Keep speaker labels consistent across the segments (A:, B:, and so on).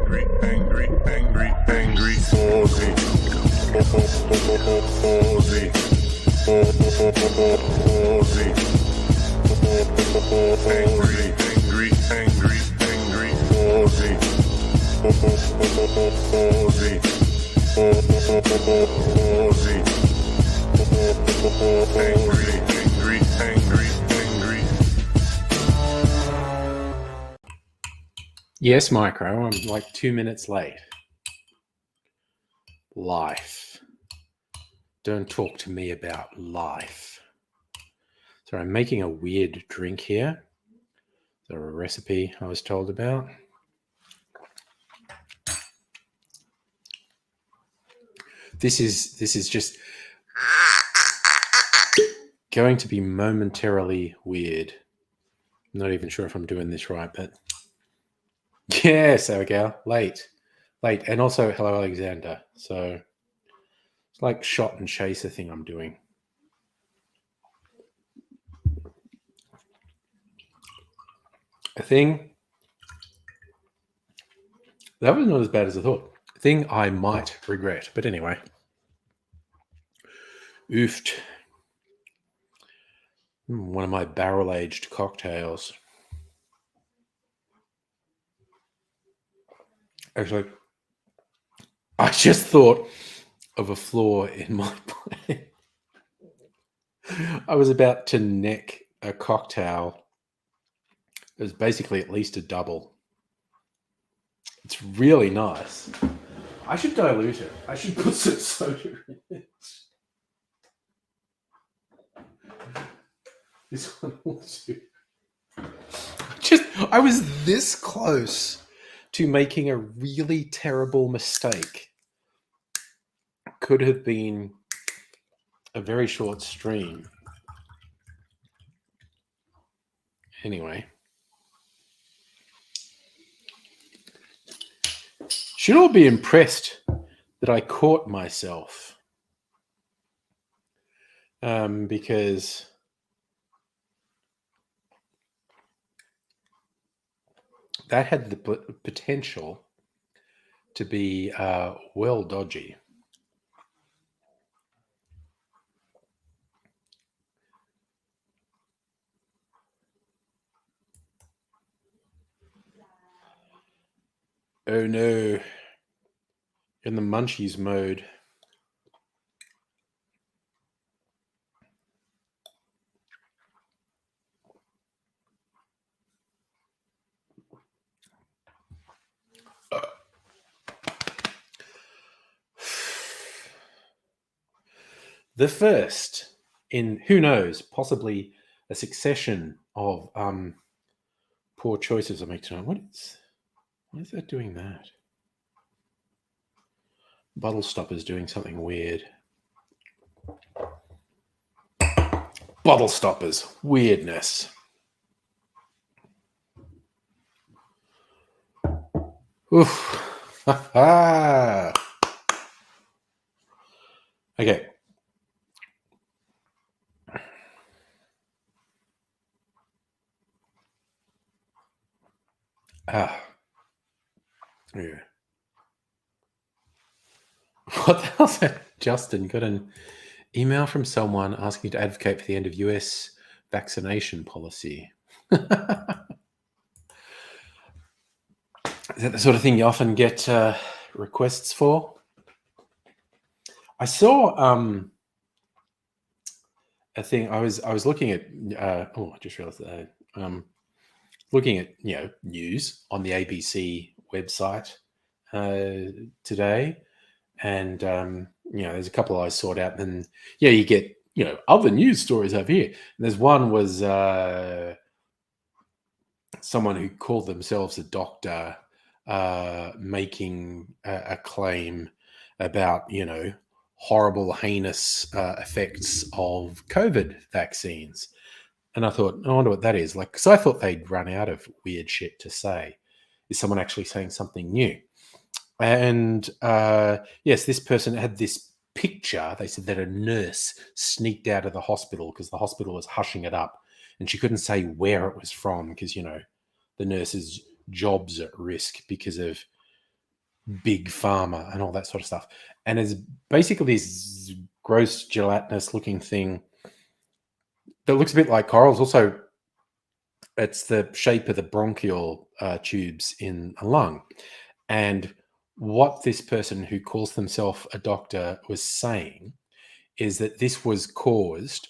A: Aussie.
B: Yes, Micro, I'm like 2 minutes late. Life. Don't talk to me about life. So I'm making a weird drink here. There a recipe I was told about. This is just going to be momentarily weird. I'm not even sure if I'm doing this right, but yes, there we go. Late. And also, hello, Alexander. So it's like shot and chaser thing I'm doing. A thing that was not as bad as I thought. A thing I might regret, but anyway. Oofed. One of my barrel-aged cocktails. Actually, I just thought of a flaw in my plan. I was about to neck a cocktail. It was basically at least a double. It's really nice. I should dilute it. I should put some soda in it. This one will do. I was this close to making a really terrible mistake. Could have been a very short stream. Anyway. Should all be impressed that I caught myself. Because that had the potential to be well dodgy. Oh no. In the munchies mode. The first in, who knows, possibly a succession of poor choices I make tonight. What is that doing that? Bottle stopper's doing something weird. Bottle stoppers. Weirdness. Oof. Okay. Yeah. What the hell's that? Justin got an email from someone asking to advocate for the end of US vaccination policy. Is that the sort of thing you often get requests for? I saw a thing. I was looking at. I just realized that. Looking at news on the ABC website today, and there's a couple I sought out, and you get other news stories over here. And there's one was someone who called themselves a doctor making a claim about horrible, heinous effects of COVID vaccines. And I thought, I wonder what that is. Because I thought they'd run out of weird shit to say. Is someone actually saying something new? And yes, this person had this picture. They said that a nurse sneaked out of the hospital because the hospital was hushing it up. And she couldn't say where it was from because, the nurse's job's at risk because of big pharma and all that sort of stuff. And it's basically this gross gelatinous looking thing that looks a bit like corals. Also, it's the shape of the bronchial tubes in a lung. And what this person who calls themselves a doctor was saying is that this was caused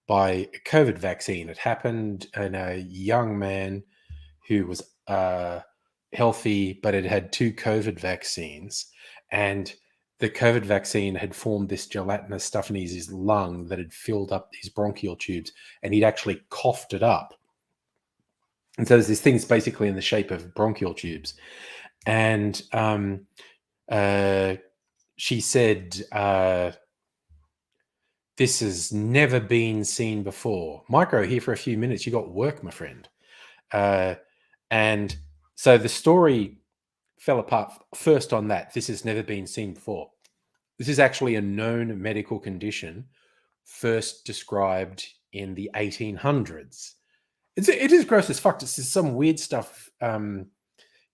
B: by a COVID vaccine. It happened in a young man who was healthy, but it had 2 COVID vaccines. And the COVID vaccine had formed this gelatinous stuff in his lung that had filled up these bronchial tubes, and he'd actually coughed it up. And so there's these things basically in the shape of bronchial tubes. And she said, this has never been seen before. Micro, here for a few minutes. You got work, my friend. And so the story fell apart first on that. This has never been seen before. This is actually a known medical condition first described in the 1800s. It is gross as fuck. It's just some weird stuff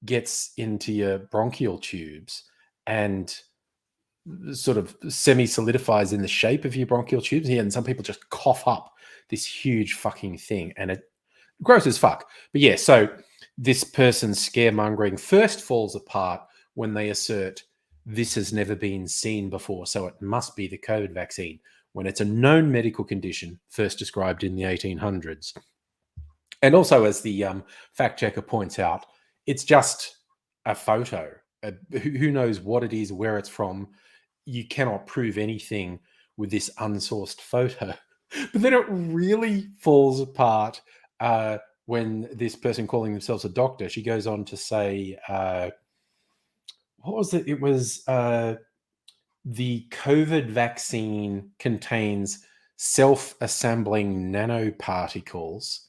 B: gets into your bronchial tubes and sort of semi-solidifies in the shape of your bronchial tubes. Yeah, and some people just cough up this huge fucking thing, and it gross as fuck. But yeah, so this person's scaremongering first falls apart when they assert this has never been seen before, so it must be the COVID vaccine, when it's a known medical condition first described in the 1800s. And also, as the fact checker points out, it's just a photo. Who knows what it is, where it's from? You cannot prove anything with this unsourced photo. But then it really falls apart when this person calling themselves a doctor, she goes on to say, what was it? It was the COVID vaccine contains self-assembling nanoparticles,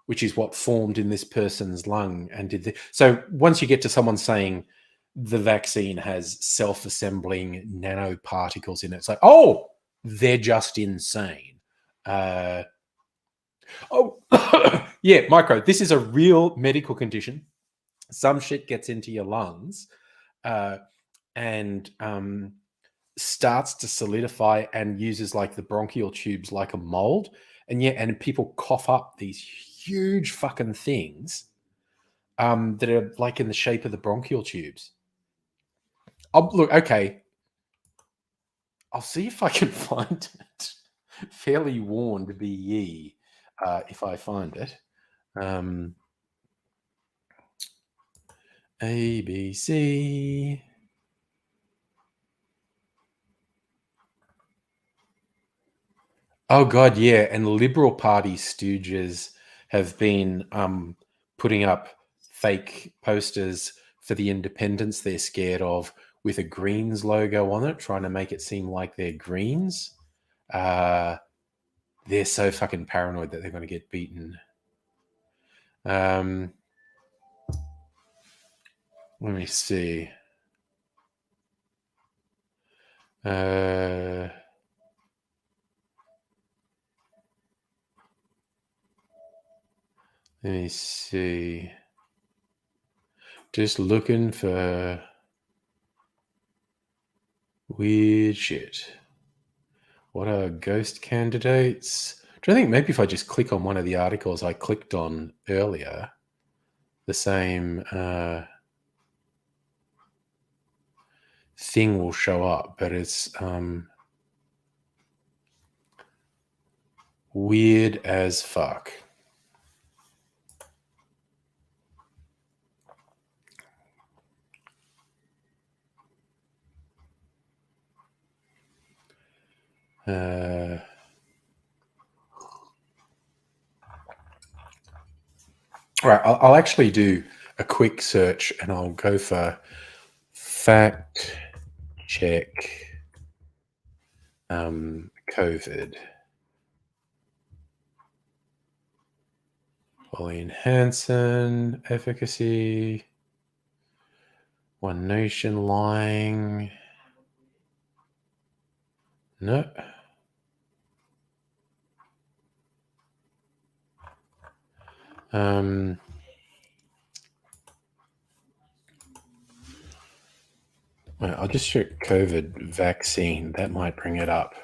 B: which is what formed in this person's lung and did the. So once you get to someone saying the vaccine has self-assembling nanoparticles in it, it's like, oh, they're just insane. Yeah, Micro, this is a real medical condition. Some shit gets into your lungs and starts to solidify and uses like the bronchial tubes like a mold. And yeah, and people cough up these huge fucking things that are like in the shape of the bronchial tubes. Look, okay. I'll see if I can find it. Fairly warned be ye if I find it. ABC. Oh God, yeah. And Liberal Party stooges have been putting up fake posters for the independents they're scared of with a Greens logo on it, trying to make it seem like they're Greens. They're so fucking paranoid that they're going to get beaten. Let me see. Let me see. Just looking for weird shit. What are ghost candidates? I think maybe if I just click on one of the articles I clicked on earlier, the same thing will show up, but it's weird as fuck. All right, I'll actually do a quick search and I'll go for fact check COVID. Pauline Hanson, efficacy, One Nation lying. No. I'll just check COVID vaccine. That might bring it up.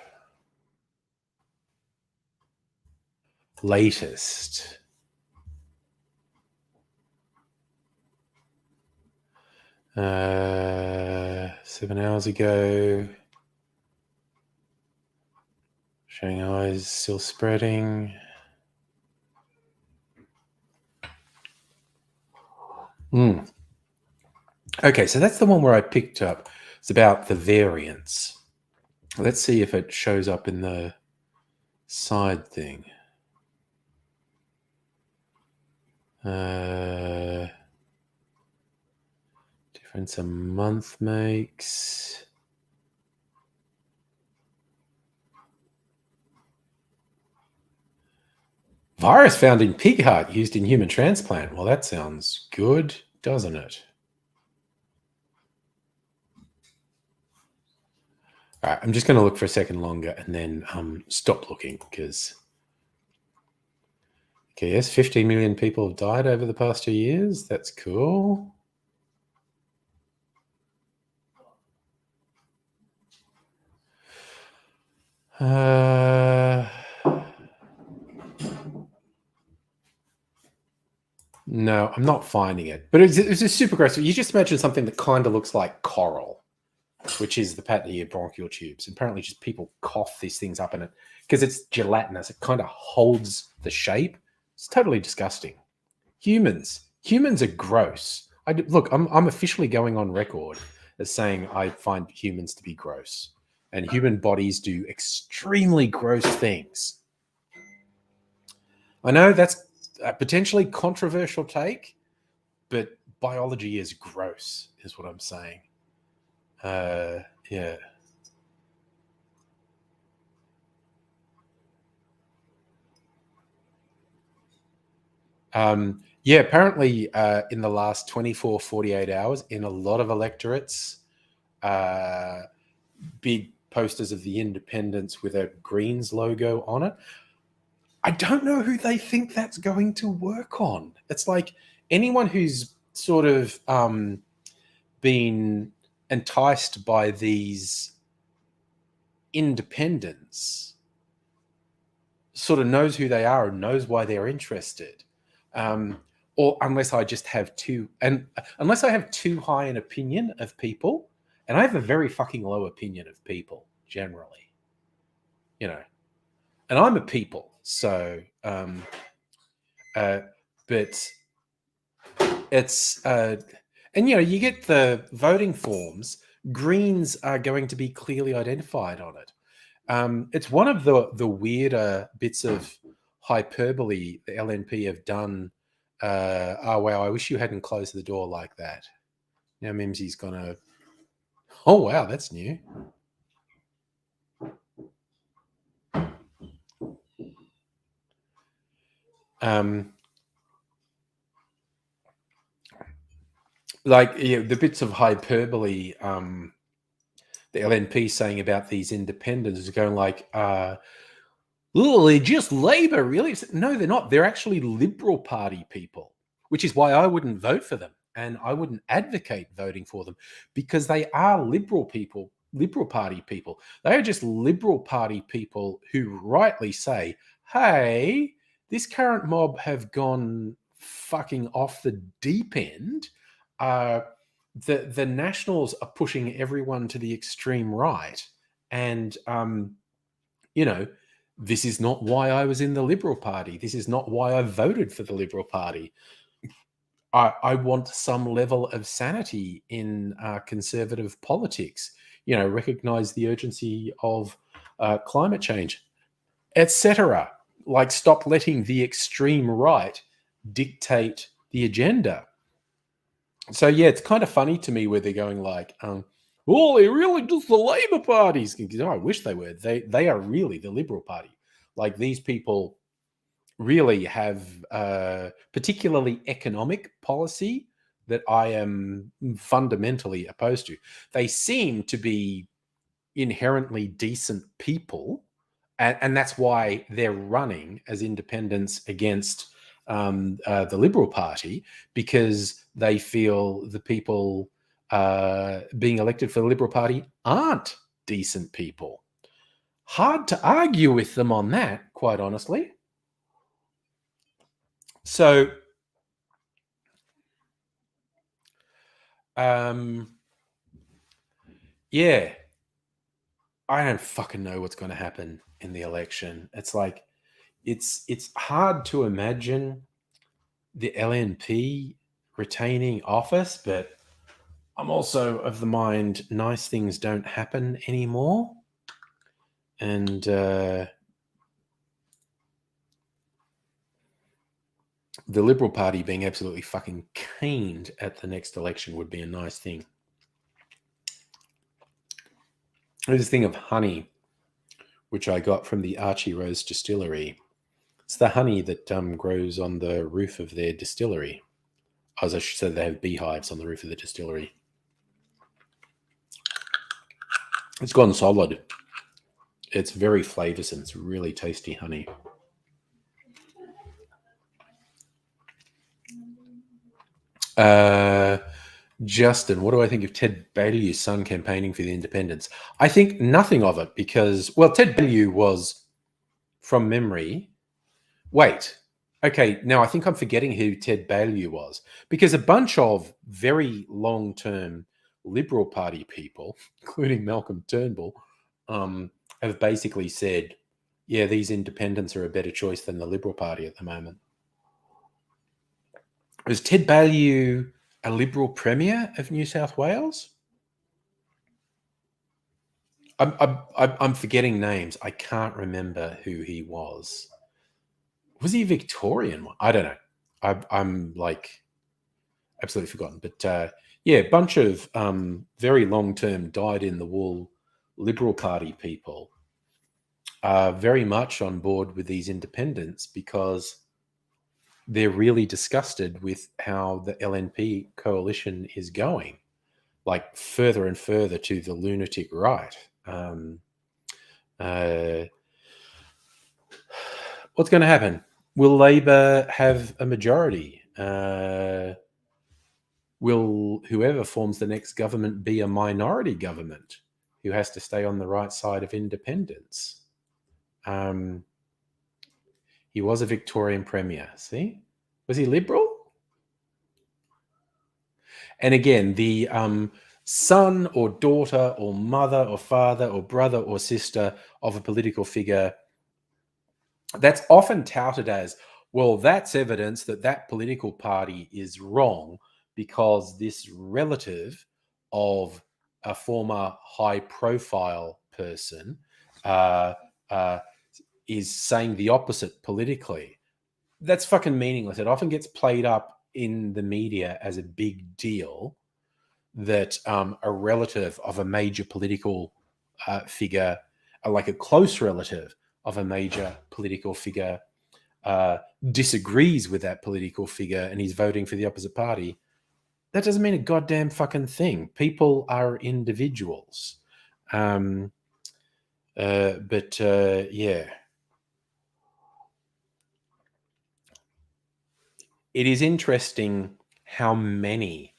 B: Latest. Uh, 7 hours ago. Shanghai is still spreading. Okay, so that's the one where I picked up. It's about the variants. Let's see if it shows up in the side thing. Difference a month makes. Virus found in pig heart used in human transplant. Well, that sounds good, doesn't it? All right, I'm just going to look for a second longer and then stop looking because. Okay, yes, 15 million people have died over the past 2 years. That's cool. No, I'm not finding it. But it's just super gross. You just imagine something that kind of looks like coral, which is the pattern of your bronchial tubes. Apparently, just people cough these things up in it because it's gelatinous. It kind of holds the shape. It's totally disgusting. Humans are gross. Look, I'm officially going on record as saying I find humans to be gross, and human bodies do extremely gross things. I know that's a potentially controversial take, but biology is gross, is what I'm saying. Yeah. Yeah, apparently in the last 24, 48 hours, in a lot of electorates, big posters of the independents with a Greens logo on it. I don't know who they think that's going to work on. It's like anyone who's sort of been enticed by these independents sort of knows who they are and knows why they're interested. Or unless I just have unless I have too high an opinion of people, and I have a very fucking low opinion of people generally, and I'm a people, so but it's and you get the voting forms. Greens are going to be clearly identified on it. It's one of the weirder bits of hyperbole the LNP have done. Oh wow! I wish you hadn't closed the door like that. Now Mimsy's gonna. Oh wow, that's new. The bits of hyperbole. The LNP saying about these independents is going like, oh, they're just Labor, really? No, they're not. They're actually Liberal Party people, which is why I wouldn't vote for them. And I wouldn't advocate voting for them because they are Liberal people, Liberal Party people. They are just Liberal Party people who rightly say, hey, this current mob have gone fucking off the deep end. The Nationals are pushing everyone to the extreme right. And, this is not why I was in the Liberal Party. This is not why I voted for the Liberal Party. I want some level of sanity in conservative politics. Recognize the urgency of climate change, etc. Like, stop letting the extreme right dictate the agenda. So yeah, it's kind of funny to me where they're going like, "Oh, they're really just the Labor parties." I wish they were. They are really the Liberal Party. Like, these people really have particularly economic policy that I am fundamentally opposed to. They seem to be inherently decent people, and that's why they're running as independents against the Liberal Party, because they feel the people being elected for the Liberal Party aren't decent people. Hard to argue with them on that, quite honestly. So, yeah, I don't fucking know what's going to happen in the election. It's like, it's hard to imagine the LNP retaining office, but I'm also of the mind nice things don't happen anymore. And the Liberal Party being absolutely fucking caned at the next election would be a nice thing. There's this thing of honey, which I got from the Archie Rose Distillery. It's the honey that grows on the roof of their distillery. As I should say, they have beehives on the roof of the distillery. It's gone solid. It's very flavoursome. It's really tasty honey. Justin, what do I think of Ted Baillieu's son campaigning for the independents? I think nothing of it because, well, Ted Baillieu was, from memory, wait, okay, now I think I'm forgetting who Ted Baillieu was, because a bunch of very long-term Liberal Party people, including Malcolm Turnbull, have basically said, yeah, these independents are a better choice than the Liberal Party at the moment. Was Ted Baillieu a Liberal Premier of New South Wales? I'm forgetting names. I can't remember who he was. Was he a Victorian one? I don't know. I'm like absolutely forgotten. But yeah, a bunch of very long-term dyed-in-the-wool Liberal Party people are very much on board with these independents because they're really disgusted with how the LNP coalition is going, like further and further to the lunatic right. What's going to happen? Will Labor have a majority? Will whoever forms the next government be a minority government who has to stay on the right side of independence? He was a Victorian Premier. See? Was he Liberal? And again, the son or daughter or mother or father or brother or sister of a political figure, that's often touted as, well, that's evidence that that political party is wrong because this relative of a former high-profile person is saying the opposite politically. That's fucking meaningless. It often gets played up in the media as a big deal that a relative of a major political figure, like a close relative of a major political figure, disagrees with that political figure and he's voting for the opposite party. That doesn't mean a goddamn fucking thing. People are individuals. Yeah. It is interesting how many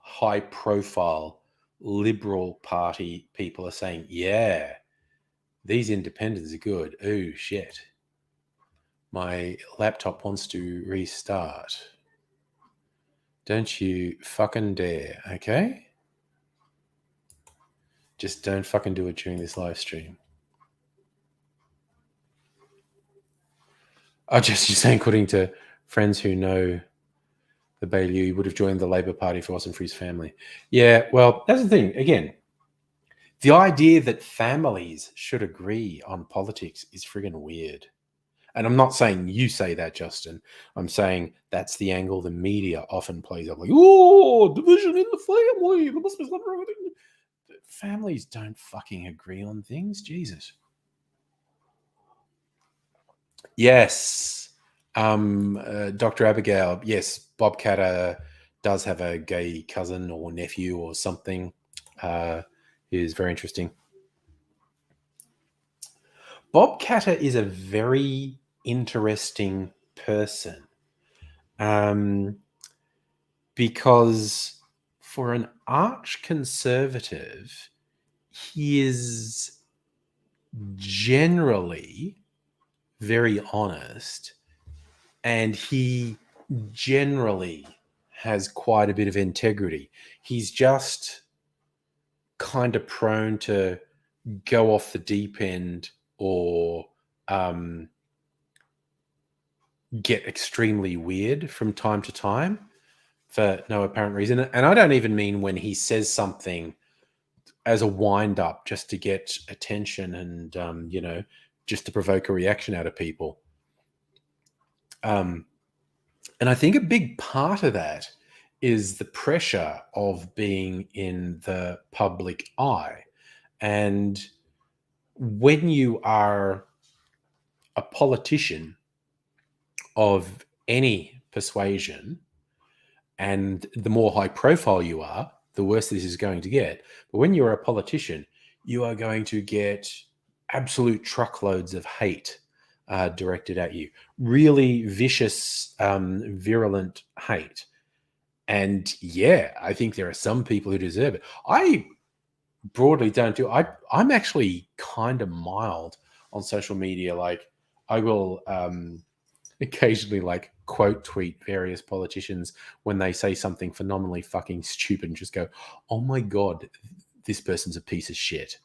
B: high-profile Liberal Party people are saying, yeah, these independents are good. Oh, shit. My laptop wants to restart. Don't you fucking dare, okay? Just don't fucking do it during this live stream. Oh, just you're saying, according to friends who know the Baillieu, he would have joined the Labor Party if it wasn't for his family. Yeah, well, that's the thing. Again, the idea that families should agree on politics is friggin' weird. And I'm not saying you say that, Justin. I'm saying that's the angle the media often plays up. Like, oh, division in the family. There must be something wrong with it. Families don't fucking agree on things. Jesus. Yes. Dr. Abigail, yes, Bob Katter does have a gay cousin or nephew or something. Is very interesting. Bob Katter is a very interesting person because for an arch conservative, he is generally very honest, and he generally has quite a bit of integrity. He's just kind of prone to go off the deep end or get extremely weird from time to time for no apparent reason. And I don't even mean when he says something as a wind up just to get attention and, just to provoke a reaction out of people. And I think a big part of that is the pressure of being in the public eye. And when you are a politician of any persuasion, and the more high profile you are, the worse this is going to get. But when you're a politician, you are going to get absolute truckloads of hate directed at you. Really vicious, virulent hate. And yeah, I think there are some people who deserve it. I broadly don't do. I'm actually kind of mild on social media. Like I will occasionally like quote tweet various politicians when they say something phenomenally fucking stupid and just go, "Oh my god, this person's a piece of shit."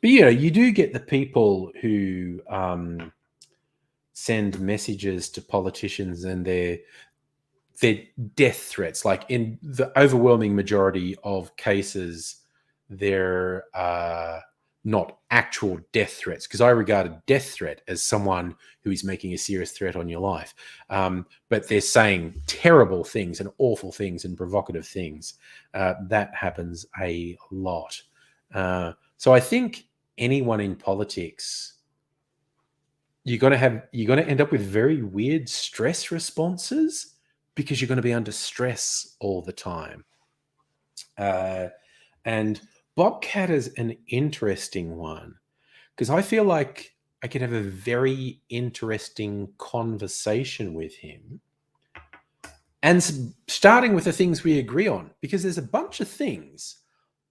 B: But you do get the people who send messages to politicians and they're death threats. Like in the overwhelming majority of cases, they're not actual death threats, because I regard a death threat as someone who is making a serious threat on your life. But they're saying terrible things and awful things and provocative things. That happens a lot. So I think anyone in politics, you're going to end up with very weird stress responses because you're going to be under stress all the time. And Bob Katter's an interesting one because I feel like I could have a very interesting conversation with him, and starting with the things we agree on, because there's a bunch of things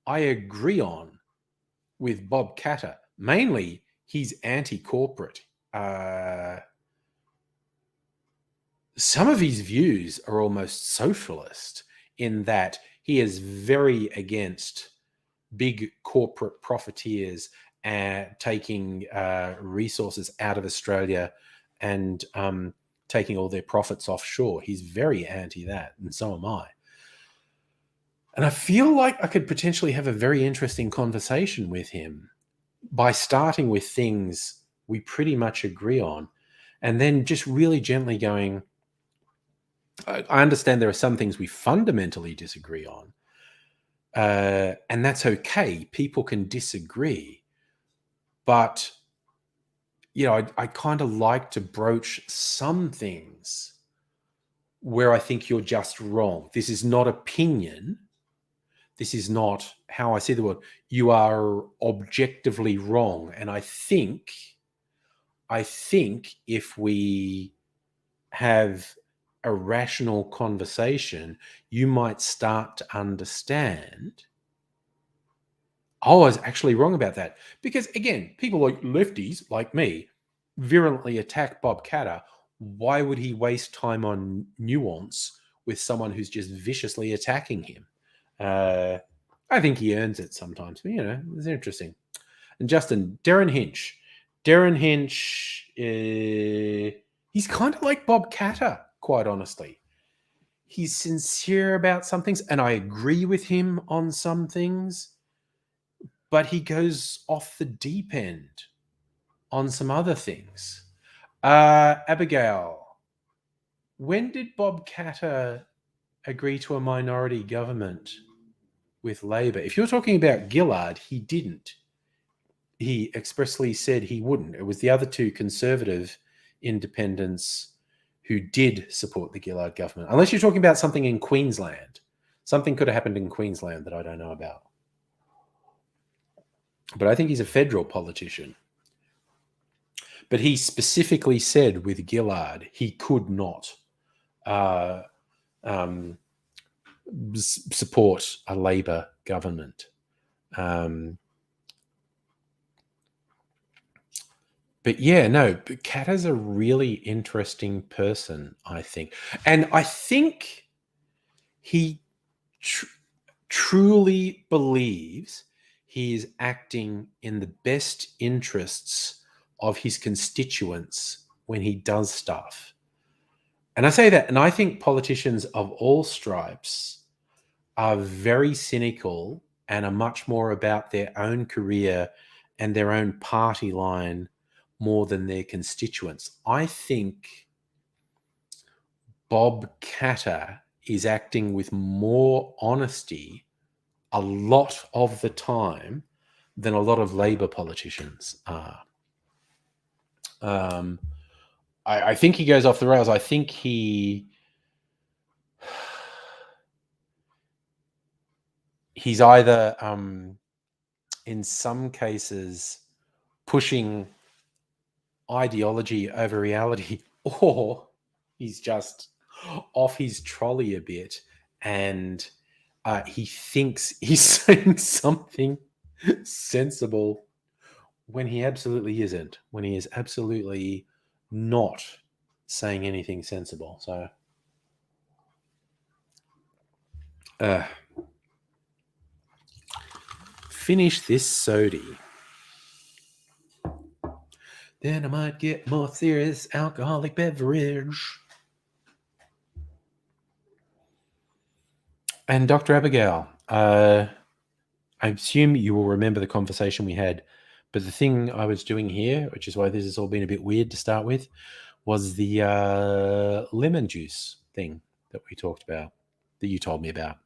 B: I agree on with Bob Katter. Mainly, he's anti-corporate. Some of his views are almost socialist in that he is very against big corporate profiteers taking resources out of Australia and taking all their profits offshore. He's very anti that, and so am I. And I feel like I could potentially have a very interesting conversation with him by starting with things we pretty much agree on, and then just really gently going, I understand there are some things we fundamentally disagree on, and that's okay. People can disagree. But, I kind of like to broach some things where I think you're just wrong. This is not opinion. This is not how I see the world. You are objectively wrong. And I think if we have a rational conversation, you might start to understand, oh, I was actually wrong about that. Because again, people like lefties like me virulently attack Bob Katter. Why would he waste time on nuance with someone who's just viciously attacking him? I think he earns it sometimes, but it's interesting. And Justin, Darren Hinch. Darren Hinch, he's kind of like Bob Katter, quite honestly. He's sincere about some things, and I agree with him on some things, but he goes off the deep end on some other things. Abigail, when did Bob Katter agree to a minority government with Labor? If you're talking about Gillard, he didn't. He expressly said he wouldn't. It was the other two Conservative independents who did support the Gillard government. Unless you're talking about something in Queensland. Something could have happened in Queensland that I don't know about. But I think he's a federal politician. But he specifically said with Gillard he could not support a Labor government. But yeah, no, Kat is a really interesting person, I think. And I think he truly believes he is acting in the best interests of his constituents when he does stuff. And I say that, and I think politicians of all stripes are very cynical and are much more about their own career and their own party line more than their constituents. I think Bob Katter is acting with more honesty a lot of the time than a lot of Labor politicians are. I think he goes off the rails. I think he's either, in some cases, pushing ideology over reality, or he's just off his trolley a bit and he thinks he's saying something sensible when he absolutely isn't, when he is absolutely not saying anything sensible. So finish this sody. Then I might get more serious alcoholic beverage. And Dr. Abigail, I assume you will remember the conversation we had, but the thing I was doing here, which is why this has all been a bit weird to start with, was the lemon juice thing that we talked about, that you told me about.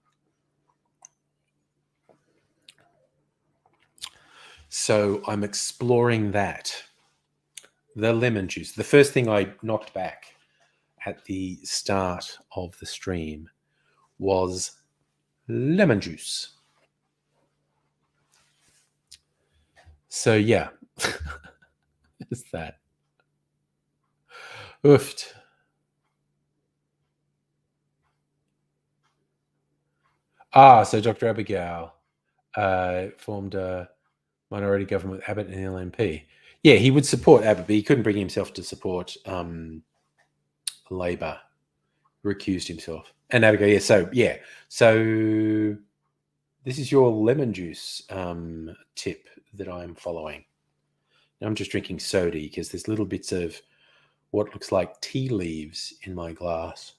B: So I'm exploring that. The lemon juice. The first thing I knocked back at the start of the stream was lemon juice. So yeah, is that oofed. So Dr. Abigail formed a minority government with Abbott and LNP. Yeah, he would support Abbott, but he couldn't bring himself to support Labor. Recused himself. And Abigail, so this is your lemon juice tip that I'm following. Now I'm just drinking soda because there's little bits of what looks like tea leaves in my glass.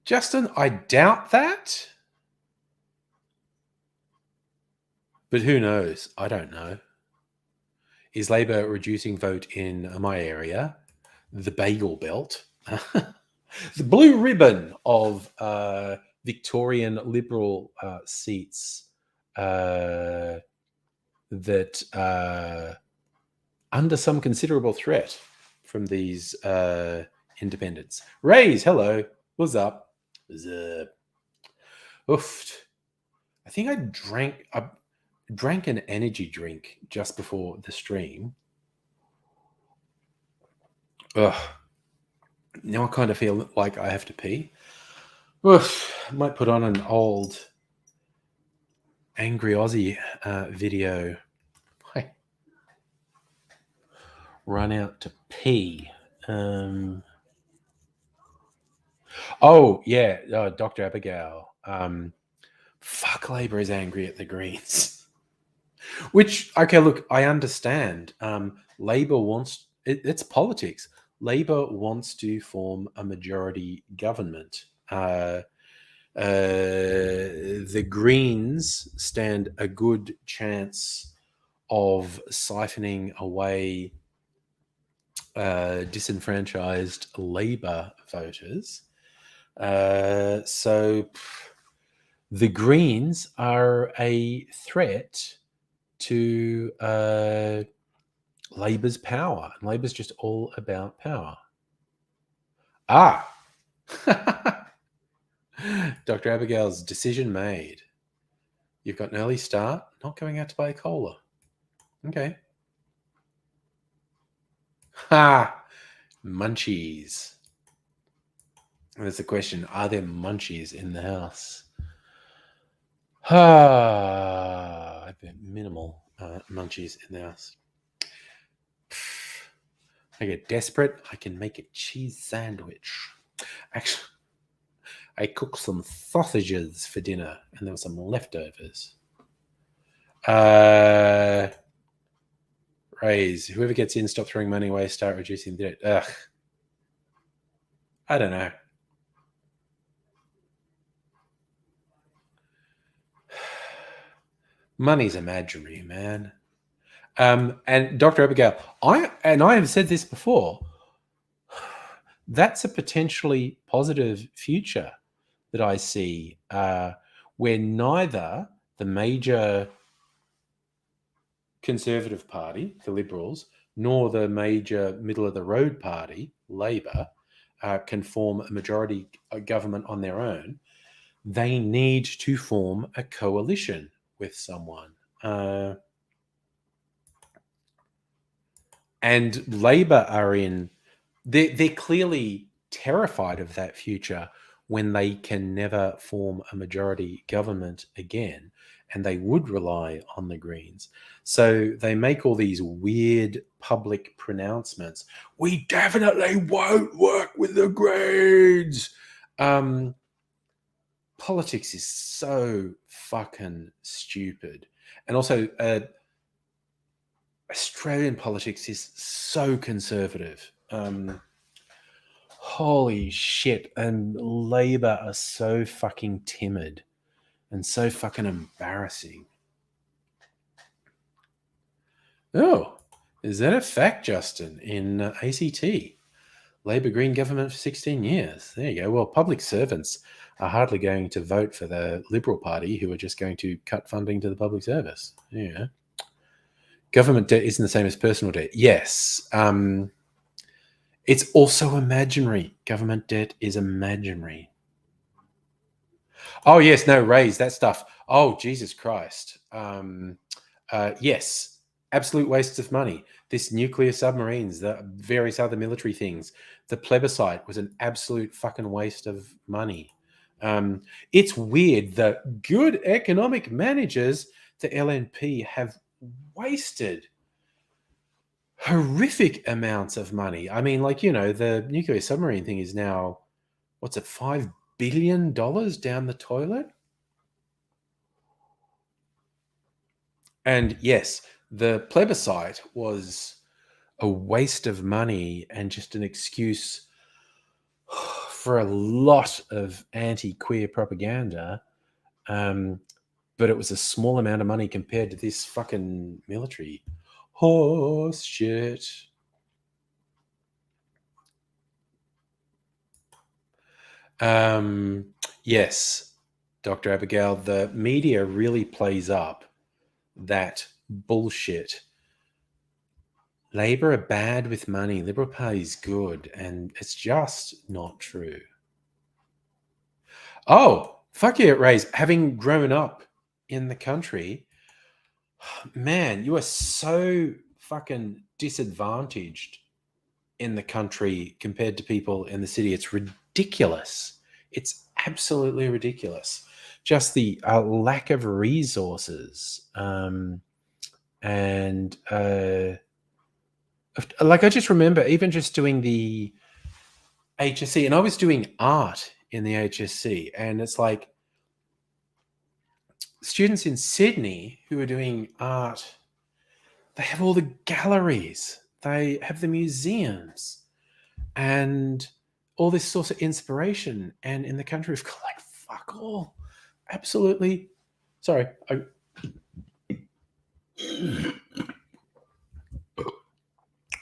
B: Justin, I doubt that. But who knows? I don't know. Is Labor reducing vote in my area, the Bagel Belt, the blue ribbon of Victorian Liberal seats that under some considerable threat from these independents. Rays, hello. What's up? What's up? Oofed. I think I drank an energy drink just before the stream. Ugh. Now I kind of feel like I have to pee. Oof. I might put on an old Angry Aussie video. Run out to pee. Oh, yeah. Dr. Abigail. Fuck, Labor is angry at the Greens. Which, okay, look, I understand. Labor wants, it's politics. Labor wants to form a majority government. The Greens stand a good chance of siphoning away disenfranchised Labor voters. So the Greens are a threat to Labor's power. And Labor's just all about power. Dr. Abigail's decision made. You've got an early start, not going out to buy a cola. Okay. Ha! Munchies. That's the question. Are there munchies in the house? I bet minimal munchies in the house. I get desperate. I can make a cheese sandwich. Actually, I cooked some sausages for dinner and there were some leftovers. Raise. Whoever gets in, stop throwing money away, start reducing debt. Ugh. I don't know. Money's imaginary, man. And Dr. Abigail, I have said this before. That's a potentially positive future that I see, where neither the major Conservative Party, the Liberals, nor the major middle of the road party, Labor, can form a majority government on their own. They need to form a coalition with someone. And Labor are they're clearly terrified of that future when they can never form a majority government again, and they would rely on the Greens. So they make all these weird public pronouncements. We definitely won't work with the Greens. Politics is so fucking stupid. And also, Australian politics is so conservative. Holy shit. And Labor are so fucking timid and so fucking embarrassing. Oh, is that a fact, Justin? In ACT, Labor Green government for 16 years. There you go. Well, public servants are hardly going to vote for the Liberal Party, who are just going to cut funding to the public service. Yeah. Government debt isn't the same as personal debt. Yes. It's also imaginary. Government debt is imaginary. Oh, yes. No, raise that stuff. Oh, Jesus Christ. Yes. Absolute wastes of money. This nuclear submarines, the various other military things, the plebiscite was an absolute fucking waste of money. It's weird that good economic managers, the LNP, have wasted horrific amounts of money. I mean, like, the nuclear submarine thing is now, what's it, $5 billion down the toilet? And yes, the plebiscite was a waste of money and just an excuse for a lot of anti-queer propaganda. But it was a small amount of money compared to this fucking military horse shit. Yes, Dr. Abigail, the media really plays up that bullshit. Labor are bad with money, Liberal Party's good, and it's just not true. Oh, fuck yeah, Rays. Having grown up in the country, man, you are so fucking disadvantaged in the country compared to people in the city. It's ridiculous. It's absolutely ridiculous. Just the lack of resources. And like, I just remember even just doing the HSC, and I was doing art in the HSC, and it's like students in Sydney who are doing art, they have all the galleries, they have the museums, and all this source of inspiration. And in the country, we've got like fuck all. Absolutely. Sorry.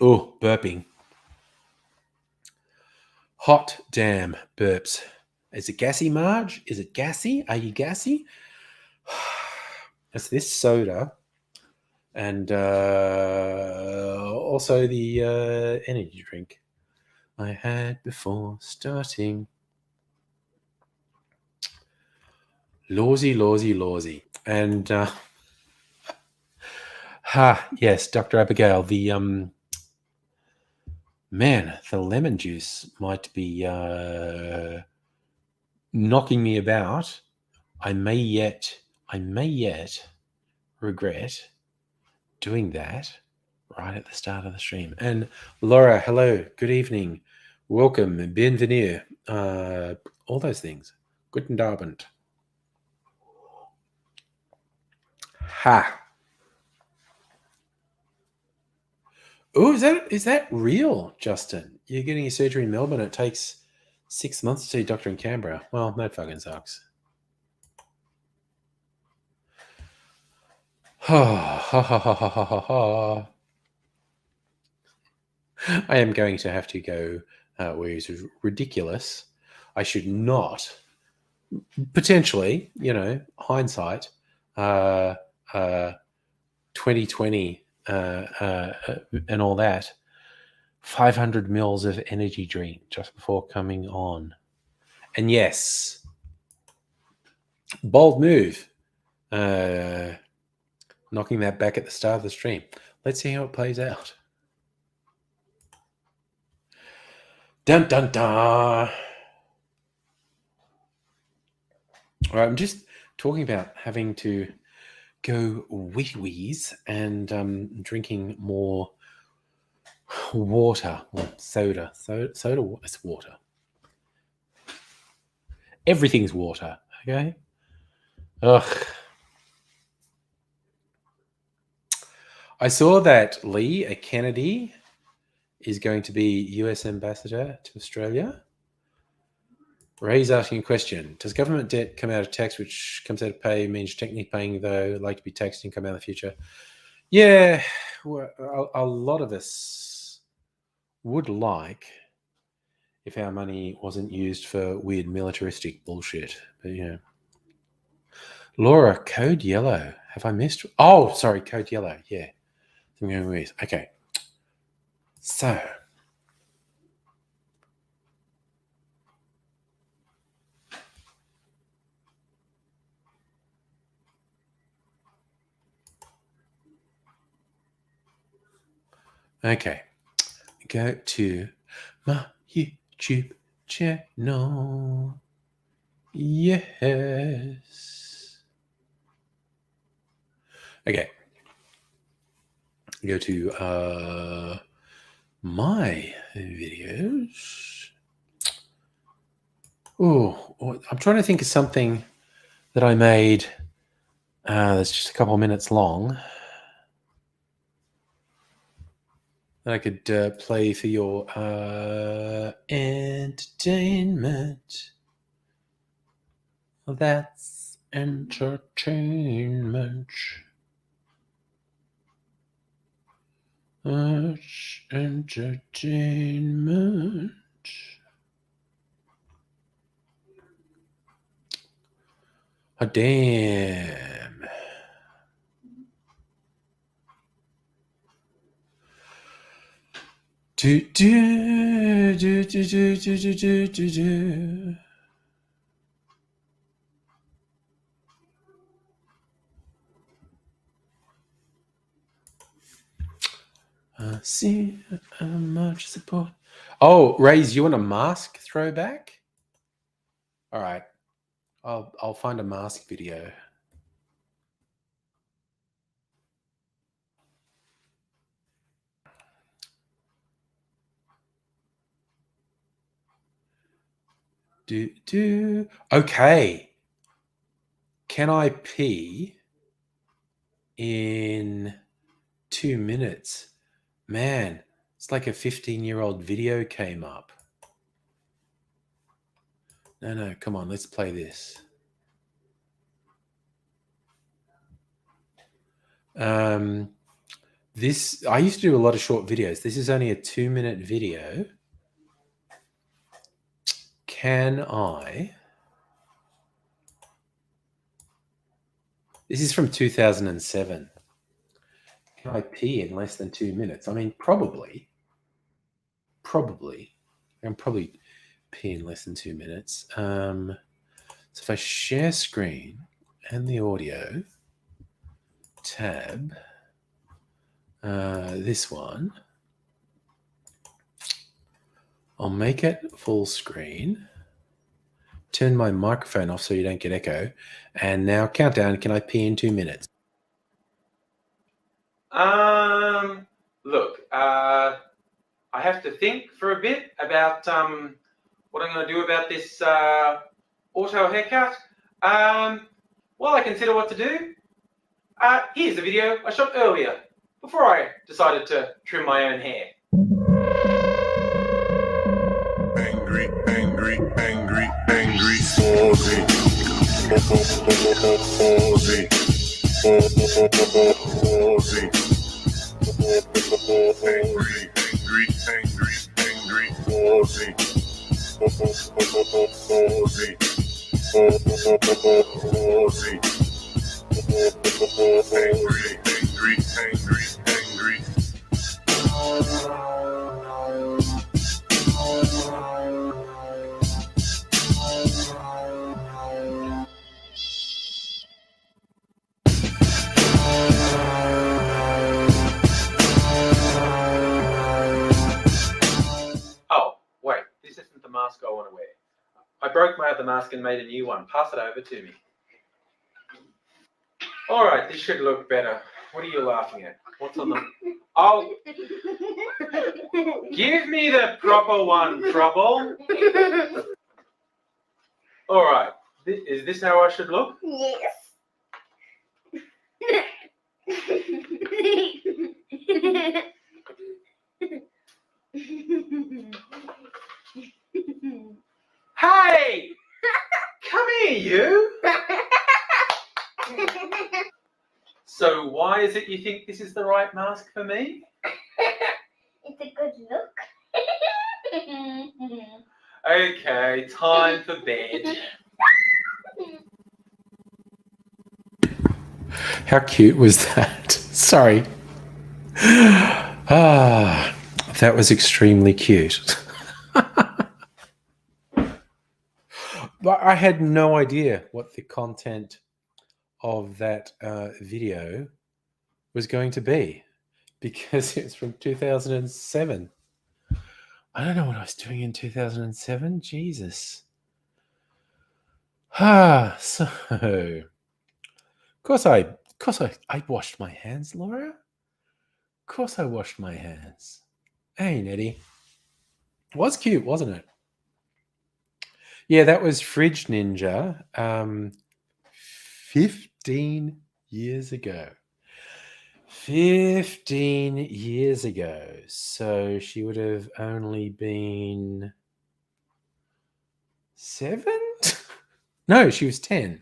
B: Oh, burping. Hot damn burps. Is it gassy, Marge? Is it gassy? Are you gassy? It's this soda and also the energy drink I had before starting. Lawsy. And yes, Dr. Abigail, the Man, the lemon juice might be knocking me about. I may yet regret doing that right at the start of the stream. And Laura, hello, good evening, welcome, bienvenue, all those things. Guten Abend. Ha. Oh, is that real, Justin? You're getting your surgery in Melbourne. It takes 6 months to see a doctor in Canberra. Well, that fucking sucks. Ha ha ha ha ha ha ha. I am going to have to go where it's ridiculous. I should not, potentially, hindsight, 2020 and all that, 500 mils of energy drink just before coming on. And yes, bold move, knocking that back at the start of the stream. Let's see how it plays out. Dun dun dun. All right, I'm just talking about having to go wee-wees and drinking more water or soda. Soda, it's water. Everything's water, okay? Ugh. I saw that Lee Kennedy is going to be US ambassador to Australia. Ray's asking a question. Does government debt come out of tax, which comes out of pay, means technically paying, though, like to be taxed income out of the future? Yeah, well, a lot of us would like if our money wasn't used for weird militaristic bullshit. But yeah. Laura, Code Yellow. Have I missed? Oh, sorry, Code Yellow. Yeah. Okay. So. Okay. Go to my YouTube channel. Yes. Okay. Go to my videos. Oh, I'm trying to think of something that I made that's just a couple of minutes long that I could play for your entertainment. That's entertainment. That's entertainment. Oh, damn. Do, do, do, do, do, do, do, do, do. See how much support. Oh, Raze, you want a mask throwback? All right. I'll find a mask video. Okay. Can I pee in 2 minutes? Man, it's like a 15-year-old video came up. No, come on, let's play this. This, I used to do a lot of short videos. This is only a 2-minute video. Can I? This is from 2007. Can I pee in less than 2 minutes? I mean, probably. I can probably pee in less than 2 minutes. So if I share screen and the audio tab, this one. I'll make it full screen. Turn my microphone off so you don't get echo. And now countdown. Can I pee in 2 minutes?
C: Look, I have to think for a bit about what I'm going to do about this auto haircut. While I consider what to do, here's the video I shot earlier before I decided to trim my own hair.
A: Angry, angry, angry, angry, Ozzy. Ozzy. Ozzy. Angry, angry, angry, angry, Ozzy. Ozzy. Ozzy. Angry, angry, angry, angry.
C: Oh, wait, this isn't the mask I want to wear. I broke my other mask and made a new one. Pass it over to me. All right, this should look better. What are you laughing at? What's on the... Oh, give me the proper one, Trouble. All right, is this how I should look?
D: Yes.
C: Hey! Come here, you! So why is it you think this is the right mask for me?
D: It's a good look.
C: Okay, time for bed.
B: How cute was that? Sorry. That was extremely cute. But I had no idea what the content of that video was going to be because it's from 2007. I don't know what I was doing in 2007. Jesus. So of course I washed my hands, Laura. Of course I washed my hands. Hey, Nettie. It was cute, wasn't it? Yeah, that was Fridge Ninja 15 years ago. 15 years ago. So she would have only been 7? No, she was 10.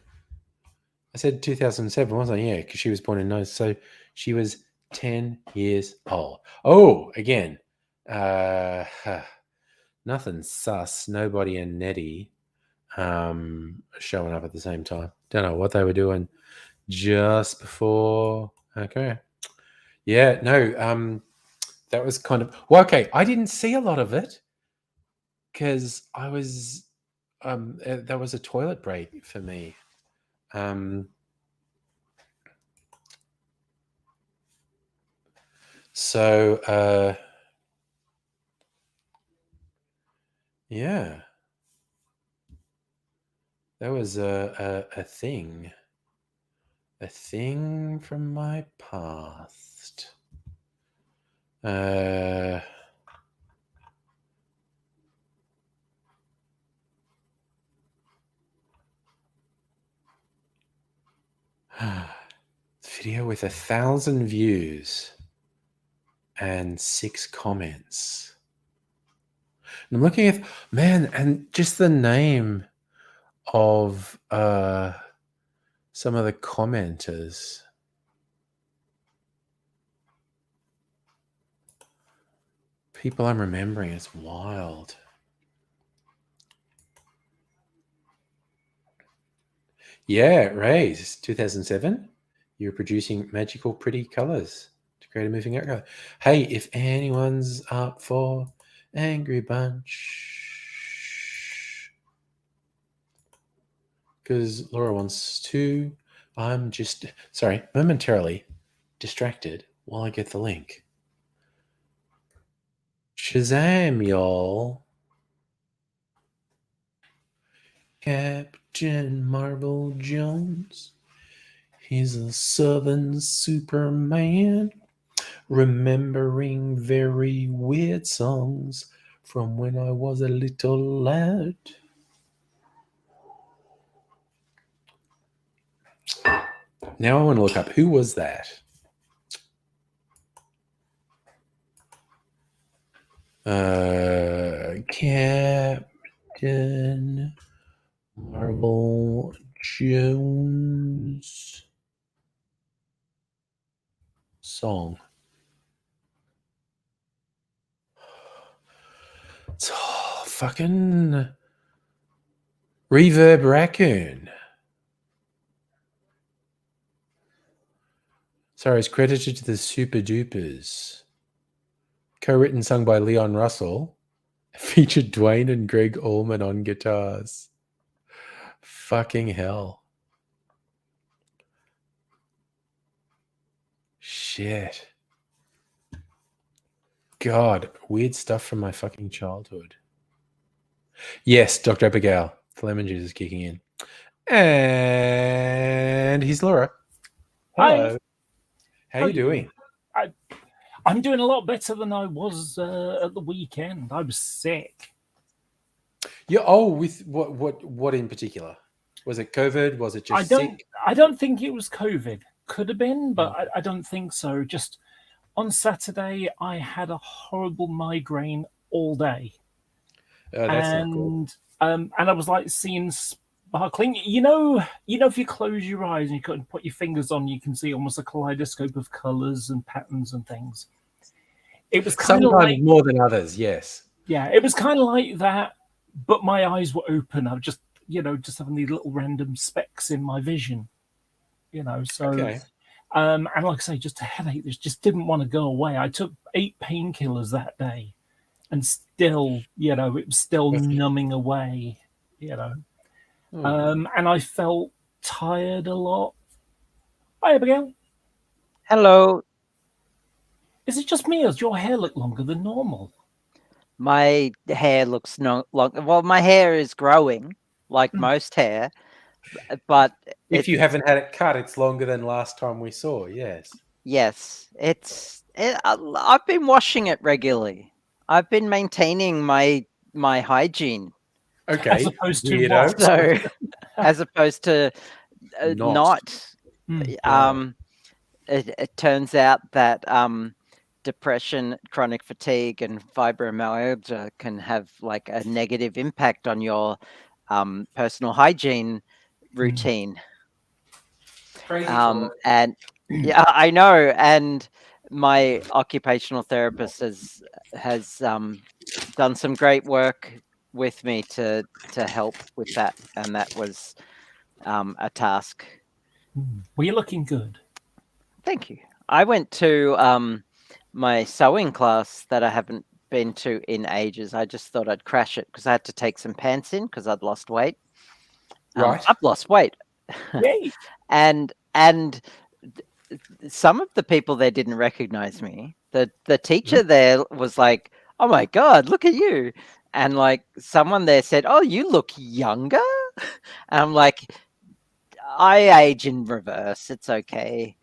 B: I said 2007, wasn't I? Yeah, because she was born in 9. So she was 10 years old. Oh, again. Nothing sus. Nobody and Nettie showing up at the same time. Don't know what they were doing just before. Okay. Yeah, no, that was kind of... Well, okay, I didn't see a lot of it because I was... that was a toilet break for me. So, yeah. That was a thing. A thing from my past. Video with 1,000 views and 6 comments. And I'm looking at, man, and just the name of some of the commenters. People I'm remembering, it's wild. Yeah, Rays, 2007. You're producing magical, pretty colors to create a moving outcome. Hey, if anyone's up for Angry Bunch, because Laura wants to, I'm just, sorry, momentarily distracted while I get the link. Shazam, y'all. Captain Marvel Jones. He's a southern Superman, remembering very weird songs from when I was a little lad. Now I want to look up who was that. Captain Marvel Jones song. It's fucking Reverb Raccoon. Sorry, it's credited to the Super Dupers. Co-written, sung by Leon Russell. Featured Dwayne and Greg Allman on guitars. Fucking hell. Shit. God, weird stuff from my fucking childhood. Yes, Dr. Abigail. The lemon juice is kicking in. And here's Laura. Hello.
E: Hi.
B: How you doing?
E: I'm doing a lot better than I was at the weekend. I was sick.
B: Yeah. Oh, with what in particular? Was it COVID? Was it just sick?
E: I don't think it was COVID. Could have been, but I don't think so. Just on Saturday, I had a horrible migraine all day,
B: That's not cool.
E: and I was like seeing sparkling. You know, if you close your eyes and you can put your fingers on, you can see almost a kaleidoscope of colors and patterns and things. It was kind of
B: Sometimes
E: like,
B: more than others. Yes.
E: yeah, it was kind of like that, but my eyes were open. I was just having these little random specks in my vision. So
B: Okay.
E: and like I say, just a headache that just didn't want to go away. I took 8 painkillers that day, and still, it was still numbing away. And I felt tired a lot. Hi, Abigail.
F: Hello.
E: Is it just me, or does your hair look longer than normal?
F: My hair looks no long. Well, my hair is growing like most hair, but
B: If you haven't had it cut, it's longer than last time we saw. Yes.
F: yes, I've been washing it regularly. I've been maintaining my hygiene.
B: Okay.
E: As opposed to
B: weirdo.
E: what?
F: So, as opposed to not. It turns out that depression, chronic fatigue, and fibromyalgia can have like a negative impact on your personal hygiene routine.
C: Crazy.
F: And yeah, I know. And my occupational therapist has done some great work with me to help with that, and that was a task.
E: Well, you're looking good.
F: Thank you. I went to my sewing class that I haven't been to in ages. I just thought I'd crash it because I had to take some pants in because I'd lost weight.
B: Right.
F: I've lost weight.
E: Yay.
F: and some of the people there didn't recognize me. The teacher there was like, "Oh my God, look at you." And like someone there said, "Oh, you look younger." And I'm like, I age in reverse. It's okay.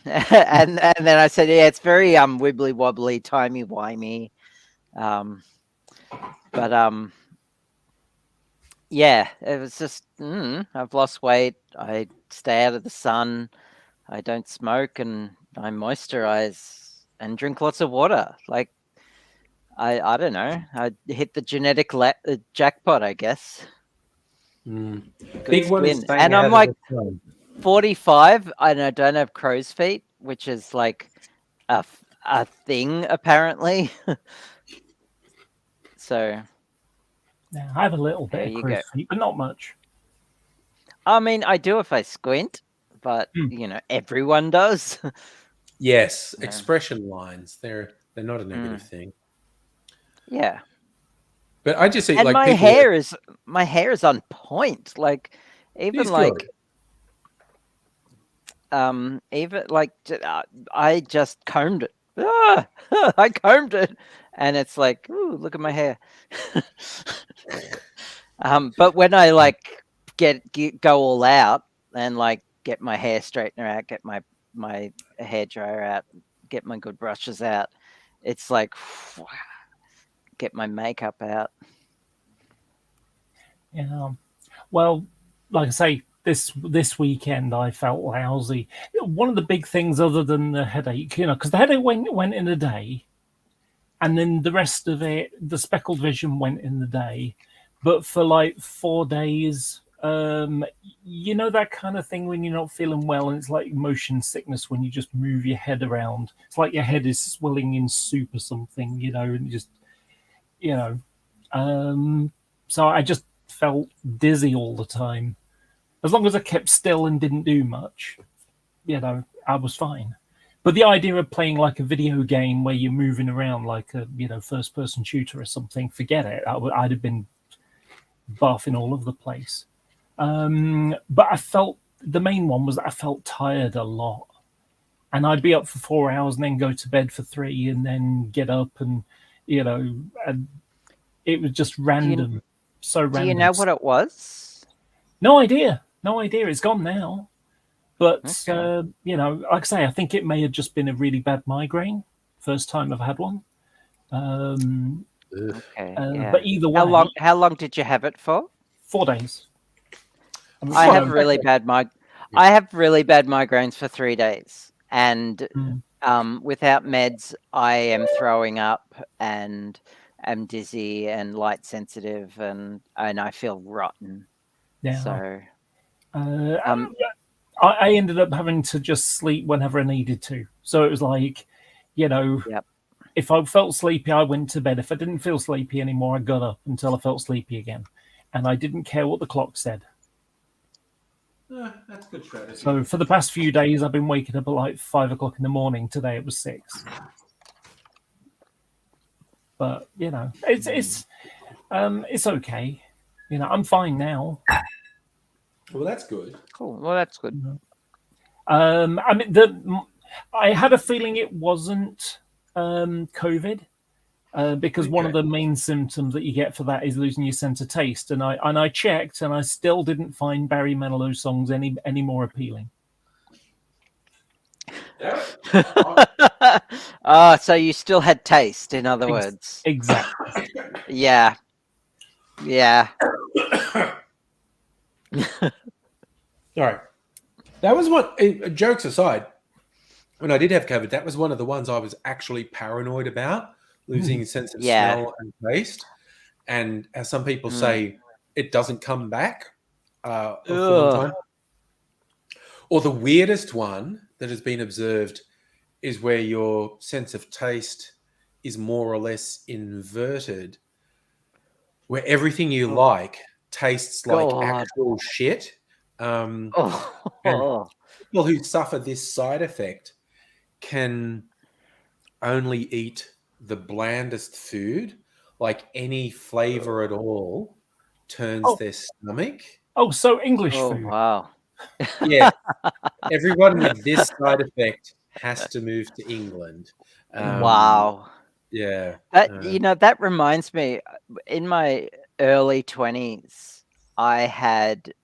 F: and then I said, "Yeah, it's very wibbly wobbly, timey wimey." Yeah, it was just I've lost weight. I stay out of the sun. I don't smoke, and I moisturize and drink lots of water. Like I don't know. I hit the genetic jackpot, I guess. Good
B: Big one is
F: skin.
B: staying
F: And
B: out
F: I'm
B: of
F: like
B: the sun.
F: 45 and I don't have crow's feet, which is like a thing apparently. So
E: Yeah, I have a little
F: There
E: bit of
F: you
E: crow's
F: go.
E: feet, but not much.
F: I mean, I do if I squint, but everyone does.
B: Yes,
F: Yeah.
B: expression lines. They're not a negative thing.
F: Yeah.
B: But I just see
F: And
B: like
F: my
B: people
F: hair is on point. Like even
B: It's
F: like
B: good.
F: even like I just combed it. I combed it, and it's like, ooh, look at my hair. But when I like go all out and like get my hair straightener out, get my hair dryer out, get my good brushes out, it's like get my makeup out.
E: Yeah. Well, like I say, this weekend I felt lousy. One of the big things, other than the headache, because the headache went in a day, and then the rest of it, the speckled vision went in the day, but for like 4 days, that kind of thing when you're not feeling well, and it's like motion sickness when you just move your head around. It's like your head is swelling in soup or something, and just, so I just felt dizzy all the time. As long as I kept still and didn't do much, I was fine. But the idea of playing like a video game where you're moving around like a first-person shooter or something, forget it. I'd have been barfing all over the place. But I felt the main one was that I felt tired a lot, and I'd be up for 4 hours and then go to bed for 3 and then get up and and it was just random. So random.
F: Do you know what it was?
E: No idea. It's gone now. But,
F: Okay.
E: like I say, I think it may have just been a really bad migraine. First time I've had one.
F: Okay. Yeah.
E: But either way,
F: How long did you have it for?
E: 4 days.
F: I have really bad I have really bad migraines for 3 days, and without meds, I am throwing up and am dizzy and light sensitive, and I feel rotten.
E: Yeah.
F: So
E: I ended up having to just sleep whenever I needed to. So it was like,
F: Yep.
E: if I felt sleepy, I went to bed. If I didn't feel sleepy anymore, I got up until I felt sleepy again, and I didn't care what the clock said.
B: That's good strategy.
E: So for the past few days, I've been waking up at like 5 o'clock in the morning. Today it was 6. But it's okay. I'm fine now.
B: Well, that's good.
F: Cool. Well, that's good.
E: I mean, I had a feeling it wasn't COVID. Because one of the main symptoms that you get for that is losing your sense of taste, and I checked, and I still didn't find Barry Manilow's songs any more appealing.
F: So you still had taste, in other words.
E: Exactly.
F: Yeah.
B: All right. That was what, jokes aside, when I did have COVID, that was one of the ones I was actually paranoid about, losing a sense of smell and taste. And as some people say, it doesn't come back for a long time. Or the weirdest one that has been observed is where your sense of taste is more or less inverted, where everything you like tastes like actual shit. And people who suffer this side effect can only eat the blandest food, like any flavor at all turns their stomach.
E: Oh, so English food.
F: Wow.
B: Yeah. Everyone with this side effect has to move to England.
F: Wow.
B: Yeah.
F: That reminds me, in my early 20s, I had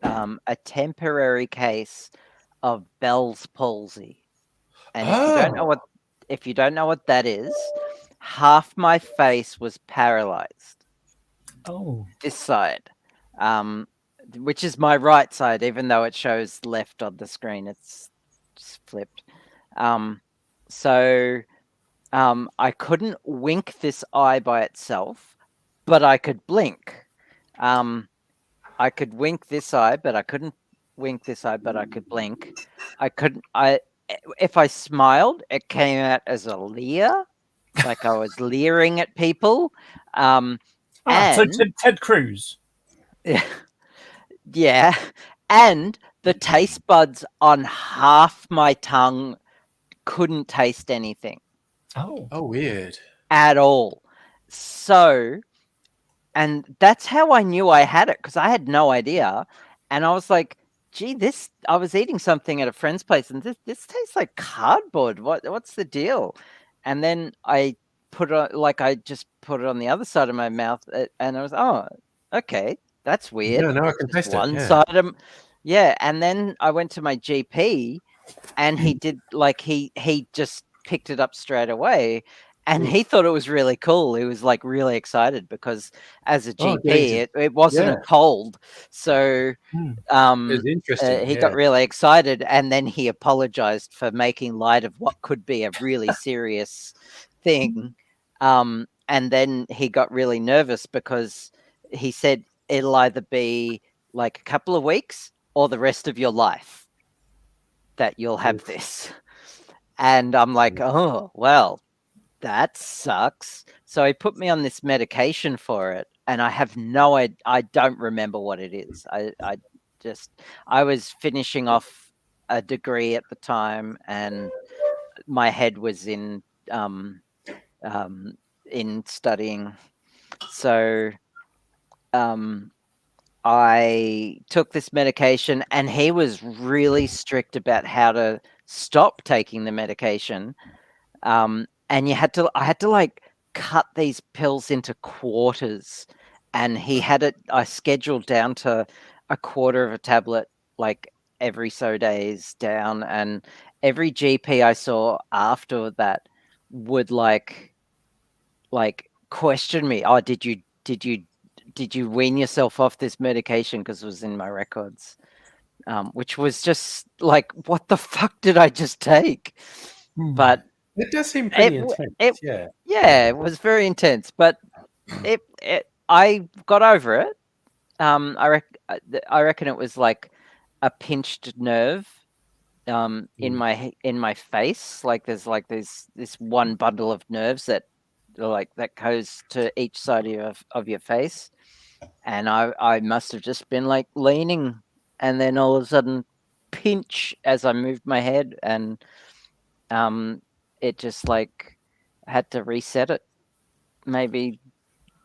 F: a temporary case of Bell's palsy. And if you don't know what that is, half my face was paralyzed.
E: Oh.
F: This side. Which is my right side, even though it shows left on the screen, it's just flipped. So I couldn't wink this eye by itself, but I could blink. I could wink this eye, but I couldn't wink this eye, but I could blink. If I smiled, it came out as a leer, like I was leering at people.
E: So Ted Cruz.
F: Yeah. And the taste buds on half my tongue couldn't taste anything.
E: Oh,
B: weird.
F: At all. So, and that's how I knew I had it, because I had no idea. And I was like, gee, I was eating something at a friend's place, and this tastes like cardboard. What's the deal? And then I just put it on the other side of my mouth, and I was, okay, that's weird.
B: No, I can
F: Just
B: taste it.
F: one
B: Yeah.
F: side of, yeah. And then I went to my GP, and he did like he just picked it up straight away, and he thought it was really cool. He was like really excited because as a
B: Oh,
F: GP,
B: getting
F: it wasn't
B: yeah.
F: cold, so
E: Hmm.
B: It's interesting.
F: he
B: yeah.
F: got really excited, and then he apologized for making light of what could be a really serious thing. And then he got really nervous because he said it'll either be like a couple of weeks or the rest of your life that you'll have
B: Oof.
F: this. And I'm like, oh, well, that sucks. So he put me on this medication for it, and I have no idea. I don't remember what it is. I was finishing off a degree at the time, and my head was in studying. So I took this medication, and he was really strict about how to stop taking the medication. And I had to like cut these pills into quarters, and he had it. I scheduled down to a quarter of a tablet, like every so days down, and every GP I saw after that would like question me. Oh, did you wean yourself off this medication? Because it was in my records, which was just like, what the fuck did I just take?
E: Hmm.
F: But
B: It does seem pretty intense. Yeah.
F: yeah, it was very intense, but I got over it. I reckon it was like a pinched nerve in my face. Like there's this one bundle of nerves that goes to each side of your face, and I must have just been like leaning, and then all of a sudden pinch as I moved my head, and it just like had to reset it. Maybe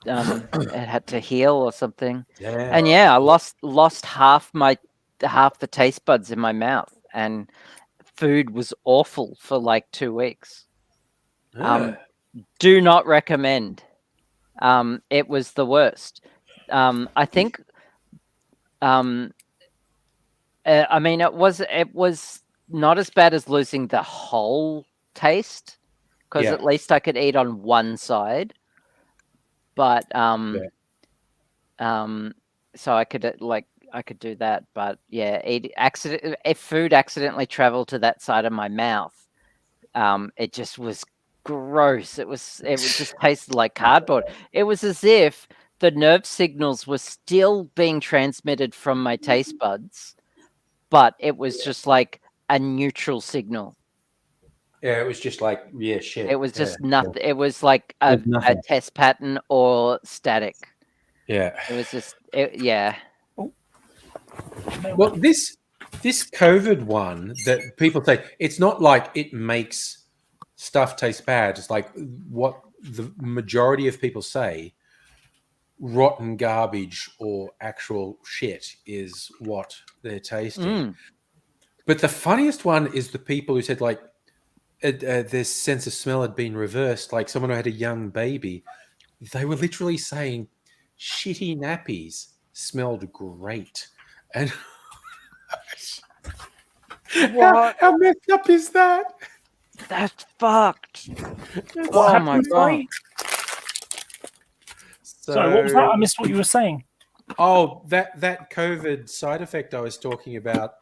F: it had to heal or something.
B: Yeah.
F: And yeah, I lost half the taste buds in my mouth, and food was awful for like 2 weeks. Do not recommend. It was the worst. I think. I mean, it was not as bad as losing the whole taste, because
B: Yeah.
F: at least I could eat on one side. But so I could do that. But yeah, if food accidentally traveled to that side of my mouth, it just was gross. It would just taste like cardboard. It was as if the nerve signals were still being transmitted from my taste buds, but it was just like a neutral signal.
B: Yeah, it was just like, shit.
F: It was just nothing. It was like a test pattern or static.
B: Yeah.
F: It was just, yeah.
B: Well, this COVID one that people say, it's not like it makes stuff taste bad. It's like what the majority of people say, rotten garbage or actual shit is what they're tasting. But the funniest one is the people who said like their sense of smell had been reversed. Like someone who had a young baby, they were literally saying shitty nappies smelled great. And how messed up is that?
F: That's fucked.
E: What
F: Oh
E: happened,
F: my god.
E: sorry? Sorry, what was that? I missed what you were saying.
B: Oh, that COVID side effect I was talking about.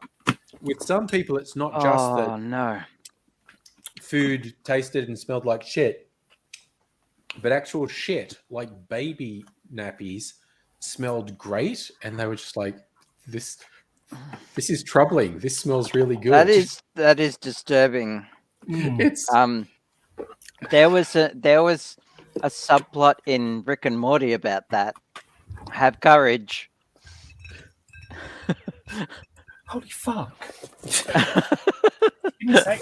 B: With some people, it's not just that
F: no.
B: food tasted and smelled like shit, but actual shit, like baby nappies, smelled great, and they were just like, "This is troubling. This smells really good."
F: That is disturbing.
B: It's
F: There was a subplot in Rick and Morty about that. Have courage.
E: Holy fuck. Give me a sec.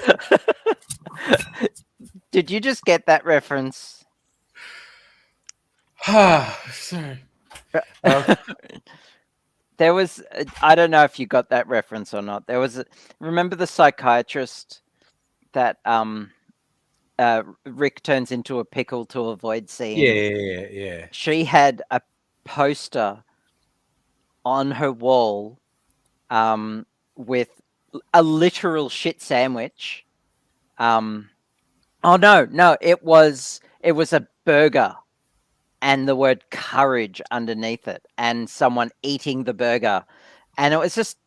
F: Did you just get that reference?
B: sorry.
F: There was, I don't know if you got that reference or not. There was remember the psychiatrist that Rick turns into a pickle to avoid seeing?
B: Yeah.
F: She had a poster on her wall with a literal shit sandwich. Oh no, it was a burger and the word courage underneath it and someone eating the burger. And it was just,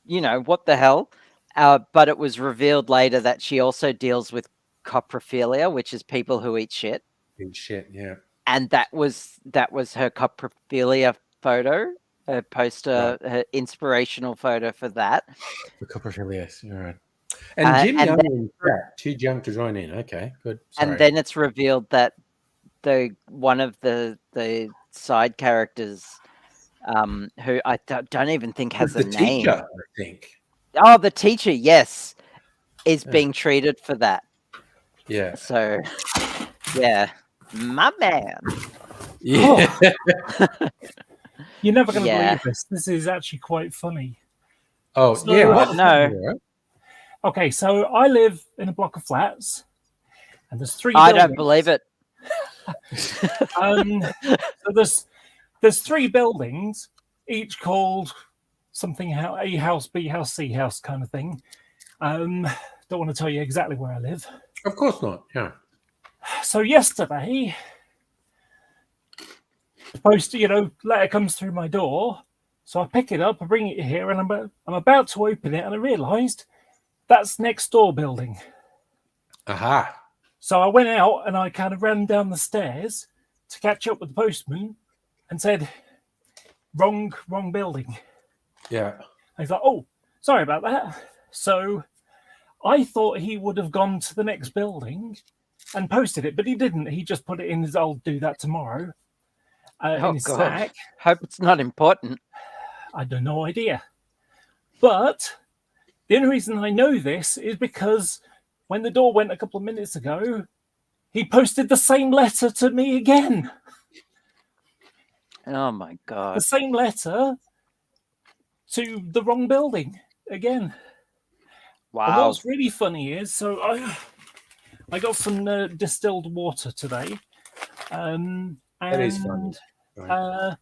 F: what the hell? But it was revealed later that she also deals with coprophilia, which is people who eat shit.
B: Eat shit, yeah.
F: And that was her coprophilia photo, her poster, her inspirational photo for that.
B: The coprophilia, all right. And Jim Young in chat, too young to join in. Okay, good. Sorry.
F: And then it's revealed that one of the side characters, who I don't even think has a name.
B: Teacher, I think.
F: Oh, the teacher, yes, is being treated for that.
B: Yeah.
F: So, yeah, my man.
B: Yeah.
E: You're never going to believe this. This is actually quite funny.
B: Oh,
E: So,
B: yeah.
F: What? No.
E: Okay, so I live in a block of flats, and there's 3
F: I
E: buildings.
F: don't believe it.
E: So there's 3 buildings, each called something A house, B house, C house kind of thing. Don't want to tell you exactly where I live.
B: Of course not. Yeah.
E: So yesterday, the post, letter comes through my door. So I pick it up, I bring it here, and I'm about to open it, and I realised that's next door building.
B: Aha.
E: So I went out and I kind of ran down the stairs to catch up with the postman and said, wrong building.
B: Yeah.
E: I was like, oh, sorry about that. So I thought he would have gone to the next building and posted it, but he didn't. He just put it in his "I'll do that tomorrow" in his stack.
F: Hope it's not important.
E: I have no idea. But the only reason I know this is because when the door went a couple of minutes ago, he posted the same letter to me again.
F: Oh my God.
E: The same letter to the wrong building again.
F: Wow.
E: And what's really funny is, so I got some distilled water today.
B: That is funny. Right.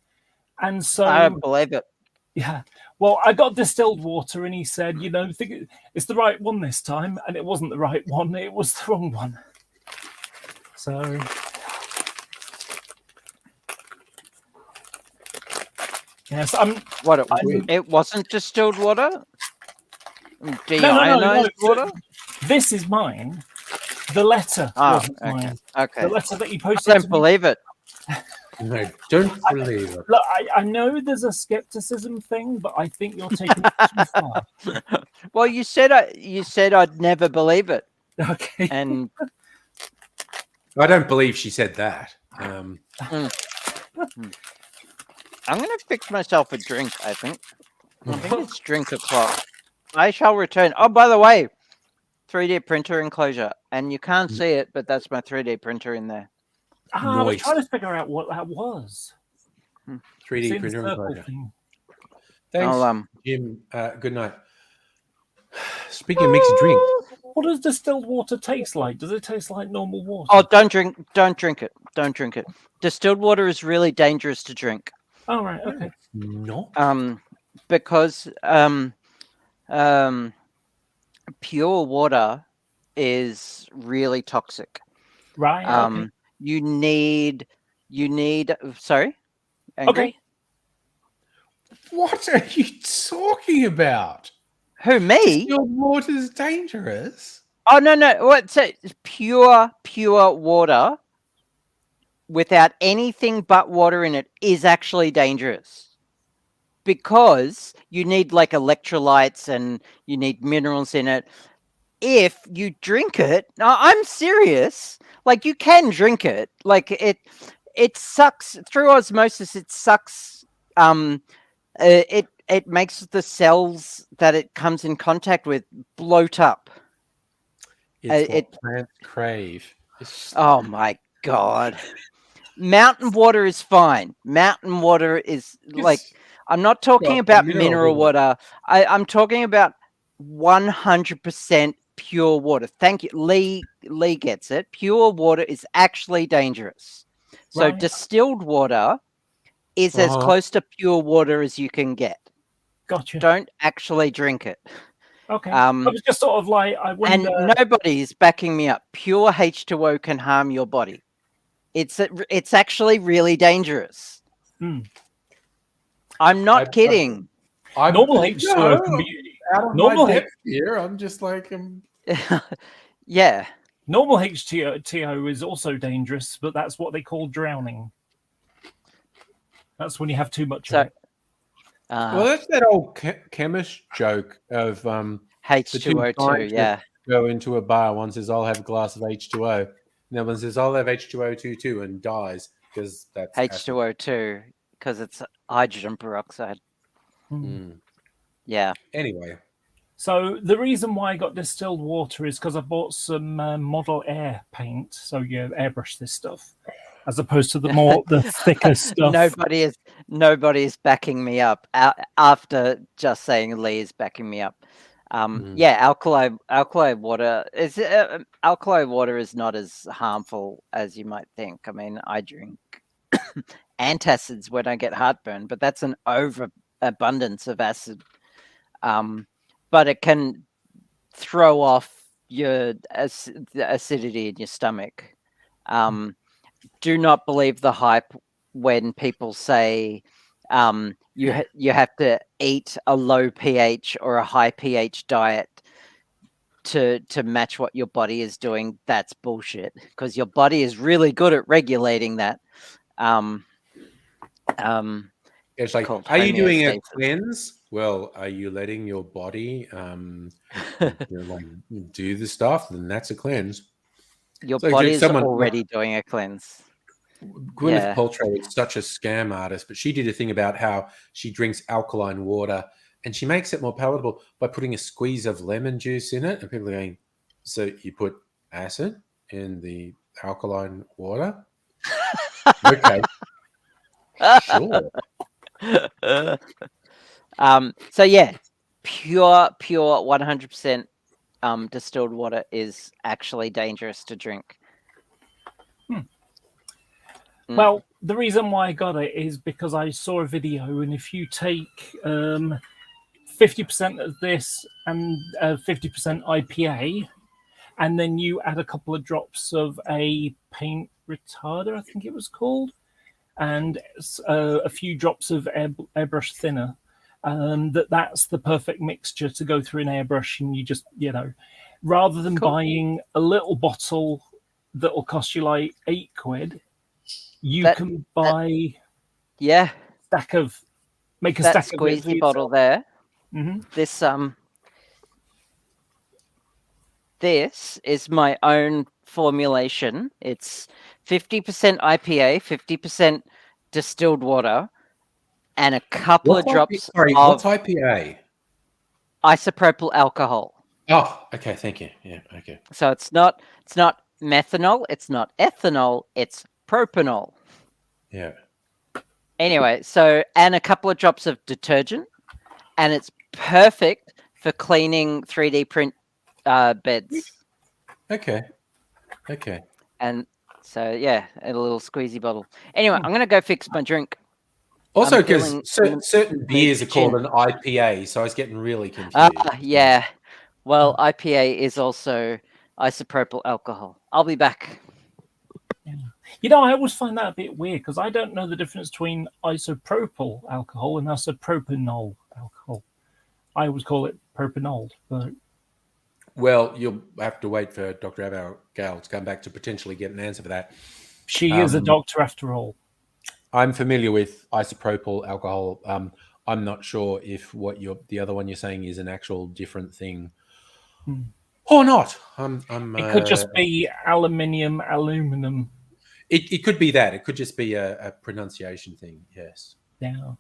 E: And so
F: I don't believe it.
E: Yeah. Well, I got distilled water, and he said, think it's the right one this time, and it wasn't the right one; it was the wrong one. So, yes,
F: it wasn't distilled water. Deionized water.
E: This is mine. The letter wasn't mine.
F: Okay.
E: The letter that he posted.
F: I don't believe it.
B: No, don't believe it.
E: Look, I know there's a skepticism thing, but I think you're taking it too far.
F: Well, you said I'd never believe it.
E: Okay.
F: And
B: I don't believe she said that.
F: I'm going to fix myself a drink, I think. I think it's drink o'clock. I shall return. Oh, by the way, 3D printer enclosure. And you can't see it, but that's my 3D printer in there.
E: I was trying to figure out what that was.
B: 3D printer enclosure. Thanks, Jim. Good night. Speaking of mixed drinks,
E: what does distilled water taste like? Does it taste like normal water?
F: Oh, don't drink it. Don't drink it. Distilled water is really dangerous to drink.
E: Oh, right. Okay.
B: No.
F: Because pure water is really toxic.
E: Right. Okay.
F: You need. Sorry. Angry?
E: Okay.
B: What are you talking about?
F: Who, me?
B: Distilled water's dangerous.
F: Oh no! What's it? Pure water without anything but water in it is actually dangerous, because you need like electrolytes and you need minerals in it. If you drink it, no, I'm serious. Like, you can drink it. Like, it sucks through osmosis. It sucks. It makes the cells that it comes in contact with bloat up.
B: It's what plants crave.
F: Oh my God. Mountain water is fine. Mountain water is like, I'm not talking about mineral water. I'm talking about 100% pure water. Thank you. Lee gets it. Pure water is actually dangerous. So distilled water is as
B: Uh-huh.
F: close to pure water as you can get.
E: Gotcha.
F: Don't actually drink it.
E: Okay. I was just sort of like, I
F: And
E: wonder.
F: nobody's backing me up. Pure H2O can harm your body. It's actually really dangerous.
E: Hmm.
F: I'm not kidding.
E: Normal H2O can be
B: out of
E: normal
B: my
E: H-
B: depth here. I'm just like,
F: Yeah.
E: normal H2O is also dangerous, but that's what they call drowning. That's when you have too much
F: So
E: of it.
B: well, that's that old chemist joke of the two
F: H2O2,
B: scientists
F: yeah.
B: go into a bar. One says, "I'll have a glass of H2O," and the other one says, "I'll have H2O2 too," and dies because that's acid.
F: H2O2, because it's hydrogen peroxide.
B: Mm.
F: Yeah.
B: Anyway,
E: So the reason why I got distilled water is because I bought some Model Air paint. So you airbrush this stuff, as opposed to the thicker stuff.
F: Nobody is backing me up after just saying Lee is backing me up. Yeah, alkali water is alkali water is not as harmful as you might think. I mean, I drink antacids when I get heartburn, but that's an overabundance of acid. But it can throw off the acidity in your stomach. Do not believe the hype when people say you have to eat a low pH or a high pH diet to match what your body is doing. That's bullshit, because your body is really good at regulating that.
B: it's like,
F: Called
B: are you doing a
F: homeostasis.
B: cleanse? Well, are you letting your body do the stuff? Then that's a cleanse.
F: Your
B: So
F: body is
B: someone-
F: already doing a cleanse.
B: Gwyneth
F: Yeah.
B: Paltrow is such a scam artist, but she did a thing about how she drinks alkaline water and she makes it more palatable by putting a squeeze of lemon juice in it. And people are going, so you put acid in the alkaline water? Okay. Sure.
F: So yeah, pure 100% distilled water is actually dangerous to drink.
E: Well, the reason why I got it is because I saw a video, and if you take 50% of this and 50% IPA, and then you add a couple of drops of a paint retarder, I think it was called, and a few drops of airbrush thinner, that's the perfect mixture to go through an airbrush. And you just, rather than buying a little bottle that will cost you like £8, you can buy
F: yeah,
E: make a
F: that
E: stack of it for
F: squeezy bottle there.
E: Mm-hmm.
F: This is my own formulation. It's 50% IPA, 50% distilled water, and a couple of drops of
B: what's IPA?
F: isopropyl alcohol.
B: Oh, okay. Thank you. Yeah. Okay.
F: So it's not methanol, it's not ethanol, it's propanol.
B: Yeah.
F: Anyway, and a couple of drops of detergent, and it's perfect for cleaning 3D print beds.
B: Okay.
F: And so yeah, a little squeezy bottle. Anyway, I'm gonna go fix my drink.
B: Also,
F: I'm
B: because
F: feeling-
B: certain beers are called
F: gin.
B: an IPA, so I was getting really confused.
F: Yeah. Well, IPA is also isopropyl alcohol. I'll be back.
E: I always find that a bit weird because I don't know the difference between isopropyl alcohol and isopropanol alcohol. I always call it propanol, but
B: Well, you'll have to wait for Dr. Abigail to come back to potentially get an answer for that.
E: she is a doctor after all.
B: I'm familiar with isopropyl alcohol. I'm not sure if the other one you're saying is an actual different thing or not.
E: It could just be aluminum.
B: It could be that. It could just be a pronunciation thing. Yes.
E: Yeah.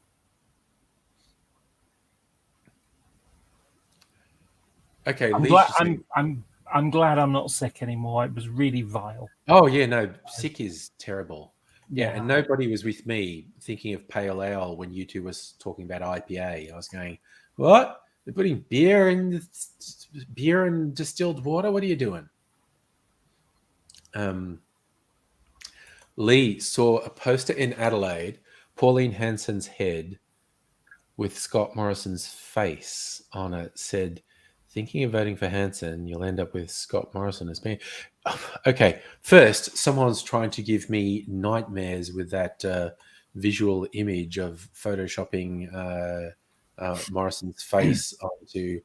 B: Okay.
E: I'm glad I'm not sick anymore. It was really vile.
B: Oh yeah, no, sick is terrible. Yeah, and nobody was with me thinking of pale ale when you two was talking about IPA. I was going, what? They're putting beer and distilled water? What are you doing? Lee saw a poster in Adelaide Pauline Hanson's head with Scott Morrison's face on it said, "Thinking of voting for Hanson, you'll end up with Scott Morrison as me." Okay, first, someone's trying to give me nightmares with that visual image of photoshopping Morrison's face onto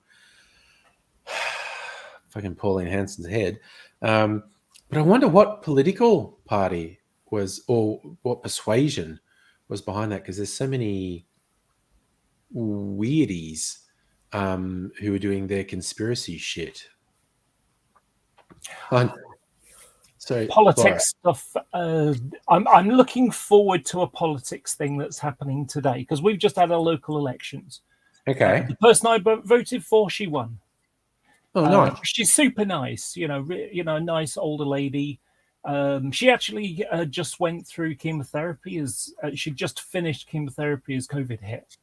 B: fucking Pauline Hanson's head. But I wonder what political party was, or what persuasion was behind that, because there's so many weirdies who are doing their conspiracy shit. So
E: Politics stuff. I'm looking forward to a politics thing that's happening today because we've just had our local elections.
B: Okay.
E: The person I voted for, she won.
B: Oh, nice.
E: She's super nice. A nice older lady. She actually just went through chemotherapy as she just finished chemotherapy as COVID hit.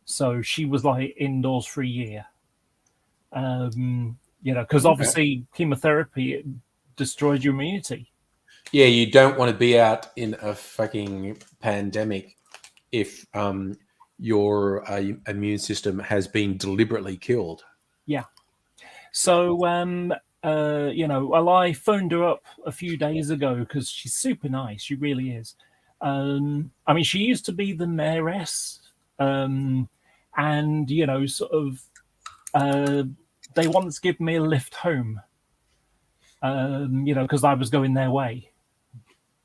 E: So she was like indoors for a year. Because obviously chemotherapy it destroys your immunity.
B: Yeah, you don't want to be out in a fucking pandemic if your immune system has been deliberately killed.
E: Yeah. So, well, I phoned her up a few days ago because she's super nice. She really is. She used to be the mayoress, and they once give me a lift home. Because I was going their way,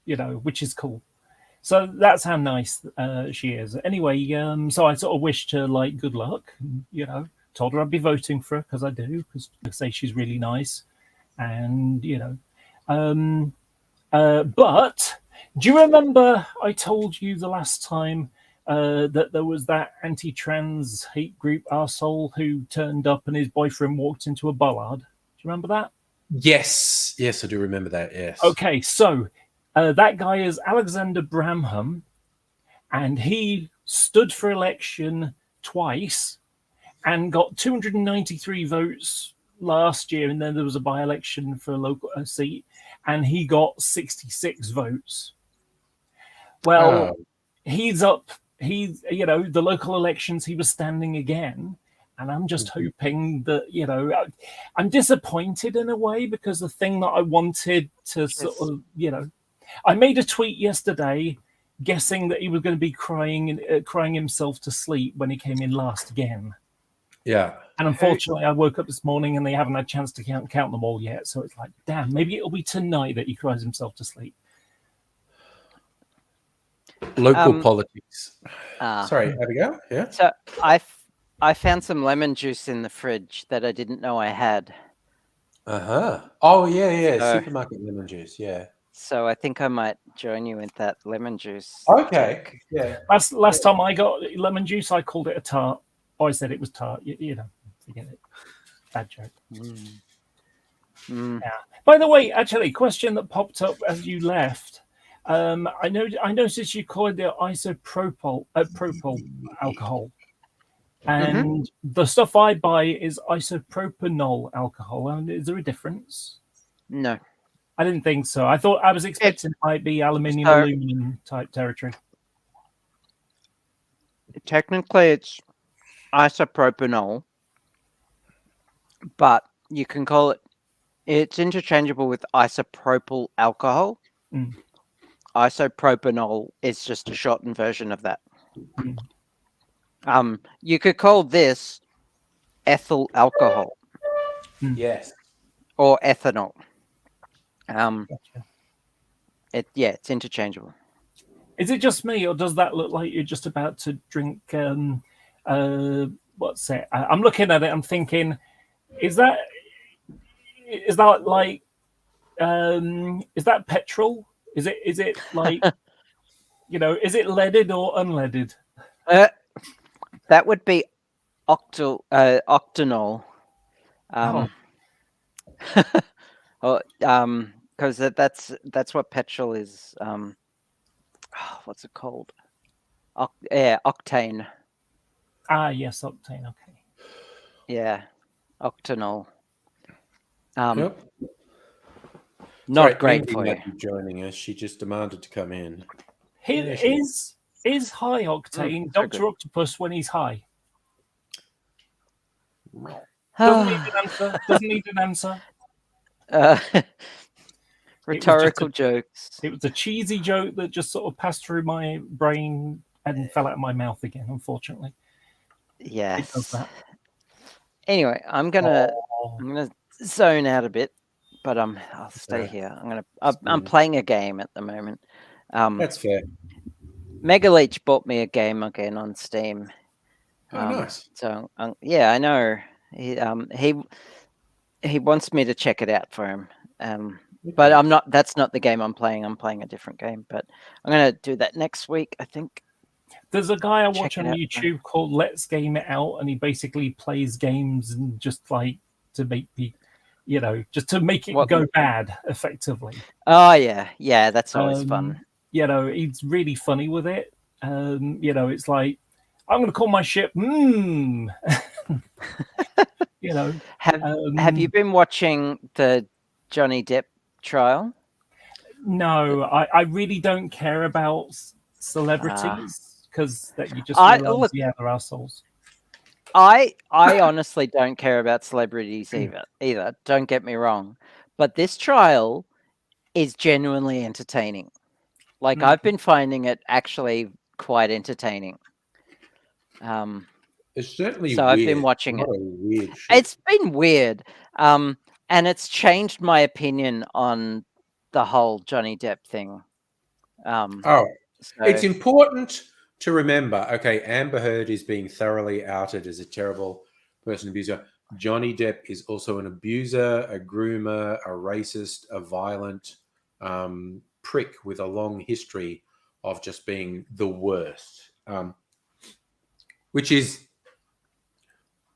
E: which is cool. So that's how nice she is. Anyway, so I sort of wished her like good luck. Told her I'd be voting for her because I do, because I say she's really nice, and But do you remember I told you the last time that there was that anti-trans hate group arsehole who turned up and his boyfriend walked into a bollard? Do you remember that?
B: Yes, I do remember that. Yes.
E: Okay, so that guy is Alexander Bramham, and he stood for election twice and got 293 votes last year, and then there was a by-election for a local seat, and he got 66 votes. Well, he's up. The local elections, he was standing again. And I'm just hoping that, I'm disappointed in a way because the thing that I wanted to sort of, I made a tweet yesterday guessing that he was going to be crying himself to sleep when he came in last again.
B: Yeah.
E: And unfortunately, I woke up this morning and they haven't had a chance to count them all yet. So it's like, damn, maybe it'll be tonight that he cries himself to sleep.
B: Local politics.
F: Ah.
B: Sorry, Abigail? Yeah.
F: So I found some lemon juice in the fridge that I didn't know I had.
B: Oh, yeah. Supermarket lemon juice, yeah.
F: So I think I might join you with that lemon juice.
B: Okay. Yeah.
E: Last time I got lemon juice, I called it a tart. I said it was tart. Forget it. Bad joke. Yeah. By the way, actually, question that popped up as you left. I noticed you called it isopropyl alcohol. And the stuff I buy is isopropanol alcohol. And is there a difference?
F: No.
E: I didn't think so. I was expecting it might be aluminum type territory.
F: Technically, it's isopropanol, but you can call it's interchangeable with isopropyl alcohol. Isopropanol is just a shortened version of that. You could call this ethyl alcohol.
B: Yes.
F: Or ethanol.
E: Gotcha.
F: It's interchangeable.
E: Is it just me, or does that look like you're just about to drink? What's it? I'm looking at it. I'm thinking, is that like, is that petrol? Is it like, is it leaded or unleaded?
F: That would be octanol. Because that's what petrol is. What's it called? Octane.
E: Ah, yes, octane. Okay.
F: Yeah, octanol.
B: Yep.
F: Not
B: Sorry,
F: great
B: Andy
F: for you.
B: might be joining us. She just demanded to come in.
E: Is Is High Octane Dr. Octopus when he's high? Doesn't need an answer. Doesn't need an answer.
F: Rhetorical jokes.
E: It was a cheesy joke that just sort of passed through my brain and fell out of my mouth again, unfortunately.
F: Yes.
E: It does that.
F: Anyway, I'm gonna zone out a bit, but I'll stay
B: Right.
F: here. I'm playing a game at the moment.
B: That's fair.
F: Megaleech bought me a game again on Steam.
B: Oh, nice.
F: So yeah, I know he wants me to check it out for him. But I'm not. That's not the game I'm playing. I'm playing a different game. But I'm gonna do that next week, I think.
E: There's a guy I
F: Check
E: watch
F: it
E: on
F: out,
E: YouTube called Let's Game It Out, and he basically plays games and just like to make people, just to make it go bad effectively.
F: Oh yeah, that's always fun.
E: He's really funny with it. It's like I'm going to call my ship.
F: Have you been watching the Johnny Depp trial?
E: No, I really don't care about celebrities because that you just realize, they're assholes.
F: I honestly don't care about celebrities either. Don't get me wrong, but this trial is genuinely entertaining. Like I've been finding it actually quite entertaining.
B: It's certainly
F: so
B: weird.
F: I've been watching it.
B: Weird shit.
F: It's been weird, and it's changed my opinion on the whole Johnny Depp thing.
B: It's important to remember. Okay, Amber Heard is being thoroughly outed as a terrible person abuser. Johnny Depp is also an abuser, a groomer, a racist, a violent prick with a long history of just being the worst, which is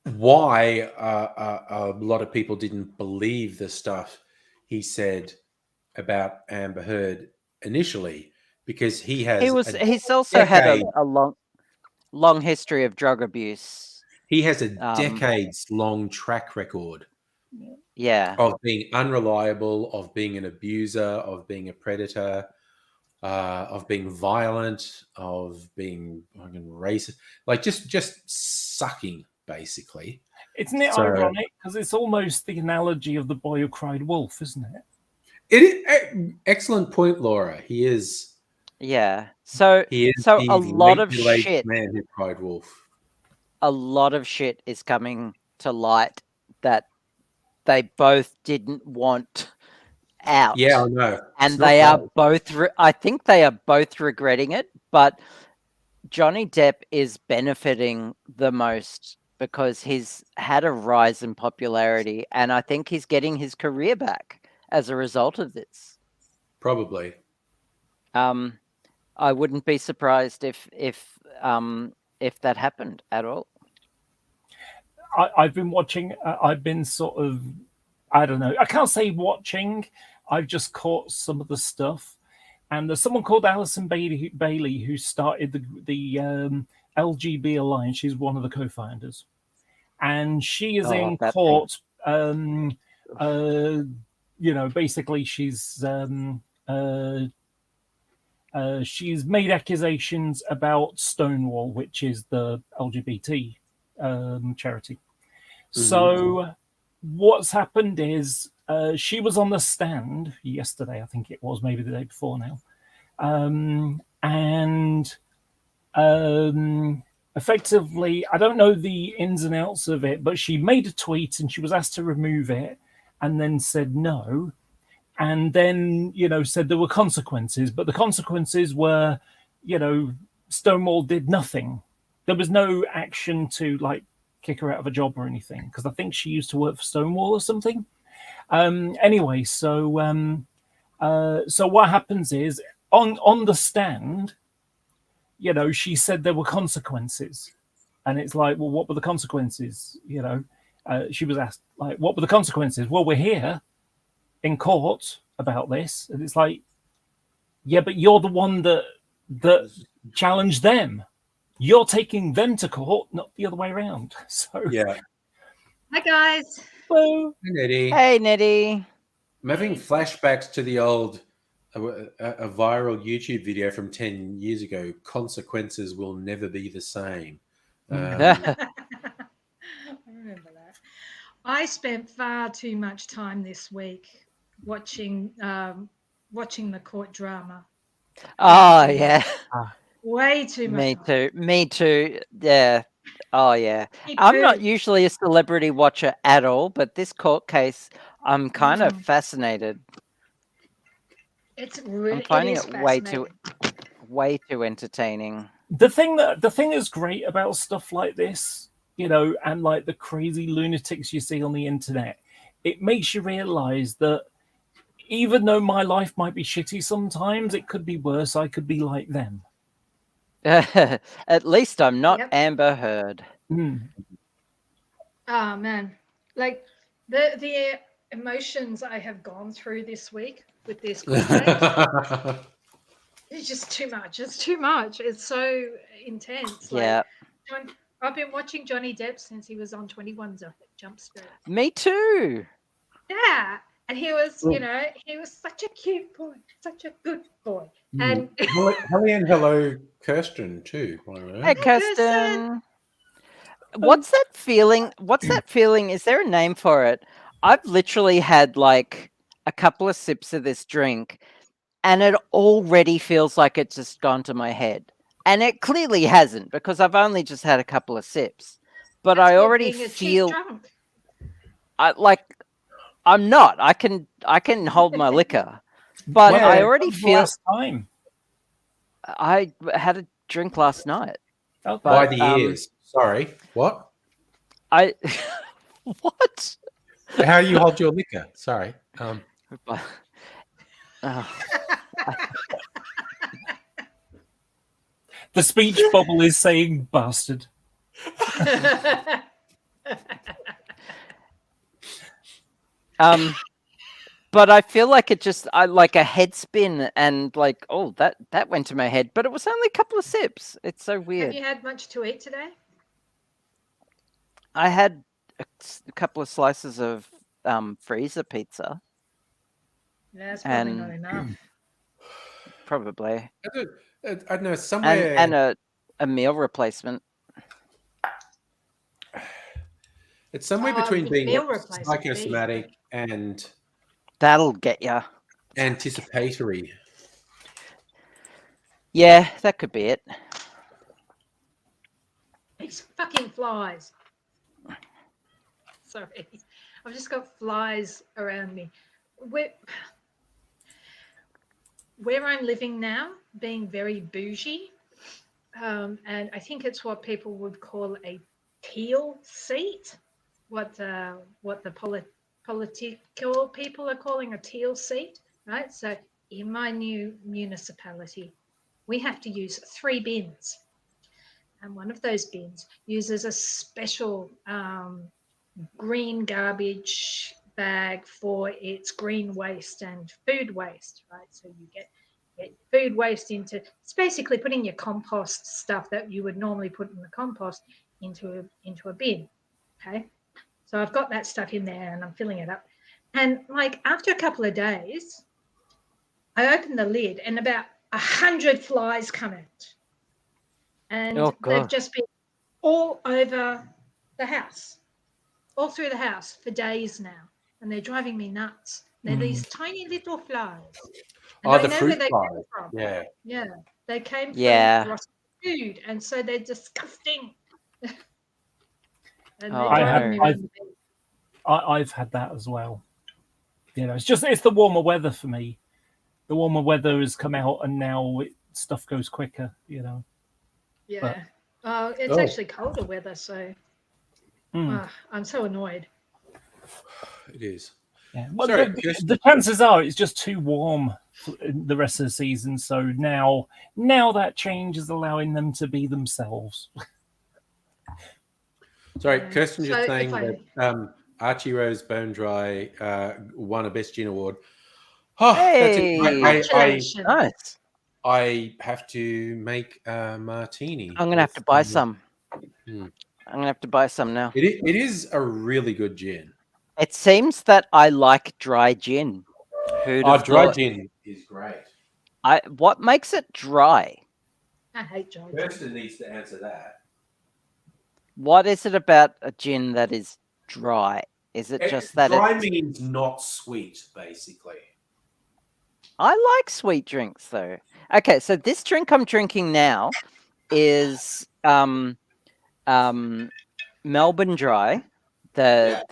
B: why a lot of people didn't believe the stuff he said about Amber Heard initially, because he's
F: also had a long history of drug abuse.
B: He has a decades-long track record.
F: Yeah.
B: Of being unreliable, of being an abuser, of being a predator, of being violent, of being racist, like just sucking, basically.
E: Isn't it ironic? Because it's almost the analogy of the boy who cried wolf, isn't it?
B: It is excellent point, Laura. He is.
F: Yeah. So
B: he is
F: a lot of
B: late
F: shit.
B: Man who cried wolf.
F: A lot of shit is coming to light that they both didn't want out.
B: Yeah, I know.
F: And they are both. I think they are both regretting it. But Johnny Depp is benefiting the most because he's had a rise in popularity, and I think he's getting his career back as a result of this.
B: Probably.
F: I wouldn't be surprised if that happened at all.
E: I've been watching. I've been sort of, I don't know. I can't say watching. I've just caught some of the stuff, and there's someone called Alison Bailey who started the LGB Alliance. She's one of the co-founders, and she is in court. Basically, she's made accusations about Stonewall, which is the LGBT charity. Mm-hmm. So what's happened is she was on the stand yesterday, I think it was, maybe the day before now, and effectively, I don't know the ins and outs of it, but she made a tweet and she was asked to remove it, and then said no, and then said there were consequences, but the consequences were, Stonewall did nothing. There was no action to kick her out of a job or anything, because I think she used to work for Stonewall or something. Anyway, so what happens is on the stand, she said there were consequences, and it's like, well, what were the consequences? She was asked, what were the consequences? Well, we're here in court about this, and it's like, yeah, but you're the one that challenged them. You're taking them to court, not the other way around. So
B: yeah.
G: Hi guys.
E: Hello.
B: Hey, Nettie.
F: Hey, Nettie.
B: I'm having flashbacks to the old a viral YouTube video from 10 years ago. Consequences will never be the same.
G: I remember that. I spent far too much time this week watching the court drama.
F: Oh yeah,
G: Way too much.
F: me
G: time.
F: too. Me too. Yeah. Oh yeah.
G: Me
F: I'm not
G: too.
F: usually a celebrity watcher at all, but this court case, I'm kind of
G: Mm.
F: fascinated.
G: It's really.
F: I'm finding
G: it is
F: it way too
G: fascinating.
F: entertaining.
E: The thing that's great about stuff like this, and like the crazy lunatics you see on the internet, it makes you realize that even though my life might be shitty sometimes, it could be worse. I could be like them.
F: At least I'm not
G: Yep.
F: Amber Heard.
E: Mm.
G: Oh man, like the emotions I have gone through this week with this court case, it's just too much. It's too much. It's so intense. Like,
F: Yeah,
G: I've been watching Johnny Depp since he was on 21 Jump Street.
F: me too.
G: Yeah. And he was,
B: Oh.
G: he was such a cute boy, such a good boy.
B: Mm.
G: And
B: Hello, Kirsten, too. by the way.
F: Hey,
G: Kirsten.
F: Kirsten. What's that feeling? What's that feeling? Is there a name for it? I've literally had like a couple of sips of this drink, and it already feels like it's just gone to my head. And it clearly hasn't, because I've only just had a couple of sips. But
G: that's
F: I
G: called
F: already
G: being a cheap
F: feel
G: drunk.
F: I'm not. I can hold my liquor, but
E: Yeah,
F: I already
E: that was the
F: feel
E: last time.
F: I had a drink last night.
E: Okay.
B: By
F: but,
B: the ears. Sorry. What?
F: I what?
B: How you hold your liquor? Sorry.
F: Oh,
E: The speech bubble is saying bastard.
F: but I feel like I like a head spin and like, oh, that went to my head, but it was only a couple of sips. It's so
G: Have
F: weird.
G: you had much to eat today?
F: I had a couple of slices of freezer pizza,
G: That's probably not
F: And-
G: enough.
F: probably,
B: I don't know. Somewhere.
F: and a meal replacement.
B: It's somewhere
G: Oh,
B: between
G: the
B: being
G: meal replacement,
B: psychosomatic and
F: That'll get you.
B: anticipatory.
F: Yeah, that could be it.
G: These fucking flies. Sorry. I've just got flies around me. Where I'm living now, being very bougie, and I think it's what people would call a teal seat, what the political people are calling a teal seat, right? So in my new municipality, we have to use 3 bins. And one of those bins uses a special green garbage bag for its green waste and food waste, right? So you get food waste into, it's basically putting your compost stuff that you would normally put in the compost into a bin, okay? So I've got that stuff in there and I'm filling it up. And like after a couple of days, I opened the lid and about 100 flies come out. And
F: Oh,
G: they've
F: God.
G: just been all over the house, all through the house for days now. And they're driving me nuts. They're these tiny little flies. And
B: Oh,
G: I
B: the
G: know
B: fruit
G: where they
B: flies.
G: came from.
B: Yeah.
G: Yeah, they came
F: Yeah.
G: from rotten food, and so they're disgusting. And
F: Oh,
G: they're
E: I
G: driving me
F: no.
G: around the bend.
E: I've had that as well. It's the warmer weather for me. The warmer weather has come out, and now stuff goes quicker.
G: Yeah. It's
B: Oh.
G: actually colder weather, so
E: Mm.
G: I'm so annoyed.
B: It is.
E: Yeah. Well,
B: Sorry,
E: the chances are it's just too warm for the rest of the season. So now that change is allowing them to be themselves.
B: Sorry,
G: Yeah.
B: Kirsten just
G: So
B: saying
G: if
B: that Archie Rose Bone Dry won a Best Gin Award. Oh, that's it.
F: Hey.
G: Congratulations.
F: Nice.
B: I have to make a martini.
F: I'm gonna have to buy
B: with,
F: some.
B: Hmm.
F: I'm gonna have to buy some now.
B: It is a really good gin.
F: It seems that I like dry gin. Who'd
B: Oh,
F: have
B: dry
F: thought?
B: gin is great.
F: What makes it dry?
G: I hate John.
B: Kirsten needs to answer that.
F: What is it about a gin that is dry? Is it just that
B: dry
F: it's...
B: means not sweet, basically.
F: I like sweet drinks though. Okay, so this drink I'm drinking now is Melbourne Dry. What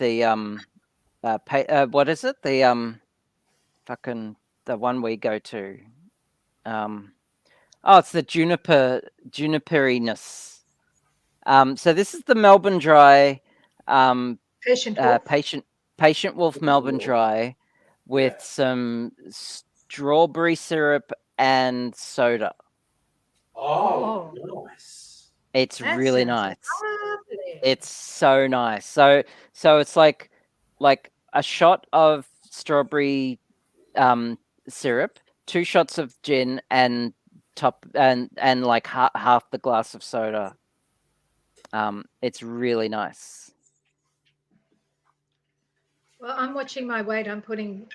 F: is it? The the one we go to. It's the juniperiness. So this is the Melbourne Dry
G: Patient wolf.
F: patient wolf Melbourne Dry with some strawberry syrup and soda.
B: Oh, nice.
F: It's
G: That
F: really
G: sounds
F: nice.
G: lovely.
F: It's so nice. So it's like a shot of strawberry syrup, 2 shots of gin, and like half the glass of soda. It's really nice.
G: Well, I'm watching my weight. I'm putting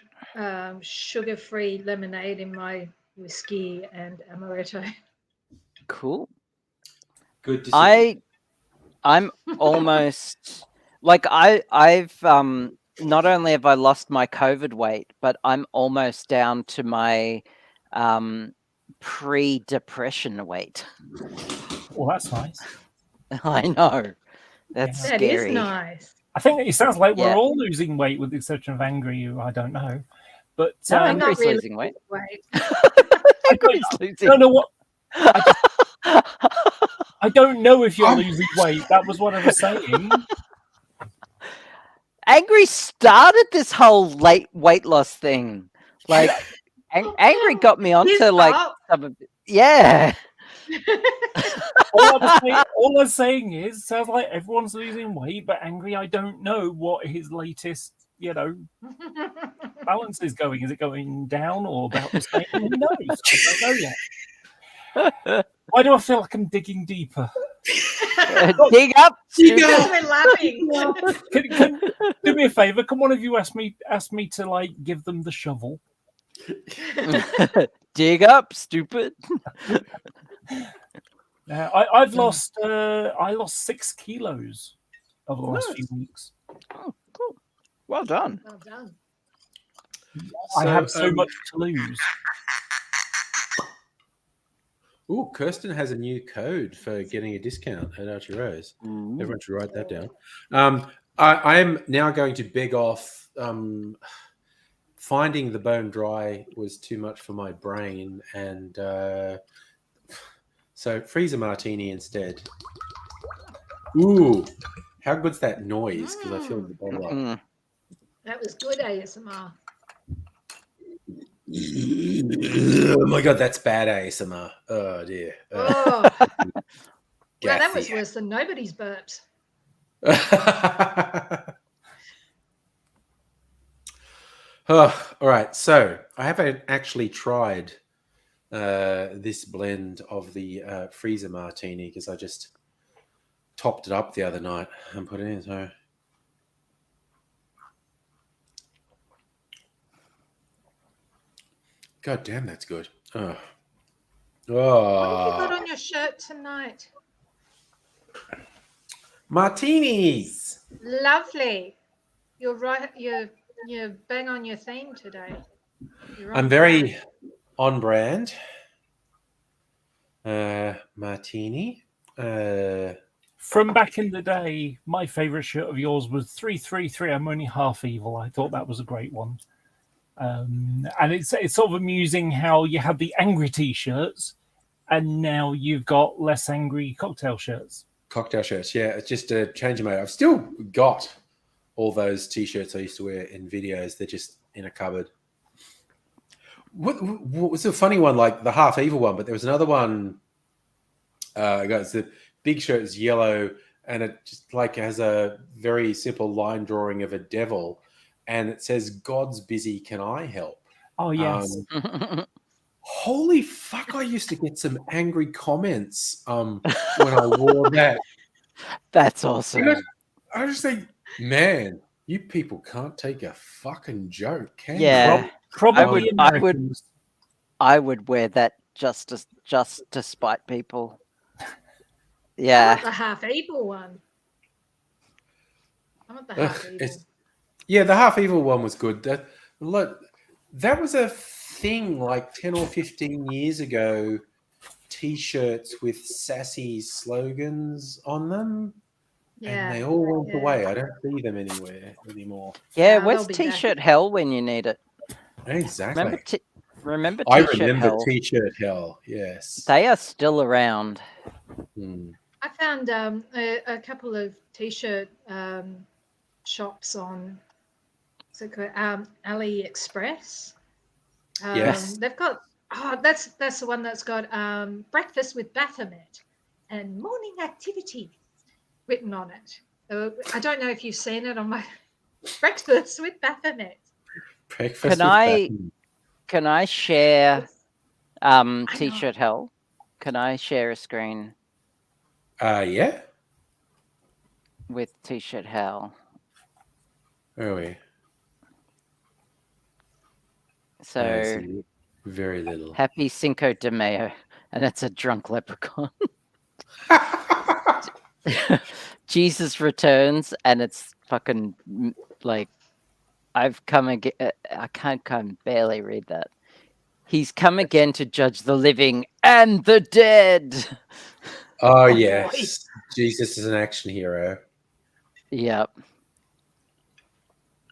G: sugar-free lemonade in my whiskey and amaretto.
F: Cool.
B: Good to see.
F: I'm almost like I've not only have I lost my COVID weight, but I'm almost down to my pre-depression weight.
E: Well, that's nice.
F: I know. That's
G: That
F: scary.
G: is nice.
E: I think it sounds like
F: Yeah.
E: we're all losing weight, with the exception of Angry. You, I don't know, but
F: No,
G: I'm
F: Angry's
G: not really
F: losing weight.
E: I don't know what. I don't know if you're losing weight. That was what I was saying.
F: Angry started this whole late weight loss thing. Like, Angry got me onto
G: His
F: like
G: fault.
F: some of yeah.
E: All I'm saying is, sounds like everyone's losing weight, but Angry, I don't know what his latest, balance is going. Is it going down or about the same? Who knows? I don't know yet. Why do I feel like I'm digging deeper?
F: Dig up.
G: Because we're laughing.
E: Can do me a favor? Can one of you ask me to like give them the shovel?
F: Dig up, stupid.
E: I've lost. I lost 6 kilos over the last few weeks.
F: Oh, cool. Well done.
G: Well done.
E: I have so much to lose.
B: Ooh, Kirsten has a new code for getting a discount at Archie Rose.
F: Ooh.
B: Everyone should write that down. I am now going to beg off. Finding the bone dry was too much for my brain, and so freezer martini instead. Ooh, how good's that noise? Because I filled the bottle up.
F: Mm.
G: That was good ASMR.
B: Oh my god, that's bad ASMR. Oh dear.
G: Oh, well, that was
B: Gathy.
G: worse than nobody's burps.
B: Oh, all right, so I haven't actually tried this blend of the freezer martini because I just topped it up the other night and put it in. So, god damn, that's good. Oh,
G: What have you got
B: oh.
G: on your shirt tonight?
B: Martinis.
G: Lovely. You're right. You're bang on your theme today. You're on
B: I'm very on brand. Martini.
E: From back in the day, my favourite shirt of yours was 333. I'm only half evil. I thought that was a great one. And it's sort of amusing how you had the angry t-shirts, and now you've got less angry cocktail shirts.
B: Cocktail shirts, yeah. It's just a change of mode. I've still got all those t-shirts I used to wear in videos. They're just in a cupboard. What was a funny one, like the half evil one? But there was another one. Guys, the big shirt is yellow, and it just like has a very simple line drawing of a devil, and it says "God's busy, can I help?"
E: Oh yes.
B: Holy fuck! I used to get some angry comments when I wore that.
F: That's awesome.
B: I just think, man, you people can't take a fucking joke, can
F: Yeah.
B: you?
E: Probably
F: I would-
E: Americans.
F: I would wear that just to spite people.
G: I
F: Yeah.
G: want the half evil one. I want the
B: Ugh,
G: half evil.
B: it's- yeah, the half evil one was good. That was a thing like 10 or 15 years ago. T-shirts with sassy slogans on them,
G: Yeah.
B: and they all went
G: yeah.
B: away. I don't see them anywhere anymore.
F: Yeah,
G: Nah,
F: where's
G: they'll be back.
F: T-shirt hell when you need it?
B: Exactly.
F: Remember
B: I
F: T-shirt
B: remember
F: hell?
B: T-shirt hell. Yes.
F: They are still around.
B: Hmm.
G: I found a couple of t-shirt shops on AliExpress.
B: Yes.
G: They've got that's the one that's got breakfast with Baphomet and morning activity written on it. I don't know if you've seen it on my breakfast with Baphomet.
B: Breakfast
F: Can
B: with
F: I-
B: Batman.
F: Can I share
G: know.
F: T-shirt hell? Can I share a screen
B: Yeah.
F: with T-shirt hell?
B: Where are we?
F: So
B: Very little.
F: happy Cinco de Mayo, and it's a drunk leprechaun. Jesus returns, and it's fucking like I've come again. I can barely read that. He's come again to judge the living and the dead.
B: Oh
G: boy.
B: yes, Jesus is an action hero.
F: Yep.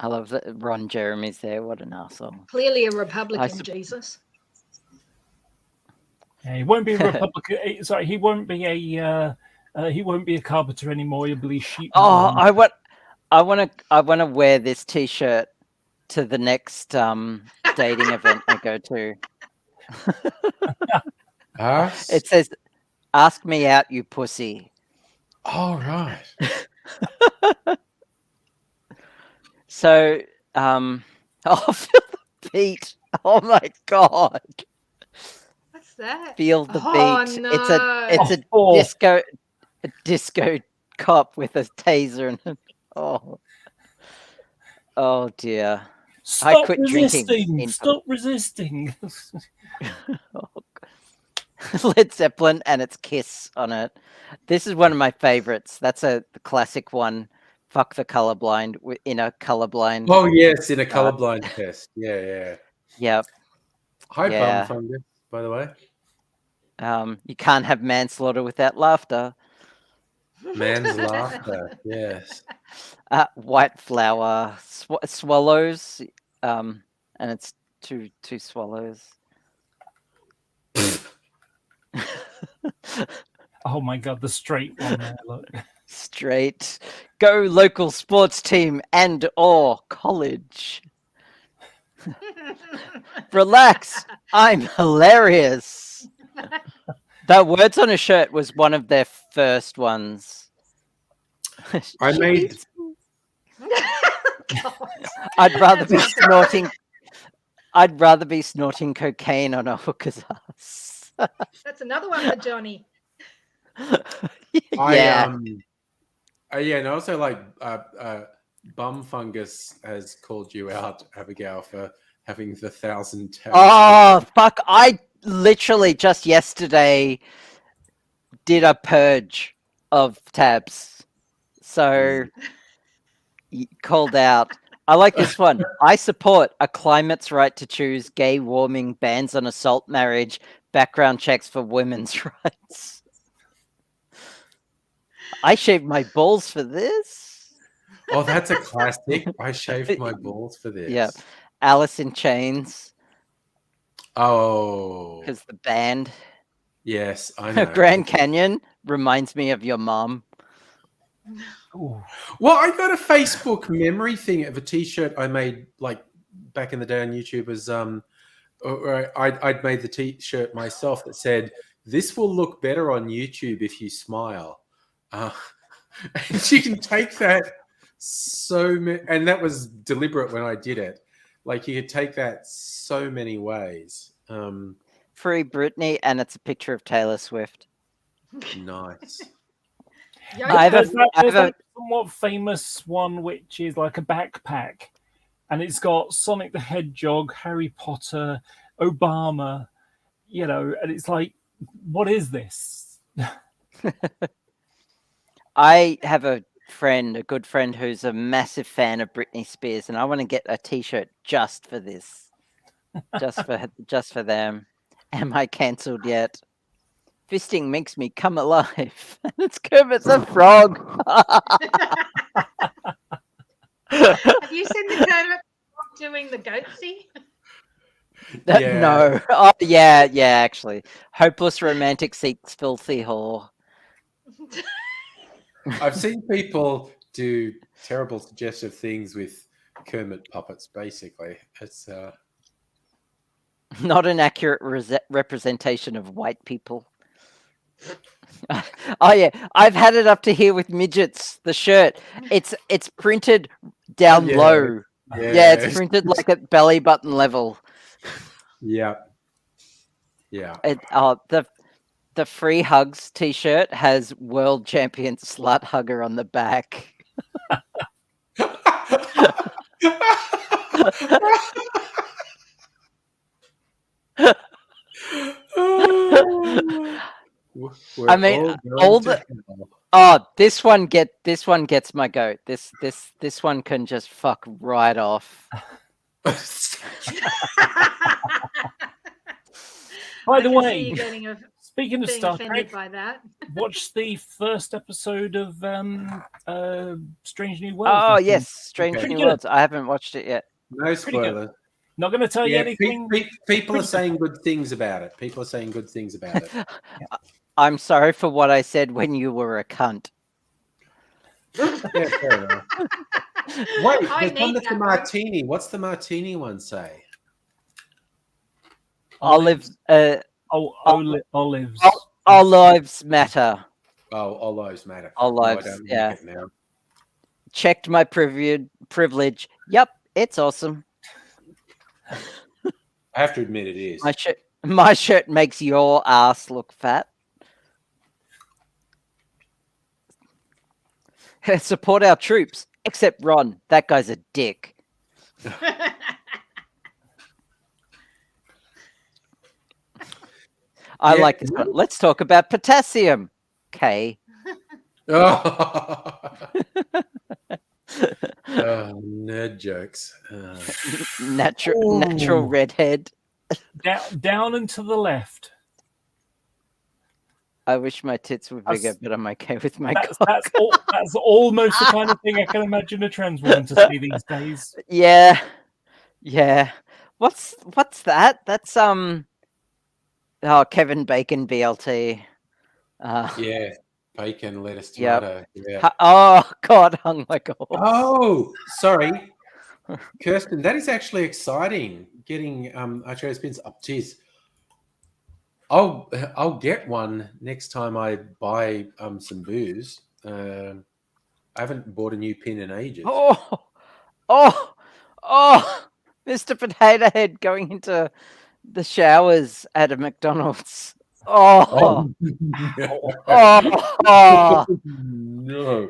F: I love that Ron Jeremy's there. What an asshole.
G: Clearly a Republican,
F: sup-
G: Jesus.
E: Yeah, he won't be a Republican. Sorry, he won't be a carpenter anymore. He'll be sheep.
F: Oh, I want to wear this T-shirt to the next dating event I go to. It says, "Ask me out, you pussy."
B: All right.
F: So, oh, feel the beat. Oh my god,
G: What's that?
F: feel the
G: Oh,
F: beat.
G: no.
F: It's a
E: Oh.
F: disco cop with a taser and oh dear.
E: Stop
F: quit drinking
E: resisting!
F: in-
E: Stop resisting!
F: Led Zeppelin and it's Kiss on it. This is one of my favorites. That's the classic one. Fuck the colorblind in a colorblind.
B: Oh yes, in a colorblind test. Yeah.
F: Yep.
B: Hi,
F: Yeah.
B: Bum Fungus, by the way.
F: You can't have manslaughter without laughter.
B: Man's laughter. Yes.
F: White flower swallows. And it's two swallows.
E: Oh my god, the straight one there, look.
F: Straight. Go local sports team and or college. Relax. I'm hilarious. That words on a shirt was one of their first ones.
B: I made.
F: I'd rather be
G: That's
F: snorting. I'd rather be snorting cocaine on a hooker's ass.
G: That's another one for Johnny.
F: Yeah.
B: And also like Bum Fungus has called you out, Abigail, for having the 1,000 tabs.
F: Oh fuck! I literally just yesterday did a purge of tabs, so called out. I like this one. I support a climate's right to choose, gay warming, bans on assault marriage, background checks for women's rights. I shaved my balls for this.
B: Oh, that's a classic. I shaved my balls for this.
F: Yep. Alice in Chains,
B: Oh,
F: because the band.
B: yes, I know.
F: Grand Canyon reminds me of your mom.
E: Ooh.
B: Well, I got a Facebook memory thing of a T-shirt I made like back in the day on YouTube. As I'd made the T-shirt myself that said, "This will look better on YouTube if you smile." And you can take that and that was deliberate when I did it. Like you could take that so many ways.
F: Free Britney, and it's a picture of Taylor Swift.
B: Nice.
G: Yo,
F: I have
E: There's
F: a
E: that somewhat famous one which is like a backpack, and it's got Sonic the Hedgehog, Harry Potter, Obama, and it's like, what is this?
F: I have a good friend, who's a massive fan of Britney Spears, and I want to get a T-shirt just for this, just for them. Am I cancelled yet? Fisting makes me come alive. It's Kermit's a frog.
G: Have you seen the Kermit doing the goatsy?
B: Yeah.
F: No. Oh, yeah, actually. Hopeless romantic seeks filthy whore.
B: I've seen people do terrible suggestive things with Kermit puppets. Basically, it's
F: Not an accurate representation of white people. Oh yeah, I've had it up to here with midgets. The shirt, it's printed down
B: Yeah.
F: low. Yeah, it's printed like at belly button level.
B: yeah.
F: The Free Hugs T-shirt has World Champion Slut Hugger on the back. I mean, this one gets my goat. This one can just fuck right off.
E: By the
G: I can see
E: way,
G: you getting
E: speaking of
G: being
E: Star
G: offended
E: Trek,
G: by that.
E: watch the first episode of Strange New Worlds.
F: Oh yes, Strange
B: Okay.
F: New
E: Pretty good.
F: Worlds. I haven't watched it yet.
B: No
E: good.
B: spoilers.
E: Not going to tell you
B: Yeah,
E: anything.
B: people are
E: Pretty
B: saying good things about it. People are saying good things about it.
F: I'm sorry for what I said when you were a cunt.
B: Yeah, fair enough. Wait,
G: I
B: there's one
G: need
B: that's the
G: that one.
B: martini. What's the martini one say?
F: Olives.
E: Olives.
F: All lives matter.
B: Oh, all lives matter.
F: All
B: No, I
F: lives,
B: don't like
F: yeah.
B: it now.
F: Checked my privilege. Yep, it's awesome.
B: I have to admit it is.
F: My shirt makes your ass look fat. Support our troops, except Ron. That guy's a dick. I
B: Yeah.
F: like this one. Let's talk about potassium. Okay.
B: Oh, nerd jokes.
F: Natural
E: Ooh.
F: redhead.
E: Down and to the left.
F: I wish my tits were bigger, but I'm okay with my cock.
E: That's almost the kind of thing I can imagine a trans woman to see these days.
F: Yeah. What's that? That's Kevin Bacon BLT.
B: Yeah, bacon, lettuce,
F: Yep.
B: tomato. Yeah.
F: Oh God, hung my god.
B: Oh, sorry, Kirsten. That is actually exciting. Getting arterial spins up. Geez, I'll get one next time I buy some booze. I haven't bought a new pin in ages.
F: Oh, Mr. Potato Head going into the showers at a McDonald's. Oh,
B: No.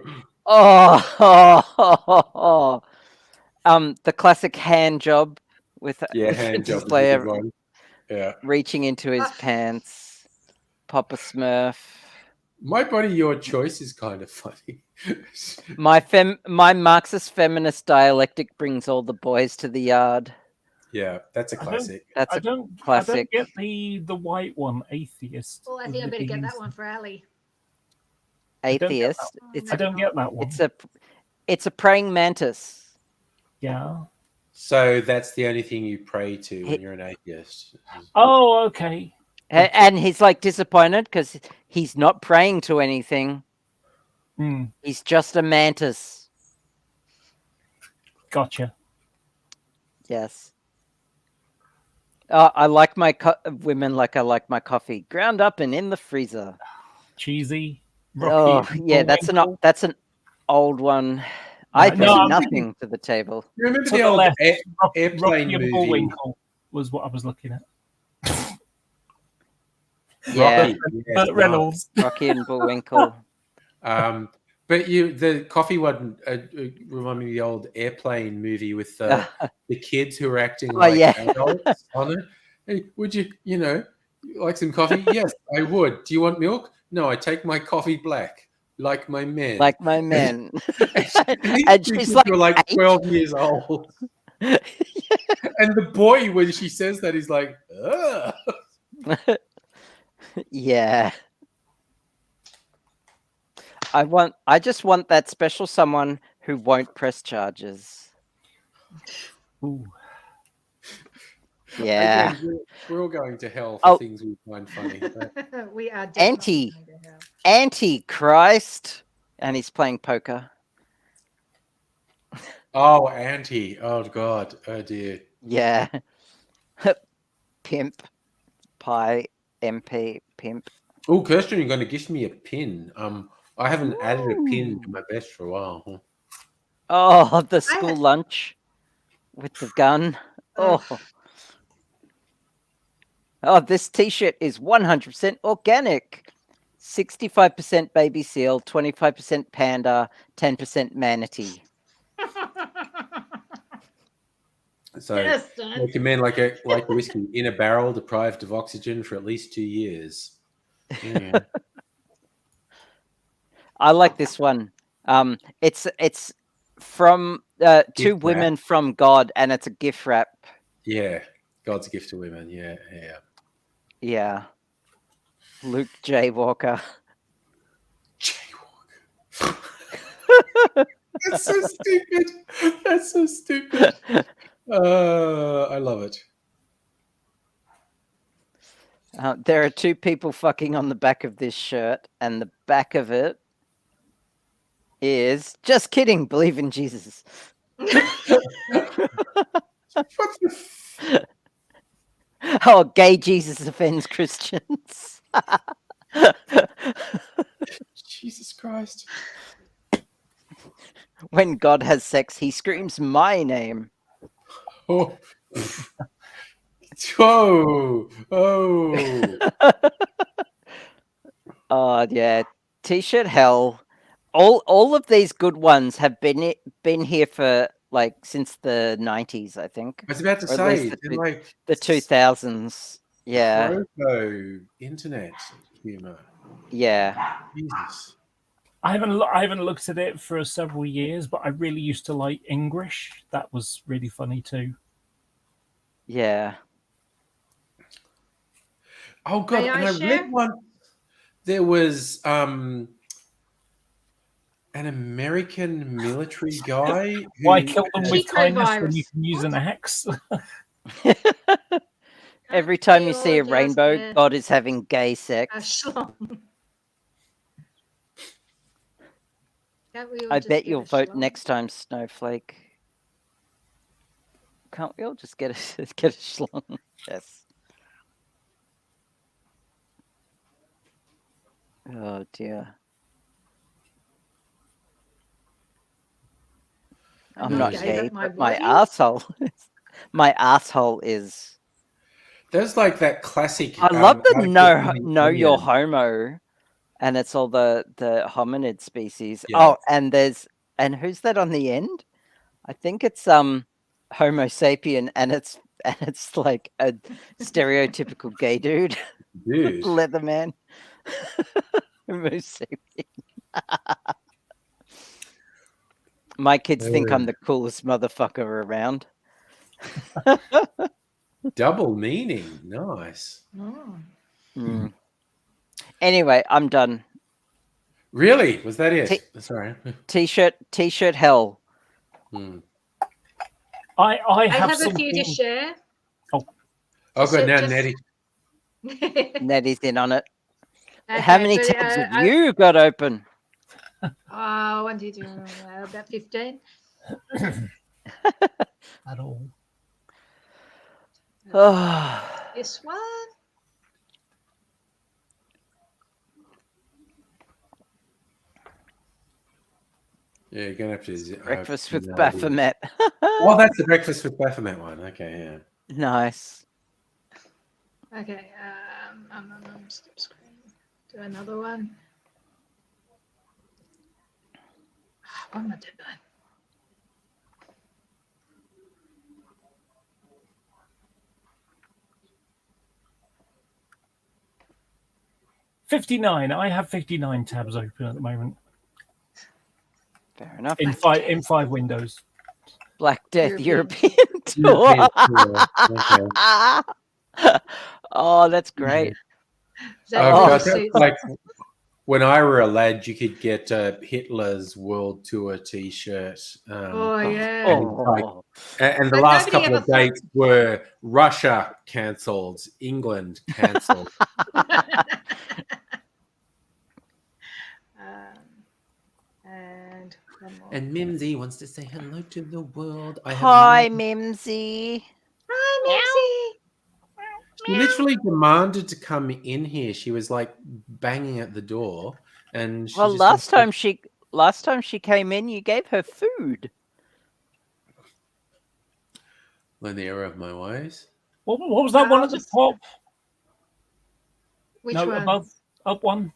F: The classic hand job with
B: Yeah, hand job. is a
F: Slayer
B: good one. Yeah.
F: reaching into his pants. Papa Smurf.
B: My body, your choice is kind of funny.
F: My Marxist feminist dialectic brings all the boys to the yard.
B: Yeah, that's a classic.
F: That's
E: I
F: a
E: don't
F: classic.
E: get the white one, atheist.
G: Well, I think I better get that one for Ali.
F: atheist.
E: I don't get that one.
F: It's a praying mantis.
E: Yeah.
B: So that's the only thing you pray to when you're an atheist.
E: Oh, okay.
F: And he's like disappointed because he's not praying to anything.
E: Hmm.
F: He's just a mantis.
E: Gotcha.
F: Yes. I like my women like I like my coffee, ground up and in the freezer.
E: Cheesy.
F: Oh
E: Rocky,
F: yeah, that's an old one. I bring nothing to the table.
B: You remember
E: To
B: the
E: the
B: old
E: left,
B: airplane
E: Rocky and
B: movie?
E: Bullwinkle was what I was looking at.
F: Yeah,
B: Rocky, yes,
E: Reynolds.
F: Rocky and Bullwinkle.
B: nice. But the coffee one reminded me of the old Airplane movie with the kids who are acting
F: Oh,
B: like
F: yeah.
B: adults on it. Hey, would you like some coffee? Yes, I would. Do you want milk? No, I take my coffee black, like my men.
F: Like my men.
B: and these
F: And
B: two
F: she's
B: kids
F: like
B: were like
F: 8.
B: 12 years old. And the boy, when she says that, is like, ugh.
F: Yeah. I just want that special someone who won't press charges.
E: Ooh.
F: Yeah.
B: Again, we're all going to hell for
F: Oh.
B: things we find funny. But
G: We are definitely going to hell.
F: Antichrist. And he's playing poker.
B: oh, Auntie. Oh, God. Oh, dear.
F: Yeah. Pimp. Pie. MP. Pimp.
B: Oh, Kirsten, you're going to gift me a pin. I haven't added a pin to
F: Ooh.
B: my best for a while. Huh?
F: Oh, the school lunch with the gun.
G: Oh.
F: Oh, this t-shirt is 100% organic. 65% baby seal, 25% panda, 10% manatee.
B: So
G: Yes, Dan.
B: recommend like a whiskey in a barrel deprived of oxygen for at least 2 years. Yeah.
F: I like this one. It's from two
B: Gift
F: women
B: wrap.
F: from God, and it's a gift wrap.
B: Yeah. God's gift to women. Yeah. Yeah.
F: Yeah. Luke J. Walker.
B: Jaywalker. That's so stupid. That's so stupid. I love it.
F: There are two people fucking on the back of this shirt, and the back of it is just kidding. Believe in Jesus.
B: What the
F: Oh, gay Jesus offends Christians.
B: Jesus Christ.
F: When God has sex, he screams my name.
B: Oh. Whoa. Oh.
F: Oh yeah, t-shirt hell. All of these good ones have been here for like since the 90s, I think,
B: I was about to
F: or at least
B: say, they're like
F: the 2000s. Yeah,
B: proto internet humor.
F: yeah.
B: Jesus.
E: I haven't looked at it for several years, but I really used to like English. That was really funny too.
F: Yeah.
B: Oh God!
G: May
B: and
G: I
B: I
G: share?
B: read one. There was an American military guy.
E: Why
B: who
E: kill them with
G: Chico
E: kindness when
G: virus.
E: you can use an axe?
F: Every time
G: we
F: you see a
G: all just,
F: rainbow, God is having gay
G: a
F: sex.
G: schlong. Can't we all
F: I
G: just
F: bet
G: get
F: you'll
G: a
F: vote
G: schlong?
F: next time, Snowflake. Can't we all just get a get a schlong? Yes. Oh dear. I'm
G: not
F: not
G: gay,
F: gay,
G: but my
F: but my
G: what is?
F: asshole. My asshole is.
B: There's like that classic.
F: I love the
B: article
F: know
B: in The
F: know you're
B: Onion.
F: homo, and it's all the hominid species.
B: Yeah.
F: Oh, and who's that on the end? I think it's Homo sapien, and it's like a stereotypical gay dude,
B: Dude.
F: Leatherman. Homo sapien. My kids think I'm the coolest motherfucker around.
B: Double meaning. Nice.
G: Oh.
F: Mm. Anyway, I'm done.
B: Really? Was that it? Sorry.
F: T-shirt hell.
B: Hmm.
E: I
G: I
E: have
G: have a few to
E: something.
G: share.
B: Oh, good. Now,
G: just-
B: Nettie.
F: Nettie's in on it.
G: Okay,
F: How many
G: but,
F: tabs have
G: I-
F: you got open?
G: Oh, 1, 2, 3, about 15.
E: At all.
F: Oh,
G: This one.
B: Yeah, you're gonna have to.
F: breakfast with
B: no.
F: Baphomet.
B: Oh, that's the breakfast with Baphomet one. Okay, yeah.
F: Nice.
G: Okay. Skip screen. Do another one. What am I doing?
E: 59. I have 59 tabs open at the moment
F: Fair enough.
E: in five windows.
F: Black Death
G: European.
F: European tour.
B: European tour, okay.
F: Oh, that's great.
G: That
B: Oh,
F: Oh.
B: God,
G: suits-
B: like when I were a lad, you could get Hitler's World Tour T-shirt.
G: Oh yeah.
F: Oh,
B: And the
G: But
B: last
G: nobody
B: couple of
G: ever-
B: dates were Russia cancelled, England cancelled.
G: And one more.
B: And Mimsy wants to say hello to the world.
F: hi, Mimsy.
G: Hi, Mimsy.
B: She literally demanded to come in here. She was like banging at the door, and she
F: Well,
B: just
F: last time she came in, you gave her food.
B: learn the error of my ways.
E: What was that one at the top?
G: Which
E: No,
G: one?
E: above, up one.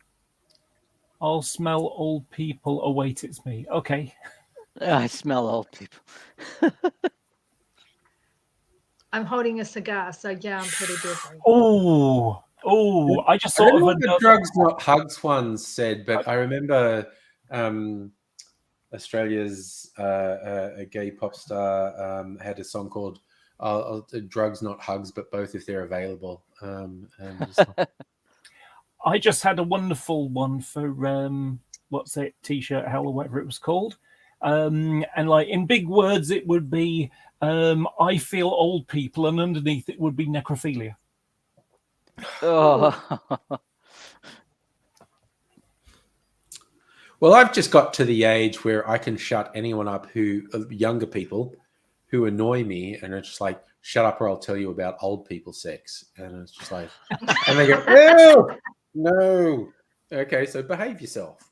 E: I'll smell old people. Oh wait, it's me. Okay.
F: I smell old people.
G: I'm holding a cigar, so yeah, I'm pretty busy.
E: Oh, I just
B: I
E: thought
B: don't
E: of
B: know what the
E: another.
B: drugs not hugs one said, but I remember Australia's a gay pop star had a song called "Drugs Not Hugs," but both if they're available. And
E: I just had a wonderful one for what's it, T-shirt hell or whatever it was called, and like in big words it would be I feel old people, and underneath it would be necrophilia.
F: Oh,
B: well, I've just got to the age where I can shut anyone up younger people who annoy me, and it's just like, shut up or I'll tell you about old people sex. And it's just like, and they go, ew, no. Okay, so behave yourself,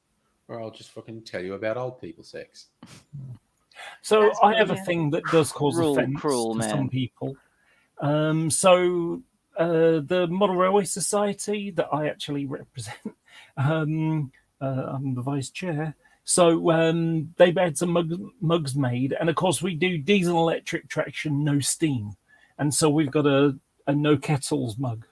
B: or I'll just fucking tell you about old people sex.
E: So
G: That's
E: I have a
G: brilliant.
E: thing that does cause
F: Cruel,
E: offence
F: cruel
E: to some
F: man.
E: people. The Model Railway Society that I actually represent, I'm the vice chair. So they've had some mugs made, and of course we do diesel electric traction, no steam, and so we've got a no kettles mug,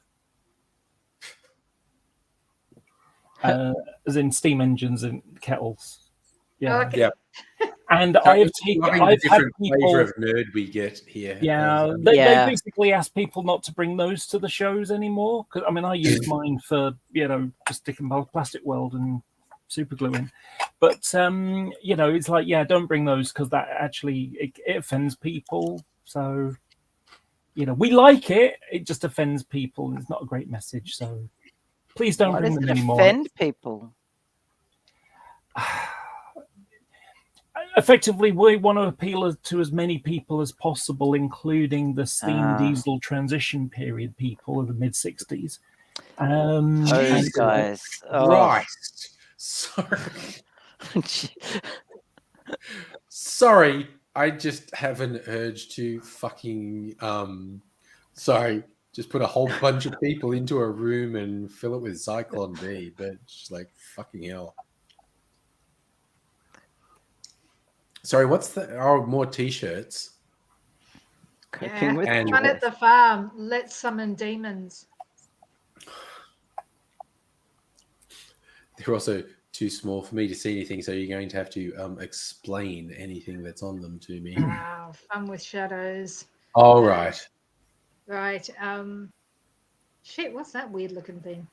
E: as in steam engines and kettles. Yeah,
G: Okay.
B: Yeah.
E: and
B: So
E: I've
B: it's
E: taken,
B: loving the
E: I've had
B: different
E: people.
B: flavor of nerd we get here.
E: Yeah,
B: As,
E: they
F: Yeah.
E: basically ask people not to bring those to the shows anymore. Because I mean, I use mine for just sticking plastic weld and super gluing. But it's like, yeah, don't bring those because that actually it offends people. So we like it; it just offends people, and it's not a great message. So please don't
F: why
E: bring
F: does
E: them
F: it
E: anymore.
F: offend people?
E: Effectively, we want to appeal to as many people as possible, including the steam diesel transition period people of the mid 60s.
F: Those guys. Oh.
B: Christ. Sorry, I just have an urge to fucking just put a whole bunch of people into a room and fill it with Zyklon B, but just like fucking hell. Sorry, what's more t-shirts?
F: Coping with
B: And-
G: Fun at the farm. Let's summon demons.
B: They're also too small for me to see anything, so you're going to have to explain anything that's on them to me.
G: Wow, fun with shadows.
B: All right.
G: Right. Shit, what's that weird looking thing?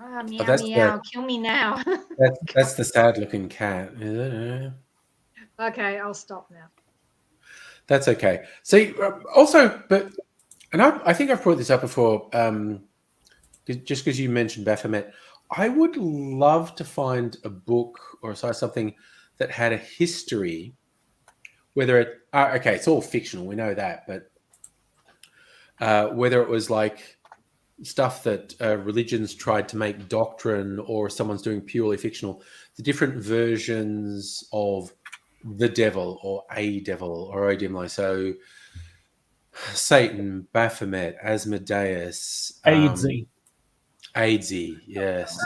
G: Ah, meow,
B: that's
G: meow, kill me now.
B: That's the sad-looking cat. Is it?
G: Okay, I'll stop now.
B: That's okay. See, also, I think I've brought this up before, just because you mentioned Baphomet. I would love to find a book or something that had a history, whether it, okay, it's all fictional, we know that, but whether it was like stuff that religions tried to make doctrine, or someone's doing purely fictional, the different versions of the devil or a devil or Odin. So Satan, Baphomet, Asmodeus,
E: Aidsy.
B: Aidsy, yes.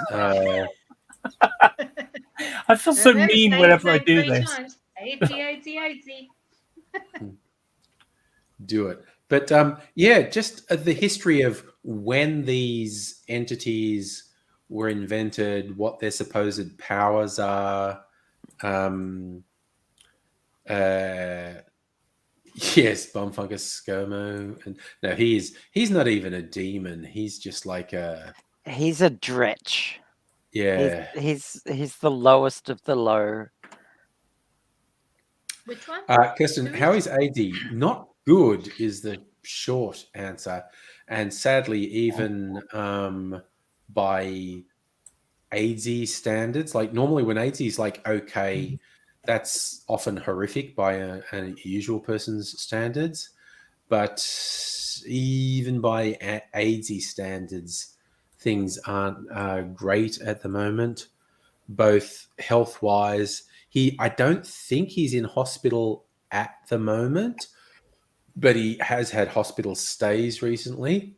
E: I feel so
G: Remember,
E: mean
G: say
E: whenever I
G: his
E: do
G: name 3
E: this.
G: times. 80.
B: Do it. But yeah, just the history of when these entities were invented, what their supposed powers are. Yes, Bumfungus Skomo, and no, he's not even a demon. He's just like a
F: He's a dretch.
B: yeah.
F: He's the lowest of the low.
G: Which one?
B: Kirsten,
G: Who
B: how
G: is?
B: is AD? Not good is the short answer, and sadly, even by AD standards, like normally when AD is like okay, that's often horrific by a usual person's standards. But even by AD standards, things aren't great at the moment, both health wise. I don't think he's in hospital at the moment, but he has had hospital stays recently.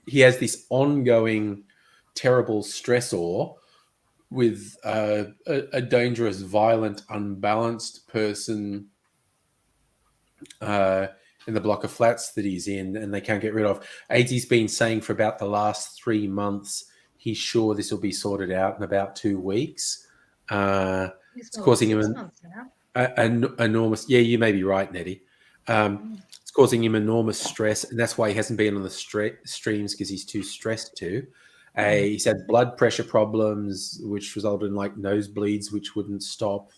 B: He has this ongoing terrible stressor with a dangerous, violent, unbalanced person in the block of flats that he's in, and they can't get rid of. AD's been saying for about the last 3 months he's sure this will be sorted out in about 2 weeks. It's causing him an enormous. Yeah, you may be right, Nettie. It's causing him enormous stress, and that's why he hasn't been on the streams, because he's too stressed to. He's had blood pressure problems, which resulted in like nosebleeds, which wouldn't stop,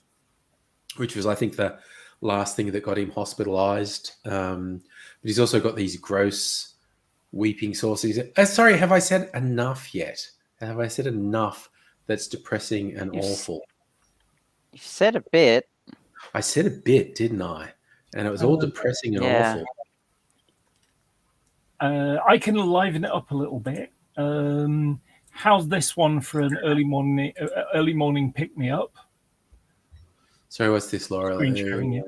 B: which was, I think, the last thing that got him hospitalized. But he's also got these gross weeping sources. Sorry, have I said enough yet? Have I said enough that's depressing and awful?
F: You've said a bit.
B: I said a bit, didn't I? And it was all depressing and awful.
E: I can liven it up a little bit. How's this one for an early morning pick me up?
B: Sorry, what's this, Laura?
E: Screen sharing, yeah.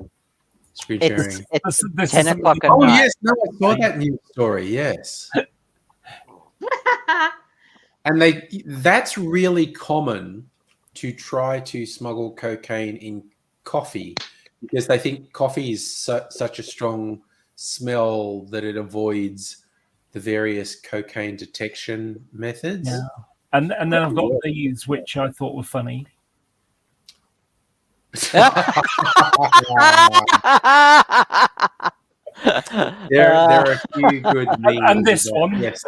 B: Screen sharing.
F: It's
E: This
F: 10
E: is
F: o'clock at
B: Oh
F: night.
B: yes, no, I saw that news story. Yes, and that's really common to try to smuggle cocaine in coffee, because they think coffee is such a strong smell that it avoids the various cocaine detection methods.
E: Yeah. And then I've got these, which I thought were funny.
B: There are a few good memes.
E: And this
B: about-
E: one.
B: Yes.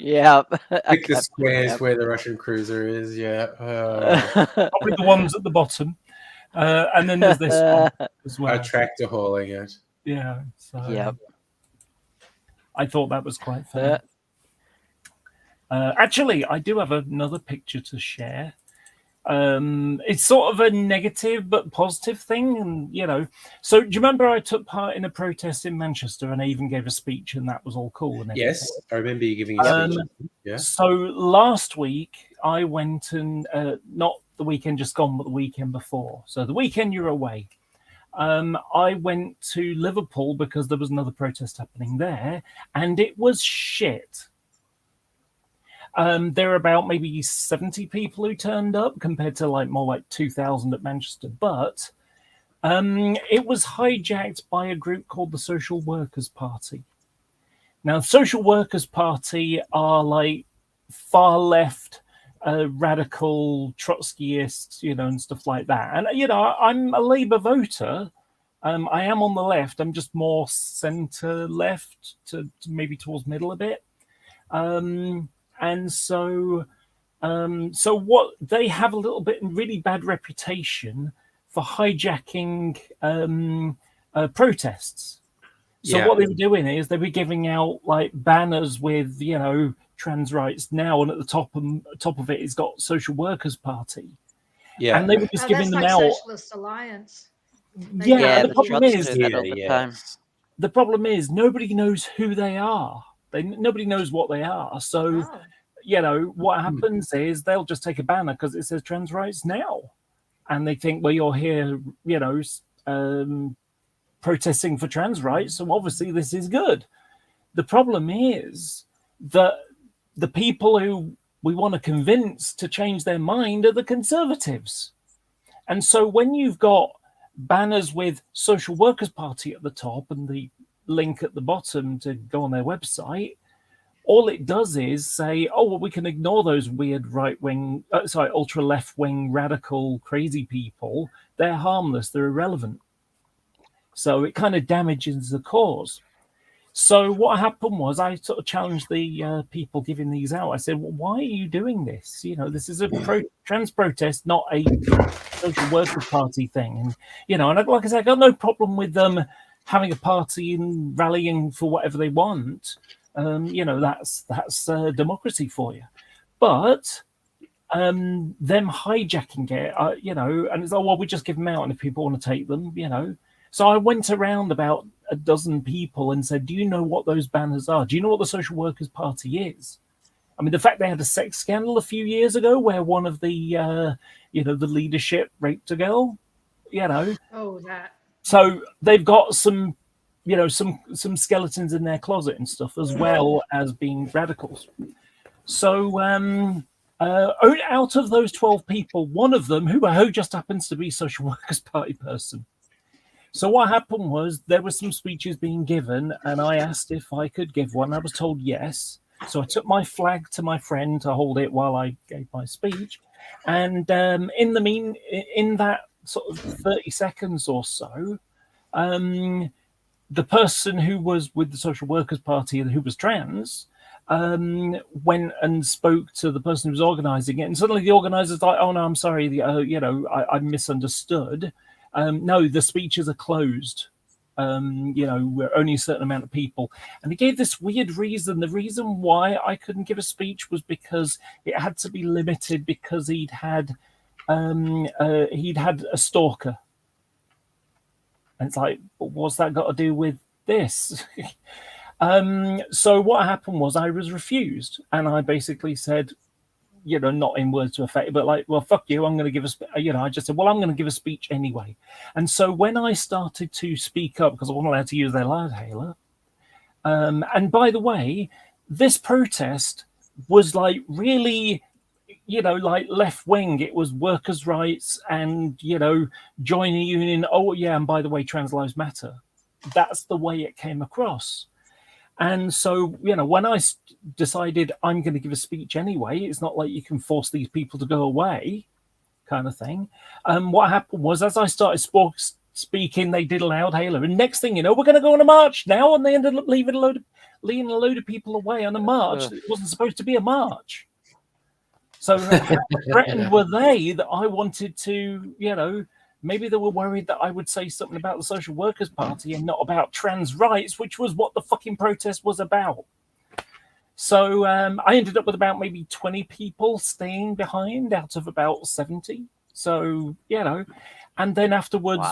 F: Yeah.
B: Pick the squares where the Russian cruiser is. Yeah.
E: Probably the ones at the bottom. And then there's this one as well.
B: A tractor hauling it.
E: Yeah. So
F: Yep.
E: I thought that was quite funny. Actually, I do have another picture to share. It's sort of a negative but positive thing, and so do you remember I took part in a protest in Manchester, and I even gave a speech, and that was all cool and everything?
B: Yes, I remember you giving a speech. Yeah.
E: So last week I went and not the weekend just gone, but the weekend before. So the weekend you're away. I went to Liverpool because there was another protest happening there, and it was shit. There were about maybe 70 people who turned up compared to more like 2,000 at Manchester. But it was hijacked by a group called the Social Workers Party. Now, the Social Workers Party are like far left, radical Trotskyists, and stuff like that. And, I'm a Labour voter. I am on the left. I'm just more centre left to maybe towards middle a bit. And so what they have a little bit really bad reputation for hijacking protests. So what they were doing is they were giving out like banners with trans rights now, and at the top of it, it's got Social Workers Party.
B: Yeah,
E: and they were just giving
G: that's
E: them
G: like
E: out.
G: Socialist Alliance.
E: Yeah,
F: the
E: the problem
F: Trots
E: is
F: do that all the time.
E: the problem is nobody knows who they are. Nobody knows what they are. So.
G: Oh.
E: What happens is they'll just take a banner because it says trans rights now. And they think, well, you're here, protesting for trans rights. So obviously this is good. The problem is that the people who we want to convince to change their mind are the Conservatives. And so when you've got banners with Social Workers Party at the top and the link at the bottom to go on their website, all it does is say, oh, well, we can ignore those weird ultra left-wing, radical, crazy people. They're harmless. They're irrelevant. So it kind of damages the cause. So what happened was I sort of challenged the people giving these out. I said, well, why are you doing this? You know, this is a trans protest, not a Social Workers Party thing. And, you know, and like I said, I got no problem with them having a party and rallying for whatever they want. You know, that's democracy for you. But them hijacking it, you know, and it's like, well, we just give them out, and if people want to take them, you know. So I went around about a dozen people and said, do you know what those banners are? Do you know what the Social Workers Party is? I mean, the fact they had a sex scandal a few years ago where one of the, you know, the leadership raped a girl, you know.
G: Oh, that.
E: So they've got some, you know, some skeletons in their closet and stuff, as well as being radicals. So out of those 12 people, one of them, who just happens to be Social Workers Party person. So what happened was there were some speeches being given, and I asked if I could give one. I was told yes. So I took my flag to my friend to hold it while I gave my speech. And in that sort of 30 seconds or so, the person who was with the Social Workers Party and who was trans went and spoke to the person who was organising it. And suddenly the organiser's like, oh, no, I'm sorry, you know, I misunderstood. No, the speeches are closed. You know, we're only a certain amount of people. And he gave this weird reason. The reason why I couldn't give a speech was because it had to be limited because he'd had a stalker. And it's like, what's that got to do with this? So what happened was I was refused. And I basically said, you know, not in words to effect, but like, well, fuck you, I'm going to give I just said, well, I'm going to give a speech anyway. And so when I started to speak up, because I wasn't allowed to use their loudhailer, and by the way, this protest was like really, you know, like left wing. It was workers' rights and, you know, join a union. Oh, yeah, and by the way, trans lives matter. That's the way it came across. And so, you know, when I decided I'm going to give a speech anyway, it's not like you can force these people to go away kind of thing. What happened was as I started speaking, they did a loudhailer. And next thing you know, we're going to go on a march now. And they ended up leading a load of people away on a march. It wasn't supposed to be a march. So how threatened were they that I wanted to, you know, maybe they were worried that I would say something about the Social Workers Party and not about trans rights, which was what the fucking protest was about. So I ended up with about maybe 20 people staying behind out of about 70. So, you know, and then afterwards,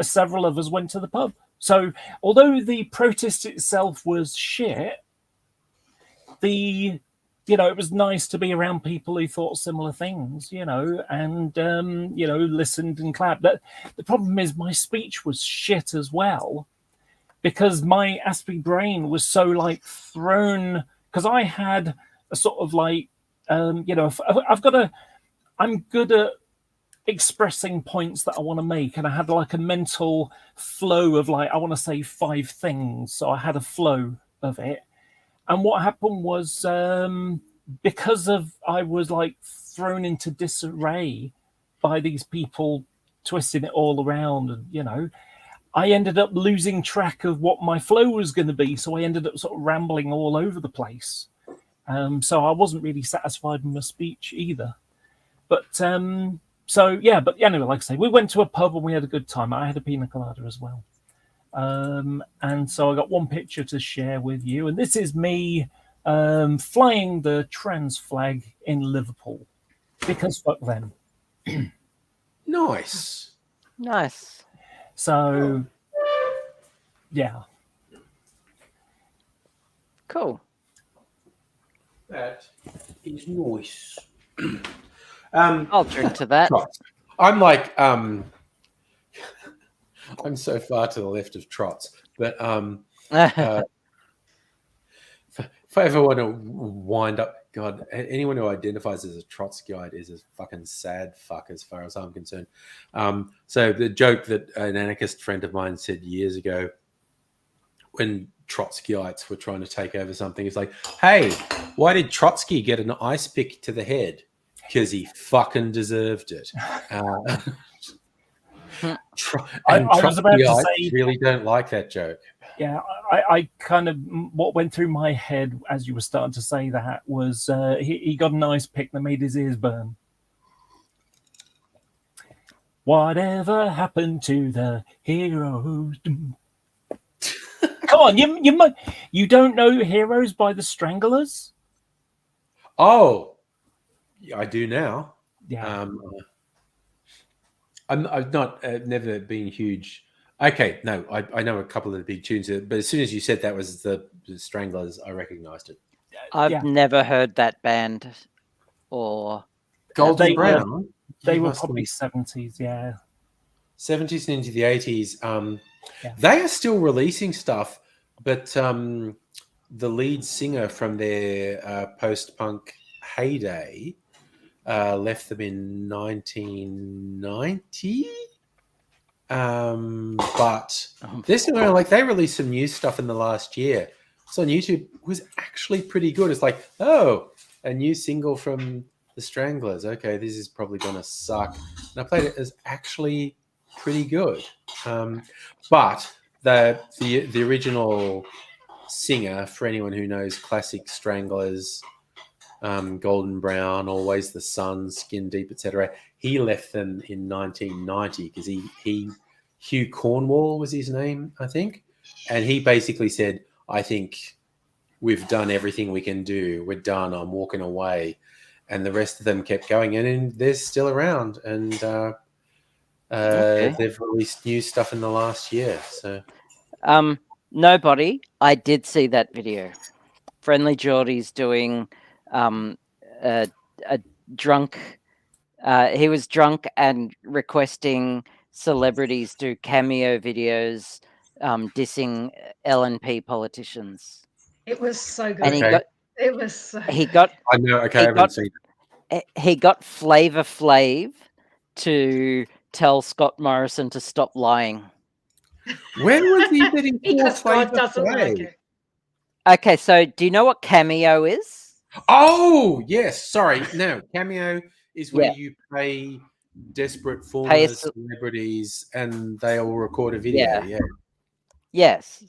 E: several of us went to the pub. So although the protest itself was shit, you know, it was nice to be around people who thought similar things, you know, and, you know, listened and clapped. But the problem is my speech was shit as well, because my Aspie brain was so like thrown, because I had a sort of like, you know, I'm good at expressing points that I want to make. And I had like a mental flow of like, I want to say 5 things. So I had a flow of it. And what happened was because I was like thrown into disarray by these people twisting it all around, and you know, I ended up losing track of what my flow was going to be. So I ended up sort of rambling all over the place. So I wasn't really satisfied with my speech either. But so yeah, but anyway, like I say, we went to a pub and we had a good time. I had a pina colada as well. And so I got one picture to share with you, and this is me flying the trans flag in Liverpool, because fuck them.
B: Nice.
E: So yeah,
F: cool.
B: That is nice.
F: I'll drink to that.
B: I'm like I'm so far to the left of Trots, but if I ever want to wind up, God, anyone who identifies as a Trotskyite is a fucking sad fuck as far as I'm concerned. So the joke that an anarchist friend of mine said years ago when Trotskyites were trying to take over something is like, hey, why did Trotsky get an ice pick to the head? Because he fucking deserved it.
E: I
B: And
E: was about to
B: Trotskyites
E: say-
B: really don't like that joke.
E: Yeah, I kind of, what went through my head as you were starting to say that was he got an ice pick that made his ears burn. Whatever happened to the heroes? Come on, you don't know Heroes by the Stranglers?
B: Oh, yeah, I do now.
E: Yeah.
B: I've not never been huge. Okay, no, I know a couple of the big tunes, but as soon as you said that was the Stranglers, I recognised it.
F: I've never heard that band or
B: Golden
E: They were-
B: Brown.
E: They
B: you
E: were
B: must
E: probably
B: be
E: 70s, yeah.
B: 70s and into the 80s.
E: Yeah.
B: They are still releasing stuff, but the lead singer from their post-punk heyday left them in 1990. But they're still around. Like, they released some new stuff in the last year. So on YouTube, it was actually pretty good. It's like, oh, a new single from the Stranglers. Okay, this is probably gonna suck. And I played it as actually pretty good. But the original singer, for anyone who knows classic Stranglers, Golden Brown, Always the Sun, Skin Deep, etc., he left them in 1990 because Hugh Cornwall was his name, I think, and he basically said, I think we've done everything we can do. We're done. I'm walking away. And the rest of them kept going, and they're still around. And they've released new stuff in the last year. So,
F: Nobody. I did see that video. Friendly Geordie's doing a drunk. He was drunk and requesting celebrities do cameo videos dissing LNP politicians.
G: It was so good.
F: And he
B: Okay.
F: got
G: It was so
F: he
G: good.
F: got
B: I know. Okay,
F: He
B: I haven't
F: got-
B: seen it.
F: he got Flavor Flav to tell Scott Morrison to stop lying.
B: When was he getting
G: Because
B: poor
G: God
B: Flavor
G: doesn't like
B: Flav?
G: it.
F: Okay, so do you know what Cameo is?
B: Oh, yes. Sorry. No, Cameo is where
F: Yeah.
B: you pay desperate
F: Pay
B: former
F: us-
B: celebrities and they all record a video.
F: Yeah.
B: Yeah.
F: Yes.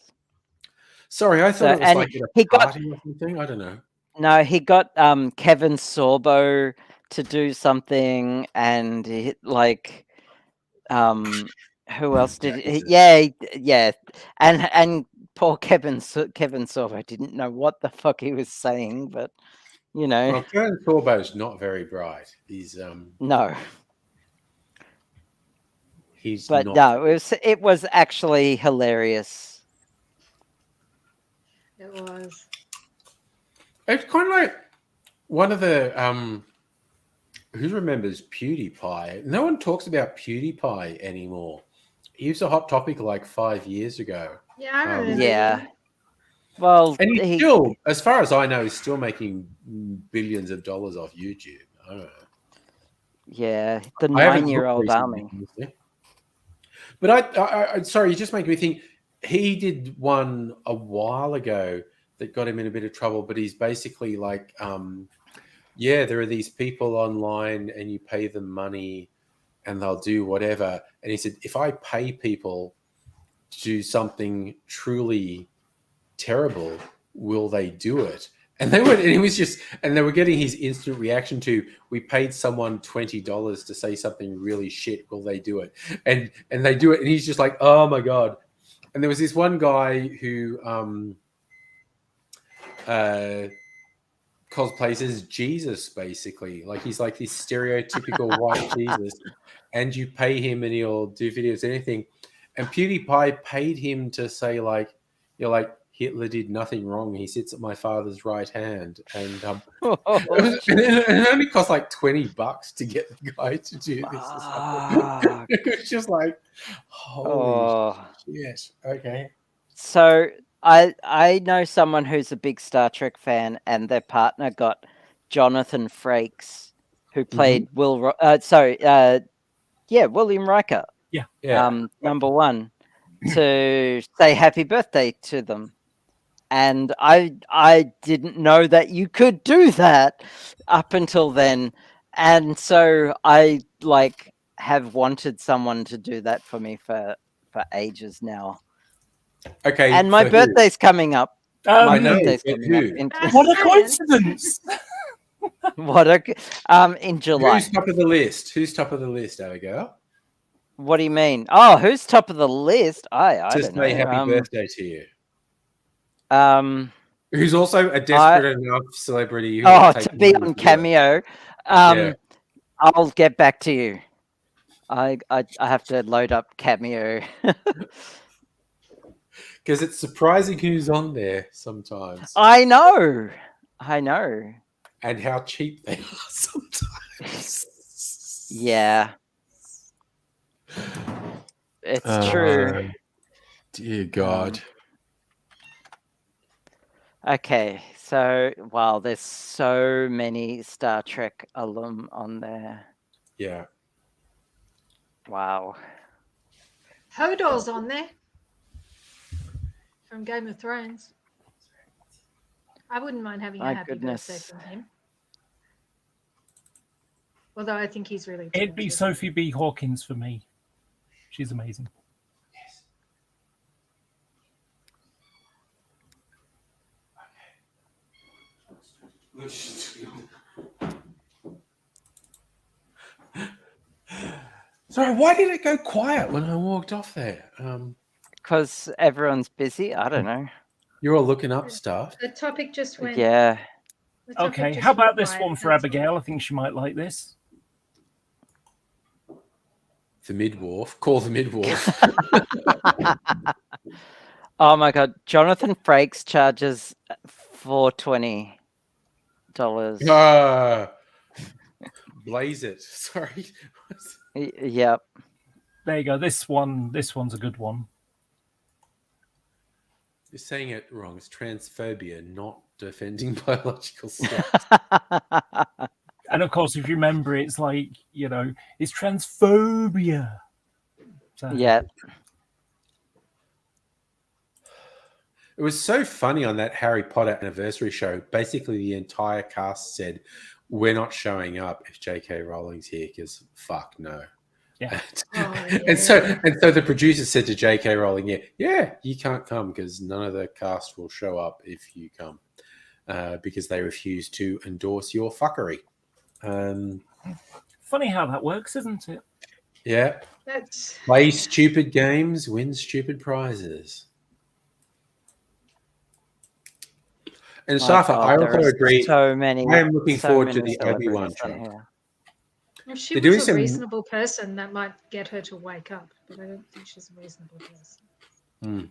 B: Sorry, I
F: So,
B: thought it was
F: and
B: like at a
F: he got-
B: party or something. I don't know.
F: No, he got Kevin Sorbo to do something, and he, like, who else did? Yeah, and poor Kevin Sorbo didn't know what the fuck he was saying, but you know,
B: Well, Kevin Sorbo's not very bright. He's
F: no. But
B: not.
F: no, it was actually hilarious.
G: It was.
B: It's kind of like one of the who remembers PewDiePie? No one talks about PewDiePie anymore. He was a hot topic like 5 years ago.
G: Yeah, I remember.
F: Um, Yeah. Well,
B: And he's
F: he,
B: still, as far as I know, he's still making billions of dollars off YouTube. I don't know.
F: yeah, the
B: I haven't
F: 9-year-old
B: looked
F: army.
B: recently. But I sorry, you just make me think. He did one a while ago that got him in a bit of trouble, but he's basically like, yeah, there are these people online and you pay them money and they'll do whatever. And he said, if I pay people to do something truly terrible, will they do it? And they were, and he was just, and they were getting his instant reaction to, we paid someone $20 to say something really shit, will they do it? And they do it, and he's just like, oh my God. And there was this one guy who cosplays as Jesus, basically. Like, he's like this stereotypical white Jesus, and you pay him and he'll do videos, anything. And PewDiePie paid him to say, like, you're like, Hitler did nothing wrong. He sits at my father's right hand. And it only cost like $20 to get the guy to do this.
F: Fuck.
B: It was just like, holy
F: Oh.
B: shit. Okay.
F: So I know someone who's a big Star Trek fan, and their partner got Jonathan Frakes, who
B: Mm-hmm.
F: played William Riker,
B: Yeah.
F: number one, to say happy birthday to them. And I didn't know that you could do that up until then. And so I have wanted someone to do that for me for ages now.
B: Okay.
F: And my
B: for who?
F: birthday's coming up. My
B: I know,
F: birthday's
B: but
F: coming up
B: who?
F: in,
E: What a
G: Science.
E: coincidence!
F: in July.
B: Who's top of the list? Who's top of the list, Abigail?
F: What do you mean? Oh, who's top of the list? I
B: Just
F: don't
B: say
F: know.
B: happy birthday to you.
F: Who's
B: Who's also a desperate enough celebrity? Who
F: Oh,
B: will
F: to
B: take
F: be
B: one
F: on
B: of yours.
F: Cameo.
B: Yeah.
F: I'll get back to you. I have to load up Cameo.
B: Because it's surprising who's on there sometimes,
F: I know.
B: and how cheap they are sometimes.
F: Yeah. It's true.
B: Dear God.
F: Okay, so wow, there's so many Star Trek alum on there.
B: Yeah.
F: Wow.
G: Hodor's on there from Game of Thrones. I wouldn't mind having a
F: My
G: happy
F: goodness.
G: birthday from him. Although I think he's really
E: It'd be
G: talented.
E: Sophie B. Hawkins for me. She's amazing.
B: Sorry, why did it go quiet when I walked off there?
F: Because everyone's busy. I don't know.
B: You're all looking up stuff.
G: The topic just went.
F: Yeah.
G: the topic
E: Okay,
G: just
E: how
G: went
E: about this
G: quiet,
E: one for
G: that's all.
E: Abigail? I think she might like this.
B: The Midwharf. Call the Midwharf.
F: Oh my god, Jonathan Frakes charges $420.
B: Blaze it. Sorry.
F: Yep.
E: There you go. This one's a good one.
B: You're saying it wrong. It's transphobia, not defending biological sex.
E: And of course, if you remember, it's like, it's transphobia. So,
F: Yeah.
B: It was so funny on that Harry Potter anniversary show. Basically, the entire cast said, "We're not showing up if J.K. Rowling's here because fuck no."
E: Yeah.
B: And so the producer said to J.K. Rowling, "Yeah, you can't come because none of the cast will show up if you come because they refuse to endorse your fuckery."
E: Funny how that works, isn't it?
B: Yeah.
G: That's
B: Play stupid games, win stupid prizes. And
F: My
B: Safa,
F: God,
B: I
F: there
B: also
F: are
B: agree.
F: So many.
B: I am looking
F: so
B: forward to
F: many
B: the Obi-Wan
F: celebrities on
B: show.
F: here.
G: if she
B: They're doing
G: was a
B: some-
G: reasonable person, that might get her to wake up. But I don't think she's a reasonable person.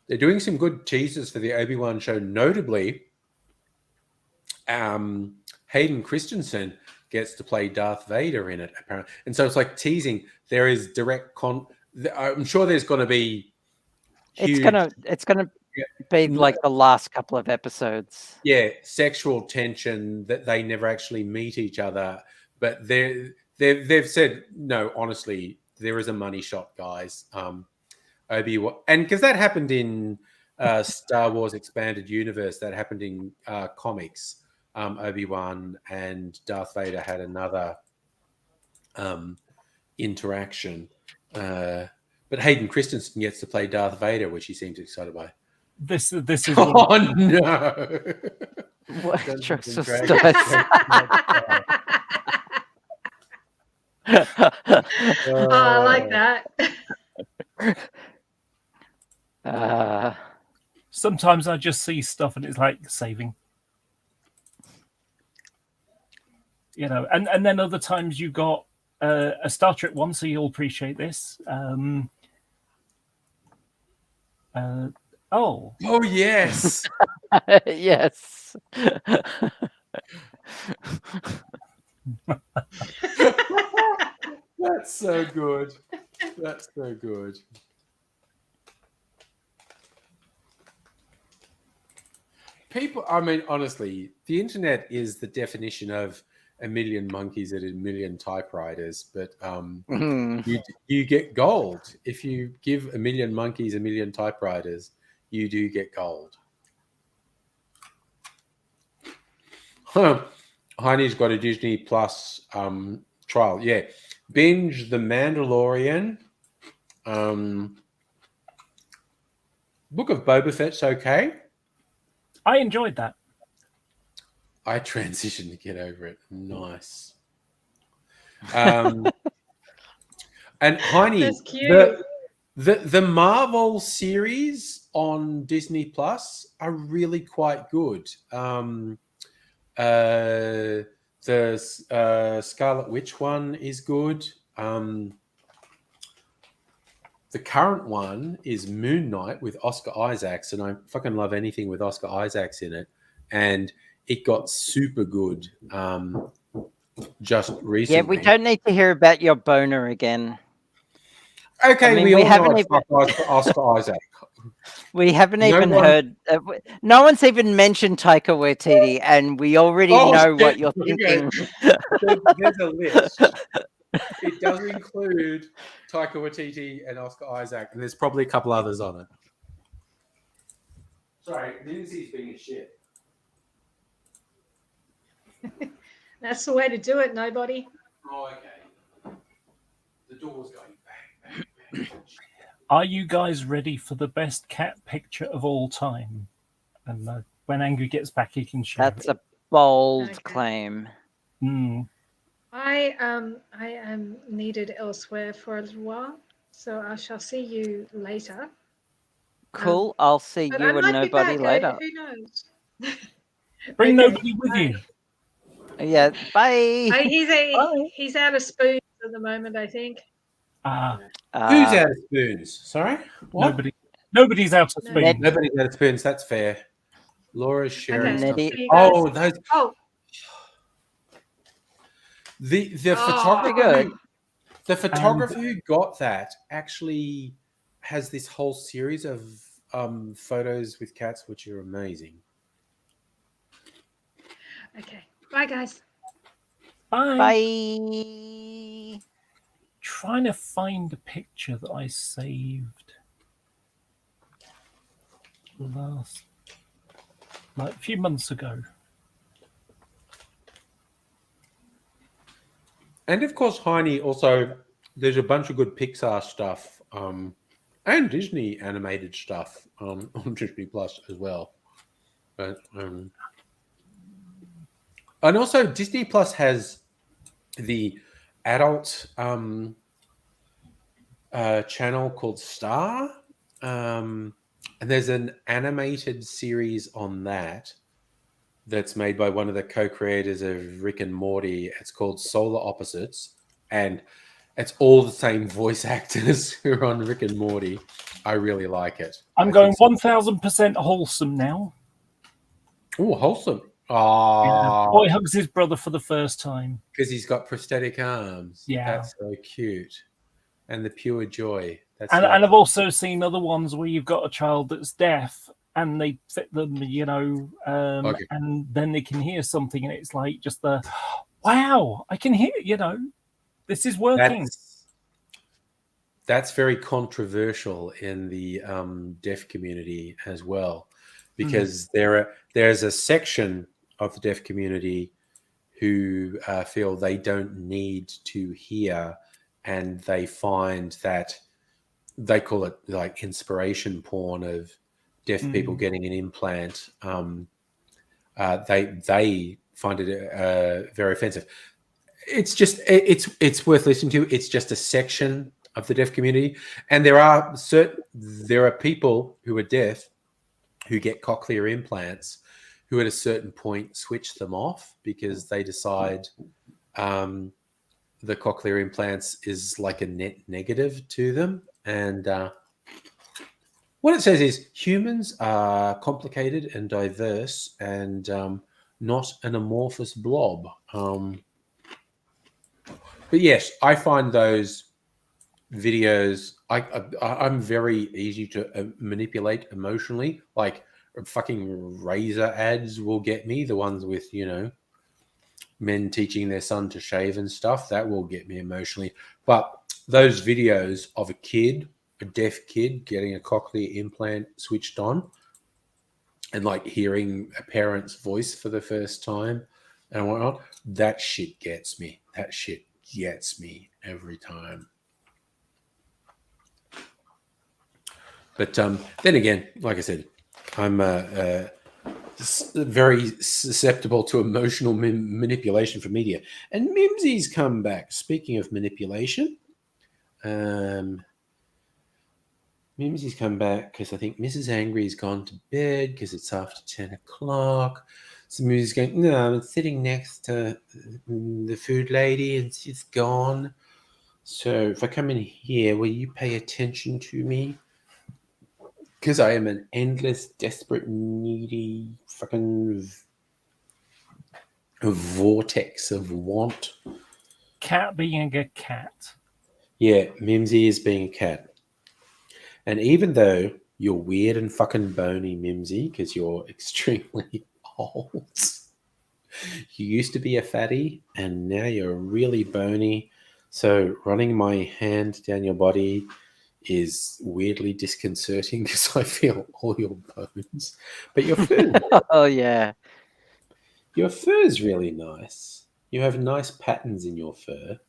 B: They're doing some good teasers for the Obi-Wan show, notably Hayden Christensen gets to play Darth Vader in it, apparently. And so it's like teasing. There is direct I'm sure there's going to be huge,
F: It's gonna be like the last couple of episodes.
B: sexual tension that they never actually meet each other. But they've said, no, honestly, there is a money shot, guys. Obi-Wan, and because that happened in Star Wars Expanded Universe, that happened in comics. Obi-Wan and Darth Vader had another interaction. But Hayden Christensen gets to play Darth Vader, which he seems excited by.
E: This is
B: Oh, no.
F: What?
B: Dungeons
F: Trust
B: and
F: us,
B: Dragons.
G: Oh, I like that.
E: Sometimes I just see stuff and it's like saving. And then other times you got a Star Trek one, so you'll appreciate this.
B: Oh, yes.
F: Yes.
B: That's so good. That's so good. people, I mean, honestly, the internet is the definition of a million monkeys at a million typewriters, but you get gold. If you give a million monkeys a million typewriters, you do get gold. Heine's got a Disney Plus trial. Yeah. Binge The Mandalorian. Book of Boba Fett's okay.
E: I enjoyed that.
B: I transitioned to get over it. Nice. And Heine,
G: That's cute.
B: the Marvel series on Disney Plus are really quite good. The Scarlet Witch one is good. The current one is Moon Knight with Oscar Isaacs, and I fucking love anything with Oscar Isaacs in it. And it got super good just recently.
F: Yeah, we don't need to hear about your boner again.
B: Okay,
F: I mean,
B: we
F: we
B: all
F: haven't
B: know
F: even-
B: Oscar Isaac.
F: We haven't
B: No
F: even
B: one-
F: heard. No one's even mentioned Taika Waititi, and we already
B: Oh,
F: know what
B: shit.
F: you're
B: Okay.
F: thinking.
B: There's a list. It does include Taika Waititi and Oscar Isaac, and there's probably a couple others on it. Sorry, Lindsay's being a shit.
G: That's the way to do it, nobody.
B: Oh, okay. The door's going bang, bang, bang.
E: Are you guys ready for the best cat picture of all time? And when Angry gets back, he can share
F: That's
E: it.
F: a bold
G: Okay.
F: claim.
E: Mm.
G: I am needed elsewhere for a little while, so I shall see you later.
F: Cool. I'll see
G: But
F: you
G: I
F: and
G: might be
F: nobody
G: back,
F: later.
G: Who knows?
E: Bring
G: Okay,
E: nobody with
G: bye.
E: you.
F: Yeah. Bye.
G: He's out of spoons at the moment, I think.
B: Who's out of spoons? Sorry? What?
E: Nobody's out of
G: No.
E: spoon.
B: Nobody's out of spoons. That's fair. Laura's sharing
G: Okay.
B: stuff.
F: Nettie-
G: See you guys.
B: Oh, those
G: Oh,
B: the
G: Oh.
B: photographer.
F: Good.
B: The photographer who got that actually has this whole series of photos with cats, which are amazing.
G: okay. Bye, guys.
E: Bye.
F: Bye.
E: Trying to find a picture that I saved like a few months ago.
B: And of course, Heine also, there's a bunch of good Pixar stuff and Disney animated stuff on Disney Plus as well. But, and also, Disney Plus has the adult channel called Star. And there's an animated series on that that's made by one of the co-creators of Rick and Morty. It's called Solar Opposites, and it's all the same voice actors who are on Rick and Morty. I really like it.
E: I'm going 1000% wholesome now.
B: Oh, wholesome.
E: Yeah.
B: Ah,
E: Boy hugs his brother for the first time.
B: because he's got prosthetic arms.
E: Yeah.
B: That's so cute. And the pure joy. That's
E: And
B: like-
E: I've also seen other ones where you've got a child that's deaf and they fit them,
B: Okay.
E: and then they can hear something, and it's like just wow, I can hear, this is working.
B: That's very controversial in the deaf community as well, because there's a section of the deaf community who feel they don't need to hear, and they find that they call it like inspiration porn of deaf people getting an implant. They find it very offensive. It's just it's worth listening to. It's just a section of the deaf community, and there are people who are deaf who get cochlear implants who at a certain point switch them off because they decide the cochlear implants is like a net negative to them. And what it says is humans are complicated and diverse and not an amorphous blob. But yes, I find those videos, I'm very easy to manipulate emotionally. Like fucking razor ads will get me. The ones with, you know, men teaching their son to shave and stuff, that will get me emotionally. But those videos of a kid, a deaf kid, getting a cochlear implant switched on and like hearing a parent's voice for the first time and whatnot, that shit gets me. That shit gets me every time. But then again, like I said, I'm very susceptible to emotional manipulation from media. And Mimsy's come back. Speaking of manipulation, Mimsy's come back because I think Mrs. Angry's gone to bed because it's after 10 o'clock. So Mimsy's going, no, I'm sitting next to the food lady and she's gone. So if I come in here, will you pay attention to me? Because I am an endless, desperate, needy, fucking vortex of want.
E: Cat being a cat.
B: Yeah, Mimsy is being a cat. And even though you're weird and fucking bony, Mimsy, because you're extremely old, you used to be a fatty and now you're really bony. So running my hand down your body is weirdly disconcerting because I feel all your bones. But your fur,
F: Oh yeah.
B: your fur is really nice. You have nice patterns in your fur.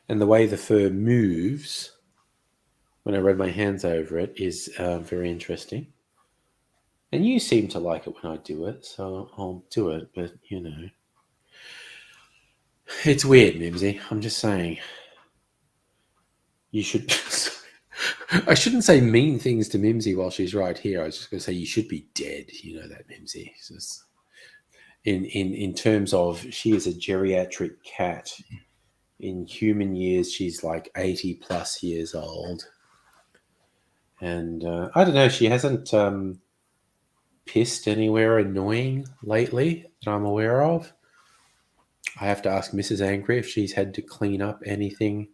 B: And the way the fur moves when I rub my hands over it is very interesting. And you seem to like it when I do it, so I'll do it. But, you know, it's weird, Mimsy. I'm just saying. You should... I shouldn't say mean things to Mimsy while she's right here. I was just going to say you should be dead. You know that, Mimsy. It's just, in terms of she is a geriatric cat. In human years, she's like 80 plus years old. And I don't know, she hasn't pissed anywhere annoying lately that I'm aware of. I have to ask Mrs. Angry if she's had to clean up anything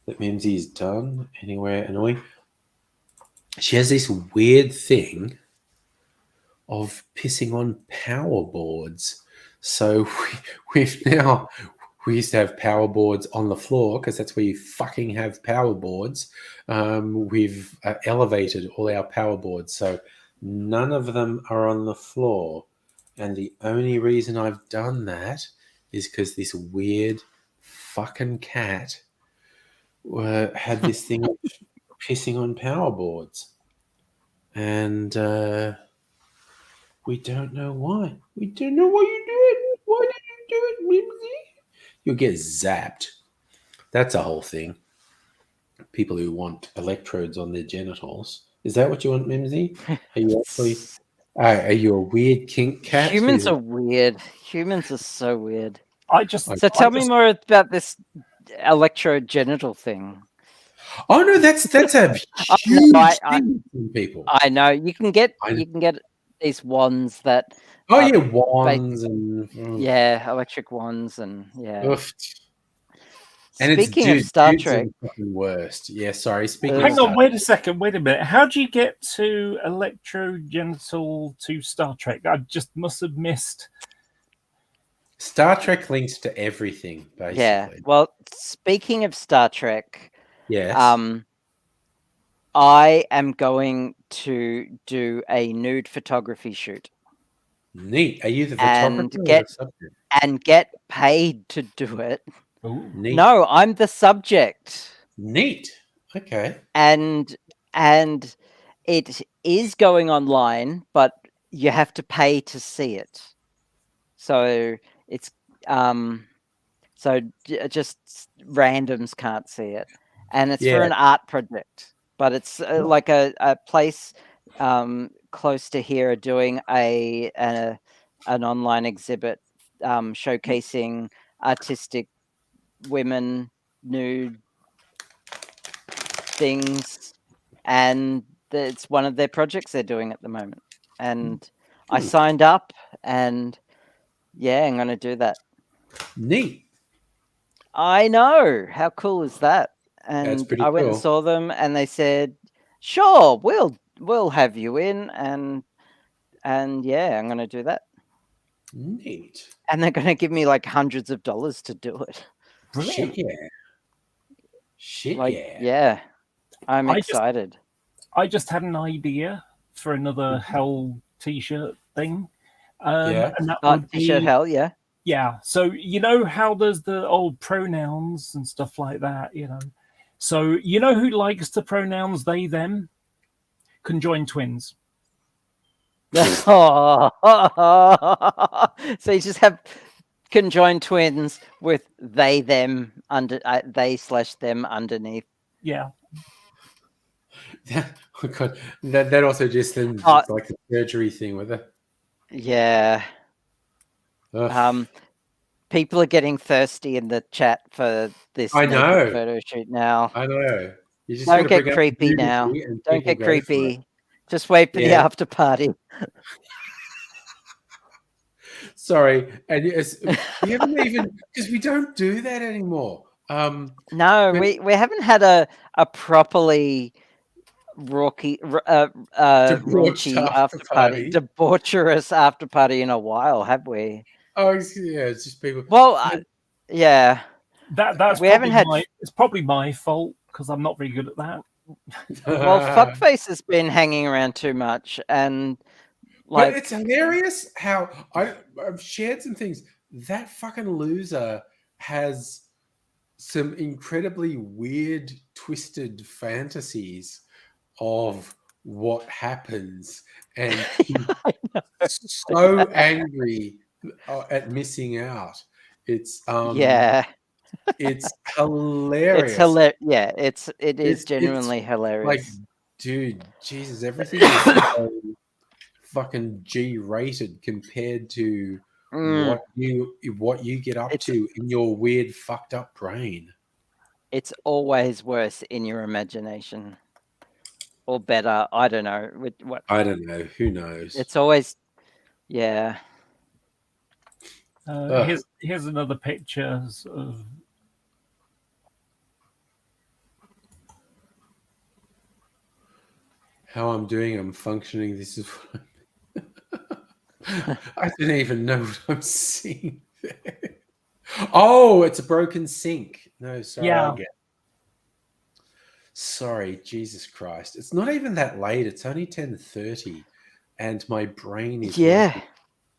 B: that Mimsy's done anywhere annoying. She has this weird thing of pissing on power boards. So we used to have power boards on the floor because that's where you fucking have power boards. We've elevated all our power boards, so none of them are on the floor. And the only reason I've done that is because this weird fucking cat had this thing of pissing on power boards. And we don't know why. We don't know why you do it. Why did you do it, Mimsy? You'll get zapped. That's a whole thing. People who want electrodes on their genitals. Is that what you want, Mimsy? Are you actually... Are you a weird kink cat?
F: Humans are weird. Humans are so weird. So tell me more about this electrogenital thing.
B: Oh no, that's a huge thing for people.
F: I know you can get these wands that.
B: Oh yeah, wands and
F: yeah, electric wands and yeah.
B: Oof.
F: And speaking of Star Trek,
B: fucking worst. Yeah, sorry.
E: Hang on, wait a second, wait a minute. How do you get to electrogenital to Star Trek? I just must have missed.
B: Star Trek links to everything, basically.
F: Yeah. Well, speaking of Star Trek,
B: yes.
F: I am going to do a nude photography shoot.
B: Neat. Are you the photographer
F: and get paid to do it?
B: Ooh, neat.
F: No, I'm the subject.
B: Neat. Okay.
F: And it is going online, but you have to pay to see it. So it's so just randoms can't see it, and it's for an art project. But it's like a place close to here are doing an online exhibit showcasing artistic women nude things, and it's one of their projects they're doing at the moment. And I signed up, and yeah, I'm going to do that.
B: Neat.
F: I know. How cool is that? And I went and saw them, and they said, "Sure, we'll will have you in, and yeah, I'm gonna do that.
B: Neat.
F: And they're gonna give me like hundreds of dollars to do it.
B: Shit, yeah. Shit,
F: Like,
B: yeah.
F: yeah, I'm
E: I just-
F: excited.
E: I just had an idea for another Hell T-shirt thing.
B: Yeah.
E: And that
F: Oh,
E: would
F: T-shirt
E: be,
F: hell, yeah.
E: yeah. So you know how there's the old pronouns and stuff like that, you know. So you know who likes the pronouns they them? Conjoined twins.
F: So you just have conjoined twins with they them under they/them underneath.
E: Yeah.
B: Oh God. That also just then
F: Oh.
B: it's like the surgery thing with it.
F: Yeah.
B: Ugh.
F: People are getting thirsty in the chat for this
B: I
F: naked
B: know.
F: photo shoot now.
B: I know. You just
F: Don't
B: gotta
F: get
B: bring up
F: creepy
B: nudity
F: now.
B: and
F: Don't
B: people
F: get
B: go for it.
F: creepy. Just wait for the
B: Yeah.
F: after party.
B: Sorry, and yes, we haven't even because we don't do that anymore.
F: No,
B: But-
F: we haven't had a properly raunchy raunchy
B: after
F: after party,
B: party.
F: debaucherous after party in a while, have we?
B: Oh, yeah, it's just people.
F: Well, yeah.
E: That's
F: We haven't
E: probably
F: had-
E: it's probably my fault because I'm not very good at that.
F: Well, fuckface has been hanging around too much, and
B: But
F: like,
B: it's hilarious how I've shared some things. That fucking loser has some incredibly weird, twisted fantasies of what happens, and he's so angry at missing out. It's
F: yeah,
B: it's hilarious.
F: it's hilarious. Yeah, it
B: It's-
F: is genuinely hilarious.
B: Like, dude, Jesus, everything is so fucking G-rated compared to
F: Mm,
B: what you get up
F: It's-
B: to in your weird, fucked up brain.
F: it's always worse in your imagination, or better. I don't know. What
B: I don't know. Who knows?
F: it's always, yeah.
B: Ugh.
E: Here's another picture of
B: How I'm doing. I'm functioning. This is what I didn't even know what I'm seeing there. Oh, it's a broken sink. No, sorry.
E: Yeah.
B: I get. Sorry, Jesus Christ. It's not even that late. It's only 10:30 and my brain is
F: Yeah.
B: working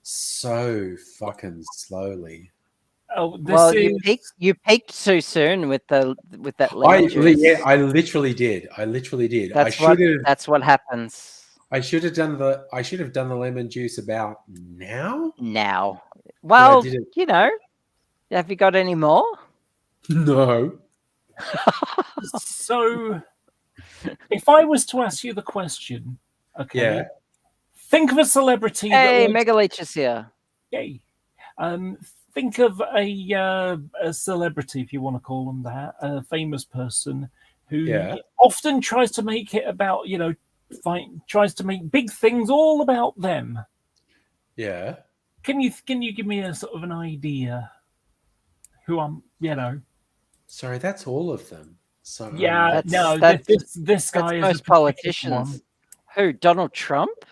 B: so fucking slowly.
E: oh this
F: Well,
E: is
F: you peaked too soon with that
B: I
F: lemon juice.
B: yeah, I literally did.
F: That's
B: I
F: what
B: should have
F: that's what happens
B: I should have done the lemon juice about now.
F: now. Well,
B: didn't.
F: you know, have you got any more?
B: No.
E: so. If I was to ask you the question, okay,
B: Yeah.
E: think of a celebrity
F: Hey,
E: that likes-
F: Megaleech is here.
E: Yay. Think of a celebrity, if you want to call them that, a famous person who
B: Yeah.
E: often tries to make it about, tries to make big things all about them.
B: Yeah.
E: Can you give me a sort of an idea who I'm,
B: Sorry, that's all of them. So
E: Yeah,
F: That's-
E: no,
F: that's-
E: this guy
F: That's
E: is a
F: most
E: particular
F: politicians.
E: one.
F: Who? Donald Trump?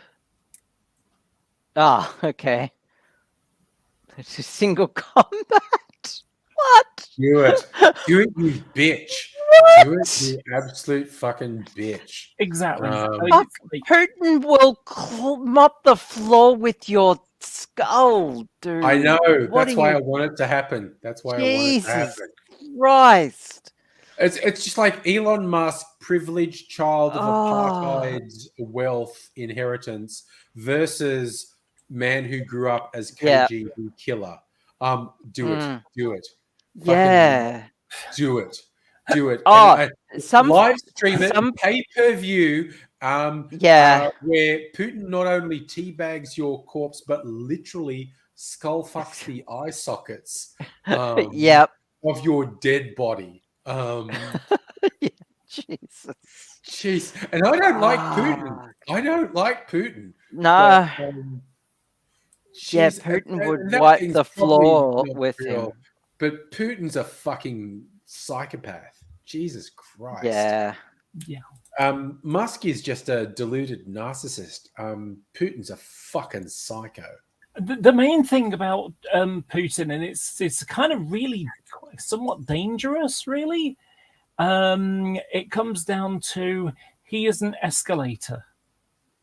F: Ah, okay. It's a single combat. What?
B: do it. Do it, you bitch. Do it, you absolute fucking bitch.
E: Exactly.
B: Um,
F: Putin will mop the floor with your skull, dude.
B: I know.
F: What
B: That's
F: are
B: why
F: you-
B: I want it to happen. That's why I want it to
F: Jesus
B: happen.
F: Christ.
B: It's just like Elon Musk, privileged child of
F: Oh.
B: apartheid's wealth inheritance, versus man who grew up as
F: Yeah.
B: KGB killer. Do it.
F: Mm.
B: Do it.
F: Yeah.
B: Do it. Do it.
F: Oh,
B: And
F: Some
B: live stream it,
F: some-
B: pay per view.
F: yeah.
B: Where Putin not only teabags your corpse, but literally skull fucks the eye sockets
F: Yep.
B: of your dead body.
F: Jesus.
B: Jeez, and I don't like Putin.
F: Ah.
B: I don't like Putin.
F: No.
B: but,
F: Yeah,
B: jeez,
F: Putin would
B: that
F: wipe
B: thing's
F: the
B: probably
F: floor
B: not
F: with
B: real.
F: him.
B: But Putin's a fucking psychopath. Jesus Christ.
F: Yeah.
B: Musk is just a deluded narcissist. Putin's a fucking psycho.
E: The main thing about Putin, and it's kind of really somewhat dangerous, really. It comes down to he is an escalator.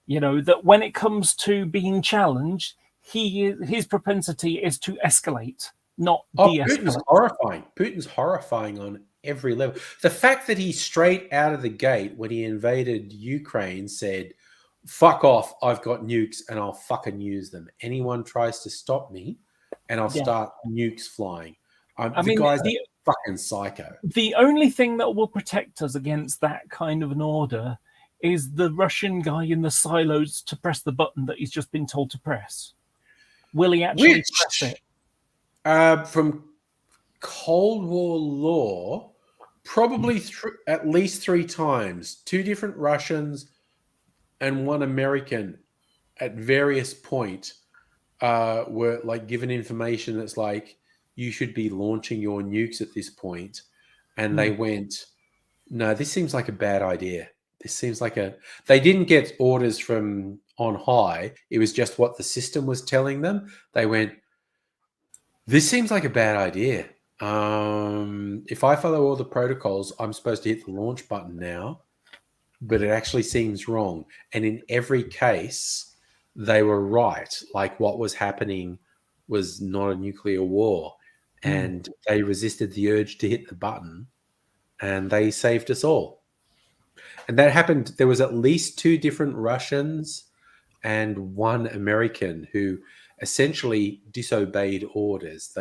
E: You know, that when it comes to being challenged, his propensity is to escalate, not de-escalate.
B: Putin's horrifying. Putin's horrifying on every level. The fact that he straight out of the gate when he invaded Ukraine said, fuck off, I've got nukes and I'll fucking use them. Anyone tries to stop me and I'll start nukes flying. The guy's a fucking psycho.
E: The only thing that will protect us against that kind of an order is the Russian guy in the silos to press the button that he's just been told to press. Will he actually press it?
B: From Cold War law, probably at least 3 times, 2 different Russians and 1 American at various point were like given information that's like, you should be launching your nukes at this point. And they went, no, this seems like a bad idea. This seems like they didn't get orders from on high. It was just what the system was telling them. They went, this seems like a bad idea. If I follow all the protocols, I'm supposed to hit the launch button now, but it actually seems wrong. And in every case, they were right. Like what was happening was not a nuclear war. And they resisted the urge to hit the button and they saved us all. And that happened. There was at least 2 different Russians and 1 American who essentially disobeyed orders.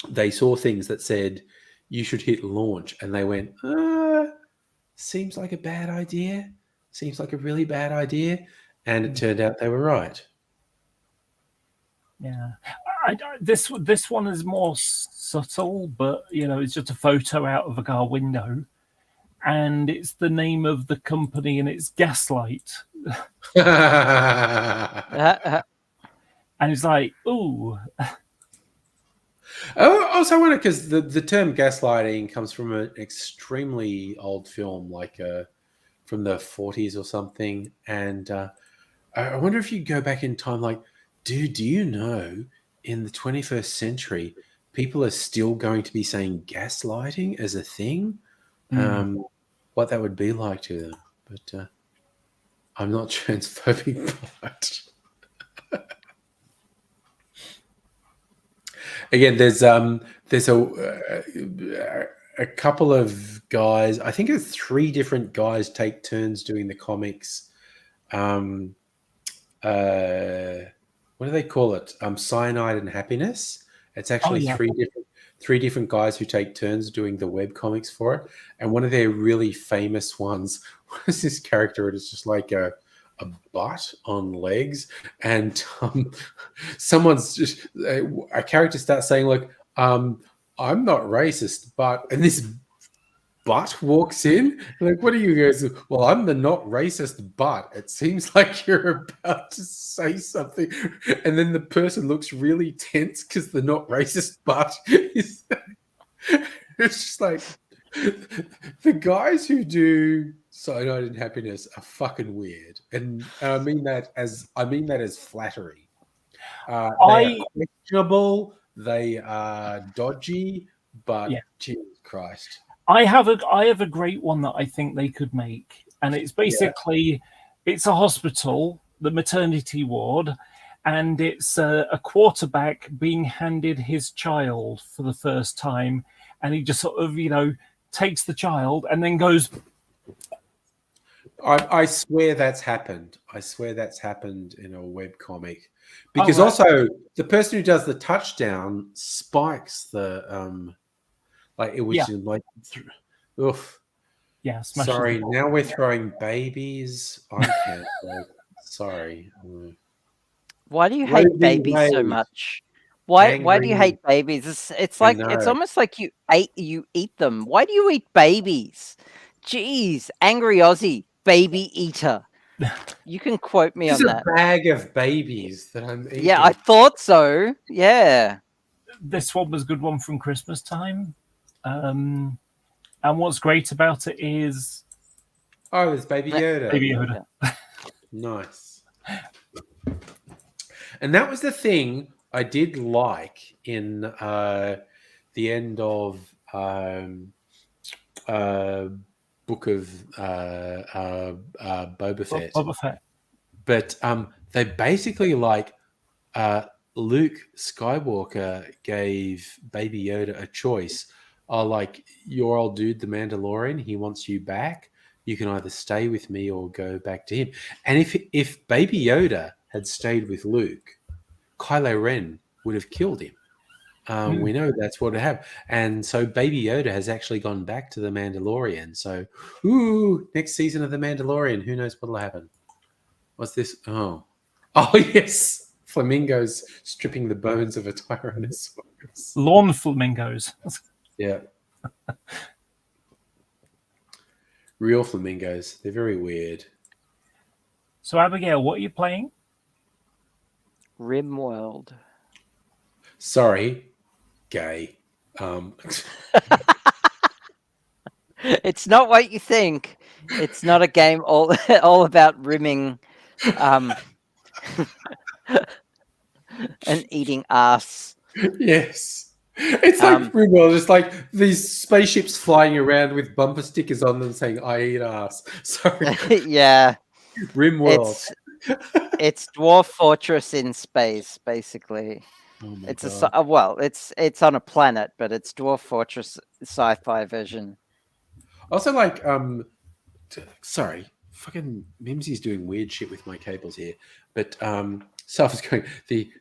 B: They saw things that said, you should hit launch. And they went, seems like a bad idea. Seems like a really bad idea. And it turned out they were right.
E: Yeah. This one is more subtle, but, you know, it's just a photo out of a car window. And it's the name of the company and it's Gaslight. And it's like, ooh.
B: Also, I wonder, because the term gaslighting comes from an extremely old film, like from the 40s or something. And I wonder if you go back in time, like, do you know in the 21st century, people are still going to be saying gaslighting as a thing? What that would be like to them. But I'm not transphobic, but again, there's a couple of guys. I think it's 3 different guys take turns doing the comics. What do they call it? Cyanide and Happiness. It's actually 3 different guys who take turns doing the web comics for it. And one of their really famous ones was this character. It is just like a butt on legs. And someone's just, a character starts saying, like, I'm not racist, but, and this butt walks in. Like, what are you guys? Well, I'm the not racist butt. It seems like you're about to say something. And then the person looks really tense because the not racist butt is. It's just like the guys who do Cyanide and Happiness are fucking weird. And I mean that as flattery. They are questionable, they are dodgy, but Jesus Christ.
E: I have a great one that I think they could make, and it's basically it's a hospital, the maternity ward, and it's a quarterback being handed his child for the first time, and he just sort of, you know, takes the child and then goes.
B: I swear that's happened. I swear that's happened in a web comic, because also the person who does the touchdown spikes the like it was like, oof.
E: Yeah.
B: Sorry. Now we're throwing babies. I can't. Sorry.
F: Why do you hate babies so much? Why do you hate babies? It's like it's almost like you eat them. Why do you eat babies? Jeez, angry Aussie baby eater. You can quote me on that.
B: It's a bag of babies that I'm eating.
F: Yeah, I thought so. Yeah.
E: This one was a good one from Christmas time. And what's great about it is
B: Oh, there's Baby Yoda.
E: Baby Yoda.
B: Nice. And that was the thing I did like in the end of Book of Boba Fett.
E: Boba Fett.
B: But they basically Luke Skywalker gave Baby Yoda a choice. Like, your old dude, the Mandalorian, he wants you back. You can either stay with me or go back to him. And if Baby Yoda had stayed with Luke, Kylo Ren would have killed him. We know that's what would happen. And so Baby Yoda has actually gone back to the Mandalorian. So, next season of the Mandalorian, who knows what'll happen? What's this? Oh, yes. Flamingos stripping the bones of a Tyrannosaurus.
E: Lawn flamingos.
B: Yeah. Real flamingos. They're very weird.
E: So, Abigail, what are you playing?
F: RimWorld.
B: Sorry, gay.
F: It's not what you think. It's not a game all about rimming and eating ass.
B: Yes. It's like RimWorld, just like these spaceships flying around with bumper stickers on them saying, I eat ass. Sorry.
F: Yeah.
B: RimWorld.
F: It's Dwarf Fortress in space, basically.
B: Oh my
F: It's
B: God.
F: it's on a planet, but it's Dwarf Fortress sci-fi version.
B: Also, sorry, fucking Mimsy's doing weird shit with my cables here. But so I was going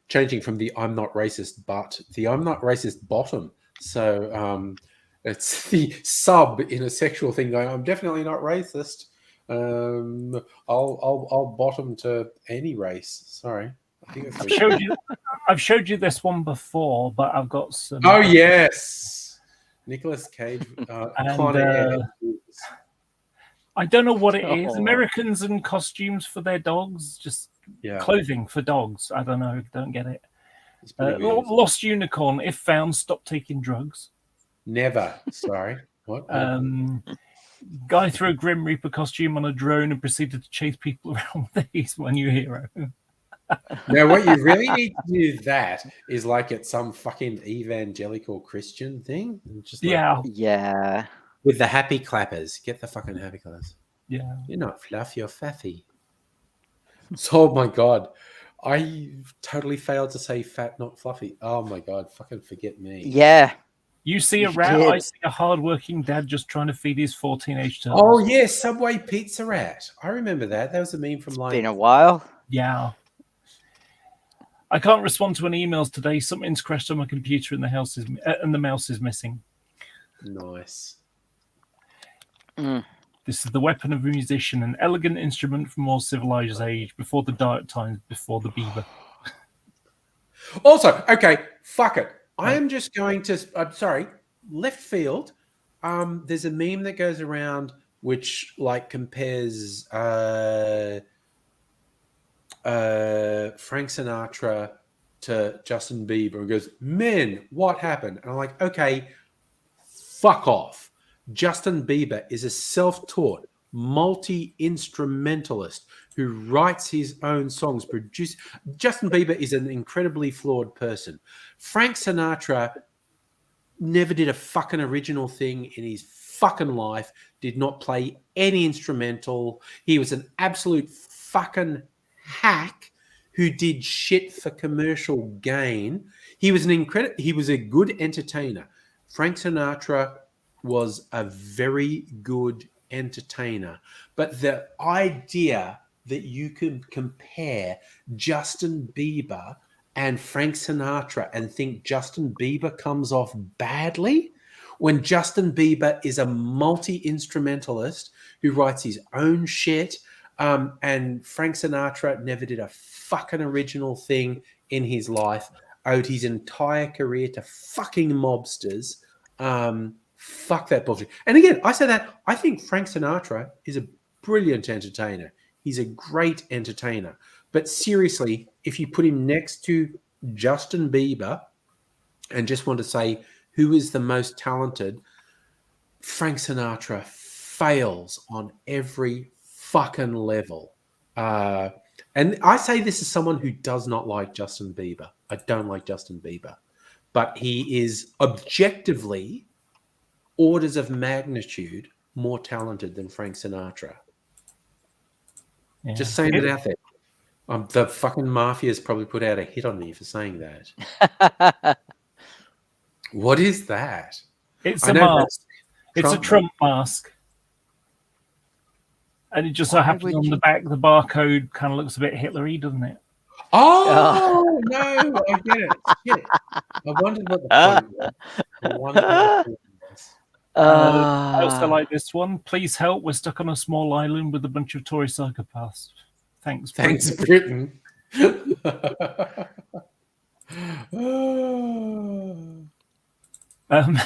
B: changing from the I'm not racist, but the I'm not racist bottom. So it's the sub in a sexual thing going, I'm definitely not racist. I'll bottom to any race. Sorry. I think
E: I've showed you this one before, but I've got some.
B: Oh yes, Nicolas Cage.
E: I don't know what it is. Americans and costumes for their dogs, just clothing for dogs. I don't know. Don't get it. Lost Unicorn. If found, stop taking drugs.
B: Never. Sorry. What?
E: Guy threw a Grim Reaper costume on a drone and proceeded to chase people around with it. He's my new hero.
B: Now, what you really need to do that is like at some fucking evangelical Christian thing. Just
F: yeah.
B: With the happy clappers. Get the fucking happy clappers.
E: Yeah.
B: You're not fluff, you're faffy. So, oh my God. I totally failed to say fat, not fluffy. Oh my God. Fucking forget me.
F: Yeah.
E: You see a rat, I see a hardworking dad just trying to feed his 4 teenage turtles.
B: Oh, yeah. Subway Pizza Rat. I remember that. That was a meme from
F: It's been a while.
E: Yeah. I can't respond to any emails today. Something's crashed on my computer and the mouse is missing.
B: Nice.
E: This is the weapon of a musician, an elegant instrument from more civilized age, before the dark times, before the beaver.
B: Also, okay, fuck it. I am just going to, I'm sorry, left field. There's a meme that goes around which like compares Frank Sinatra to Justin Bieber and goes, men, what happened? And I'm like, okay, fuck off. Justin Bieber is a self-taught multi-instrumentalist who writes his own songs. Justin Bieber is an incredibly flawed person. Frank Sinatra never did a fucking original thing in his fucking life, did not play any instrumental. He was an absolute fucking hack who did shit for commercial gain. He was a good entertainer. Frank Sinatra was a very good entertainer. But the idea that you could compare Justin Bieber and Frank Sinatra and think Justin Bieber comes off badly when Justin Bieber is a multi-instrumentalist who writes his own shit, and Frank Sinatra never did a fucking original thing in his life, owed his entire career to fucking mobsters. Fuck that bullshit. And again, I say that I think Frank Sinatra is a brilliant entertainer. He's a great entertainer. But seriously, if you put him next to Justin Bieber and just want to say who is the most talented, Frank Sinatra fails on every fucking level. And I say this as someone who does not like Justin Bieber. I don't like Justin Bieber, but he is objectively orders of magnitude more talented than Frank Sinatra.
E: Yeah.
B: Just saying it out there. The fucking mafia's probably put out a hit on me for saying that. What is that?
E: It's
B: I
E: a
B: know
E: mask. It's a Trump mask. And it just so
F: Why
E: happens
F: would
E: on
F: you-
E: the back, the barcode kind of looks a bit Hitlery, doesn't it?
B: Oh, no, I get it. Shit. I wondered what the point was. I wondered what the point was.
E: I also
F: Uh,
E: like this one. Please help. We're stuck on a small island with a bunch of Tory psychopaths. Thanks.
B: Thanks,
E: Britain.
B: Britain.
E: Um,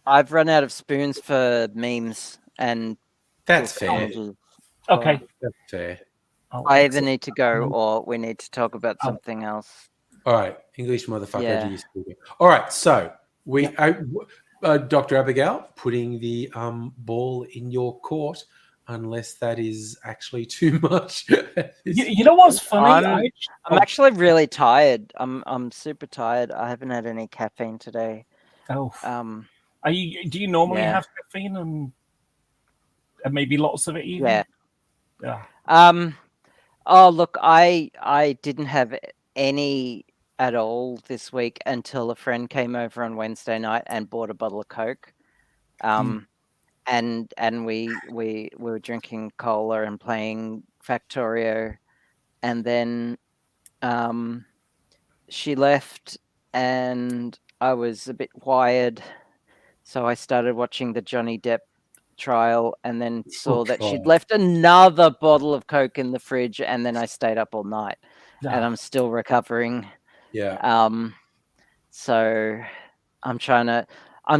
F: I've run out of spoons for memes and
B: That's fair.
F: technology.
E: okay.
B: That's fair.
E: I'll
F: I
E: exit.
F: either need to go or we need to talk about something else.
B: All right, English motherfucker.
F: Yeah.
B: do you speak it? All right, so we, Dr. Abigail, putting the ball in your court, unless that is actually too much.
E: You know what's funny?
F: I'm actually really tired. I'm super tired. I haven't had any caffeine today.
E: Oh,
F: Um,
E: do you normally
F: yeah.
E: have caffeine and maybe lots of it even?
F: yeah.
E: Yeah.
F: Oh look, I didn't have any at all this week until a friend came over on Wednesday night and bought a bottle of Coke. And we were drinking cola and playing Factorio, and then she left and I was a bit wired, so I started watching the Johnny Depp trial and then saw that she'd
B: God.
F: left another bottle of Coke in the fridge, and then I stayed up all night and
E: Yeah.
F: I'm still recovering.
B: Yeah.
F: So I'm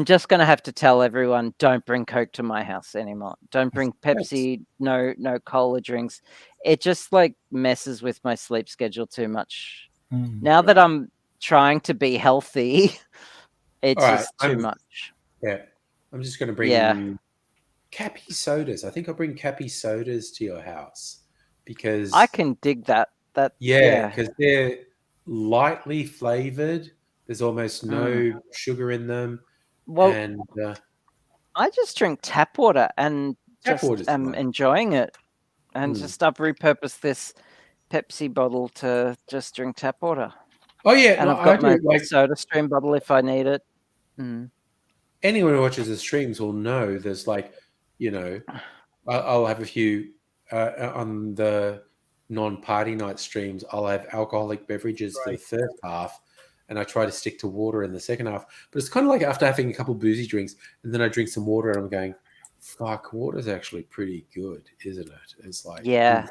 F: just gonna have to tell everyone, don't bring Coke to my house anymore. Don't bring Pepsi, no cola drinks. It just like messes with my sleep schedule too much.
E: Mm.
F: Now that I'm trying to be healthy, it's
B: All right,
F: just too much.
B: Yeah. I'm just going to bring Cappy sodas. I think I'll bring Cappy sodas to your house because
F: I can dig that.
B: yeah, because they're lightly flavored. There's almost no sugar in them.
F: Well,
B: And
F: I just drink tap water and
B: Tap
F: just
B: water's
F: am
B: fine.
F: enjoying it. And
B: Mm.
F: just I've repurposed this Pepsi bottle to just drink tap water.
B: oh yeah,
F: And
B: no,
F: I've got
B: I do
F: my
B: it, like
F: soda stream bottle if I need it. Mm.
B: anyone who watches the streams will know. There's like, you know, I'll have a few on the non-party night streams. I'll have alcoholic beverages for the first half, and I try to stick to water in the second half. But it's kind of like after having a couple boozy drinks, and then I drink some water, and I'm going, "Fuck, water's actually pretty good, isn't it?" It's like,
F: Yeah.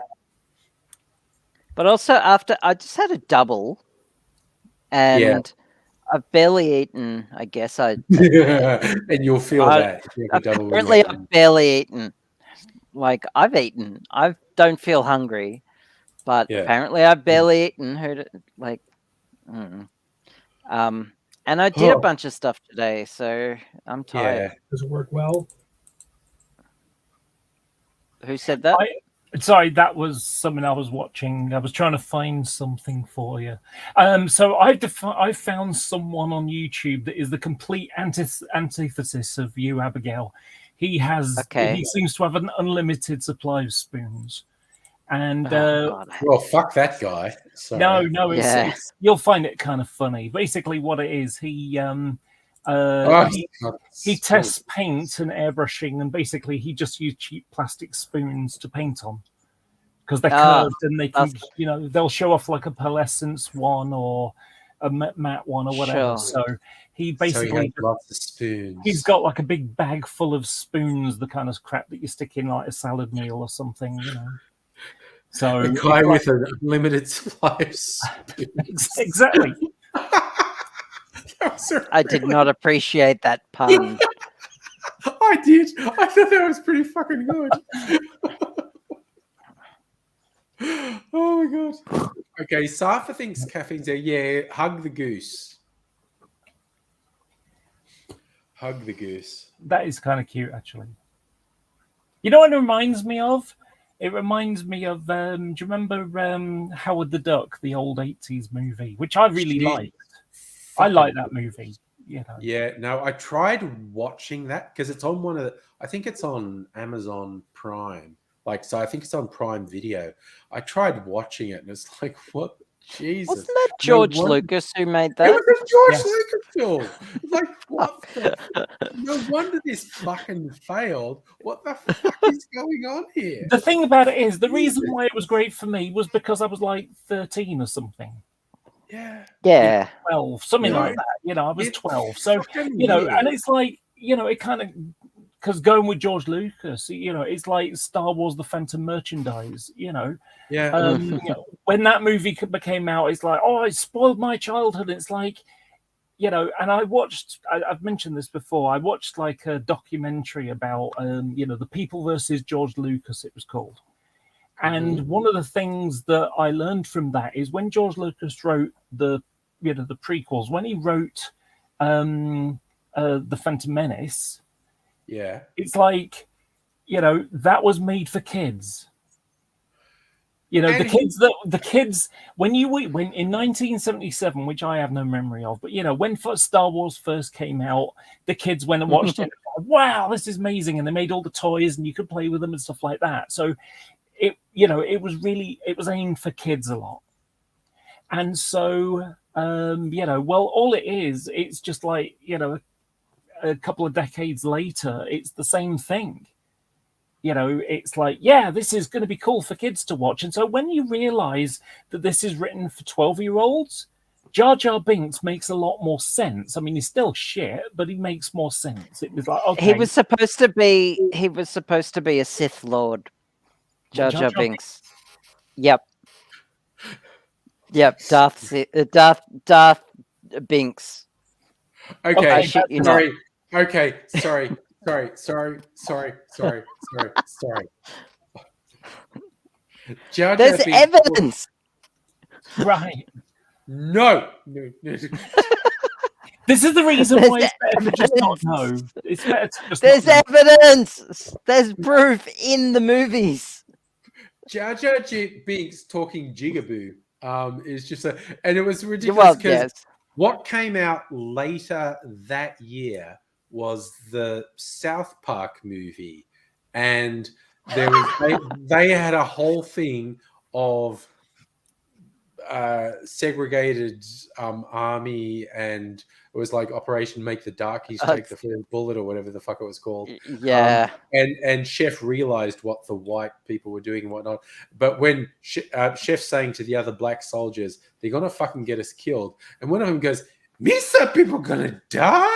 F: But also after I just had a double, and I've barely eaten. I guess I
B: and you'll feel
F: I-
B: that. If you have a double when
F: apparently
B: you're-
F: I've barely eaten. Like I've eaten. I don't feel hungry, but
B: Yeah.
F: apparently I've barely eaten. And I did a
B: Oh.
F: bunch of stuff today, so I'm tired.
B: yeah.
H: Does it work well?
F: Who said that?
E: Sorry, that was something I was watching. I was trying to find something for you. So I've found someone on YouTube that is the complete antithesis of you, Abigail. He seems to have an unlimited supply of spoons. And
F: Oh, God.
B: Well, fuck that guy. Sorry.
E: no,
F: Yeah.
E: it's you'll find it kind of funny. Basically, what it is, he
B: Oh,
E: he tests paint and airbrushing, and basically he just used cheap plastic spoons to paint on because they're curved and they can, they'll show off like a pearlescence one or a matte one or whatever.
F: Sure.
E: So he
B: So
E: basically
B: he has lots of spoons.
E: he's got like a big bag full of spoons, the kind of crap that you stick in like a salad meal or something, So
B: a guy with an unlimited supply of spoons.
E: exactly.
F: I did not appreciate that pun.
B: I did. I thought that was pretty fucking good. Oh my god. Okay, Safa thinks caffeine's there. Yeah, hug the goose. Hug the goose.
E: That is kind of cute, actually. You know what it reminds me of? It reminds me of. Do you remember Howard the Duck, the old '80s movie, which I really
B: Shit.
E: liked? I like that movie. You know.
B: Yeah, no, I tried watching that because it's on one of the, I think it's on Amazon Prime. Like, so I think it's on Prime Video. I tried watching it and it's like, what? Jesus.
F: Wasn't that George
B: wonder-
F: Lucas who made
B: It
F: that?
B: was a George
E: Yes.
B: Lucas film. It's like, what the? No wonder this fucking failed. What the fuck is going on here?
E: The thing about it is, the reason why it was great for me was because I was like 13 or something,
B: Yeah.
F: Yeah.
E: 12, something
B: Yeah.
E: like that. You know, I was
B: It's
E: 12. So,
B: fucking
E: you know,
B: weird.
E: and it's like, you know, it kind of, because going with George Lucas, you know, it's like Star Wars: The Phantom Merchandise, you know.
B: Yeah.
E: You know, when that movie came out, it's like, oh, it spoiled my childhood. It's like, you know, and I've mentioned this before, I watched like a documentary about, you know, The People versus George Lucas, it was called. And one of the things that I learned from that is when George Lucas wrote the prequels, when he wrote The Phantom Menace,
B: Yeah.
E: it's like, you know, that was made for kids. You know,
B: And
E: the kids when in 1977, which I have no memory of, but you know, when Star Wars first came out, the kids went and watched it. And like, wow, this is amazing, and they made all the toys, and you could play with them and stuff like that. So, it was aimed for kids a lot, and so you know, well, all it is, it's just like, you know, a couple of decades later, it's the same thing. You know, it's like, yeah, this is going to be cool for kids to watch. And so when you realize that this is written for 12-year-olds, Jar Jar Binks makes a lot more sense. I mean, he's still shit, but he makes more sense. It was like, okay,
F: He was supposed to be a Sith Lord. Jar
E: Jar
F: Jar
E: Jar
F: Binks. Yep. Darth Binks.
B: Okay.
F: I shit you not.
B: Sorry. Okay. Sorry. Jar Jar
F: There's
B: Binks-
F: evidence.
E: right.
B: No.
E: This is the reason
F: There's
E: why it's better to just not know.
F: evidence.
E: It's better to just
F: There's
E: not know.
F: evidence. There's proof in the movies.
B: Jar Jar Binks talking jigaboo is just and it was ridiculous
F: Well,
B: because
F: yes.
B: what came out later that year was the South Park movie, and there was they had a whole thing of segregated army, and it was like Operation Make the Darkies Take the First Bullet or whatever the fuck it was called.
F: Yeah.
B: And Chef realized what the white people were doing and whatnot. But when Chef's saying to the other black soldiers, they're going to fucking get us killed. And one of them goes, Misa, people going to die?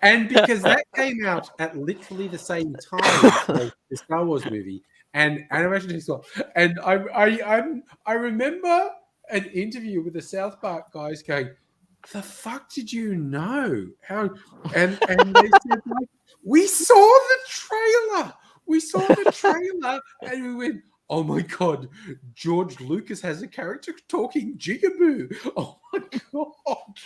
B: And because that came out at literally the same time as the Star Wars movie and animation as well. And I remember an interview with the South Park guys going, the fuck did you know? How and they said, like, we saw the trailer. We saw the trailer and we went, oh my god, George Lucas has a character talking jigaboo. Oh my god.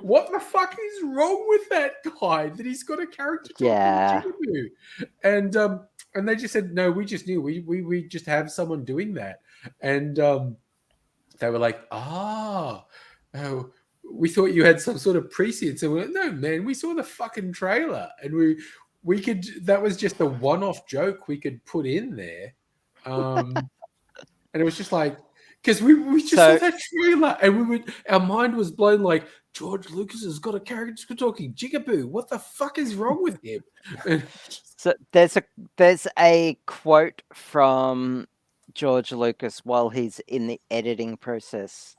B: What the fuck is wrong with that guy that he's got a character talking jigaboo? And they just said, no, we just knew we just have someone doing that. And they were like, oh, we thought you had some sort of prescience. And we're like, no, man, we saw the fucking trailer and we could, that was just a one-off joke we could put in there. And it was just like, because we just saw that trailer and our mind was blown like, George Lucas has got a character talking jigaboo. What the fuck is wrong with him?
F: So there's a quote from George Lucas while he's in the editing process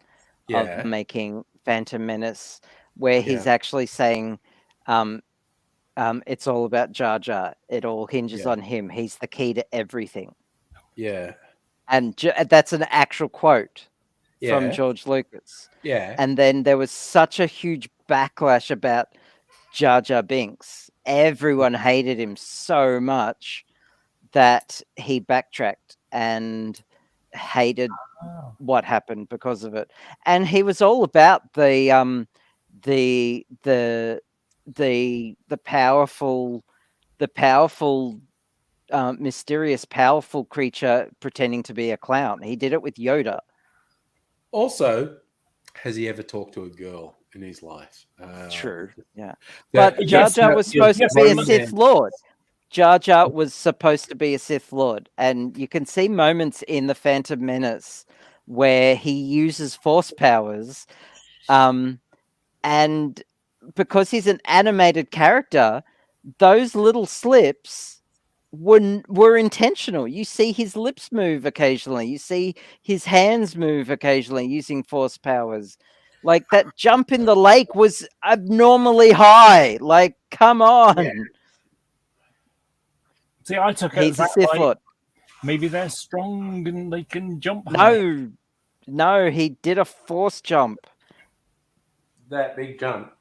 F: of making Phantom Menace, where he's actually saying, it's all about Jar Jar. It all hinges on him. He's the key to everything.
B: Yeah.
F: And that's an actual quote from George Lucas.
B: Yeah.
F: And then there was such a huge backlash about Jar Jar Binks. Everyone hated him so much that he backtracked and hated
E: Oh.
F: what happened because of it, and he was all about the powerful, mysterious, powerful creature pretending to be a clown. He did it with Yoda.
B: Also, has he ever talked to a girl in his life?
F: True, yeah.
B: that-
F: But Jar
E: yes,
F: Jar
E: no,
F: was
E: yes,
F: supposed
E: yes,
F: to be a
B: Roman-
F: Sith Lord. Jar Jar was supposed to be a Sith Lord, and you can see moments in the Phantom Menace where he uses Force powers, and because he's an animated character, those little slips were intentional. You see his lips move occasionally. You see his hands move occasionally using Force powers. Like that jump in the lake was abnormally high. Like, come on.
B: Yeah.
E: See, I took it
F: He's
E: as
F: a
E: that,
F: Sith
E: like,
F: Lord.
E: maybe they're strong and they can jump high.
F: No, he did a Force jump.
B: that big jump.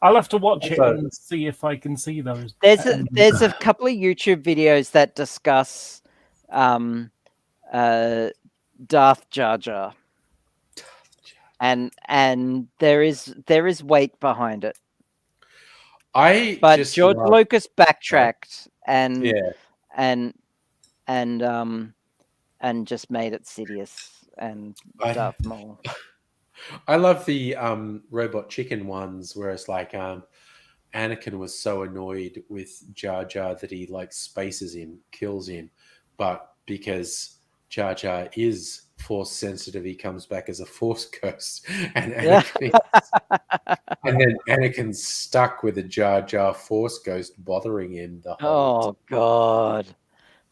E: I'll have to watch it
B: Also-
E: and see if I can see those.
F: There's a couple of YouTube videos that discuss Darth Jar Jar, and there is weight behind it. But
B: just
F: George
B: love-
F: Lucas backtracked and
B: Yeah.
F: and just made it Sidious and
B: I-
F: Darth Maul.
B: I love the robot chicken ones where it's like Anakin was so annoyed with Jar Jar that he like spaces him, kills him, but because Jar Jar is Force sensitive, he comes back as a Force ghost, and Anakin, and then Anakin's stuck with a Jar Jar Force ghost bothering him the whole
F: Oh God,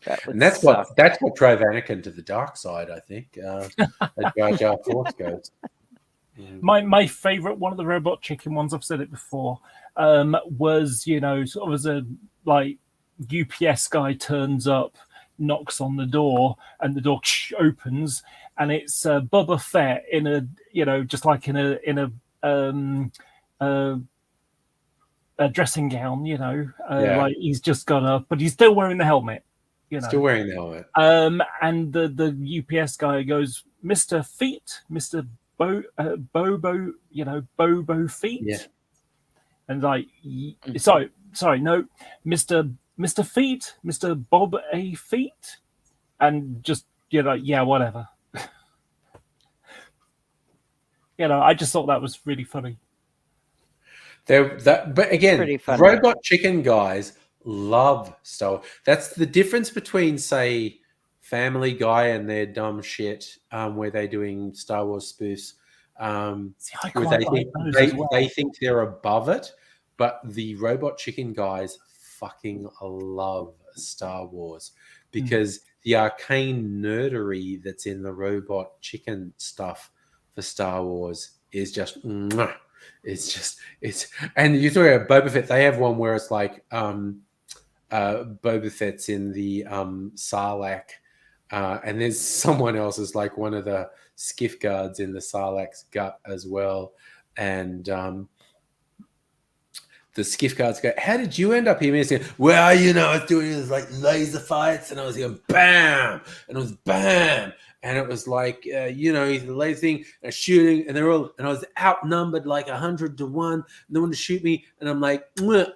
F: that would
B: And that's
F: suck.
B: what drove Anakin to the dark side, I think. A Jar Jar Force ghost.
E: My favorite, one of the robot chicken ones, I've said it before, was, sort of as a like UPS guy turns up, knocks on the door, and the door opens, and it's Boba Fett in a, just like in a dressing gown, like he's just got up, but he's still wearing the helmet,
B: Still wearing the helmet.
E: and the UPS guy goes, Mr. Feet, Mr. Bobo, Bobo Feet.
B: Yeah.
E: And like, sorry, no, Mr. Feet, Mr. Bob A. Feet. And just, yeah, whatever. I just thought that was really funny.
B: But again,
F: Pretty funny.
B: robot chicken guys love Star Wars. That's the difference between, say, Family Guy and their dumb shit, where they're doing Star Wars spoofs.
E: See, I
B: Where
E: quite
B: they
E: like
B: think
E: those
B: they,
E: as well.
B: they think they're above it, but the robot chicken guys fucking love Star Wars because the arcane nerdery that's in the robot chicken stuff for Star Wars is just mwah. It's and you talk about Boba Fett, they have one where it's like Boba Fett's in the Sarlacc, and there's someone else is like one of the skiff guards in the Sarlacc's gut as well, and the skiff guards go, "How did you end up here?" And he's going, "Well, I was doing this like laser fights, and I was going bam, and it was bam." And it was like, he's the laser thing, and shooting, and and I was outnumbered like 100 to 1. And they wanted to shoot me, and I'm like,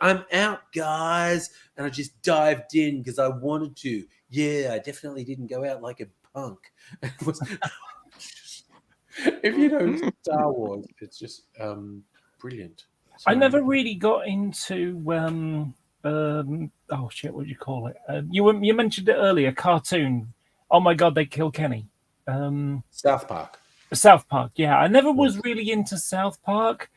B: I'm out, guys. And I just dived in because I wanted to. Yeah, I definitely didn't go out like a punk. It was, if you know Star Wars, it's just brilliant.
E: I never really got into oh shit, what do you call it? You mentioned it earlier, cartoon. Oh my god, they kill Kenny.
B: South Park.
E: South Park, yeah. I never was really into South Park,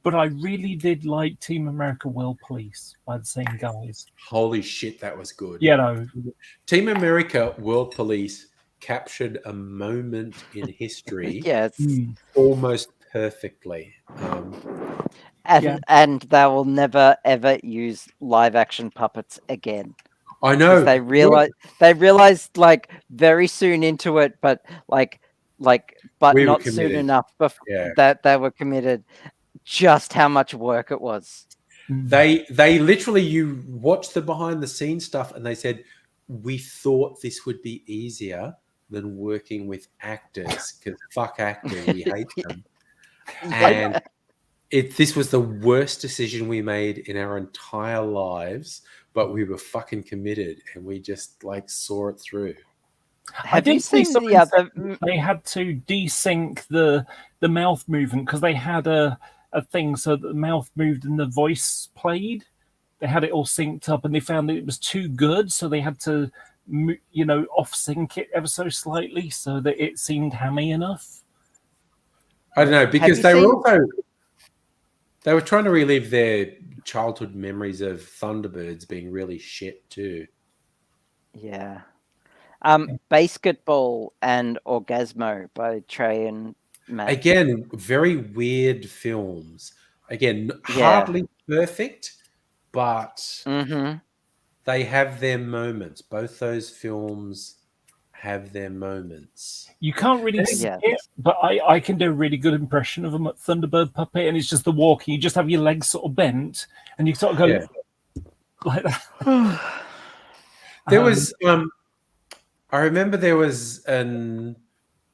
E: but I really did like Team America World Police by the same guys.
B: Holy shit, that was good.
E: Team
B: America World Police captured a moment in history
F: Yes.
B: almost perfectly.
F: And they will never ever use live action puppets again.
B: I know.
F: They realized like very soon into it, but but
B: We were
F: not soon
B: committed.
F: enough
B: Yeah.
F: that they were committed. Just how much work it was.
B: They literally, you watch the behind the scenes stuff and they said, we thought this would be easier, than working with actors because fuck actors, we hate them. And this was the worst decision we made in our entire lives, but we were fucking committed and we just like saw it through.
F: Have you
E: did see
F: seen the other?
E: They had to desync the mouth movement because they had a thing so that the mouth moved and the voice played. They had it all synced up, and they found that it was too good, so they had to, off sync it ever so slightly so that it seemed hammy enough.
B: I don't know, because
F: Have you
B: they were trying to relive their childhood memories of Thunderbirds being really shit too.
F: Yeah. Basketball and Orgasmo by Trey and Matt.
B: Again, very weird films. Again,
F: Yeah.
B: hardly perfect, but
F: Mm-hmm.
B: they have their moments. Both those films have their moments.
E: You can't really see
F: Yes.
E: it, but I can do a really good impression of a Thunderbird puppet, and it's just the walking. You just have your legs sort of bent, and you sort of go
B: Yeah.
E: like that.
B: There was, I remember there was an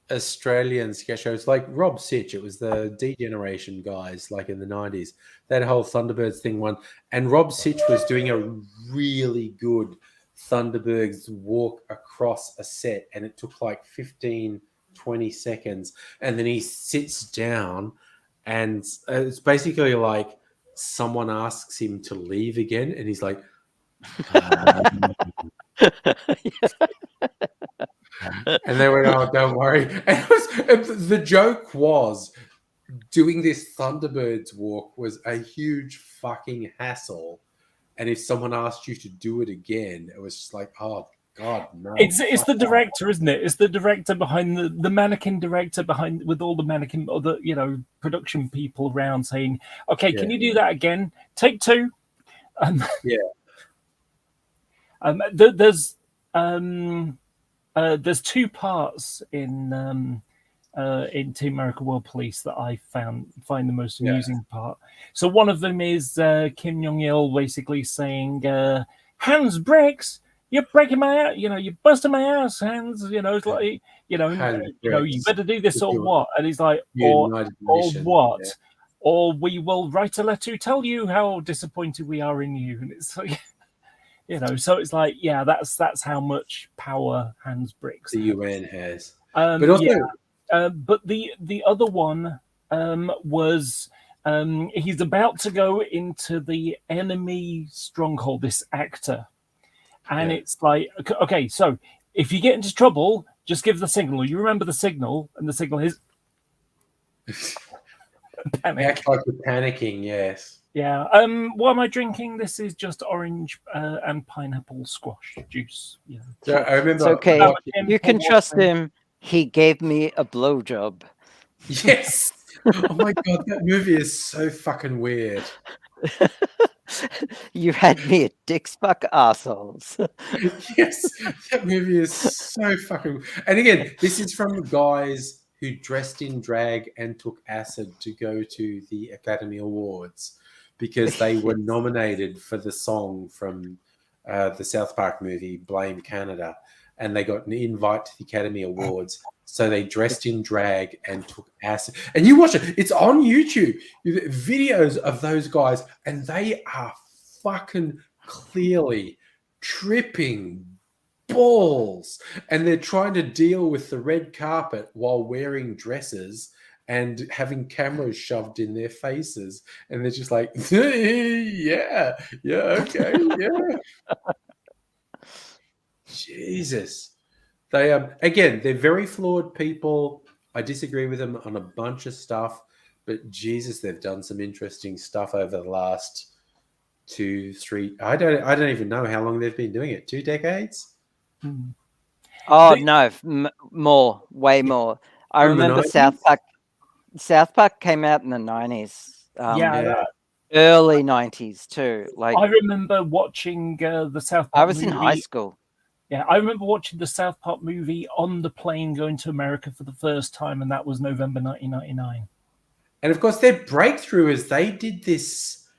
B: Australian sketch show. It's like Rob Sitch. It was the D-Generation guys, like in the 90s. That whole Thunderbirds thing one. And Rob Sitch was doing a really good Thunderbirds walk across a set, and it took like 15, 20 seconds. And then he sits down, and it's basically like someone asks him to leave again, and he's like, and they went, "Oh, don't worry." And the joke was doing this Thunderbirds walk was a huge fucking hassle, and if someone asked you to do it again, it was just like, "Oh God, no!"
E: It's the director, isn't it? It's the director behind the mannequin director behind with all the mannequin, or the production people around saying, "Okay, can you do that again? Take two."
B: Yeah.
E: There's two parts in Team America World Police that I find the most amusing part. So one of them is Kim Jong-il basically saying, "Hands breaks, you're breaking my ass, you're busting my ass, hands, it's like, you better do this or what?" And he's like, or what?
B: Yeah.
E: Or we will write a letter to tell you how disappointed we are in you. And it's like, so it's like, yeah, that's how much power Hans Bricks
B: The UN has.
E: but
B: also,
E: but the other one was he's about to go into the enemy stronghold, this actor, and it's like, okay, so if you get into trouble, just give the signal. You remember the signal, and the signal is panic.
B: Act like you're panicking, yes.
E: Yeah. What am I drinking? This is just orange and pineapple squash juice. Yeah.
B: So I remember.
F: It's okay. You can trust him. He gave me a blowjob.
B: Yes. Oh my God, that movie is so fucking weird.
F: You had me at Dick's Fuck Arseholes.
B: Yes, that movie is so fucking. And again, this is from the guys who dressed in drag and took acid to go to the Academy Awards because they were nominated for the song from the South Park movie Blame Canada, and they got an invite to the Academy Awards. So they dressed in drag and took acid. And you watch it, it's on YouTube. Videos of those guys, and they are fucking clearly tripping balls. And they're trying to deal with the red carpet while wearing dresses and having cameras shoved in their faces. And they're just like, yeah, okay, yeah. Jesus. They again, they're very flawed people. I disagree with them on a bunch of stuff, but Jesus, they've done some interesting stuff over the last 2, 3. I don't even know how long they've been doing it. 2 decades?
F: Oh no, more, way more. I remember South Park. South Park came out in the 90s. Early 90s too. Like
E: I remember watching the South Park.
F: I was
E: movie.
F: in high school.
E: Yeah, I remember watching the South Park movie on the plane going to America for the first time, and that was November 1999.
B: And of course, their breakthrough is they did this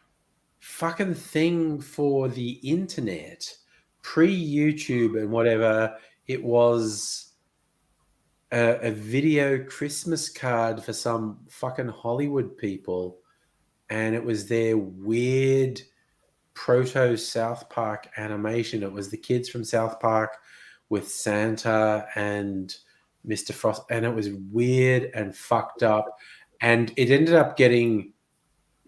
B: fucking thing for the internet, pre-YouTube and whatever. It was a video Christmas card for some fucking Hollywood people, and it was their weird proto South Park animation. It was the kids from South Park with Santa and Mr. Frost, and it was weird and fucked up, and it ended up getting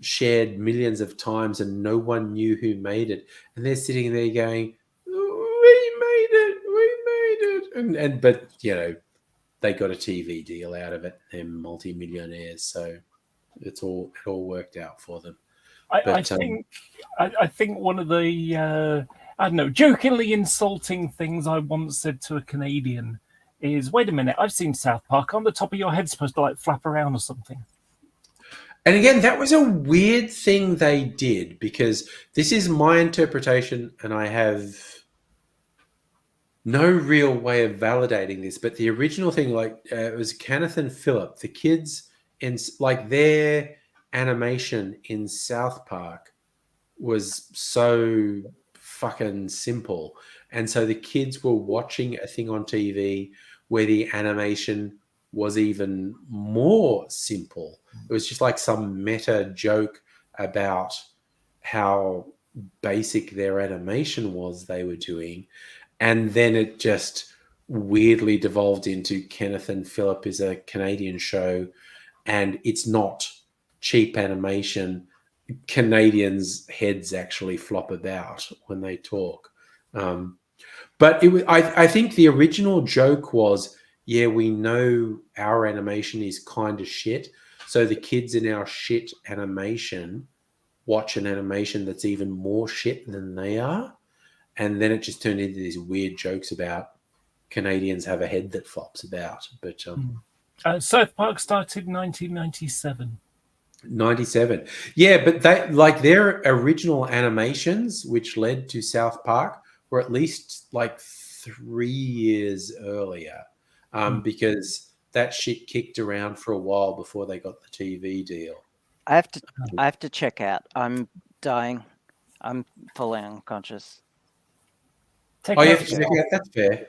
B: shared millions of times, and no one knew who made it. And they're sitting there going, "We made it, and but you know, they got a TV deal out of it. They're multi-millionaires, so it all worked out for them."
E: I think one of the I don't know, jokingly insulting things I once said to a Canadian is, "Wait a minute, I've seen South Park. On the top of your head's supposed to like flap around or something."
B: And again, that was a weird thing they did, because this is my interpretation, and I have no real way of validating this. But the original thing, like it was Kenneth and Phillip, the kids in like their animation in South Park was so fucking simple, and so the kids were watching a thing on TV where the animation was even more simple. It was just like some meta joke about how basic their animation was they were doing, and then it just weirdly devolved into Kenneth and Phillip is a Canadian show, and it's not cheap animation. Canadians' heads actually flop about when they talk. But I think the original joke was, yeah, we know our animation is kind of shit, so the kids in our shit animation watch an animation that's even more shit than they are. And then it just turned into these weird jokes about Canadians have a head that flops about. But
E: South Park started in 1997.
B: 97. Yeah, but they like their original animations, which led to South Park, were at least like 3 years earlier, because that shit kicked around for a while before they got the TV deal.
F: I have to check out. I'm dying. I'm fully unconscious.
E: Take
B: Oh, you
E: care.
B: have to check it out. That's fair.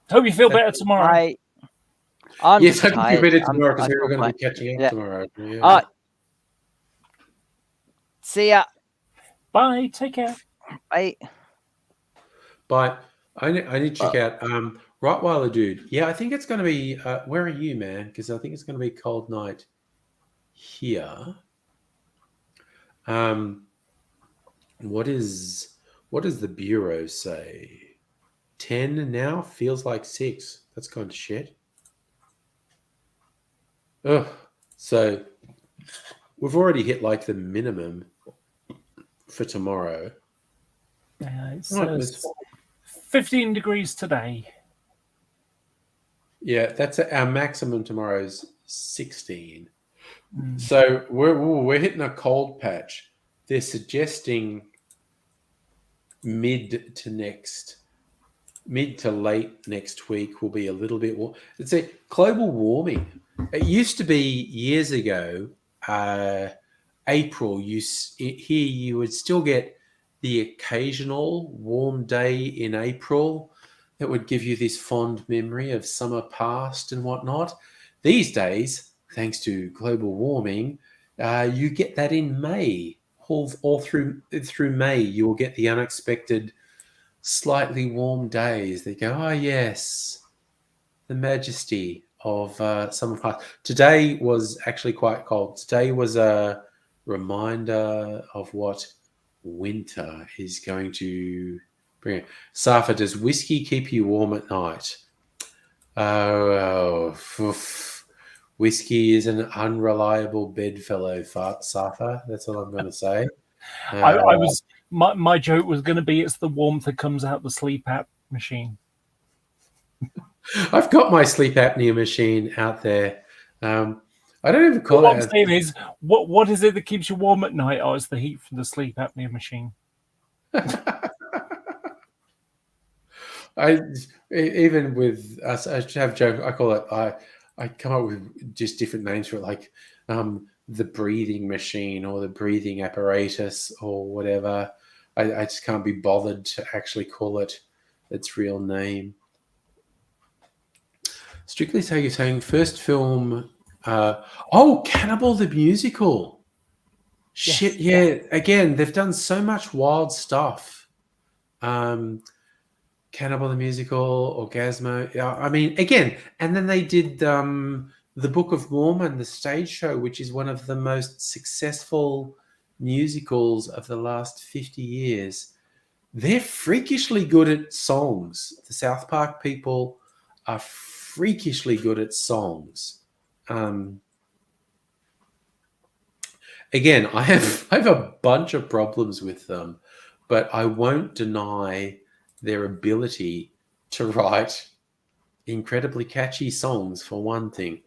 E: Hope you feel better tomorrow.
F: I'm
B: Yes,
F: just
B: I can
F: tired.
B: be better tomorrow, because
F: I
B: we're
F: feel
B: going to be
F: fine.
B: catching up
F: Yeah.
B: tomorrow. Yeah.
F: See ya.
E: Bye. Take care.
F: Bye.
B: But I need to check out Rottweiler Dude. Yeah, I think it's going to be. Where are you, man? Because I think it's going to be cold night here. What does the bureau say? 10 now? Feels like 6. That's kind of shit. Ugh. So we've already hit like the minimum for tomorrow.
E: It
B: Right,
E: says 15 degrees today.
B: Yeah, that's our maximum tomorrow's 16. So we're hitting a cold patch. They're suggesting mid to late next week will be a little bit warm. It's a global warming. It used to be years ago, April. Here you would still get the occasional warm day in April that would give you this fond memory of summer past and whatnot. These days, thanks to global warming, you get that in May. All through May, you will get the unexpected, slightly warm days. They go, oh yes, the majesty of summer past. Today was actually quite cold. Today was a reminder of what winter is going to bring. Safa, does whiskey keep you warm at night? Whiskey is an unreliable bedfellow, Safa. That's all I'm going to say.
E: My joke was going to be it's the warmth that comes out the sleep app machine.
B: I've got my sleep apnea machine out there. I don't even call
E: What
B: it.
E: I'm saying is, what is it that keeps you warm at night? Oh, it's the heat from the sleep apnea machine.
B: Even with us, I have joke. I call it. I come up with just different names for it, like the breathing machine or the breathing apparatus or whatever. I just can't be bothered to actually call it its real name. Strictly So you're saying first film. Cannibal the Musical. Shit, yeah. Again, they've done so much wild stuff. Cannibal the Musical, Orgasmo. Yeah, I mean, again, and then they did the Book of Mormon, the stage show, which is one of the most successful musicals of the last 50 years. They're freakishly good at songs. The South Park people are freakishly good at songs. Again, I have a bunch of problems with them, but I won't deny their ability to write incredibly catchy songs, for one thing.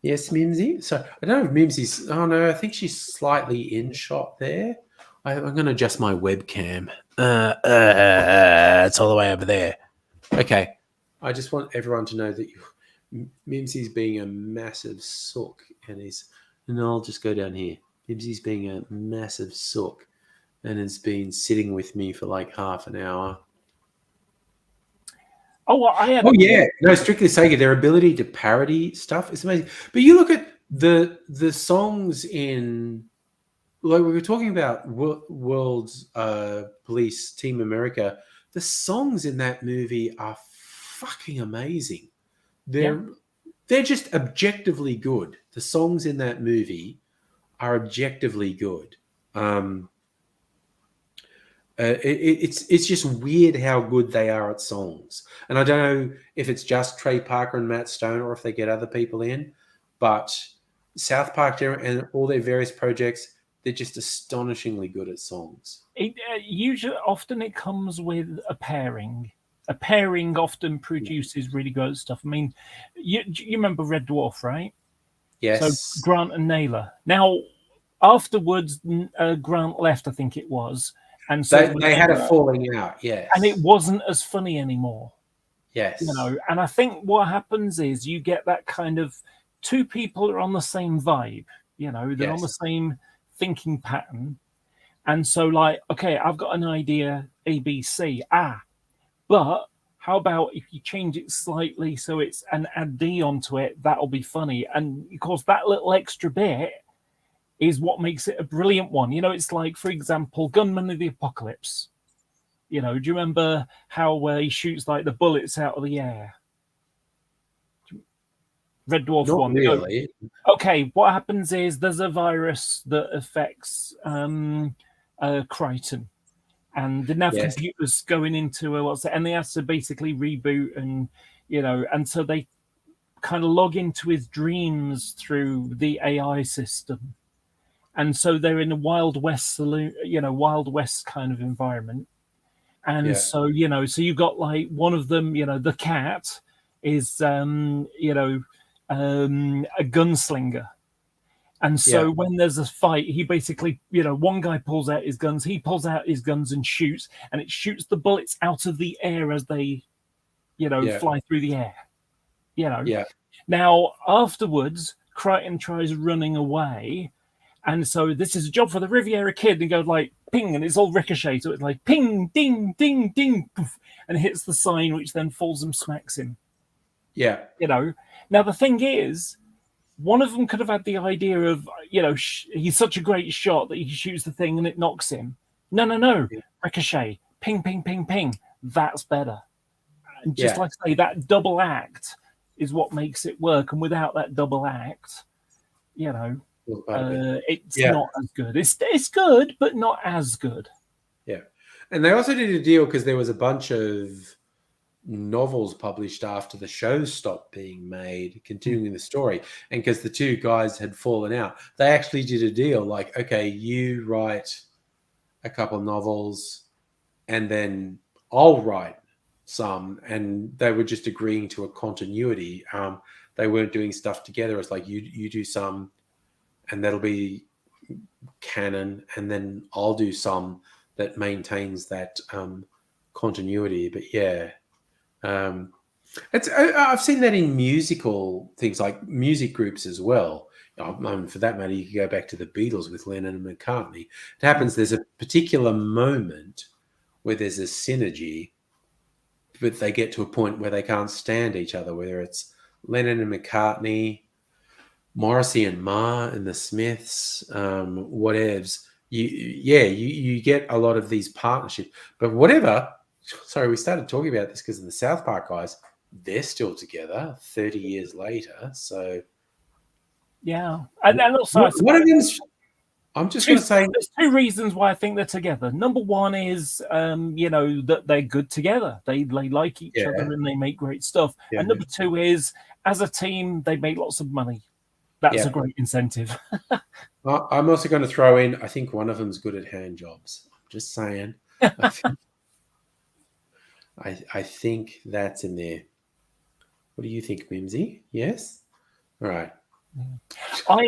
B: Yes, Mimsy. So I don't know if Mimsy's. Oh no, I think she's slightly in shot there. I'm going to adjust my webcam. It's all the way over there. Okay. I just want everyone to know that Mimsy's being a massive sook, and I'll just go down here. Mimsy's being a massive sook, and has been sitting with me for like half an hour.
E: Oh, well,
B: No, Strictly Sega, their ability to parody stuff is amazing. But you look at the songs in, like we were talking about World's Police Team America, the songs in that movie are fucking amazing. They're just objectively good. The songs in that movie are objectively good. It's just weird how good they are at songs. And I don't know if it's just Trey Parker and Matt Stone or if they get other people in, but South Park and all their various projects, they're just astonishingly good at songs.
E: Often it comes with a pairing. A pairing often produces really good stuff. I mean, you remember Red Dwarf, right?
B: Yes.
E: So Grant and Naylor. Now, afterwards, Grant left, I think it was. And so
B: they had a falling out, yes.
E: And it wasn't as funny anymore.
B: Yes.
E: And I think what happens is you get that kind of two people are on the same vibe, they're on the same thinking pattern. And so like, okay, I've got an idea, ABC. But how about if you change it slightly so it's an add D onto it, that'll be funny. And of course, that little extra bit is what makes it a brilliant one. It's like, for example, Gunman of the Apocalypse. Do you remember how he shoots like the bullets out of the air? Red Dwarf
B: Not
E: one.
B: really.
E: Okay, what happens is there's a virus that affects Crichton. And didn't have computers going into and they have to basically reboot and so they kind of log into his dreams through the AI system. And so they're in a Wild West saloon, Wild West kind of environment. And so, so you've got like one of them, the cat is, a gunslinger. And so when there's a fight, he basically, one guy pulls out his guns, he pulls out his guns and shoots, and it shoots the bullets out of the air as they, fly through the air. Now, afterwards, Crichton tries running away. And so this is a job for the Riviera Kid, and goes like ping, and it's all ricochet. So it's like ping, ding, ding, ding, poof, and hits the sign, which then falls and smacks him.
B: Yeah.
E: Now the thing is, one of them could have had the idea of, he's such a great shot that he shoots the thing and it knocks him. No. Yeah. Ricochet, ping, ping, ping, ping. That's better. And just like I say, that double act is what makes it work. And without that double act, it's not as good. It's good, but not as good.
B: Yeah. And they also did a deal because there was a bunch of novels published after the show stopped being made, continuing the story. And because the two guys had fallen out, they actually did a deal like, okay, you write a couple of novels and then I'll write some. And they were just agreeing to a continuity. They weren't doing stuff together. It's like you do some and that'll be canon, and then I'll do some that maintains that continuity. But I've seen that in musical things, like music groups as well. For that matter, you could go back to the Beatles with Lennon and McCartney. It happens there's a particular moment where there's a synergy, but they get to a point where they can't stand each other, whether it's Lennon and McCartney, Morrissey and Marr and the Smiths, whatevs. You get a lot of these partnerships, but whatever. Sorry, we started talking about this because of the South Park guys. They're still together 30 years later. So
E: Yeah, and also
B: what of them's? I'm just going to say
E: there's two reasons why I think they're together. Number one is, that they're good together. They like each other and they make great stuff.
B: Yeah.
E: And number two is, as a team, they make lots of money. That's a great incentive.
B: I'm also going to throw in, I think one of them's good at hand jobs. I'm just saying. I think that's in there. What do you think, Mimsy? Yes? All right.
E: I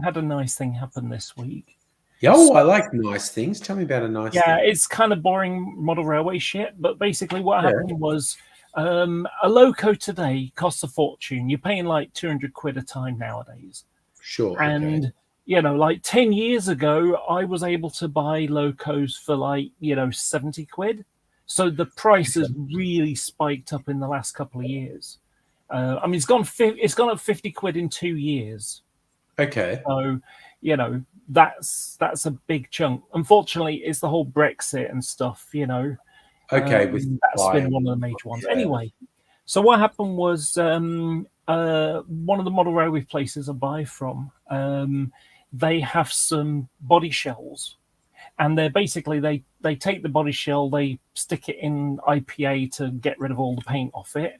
E: had a nice thing happen this week.
B: I like nice things. Tell me about a nice thing.
E: Yeah, it's kind of boring model railway shit, but basically what happened was a loco today costs a fortune. You're paying like 200 quid a time nowadays.
B: Sure.
E: And, like 10 years ago, I was able to buy locos for like, 70 quid. So the price has really spiked up in the last couple of years. It's gone up 50 quid in 2 years.
B: Okay.
E: So, that's a big chunk. Unfortunately, it's the whole Brexit and stuff,
B: Okay.
E: That's been one of the major ones.
B: Yeah.
E: Anyway, so what happened was one of the model railway places I buy from, they have some body shells. And they're basically, they take the body shell, they stick it in IPA to get rid of all the paint off it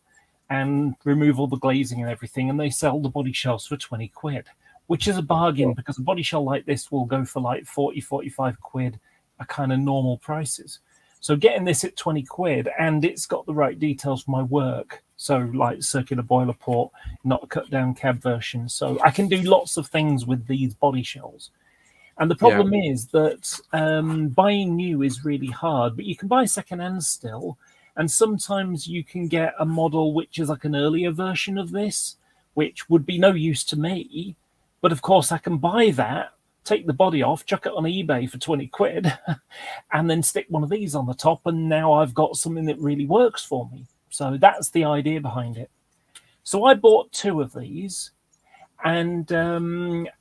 E: and remove all the glazing and everything. And they sell the body shells for 20 quid, which is a bargain because a body shell like this will go for like 40, 45 quid at kind of normal prices. So getting this at 20 quid, and it's got the right details for my work. So like circular boiler port, not a cut down cab version. So I can do lots of things with these body shells. And the problem is that buying new is really hard, but you can buy secondhand still. And sometimes you can get a model which is like an earlier version of this, which would be no use to me. But of course, I can buy that, take the body off, chuck it on eBay for 20 quid, and then stick one of these on the top. And now I've got something that really works for me. So that's the idea behind it. So I bought 2 of these. And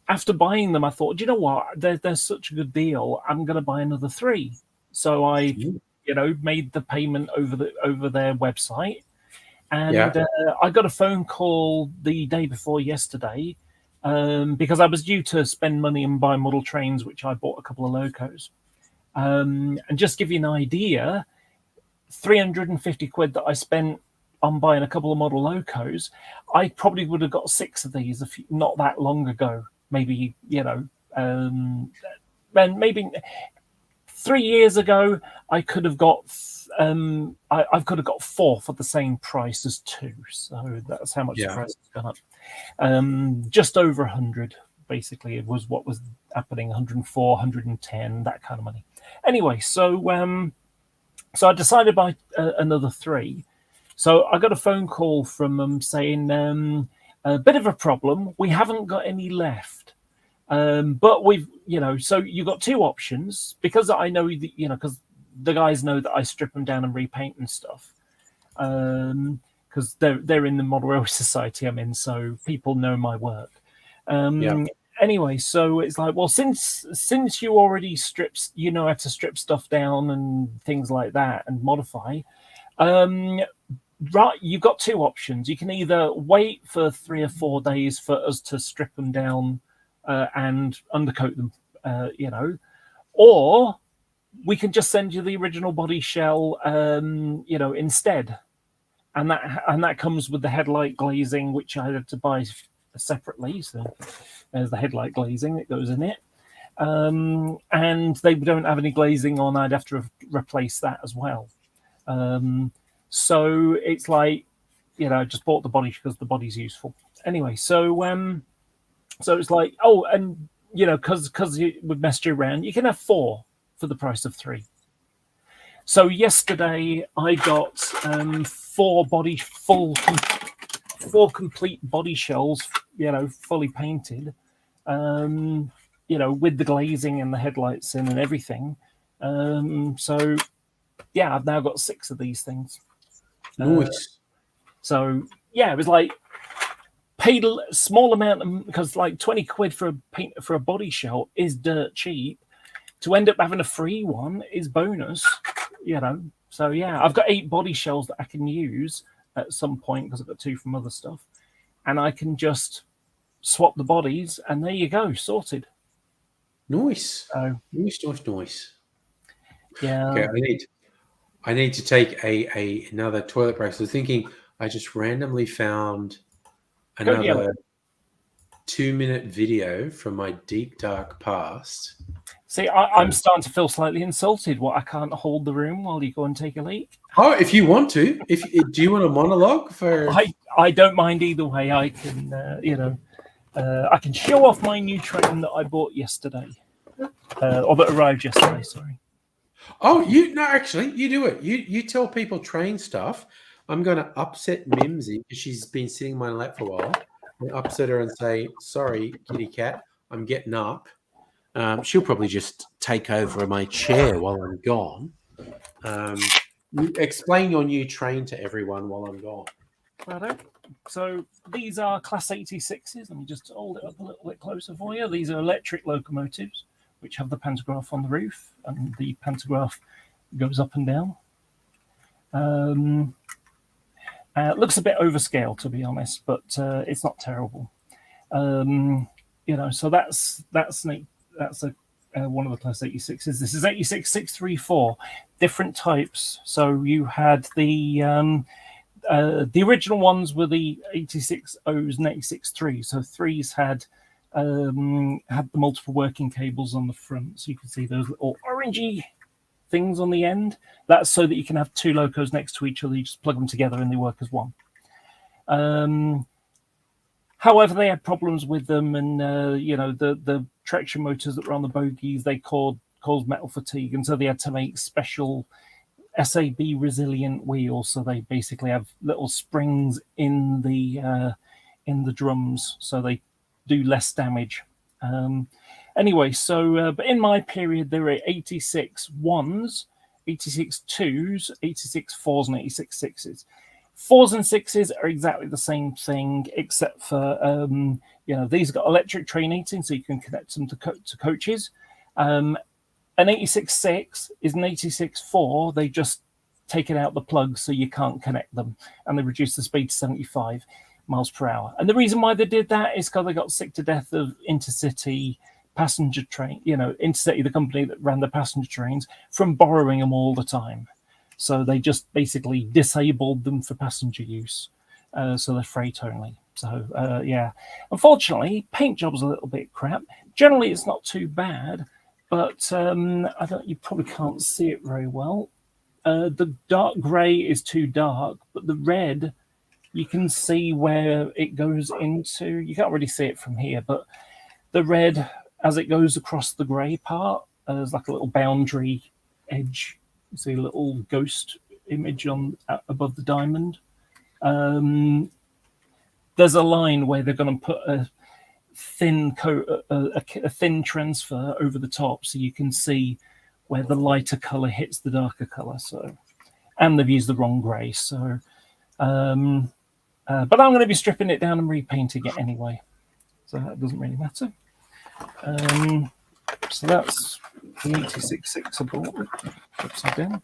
E: after buying them, I thought, you know what? They're such a good deal. I'm going to buy another 3. So I, made the payment over their website, and I got a phone call the day before yesterday because I was due to spend money and buy model trains, which I bought a couple of locos. And just give you an idea, 350 quid that I spent on buying a couple of model locos, I probably would have got 6 of these not that long ago. Maybe, and maybe 3 years ago, I could have got I could have got 4 for the same price as 2. So that's how much the price has gone up. Just over 100, basically, it was what was happening, 104, 110, that kind of money. Anyway, so I decided to buy another 3. So I got a phone call from them saying, a bit of a problem. We haven't got any left. But we've, so you've got 2 options because I know that, because the guys know that I strip them down and repaint and stuff. Because they're in the Model Railway Society I'm in, so people know my work. Anyway, so it's like, well, since you already how to strip stuff down and things like that and modify, right, you've got 2 options. You can either wait for 3 or 4 days for us to strip them down and undercoat them, or we can just send you the original body shell, instead. And that comes with the headlight glazing, which I had to buy separately. So there's the headlight glazing that goes in it. And they don't have any glazing on. I'd have to replace that as well. So it's like, I just bought the body because the body's useful. Anyway, so it's like, and because we've messed you around, you can have 4 for the price of 3. So yesterday I got 4 complete body shells, fully painted, with the glazing and the headlights in and everything. So yeah, I've now got 6 of these things.
B: Nice.
E: So yeah, it was like paid a small amount because like 20 quid for a body shell is dirt cheap. To end up having a free one is bonus, you know. So yeah, I've got 8 body shells that I can use at some point because I've got 2 from other stuff, and I can just swap the bodies, and there you go, sorted.
B: Nice.
E: So
B: Nice.
E: yeah.
B: Okay, I need to take another toilet break. So thinking, I just randomly found another 2-minute video from my deep dark past.
E: See, I'm starting to feel slightly insulted. What, I can't hold the room while you go and take a leak?
B: Oh, if you want to, do you want a monologue for?
E: I don't mind either way. I can, I can show off my new train that I bought yesterday, or that arrived yesterday. Sorry.
B: Oh, actually, you do it. You tell people train stuff. I'm going to upset Mimsy because she's been sitting in my lap for a while. And upset her and say, "Sorry, kitty cat, I'm getting up." She'll probably just take over my chair while I'm gone. Explain your new train to everyone while I'm gone.
E: Righto. So these are Class 86s. Let me just hold it up a little bit closer for you. These are electric locomotives, which have the pantograph on the roof, and the pantograph goes up and down. It looks a bit overscale, to be honest, but it's not terrible. So that's one of the Class 86s. This is 86634, different types. So you had the original ones were the 86Os and 86.3s. So 3s had the multiple working cables on the front, so you can see those little orangey things on the end. That's so that you can have 2 locos next to each other. You just plug them together and they work as one. However, they had problems with them, and the traction motors that were on the bogies, they caused metal fatigue, and so they had to make special SAB resilient wheels. So they basically have little springs in the drums, so they do less damage. Anyway, so but in my period there were 86 1s, 86 2s, 86 4s, and 86 6s. 4s and 6s are exactly the same thing, except for these got electric train heating, so you can connect them to coaches. An 86.6 is an 86.4. They just take it out the plug, so you can't connect them, and they reduce the speed to 75 miles per hour. And the reason why they did that is because they got sick to death of Intercity passenger train, Intercity, the company that ran the passenger trains, from borrowing them all the time. So they just basically disabled them for passenger use. So they're freight only. So, unfortunately, paint job's a little bit crap. Generally, it's not too bad, but you probably can't see it very well. The dark grey is too dark, but the red, you can see where it goes into. You can't really see it from here, but the red, as it goes across the grey part, there's like a little boundary edge. You see a little ghost image above the diamond. There's a line where they're going to put a thin coat, a thin transfer over the top, so you can see where the lighter color hits the darker color. So, and they've used the wrong grey. So, but I'm going to be stripping it down and repainting it anyway, so that doesn't really matter. So that's the 86.6 I bought. Upside down.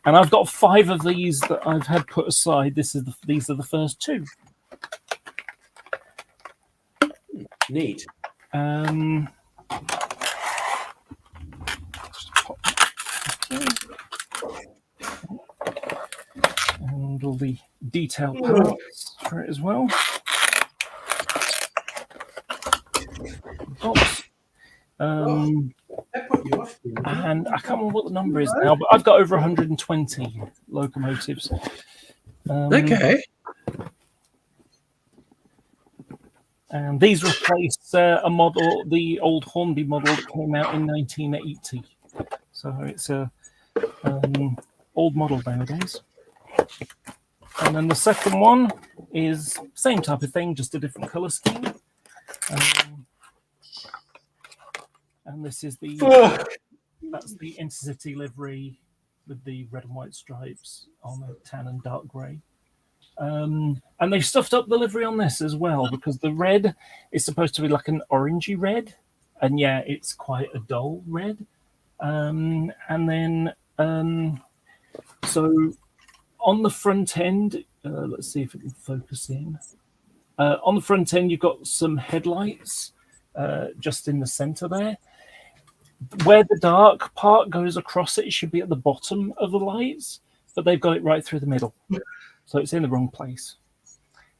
E: And I've got 5 of these that I've had put aside. These are the first 2.
B: Neat.
E: And all the detailed parts for it as well. Box.
B: That put you off, didn't it?
E: And I can't remember what the number is now, but I've got over 120 locomotives.
B: Okay.
E: And these replace a model, the old Hornby model that came out in 1980. So it's a old model nowadays. And then the second one is same type of thing, just a different color scheme. And this is that's the Intercity livery with the red and white stripes on the tan and dark grey. And they've stuffed up the livery on this as well, because the red is supposed to be like an orangey red, and yeah, it's quite a dull red. And then so on the front end, let's see if it can focus in. On the front end, you've got some headlights just in the center there. Where the dark part goes across it, it should be at the bottom of the lights, but they've got it right through the middle. So it's in the wrong place,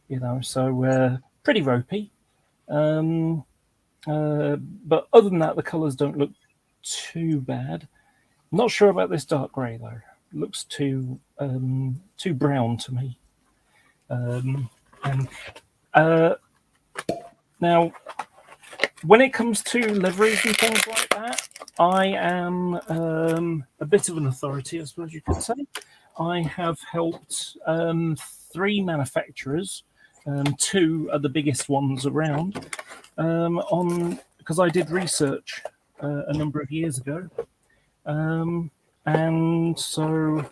E: you know, so pretty ropey. But other than that, the colors don't look too bad. I'm not sure about this dark gray, though. It looks too brown to me. Now, when it comes to liveries and things like that, I am a bit of an authority, I suppose you could say. I have helped 3 manufacturers, 2 are the biggest ones around, because I did research a number of years ago. And so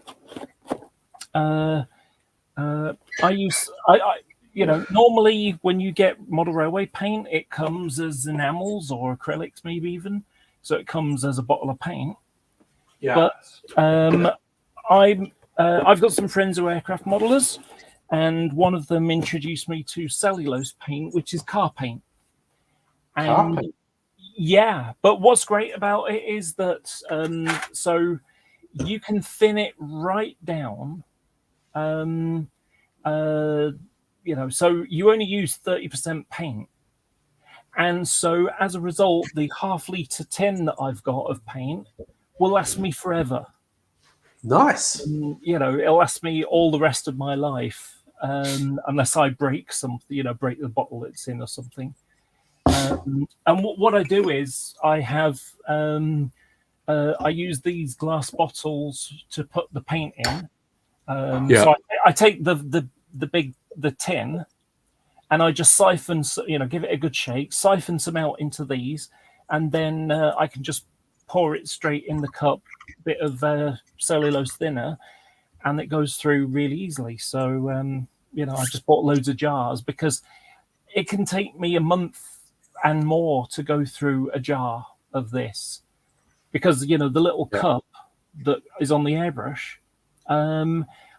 E: you know, normally when you get model railway paint, it comes as enamels or acrylics, maybe even. So it comes as a bottle of paint.
C: Yeah.
E: But I've got some friends who are aircraft modelers, and one of them introduced me to cellulose paint, which is car paint. And
B: Car paint?
E: yeah, but what's great about it is that so you can thin it right down. You know, so you only use 30% paint. And so as a result, the half-litre tin that I've got of paint will last me forever.
B: Nice.
E: You know, it'll last me all the rest of my life, unless I break something, you know, break the bottle it's in or something. And what I do is I have, I use these glass bottles to put the paint in. So I take the tin, and I just siphon, you know, give it a good shake, siphon some out into these, and then I can just pour it straight in the cup, bit of cellulose thinner, and it goes through really easily. So, you know, I just bought loads of jars because it can take me a month and more to go through a jar of this, because, you know, the little cup that is on the airbrush,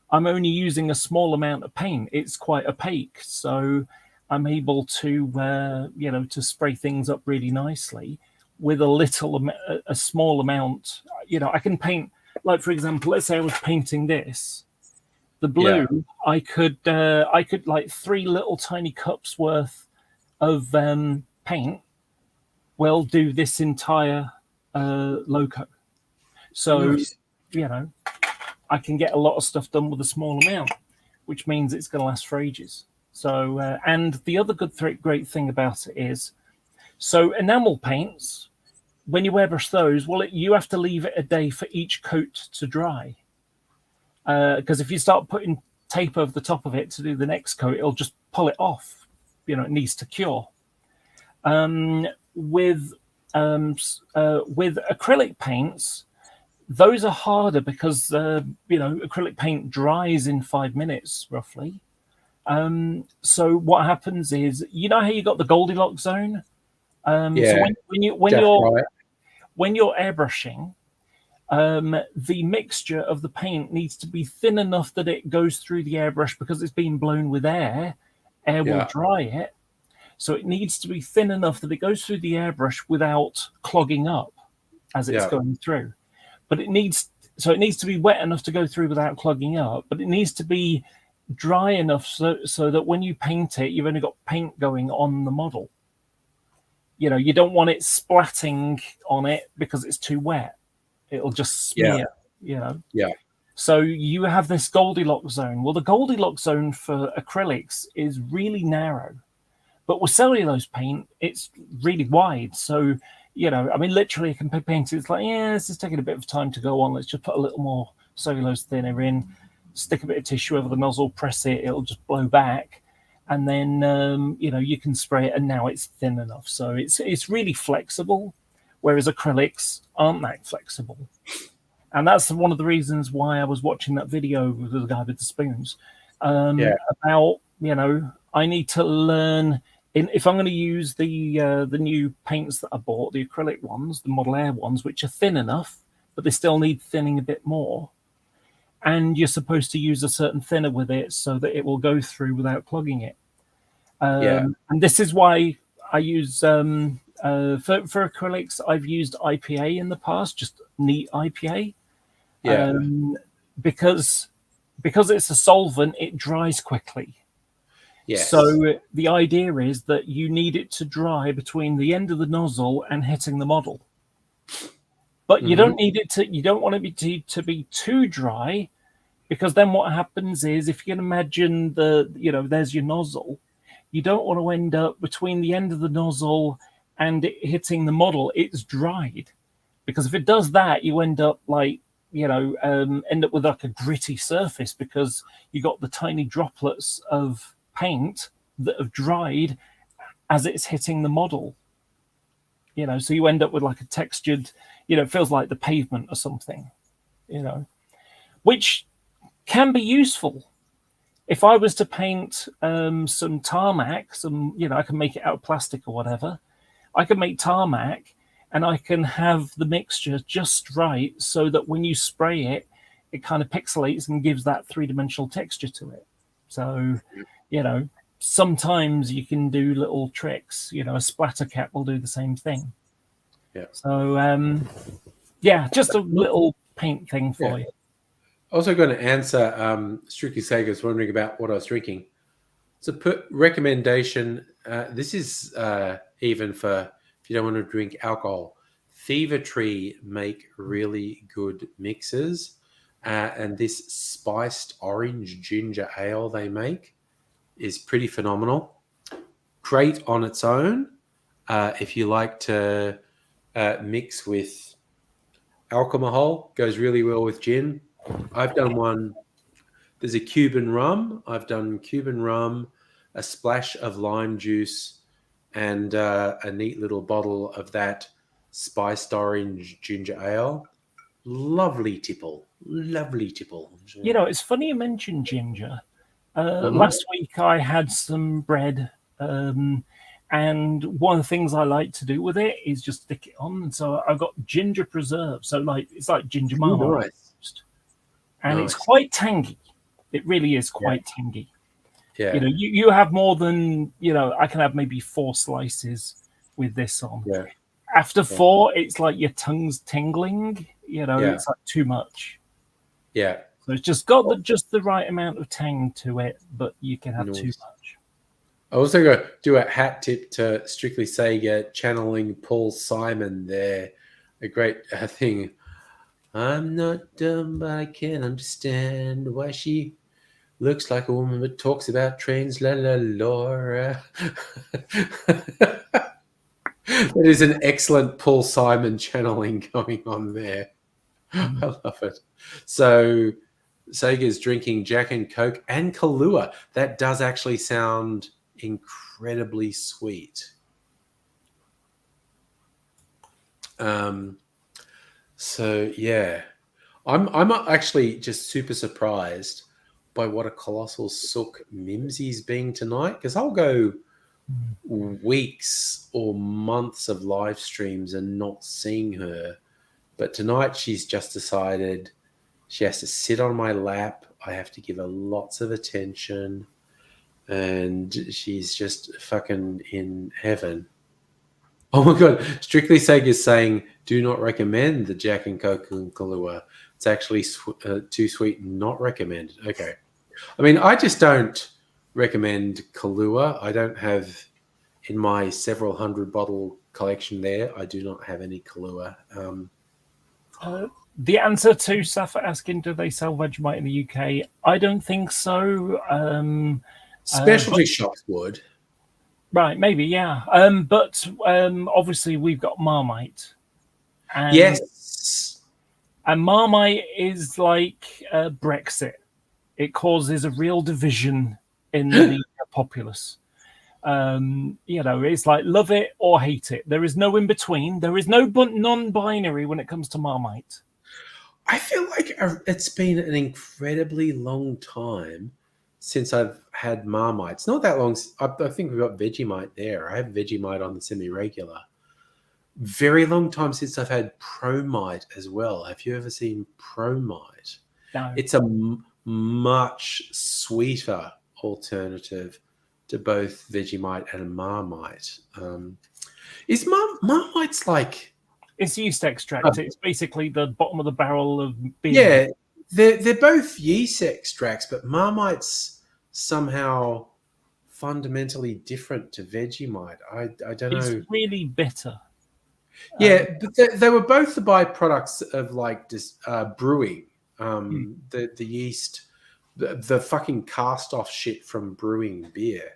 E: I'm only using a small amount of paint. It's quite opaque, so I'm able to, you know, to spray things up really nicely with a small amount. You know, I can paint, like, for example, let's say I was painting this, the blue. I could like 3 little tiny cups worth of paint will do this entire loco. So, you know, I can get a lot of stuff done with a small amount, which means it's going to last for ages. So, and the other great thing about it is, so enamel paints, when you airbrush those, well, you have to leave it a day for each coat to dry. Because if you start putting tape over the top of it to do the next coat, it'll just pull it off. You know, it needs to cure. With acrylic paints, those are harder because, you know, acrylic paint dries in 5 minutes, roughly. So what happens is, you know how you got the Goldilocks zone? So when you're airbrushing, the mixture of the paint needs to be thin enough that it goes through the airbrush, because it's being blown with air. Air will dry it. So it needs to be thin enough that it goes through the airbrush without clogging up as it's going through. But it needs to be wet enough to go through without clogging up, but it needs to be dry enough so that when you paint it, you've only got paint going on the model. You know, you don't want it splatting on it because it's too wet. It'll just smear, you know. Yeah. So you have this Goldilocks zone. Well, the Goldilocks zone for acrylics is really narrow, but with cellulose paint, it's really wide. So, you know, I mean, literally, it can be painted. It's like, yeah, this is taking a bit of time to go on. Let's just put a little more cellulose thinner in, stick a bit of tissue over the nozzle, press it, it'll just blow back. And then, you know, you can spray it, and now it's thin enough. So it's really flexible, whereas acrylics aren't that flexible. And that's one of the reasons why I was watching that video with the guy with the spoons,
B: Yeah.
E: about, I need to learn if I'm going to use the new paints that I bought, the acrylic ones, the Model Air ones, which are thin enough, but they still need thinning a bit more. And you're supposed to use a certain thinner with it so that it will go through without clogging it. And this is why I use for acrylics. I've used IPA in the past, just neat IPA.
B: Yeah.
E: Because it's a solvent, it dries quickly.
B: Yes.
E: So the idea is that you need it to dry between the end of the nozzle and hitting the model. But you don't need it to. You don't want it to be too dry, because then what happens is, if you can imagine there's your nozzle, you don't want to end up between the end of the nozzle and it hitting the model. It's dried, because if it does that, you end up like end up with like a gritty surface, because you got the tiny droplets of paint that have dried as it's hitting the model. So you end up with like a textured, it feels like the pavement or something, which can be useful. If I was to paint some tarmac, I can make it out of plastic or whatever. I can make tarmac, and I can have the mixture just right so that when you spray it, it kind of pixelates and gives that three-dimensional texture to it. So, sometimes you can do little tricks. A splatter cap will do the same thing.
B: Yeah.
E: So, just a little paint thing for you.
B: Also going to answer Strictly Sega's wondering about what I was drinking. So recommendation, this is even for if you don't want to drink alcohol. Fever Tree make really good mixes. And this spiced orange ginger ale they make is pretty phenomenal. Great on its own. If you like to mix with alcohol, goes really well with gin. I've done one. There's a Cuban rum. I've done Cuban rum, a splash of lime juice, and a neat little bottle of that spiced orange ginger ale. Lovely tipple.
E: It's funny you mentioned ginger. Last week I had some bread, and one of the things I like to do with it is just stick it on. And so I've got ginger preserve. So it's like ginger marmalade.
B: Nice.
E: And it's quite tangy. It really is quite tangy.
B: Yeah.
E: You have more than, I can have maybe 4 slices with this on.
B: Yeah.
E: After 4, it's like your tongue's tingling. It's like too much.
B: Yeah.
E: So it's just got the right amount of tang to it, but you can have too much.
B: I also got to do a hat tip to Strictly Sega channeling Paul Simon there. A great thing. I'm not dumb, but I can't understand why she looks like a woman but talks about trains. La la Laura. That is an excellent Paul Simon channeling going on there. I love it. So Sega's drinking Jack and Coke and Kahlua. That does actually sound incredibly sweet. So yeah, I'm actually just super surprised by what a colossal sook Mimsy's being tonight, because I'll go weeks or months of live streams and not seeing her, but tonight she's just decided she has to sit on my lap. I have to give her lots of attention, and she's just fucking in heaven. Oh my god! Strictly Sega is saying, "Do not recommend the Jack and Coke and Kahlua. It's actually too sweet. Not recommended." Okay, I mean, I just don't recommend Kahlua. I don't have in my several hundred bottle collection there. I do not have any Kahlua.
E: The answer to Safa asking, "Do they sell Vegemite in the UK?" I don't think so.
B: Specialty shops would.
E: Right, maybe, yeah. But obviously we've got Marmite. And,
B: Yes.
E: And Marmite is like Brexit. It causes a real division in the populace. It's like love it or hate it. There is no in between. There is no non-binary when it comes to Marmite.
B: I feel like it's been an incredibly long time since I've had Marmite. It's not that long. I think we've got Vegemite there. I have Vegemite on the semi-regular. Very long time since I've had Promite as well. Have you ever seen Promite?
E: No.
B: It's a much sweeter alternative to both Vegemite and Marmite. Is Marmite's like...
E: It's yeast extract. It's basically the bottom of the barrel of beer.
B: Yeah, they're both yeast extracts, but Marmite's somehow fundamentally different to Vegemite. I don't know.
E: It's really bitter.
B: Yeah, but they were both the byproducts of like just brewing. The yeast, the fucking cast off shit from brewing beer.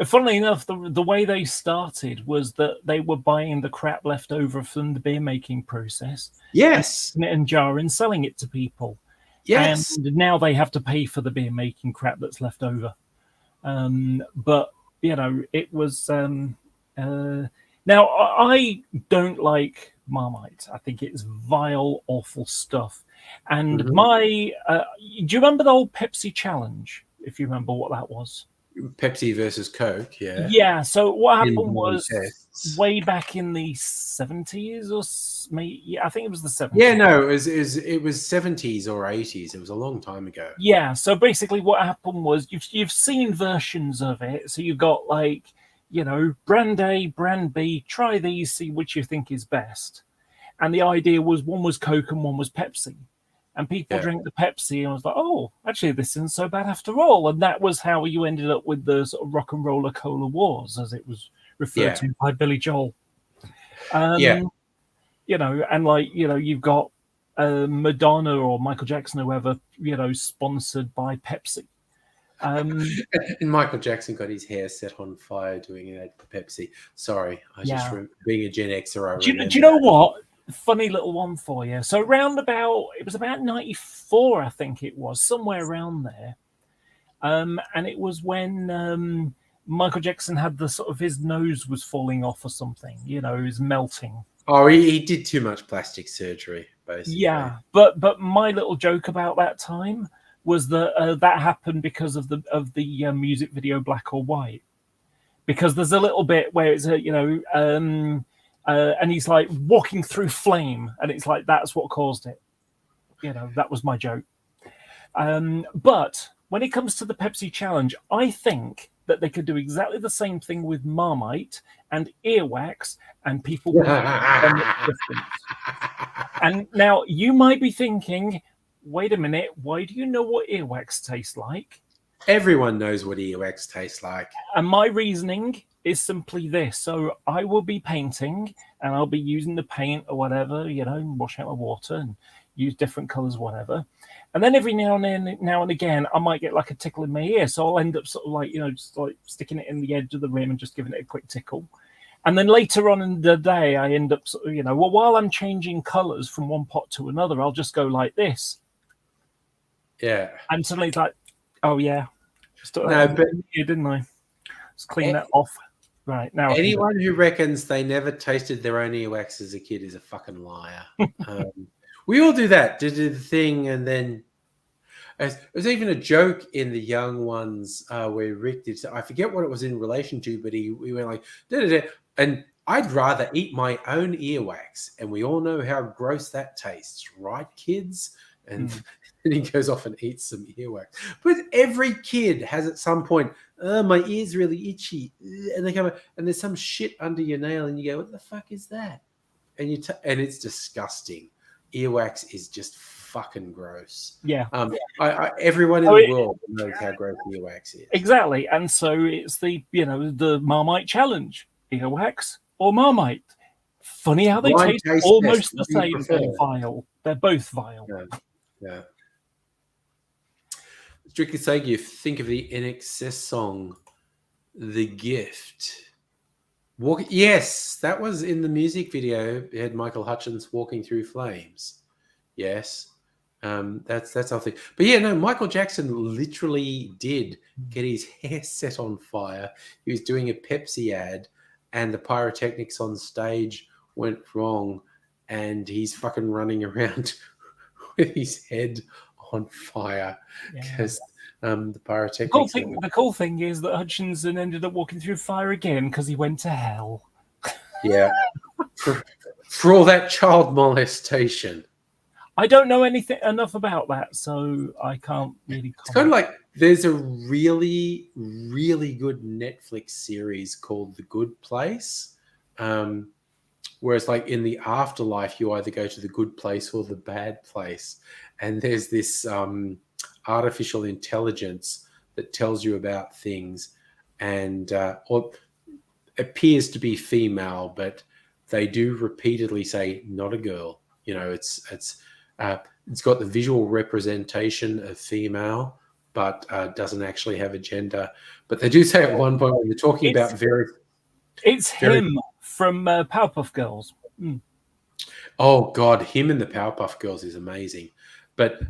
E: Funnily enough, the way they started was that they were buying the crap left over from the beer making process.
B: Yes.
E: And jarring, selling it to people.
B: Yes.
E: And now they have to pay for the beer making crap that's left over. But, you know, it was... now, I don't like Marmite. I think it's vile, awful stuff. And do you remember the old Pepsi challenge, if you remember what that was?
B: Pepsi versus Coke, yeah.
E: Yeah, so what happened
B: In
E: was
B: tests.
E: way back in the 70s or maybe, yeah, I think it was the 70s.
B: Yeah, no, it was 70s or 80s. It was a long time ago.
E: Yeah, so basically what happened was you've seen versions of it. So you've got like, you know, brand A, brand B, try these, see which you think is best. And the idea was one was Coke and one was Pepsi. And people drank the Pepsi and I was like, oh, actually, this isn't so bad after all. And that was how you ended up with the sort of rock and roller cola wars, as it was referred to by Billy Joel. You know, and like, you know, you've got Madonna or Michael Jackson, or whoever, you know, sponsored by Pepsi.
B: And Michael Jackson got his hair set on fire doing an ad for Pepsi. Sorry, I just being a Gen Xer.
E: Do you know what? Funny little one for you. So it was about 94, I think it was, somewhere around there. And it was when Michael Jackson had the sort of his nose was falling off or something, you know, he was melting.
B: Oh, he did too much plastic surgery, basically.
E: Yeah, but my little joke about that time was that that happened because of the music video Black or White, because there's a little bit where it's and he's like walking through flame, and it's like that's what caused it. You know, that was my joke. But when it comes to the Pepsi challenge, I think that they could do exactly the same thing with Marmite and earwax, and people would the difference. And now you might be thinking, wait a minute, why do you know what earwax tastes like?
B: Everyone knows what earwax tastes like.
E: And my reasoning is simply this. So I will be painting and I'll be using the paint or whatever, you know, wash out my water and use different colors, whatever. And then every now and again, I might get like a tickle in my ear. So I'll end up sort of like, you know, just like sticking it in the edge of the rim and just giving it a quick tickle. And then later on in the day, I end up sort of, you know, well, while I'm changing colors from one pot to another, I'll just go like this.
B: Yeah.
E: And suddenly it's like, oh yeah. Just here, didn't I? Just clean that off. Right now,
B: anyone who reckons they never tasted their own earwax as a kid is a fucking liar. We all do that. Did the thing, and then there's even a joke in the young ones where Rick did. I forget what it was in relation to, but we went like, da-da-da, and I'd rather eat my own earwax, and we all know how gross that tastes, right, kids? And then he goes off and eats some earwax. But every kid has at some point, my ear's really itchy, and they come and there's some shit under your nail, and you go, what the fuck is that? And and it's disgusting. Earwax is just fucking gross.
E: Yeah.
B: Everyone in the world knows how gross earwax is.
E: Exactly. And so it's the Marmite challenge. Earwax or Marmite. Funny how they taste almost the same. They're vile. They're both vile.
B: Yeah. Strictly Say Gift, think of the NXS song, The Gift. Yes, that was in the music video. It had Michael Hutchence walking through flames. Yes. That's our thing. But yeah, no, Michael Jackson literally did get his hair set on fire. He was doing a Pepsi ad, and the pyrotechnics on stage went wrong, and he's fucking running around with his head on fire
E: Yeah.
B: because the
E: The
B: pyrotechnics.
E: the cool thing is that Hutchinson ended up walking through fire again because he went to hell.
B: Yeah. For all that child molestation.
E: I don't know anything enough about that, so I can't really
B: It's kind of
E: comment.
B: like there's a really, really good Netflix series called The Good Place. Whereas, like in the afterlife, you either go to the good place or the bad place. And there's this artificial intelligence that tells you about things and or appears to be female, but they do repeatedly say not a girl. You know, it's got the visual representation of female, but doesn't actually have a gender. But they do say at one point when they're talking about
E: It's
B: very-
E: him from Powerpuff Girls.
B: oh god, him in the Powerpuff Girls is amazing. But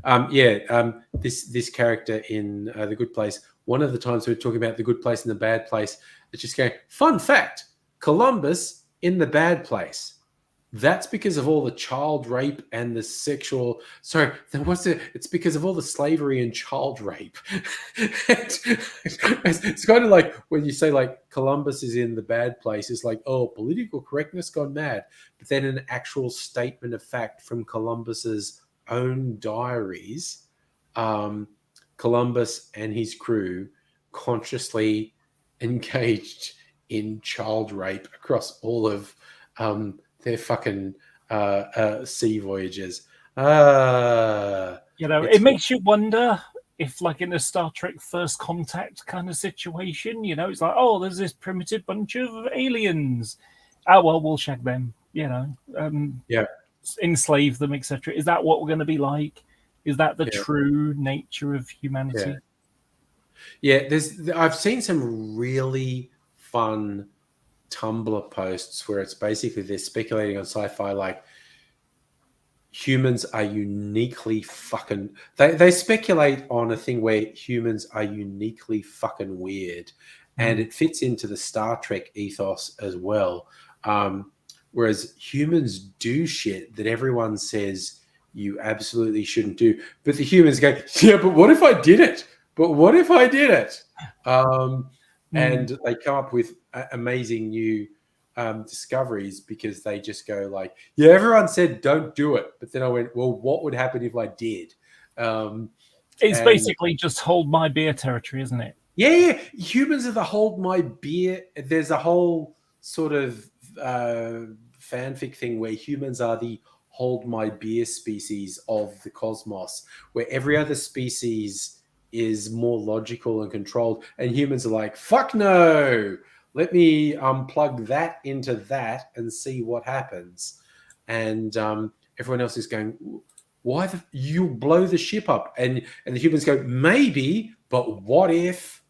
B: this character in The Good Place, one of the times we were talking about the good place and the bad place, it's just going, fun fact, Columbus in the bad place. That's because of all the child rape and the sexual. Sorry, it's because of all the slavery and child rape. It's kind of like when you say like Columbus is in the bad place. It's like, oh, political correctness gone mad. But then an actual statement of fact from Columbus's own diaries, Columbus and his crew consciously engaged in child rape across all of their fucking sea voyages.
E: It makes you wonder if, like in a Star Trek First Contact kind of situation, it's like, oh, there's this primitive bunch of aliens. Oh, well, we'll check them, enslave them, etc. Is that what we're going to be like? Is that the true nature of humanity?
B: Yeah, I've seen some really fun Tumblr posts where it's basically they're speculating on sci-fi like humans are uniquely fucking they speculate on a thing where humans are uniquely fucking weird and it fits into the Star Trek ethos as well, whereas humans do shit that everyone says you absolutely shouldn't do, but the humans go, yeah, but what if I did it? And they come up with amazing new discoveries because they just go like, yeah, everyone said don't do it. But then I went, well, what would happen if I did?
E: It's basically just hold my beer territory, isn't it?
B: Yeah. Humans are the hold my beer. There's a whole sort of fanfic thing where humans are the hold my beer species of the cosmos, where every other species is more logical and controlled, and humans are like, fuck no, let me plug that into that and see what happens. And everyone else is going, why you blow the ship up? And the humans go, maybe, but what if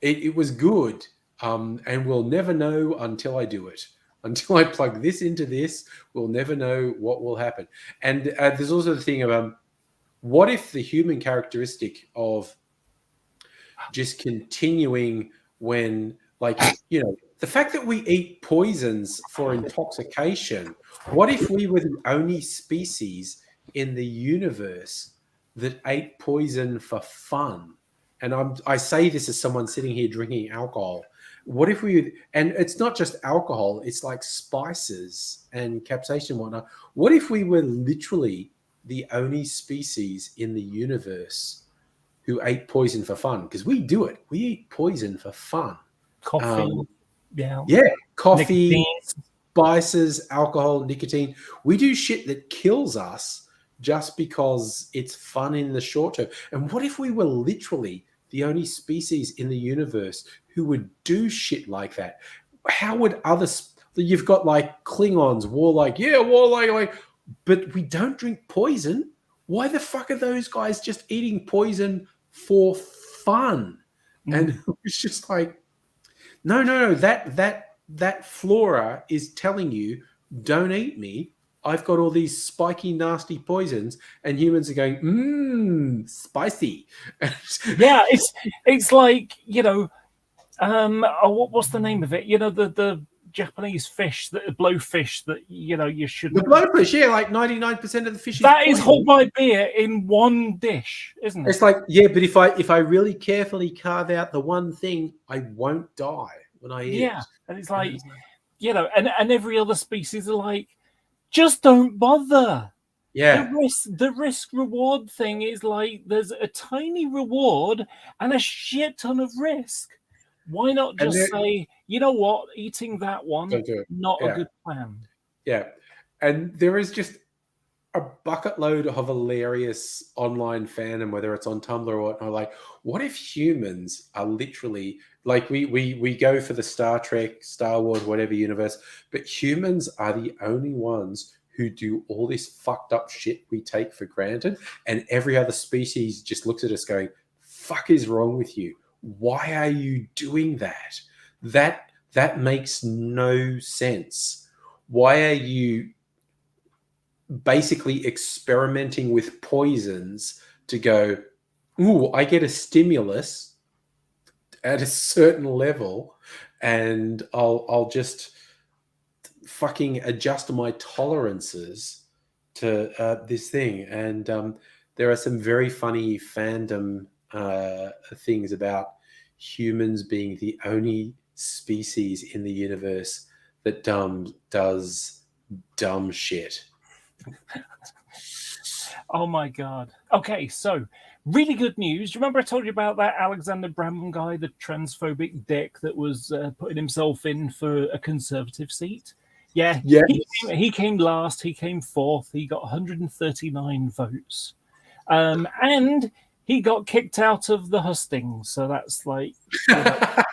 B: it was good? And we'll never know until I do it. Until I plug this into this, we'll never know what will happen. And there's also the thing about what if the human characteristic of just continuing when, like, the fact that we eat poisons for intoxication, what if we were the only species in the universe that ate poison for fun? And I say this as someone sitting here drinking alcohol. What if and it's not just alcohol, it's like spices and capsaicin and whatnot. What if we were literally the only species in the universe who ate poison for fun? Because we do it. We eat poison for fun.
E: Coffee.
B: Coffee,
E: nicotine.
B: Spices, alcohol, nicotine. We do shit that kills us just because it's fun in the short term. And what if we were literally the only species in the universe who would do shit like that? How would you've got like Klingons, warlike, but we don't drink poison. Why the fuck are those guys just eating poison for fun? And it's just like, no, that flora is telling you, don't eat me. I've got all these spiky, nasty poisons, and humans are going, spicy.
E: Yeah, it's like, what's the name of it? The Japanese fish, that blowfish that you should.
B: The blowfish, yeah, like 99% of the fish.
E: That is
B: poison.
E: whole by beer in one dish, isn't it?
B: It's like, yeah, but if I really carefully carve out the one thing, I won't die when I eat
E: Yeah,
B: it.
E: and it's like, and every other species are like, just don't bother.
B: Yeah,
E: The risk reward thing is like there's a tiny reward and a shit ton of risk. Why not
B: And
E: just say, you know what, eating that one,
B: don't do it.
E: not
B: Yeah.
E: a good plan.
B: Yeah, and there is just a bucket load of hilarious online fandom, whether it's on Tumblr or whatnot. Like, what if humans are literally like we go for the Star Trek, Star Wars, whatever universe, but humans are the only ones who do all this fucked up shit we take for granted, and every other species just looks at us going, "Fuck is wrong with you? Why are you doing that? That makes no sense. Why are you basically experimenting with poisons to go, ooh, I get a stimulus at a certain level and I'll just fucking adjust my tolerances to this thing." And there are some very funny fandom things about humans being the only species in the universe that does dumb shit.
E: Oh my god. Okay, so really good news. Do you remember I told you about that Alexander Bramham guy, the transphobic dick that was putting himself in for a Conservative seat? Yeah,
B: Yes.
E: he came last. He came fourth. He got 139 votes, and he got kicked out of the hustings. So that's like, yeah,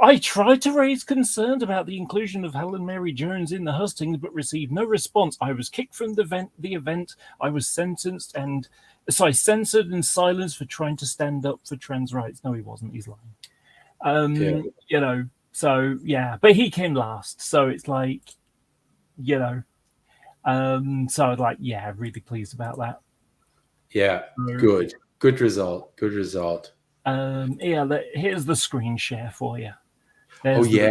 E: I tried to raise concern about the inclusion of Helen Mary Jones in the hustings, but received no response. I was kicked from the event. I was censored and silenced for trying to stand up for trans rights. No, he wasn't. He's lying. So yeah, but he came last. So it's like, so I was like, yeah, really pleased about that.
B: Yeah, good result. Good result.
E: Here's the screen share for you.
B: Oh yeah.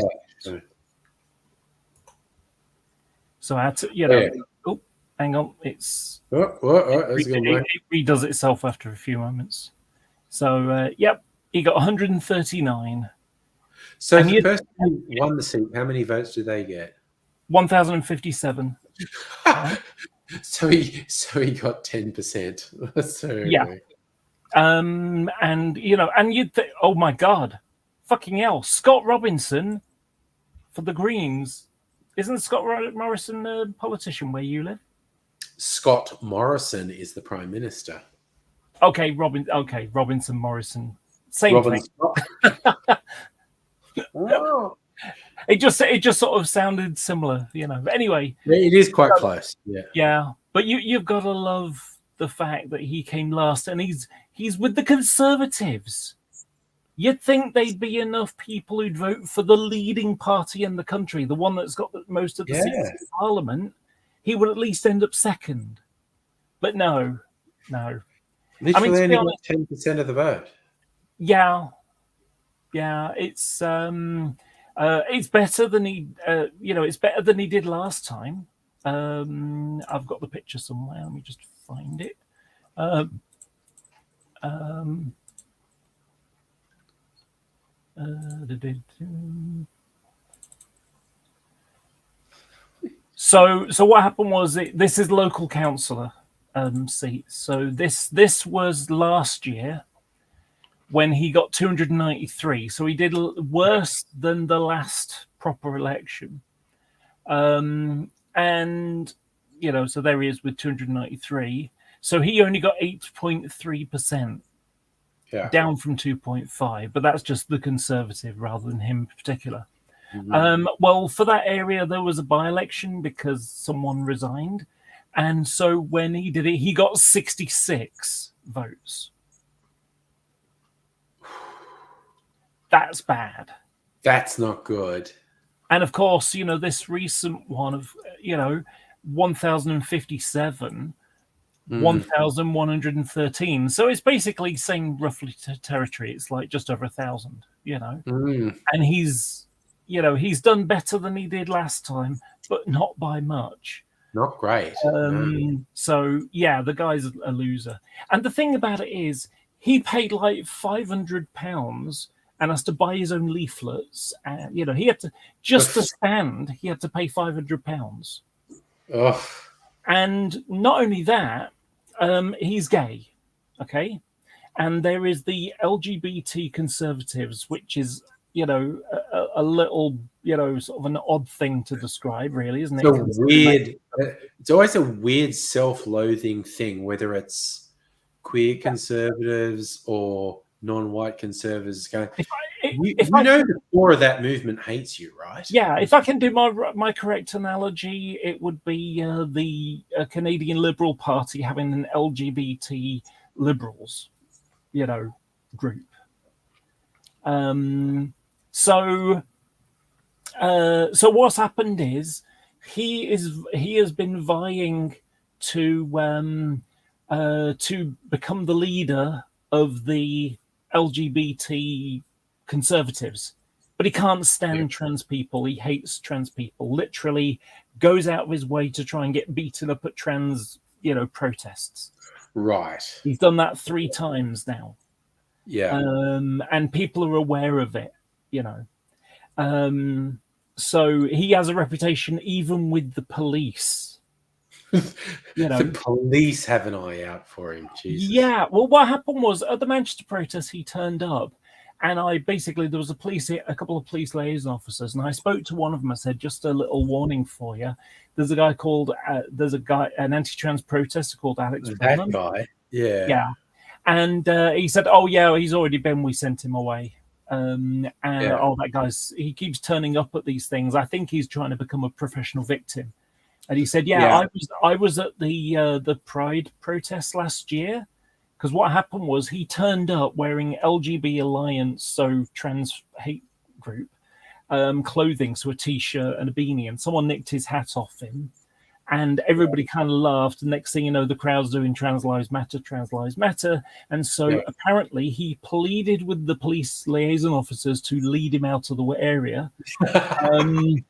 E: So I had to, Oh, hang on. It's it redoes itself after a few moments. So yep, he got 139.
B: So if the person who won the seat, how many votes do they get?
E: 1,057.
B: So he got 10%. So
E: yeah. And you'd think, oh my god, fucking hell, Scott Robinson for the Greens. Isn't Scott Morrison a politician where you live?
B: Scott Morrison is the Prime Minister.
E: Okay, Robinson Morrison. Same thing.
B: Oh.
E: It just sort of sounded similar, But anyway,
B: it is quite close. Yeah.
E: Yeah, but you've got to love the fact that he came last, and he's with the Conservatives. You'd think they'd be enough people who'd vote for the leading party in the country, the one that's got most of the seats in Parliament. He would at least end up second, but no.
B: Literally only got 10% of the vote.
E: Yeah, it's better than it's better than he did last time. I've got the picture somewhere. Let me just find it. So what happened was this is local councillor seats. So this was last year when he got 293. So he did worse than the last proper election. And so there he is with 293. So he only got 8.3%.
B: Yeah.
E: Down from 2.5, but that's just the Conservative rather than him in particular.
B: Mm-hmm.
E: Well, for that area, there was a by-election because someone resigned. And so when he did it, he got 66 votes. That's bad.
B: That's not good.
E: And of course, this recent one of, 1,057, 1,113. So it's basically same roughly territory. It's like just over 1,000, And he's, he's done better than he did last time, but not by much.
B: Not great. No.
E: So yeah, the guy's a loser. And the thing about it is, he paid like £500 and has to buy his own leaflets. And he had to to stand. He had to pay £500.
B: Ugh.
E: And not only that, he's gay. Okay, and there is the LGBT conservatives, which is a little sort of an odd thing to describe, really, isn't it?
B: It's a weird. It's always a weird self-loathing thing, whether it's queer conservatives or non-white conservatives. Going, the core of that movement hates you, right?
E: Yeah, if I can do my correct analogy, it would be the Canadian Liberal Party having an LGBT liberals, group. So what's happened is he has been vying to become the leader of the LGBT conservatives, but he can't stand trans people. He hates trans people. Literally goes out of his way to try and get beaten up at trans protests.
B: Right.
E: He's done that 3 times now.
B: Yeah.
E: And people are aware of it, so he has a reputation even with the police.
B: The police have an eye out for him. Jesus.
E: Yeah. Well, what happened was at the Manchester protest, he turned up, and there was a couple of police liaison officers, and I spoke to one of them. I said, just a little warning for you. There's an anti-trans protester called Alex Brennan.
B: That guy. Yeah.
E: Yeah. And he said, "Oh yeah, he's already been. We sent him away." That guy's he keeps turning up at these things. I think he's trying to become a professional victim. And he said, "Yeah. I was at the Pride protest last year, because what happened was he turned up wearing LGB Alliance, so trans hate group, clothing, so a t-shirt and a beanie, and someone nicked his hat off him." And everybody kind of laughed. The next thing you know, the crowd's doing Trans Lives Matter. And so apparently he pleaded with the police liaison officers to lead him out of the area. And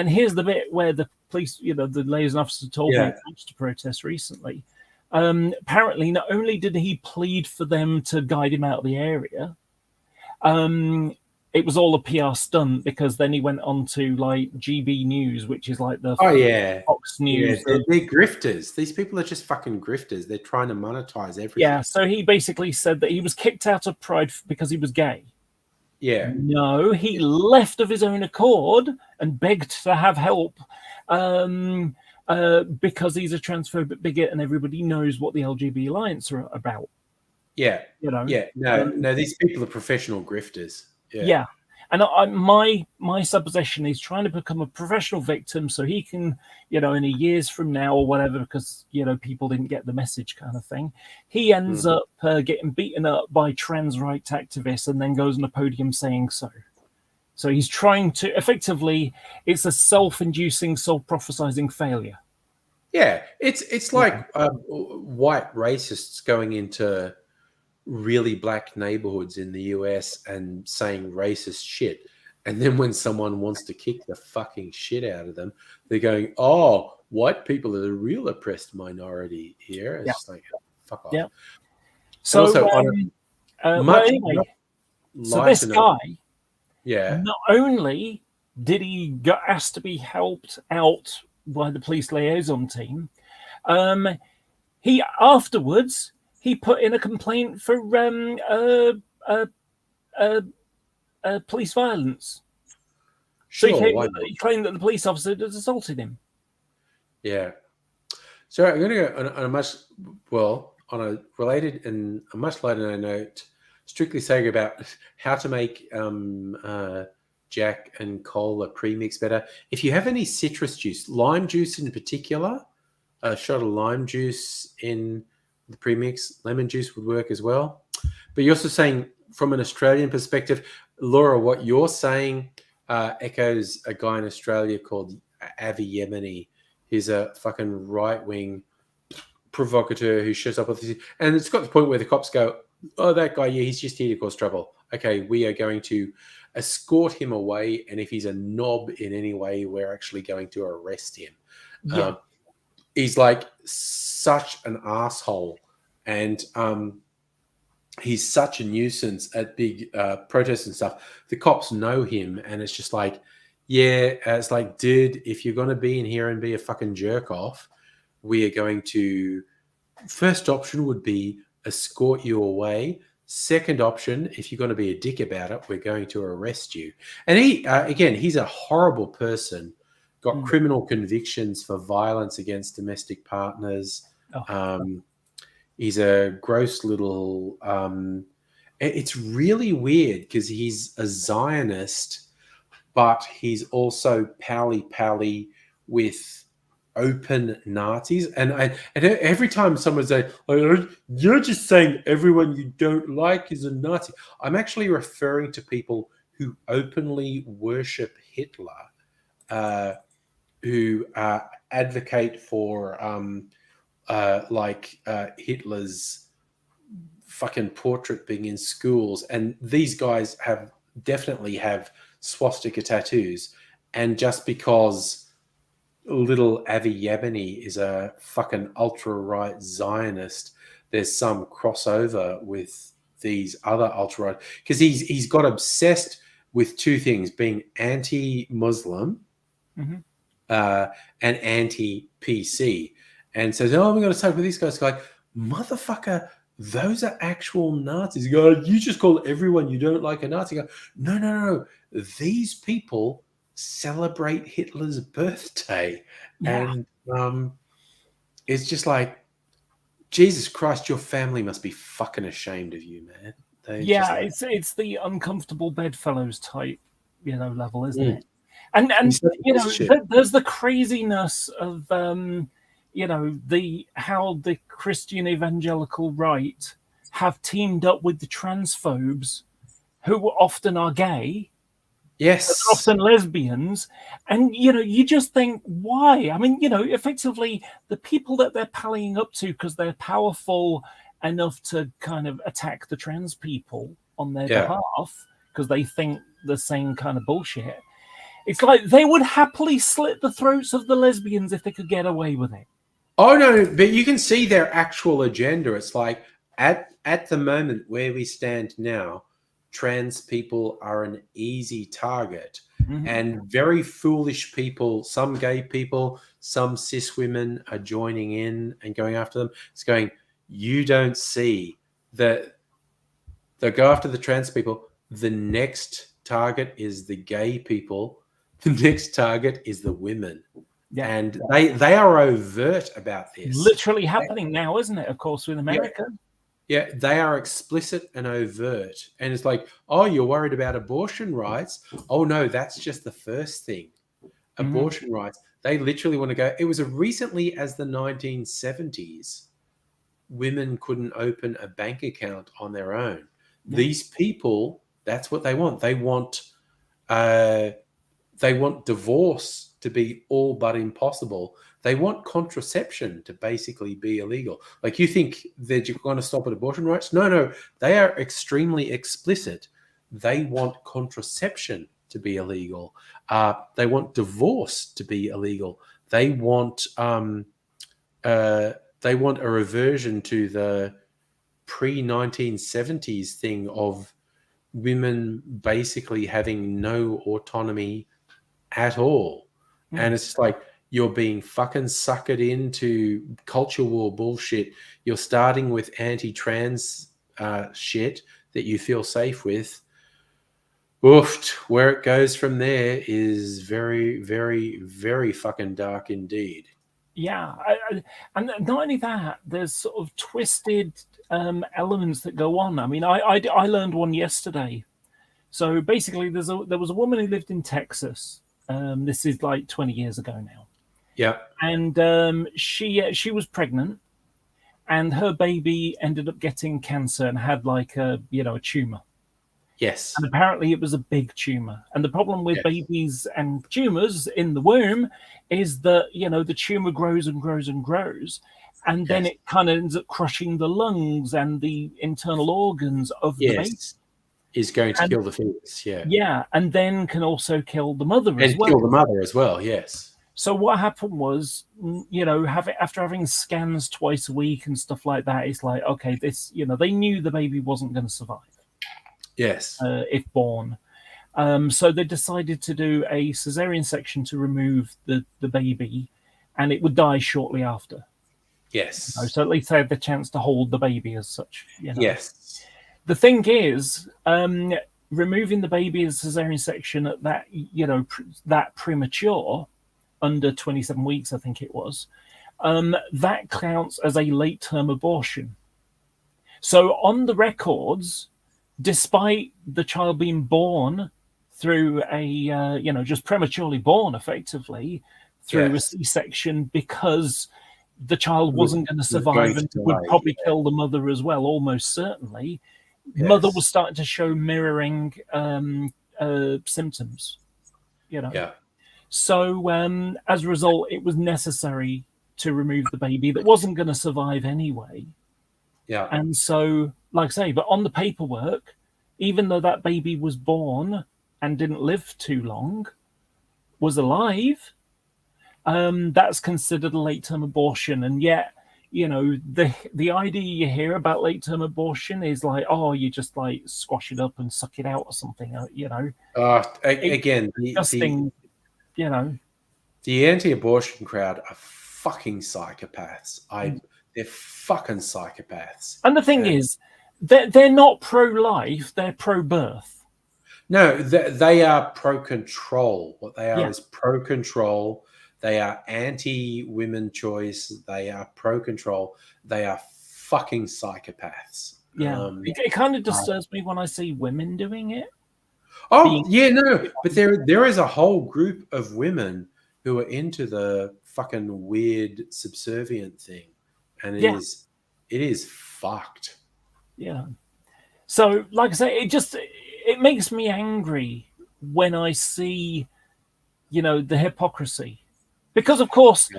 E: here's the bit where the police, the liaison officer told me to protest recently. Apparently, not only did he plead for them to guide him out of the area, it was all a PR stunt, because then he went on to like GB News, which is like the Fox News.
B: Yeah, they're grifters. These people are just fucking grifters. They're trying to monetize everything.
E: Yeah, so he basically said that he was kicked out of Pride because he was gay.
B: Yeah.
E: No, he left of his own accord and begged to have help because he's a transphobic bigot and everybody knows what the LGB Alliance are about.
B: Yeah. Yeah. No, these people are professional grifters.
E: Yeah. And my supposition is trying to become a professional victim so he can, in a years from now or whatever, because, people didn't get the message kind of thing. He ends up getting beaten up by trans rights activists and then goes on a podium saying so. So he's trying to, effectively, it's a self-inducing, self-prophesizing failure.
B: Yeah. It's like white racists going into really black neighborhoods in the US and saying racist shit, and then when someone wants to kick the fucking shit out of them, they're going, "Oh, white people are the real oppressed minority here." It's like, fuck off.
E: Yeah. So
B: also,
E: so this guy,
B: not
E: only did he ask to be helped out by the police liaison team, he afterwards he put in a complaint for police violence.
B: Sure,
E: so he claimed that the police officer had assaulted him.
B: Yeah. So I'm going to go on a related and a much lighter note, strictly saying about how to make Jack and Cola premix better. If you have any citrus juice, lime juice in particular, a shot of lime juice in the premix, lemon juice would work as well. But you're also saying from an Australian perspective, Laura, what you're saying echoes a guy in Australia called Avi Yemeni. He's a fucking right-wing provocateur who shows up with this. And it's got to the point where the cops go, "Oh, that guy, yeah, he's just here to cause trouble. Okay, we are going to escort him away, and if he's a knob in any way, we're actually going to arrest him.
E: Yeah.
B: He's like such an asshole, and he's such a nuisance at big protests and stuff. The cops know him, and it's just like, yeah, it's like, dude, if you're going to be in here and be a fucking jerk off, we are going to, first option would be escort you away. Second option, if you're going to be a dick about it, we're going to arrest you. And he, again, he's a horrible person, got criminal convictions for violence against domestic partners. He's a gross little, it's really weird because he's a Zionist, but he's also pally with open Nazis. And every time someone says, oh, you're just saying everyone you don't like is a Nazi, I'm actually referring to people who openly worship Hitler, who advocate for Hitler's fucking portrait being in schools. And these guys definitely have swastika tattoos. And just because little Avi Yabini is a fucking ultra-right Zionist, there's some crossover with these other ultra-right, because he's got obsessed with two things: being anti-Muslim and anti-PC, and says, "Oh, I'm going to talk with these guys." Like, motherfucker, those are actual Nazis. You go, you just call everyone you don't like a Nazi. You go, no. These people celebrate Hitler's birthday, and it's just like, Jesus Christ, your family must be fucking ashamed of you, man.
E: It's the uncomfortable bedfellows type, level, isn't it? And there's the craziness of how the Christian evangelical right have teamed up with the transphobes, who often are gay.
B: Yes,
E: often lesbians, and you just think, why? I mean, effectively the people that they're pallying up to because they're powerful enough to kind of attack the trans people on their behalf because they think the same kind of bullshit. It's like they would happily slit the throats of the lesbians if they could get away with it.
B: Oh no, but you can see their actual agenda. It's like at the moment where we stand now, trans people are an easy target, and very foolish people, some gay people, some cis women are joining in and going after them. It's going, you don't see that they go after the trans people. The next target is the gay people. The next target is the women. Yeah. And they are overt about this.
E: Literally happening now, isn't it? Of course, with America.
B: Yeah, they are explicit and overt. And it's like, oh, you're worried about abortion rights? Oh, no, that's just the first thing. Abortion rights. They literally want to go. It was as recently as the 1970s, women couldn't open a bank account on their own. Yeah. These people, that's what they want. They want divorce to be all but impossible. They want contraception to basically be illegal. Like, you think that you're going to stop at abortion rights? No. They are extremely explicit. They want contraception to be illegal. They want divorce to be illegal. They want a reversion to the pre-1970s thing of women basically having no autonomy at all. And it's just like, you're being fucking suckered into culture war bullshit. You're starting with anti-trans shit that you feel safe with. Oofed. Where it goes from there is very, very, very fucking dark indeed.
E: Yeah. And not only that, there's sort of twisted elements that go on. I mean, I learned one yesterday. So basically, there was a woman who lived in Texas. This is like 20 years ago now.
B: Yeah.
E: And she was pregnant, and her baby ended up getting cancer and had like a tumor.
B: Yes.
E: And apparently it was a big tumor. And the problem with babies and tumors in the womb is that, the tumor grows and grows and grows. And then it kind of ends up crushing the lungs and the internal organs of the baby.
B: is going to
E: And-
B: kill the fetus. Yeah,
E: Yeah, and then can also kill the mother as
B: and
E: well.
B: kill the mother as well. Yes.
E: So what happened was, after having scans twice a week and stuff like that, it's like, okay, this, they knew the baby wasn't going to survive
B: Yes.
E: if born. So they decided to do a cesarean section to remove the baby, and it would die shortly after.
B: Yes.
E: So at least they had the chance to hold the baby as such.
B: Yes.
E: The thing is, removing the baby as a cesarean section at that, that premature, under 27 weeks, I think it was, that counts as a late-term abortion. So on the records, despite the child being born through a, just prematurely born, effectively, through a C-section, because the child wasn't going to survive and would probably kill the mother as well, almost certainly. Mother was starting to show mirroring symptoms,
B: Yeah.
E: So as a result, it was necessary to remove the baby that wasn't going to survive anyway.
B: Yeah.
E: And so, like I say, but on the paperwork, even though that baby was born and didn't live too long, was alive, that's considered a late-term abortion. And yet, the idea you hear about late-term abortion is like, oh, you just like squash it up and suck it out or something,
B: Again,
E: disgusting,
B: the anti-abortion crowd are fucking psychopaths. They're fucking psychopaths.
E: And the thing is, they're not pro-life; they're pro-birth.
B: No, they are pro-control. What they are
E: Yeah.
B: is pro-control. They are anti-women choice. They are pro-control. They are fucking psychopaths.
E: Yeah, it kind of disturbs me when I see women doing it.
B: Oh, yeah, no. But there is a whole group of women who are into the fucking weird subservient thing. And it is fucked.
E: Yeah. So, like I say, it makes me angry when I see, the hypocrisy. Because, of course,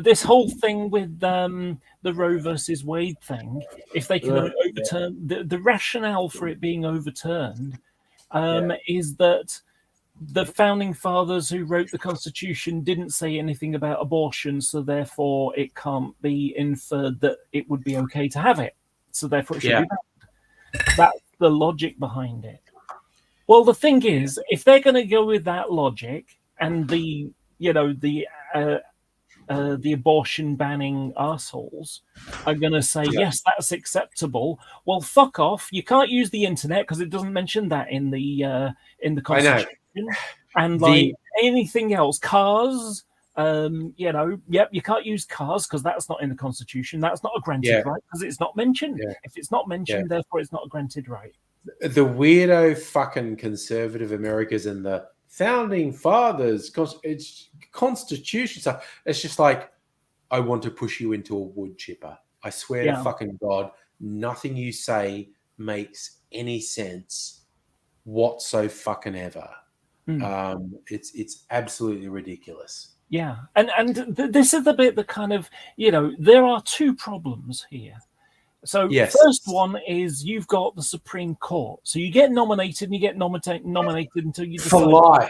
E: this whole thing with the Roe versus Wade thing, if they can overturn, the rationale for it being overturned is that the founding fathers who wrote the Constitution didn't say anything about abortion, so therefore it can't be inferred that it would be okay to have it. So therefore it should be banned. That's the logic behind it. Well, the thing is, if they're going to go with that logic and the abortion banning assholes are going to say, yes, that's acceptable. Well, fuck off. You can't use the internet because it doesn't mention that in the Constitution. And anything else, cars, you can't use cars because that's not in the Constitution. That's not a granted right because it's not mentioned. If it's not mentioned, therefore it's not a granted right.
B: The weirdo fucking conservative Americas and the founding fathers, it's Constitution stuff. It's just like, I want to push you into a wood chipper. I swear to fucking God, nothing you say makes any sense whatsoever. It's absolutely ridiculous.
E: Yeah, and this is the bit that kind of, there are two problems here. So first one is you've got the Supreme Court. So you get nominated and you get nominated until you decide
B: for life.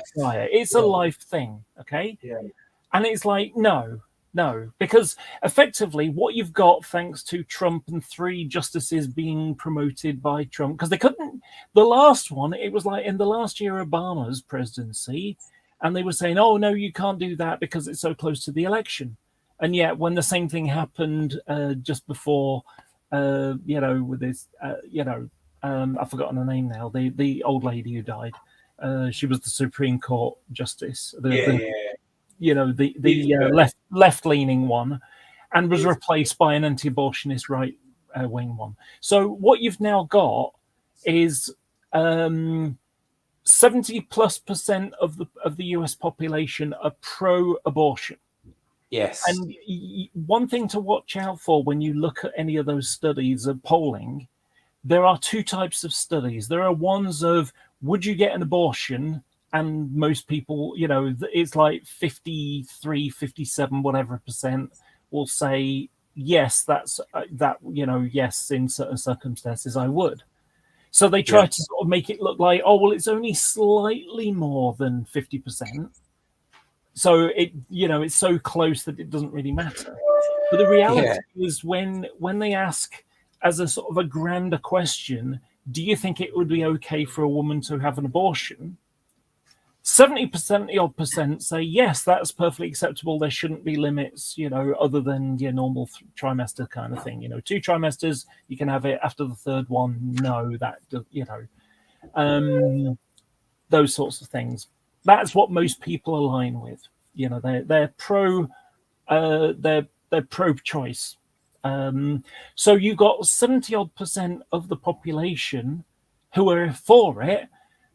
E: It's a life thing, okay? Yeah. And it's like, no, because effectively what you've got, thanks to Trump and 3 justices being promoted by Trump, because they couldn't, the last one, it was like in the last year Obama's presidency, and they were saying, oh, no, you can't do that because it's so close to the election. And yet when the same thing happened just before, with this, I've forgotten her name now, the old lady who died. She was the Supreme Court justice. Left-leaning one, and was replaced by an anti-abortionist right-wing one. So what you've now got is 70+% of the US population are pro-abortion.
B: Yes.
E: And one thing to watch out for when you look at any of those studies of polling, there are 2 types of studies. There are ones of, would you get an abortion? And most people, it's like 53, 57, whatever % will say, yes, yes, in certain circumstances, I would. So they try to sort of make it look like, oh, well, it's only slightly more than 50%. So it's so close that it doesn't really matter. But the reality is when they ask as a sort of a grander question, do you think it would be okay for a woman to have an abortion? 70% say yes, that's perfectly acceptable. There shouldn't be limits, other than your normal trimester kind of thing. 2 trimesters, you can have it. After the third one, no, those sorts of things. That's what most people align with. They're pro-choice. So you got 70% of the population who are for it,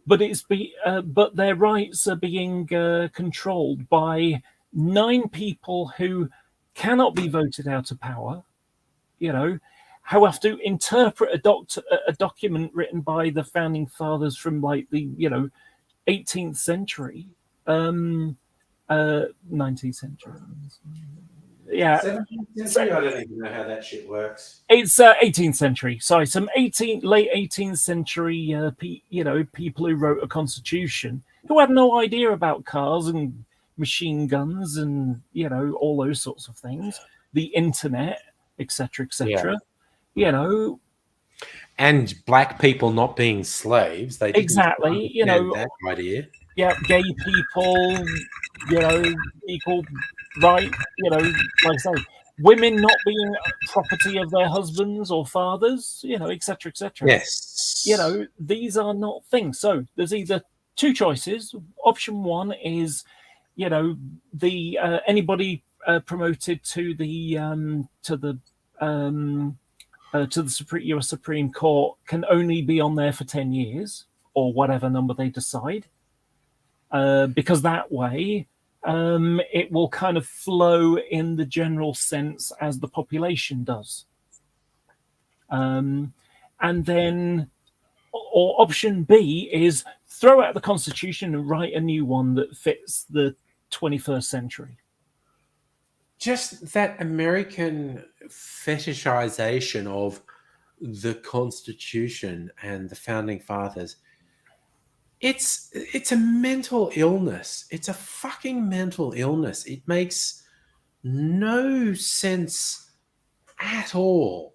E: but their rights are being controlled by 9 people who cannot be voted out of power. Who have to interpret a document written by the founding fathers from like the 18th century, 19th century. Yeah,
B: 17th century. I don't even know how that shit works.
E: It's 18th century. Sorry, some late 18th century, people who wrote a constitution who had no idea about cars and machine guns and all those sorts of things, the internet, etc., etc.
B: And black people not being slaves. They didn't
E: exactly.
B: that idea.
E: Yeah, gay people, equal right. Like I say, women not being property of their husbands or fathers, etc., etc.
B: Yes.
E: These are not things. So there's either 2 choices. Option 1 is, the anybody promoted to the US Supreme Court can only be on there for 10 years or whatever number they decide, because that way it will kind of flow in the general sense as the population does. And then, or option B is throw out the Constitution and write a new one that fits the 21st century.
B: Just that American fetishization of the Constitution and the founding fathers. It's a mental illness. It's a fucking mental illness. It makes no sense at all.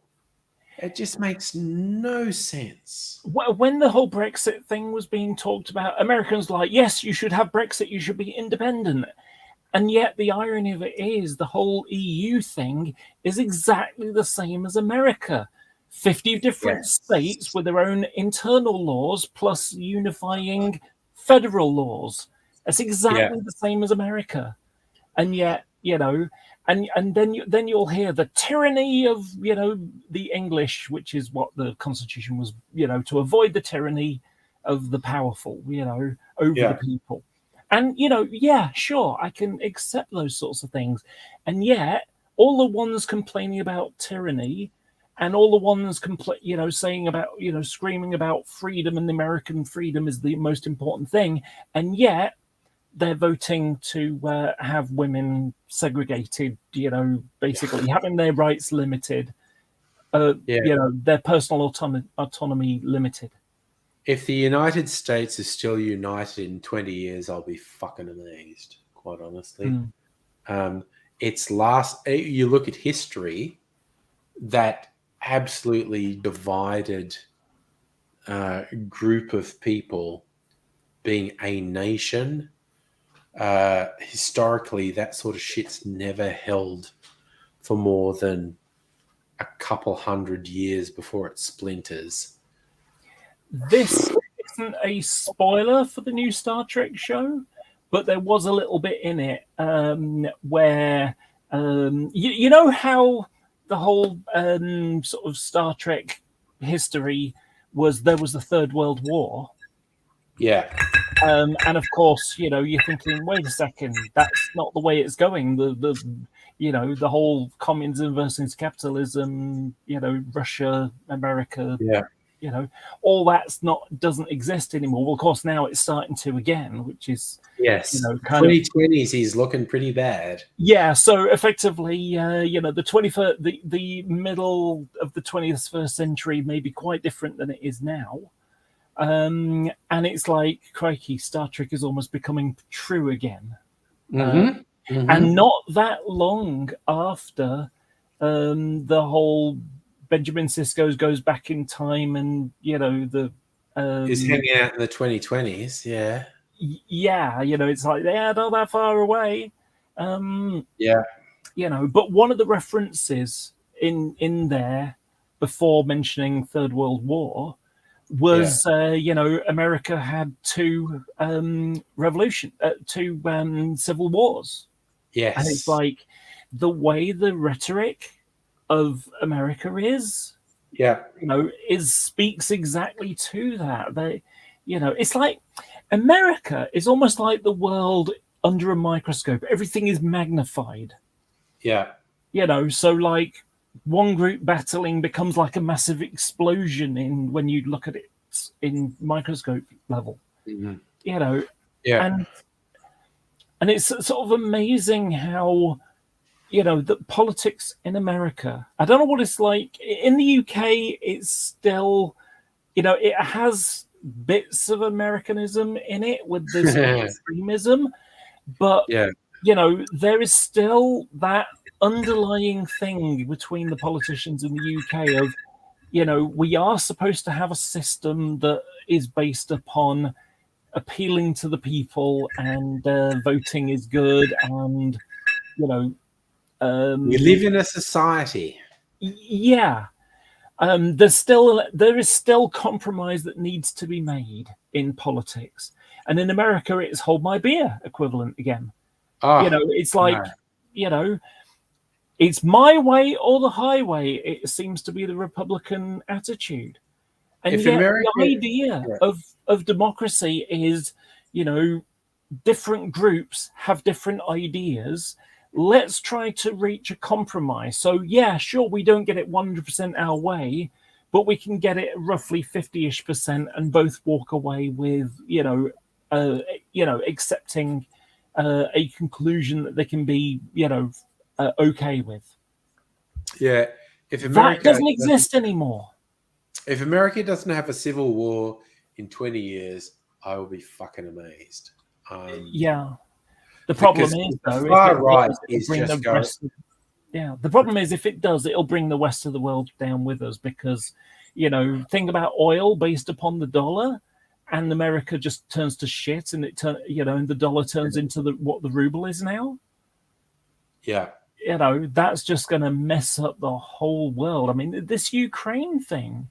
B: It just makes no sense.
E: When the whole Brexit thing was being talked about, Americans were like, yes, you should have Brexit, you should be independent. And yet the irony of it is the whole EU thing is exactly the same as America. 50 different states with their own internal laws plus unifying federal laws. It's exactly the same as America. And yet, and then you'll hear the tyranny of, the English, which is what the Constitution was, to avoid the tyranny of the powerful, over the people. And, sure, I can accept those sorts of things. And yet, all the ones complaining about tyranny and all the ones saying about, screaming about freedom and American freedom is the most important thing. And yet they're voting to have women segregated, basically having their rights limited, their personal autonomy limited.
B: If the United States is still united in 20 years, I'll be fucking amazed, quite honestly. You look at history, that absolutely divided group of people being a nation. Historically, that sort of shit's never held for more than a couple hundred years before it splinters.
E: This isn't a spoiler for the new Star Trek show, but there was a little bit in it where you know how the whole sort of Star Trek history was, there was the Third World War.
B: Yeah.
E: And of course, you're thinking, wait a second, that's not the way it's going. The whole communism versus capitalism, Russia, America, you know, all that's not doesn't exist anymore. Well, of course, now it's starting to again, which is
B: Yes.
E: you know, kind of
B: 2020s is looking pretty bad.
E: yeah. So effectively, you know, the middle of the 21st century may be quite different than it is now. And it's like, crikey, Star Trek is almost becoming true again. And not that long after the whole Benjamin Sisko's goes back in time, and you know the
B: is hanging out in the 2020s. Yeah.
E: Yeah, you know, it's like they're not that far away.
B: Yeah.
E: You know, but one of the references in there before mentioning Third World War was you know, America had two civil wars.
B: Yes.
E: And it's like the way the rhetoric of America is,
B: yeah.
E: you know, speaks exactly to that. They, you know, it's like America is almost like the world under a microscope. Everything is magnified.
B: Yeah.
E: You know, so like one group battling becomes like a massive explosion in when you look at it in microscope level.
B: Mm-hmm.
E: You know,
B: yeah.
E: And it's sort of amazing how, you know, the politics in America, I don't know what it's like. In the UK, it's still, you know, it has bits of Americanism in it with this extremism, but, you know, there is still that underlying thing between the politicians in the UK of, you know, we are supposed to have a system that is based upon appealing to the people, and voting is good, and you know,
B: we live in a society.
E: Yeah, there is still compromise that needs to be made in politics, and in America, it's hold my beer equivalent again. You know, it's like you know, it's my way or the highway. It seems to be the Republican attitude. And yet the idea of democracy is, you know, different groups have different ideas. Let's try to reach a compromise. So, yeah, sure, we don't get it 100% our way, but we can get it roughly 50-ish% and both walk away with, you know, accepting a conclusion that they can be, you know, okay with.
B: Yeah. If America
E: that doesn't exist anymore.
B: If America doesn't have a civil war in 20 years, I will be fucking amazed.
E: Yeah. The problem is, though, the problem is if it does, it'll bring the rest of the world down with us because, you know, think about oil based upon the dollar, and America just turns to shit, and and the dollar turns into what the ruble is now.
B: Yeah.
E: You know, that's just going to mess up the whole world. I mean, this Ukraine thing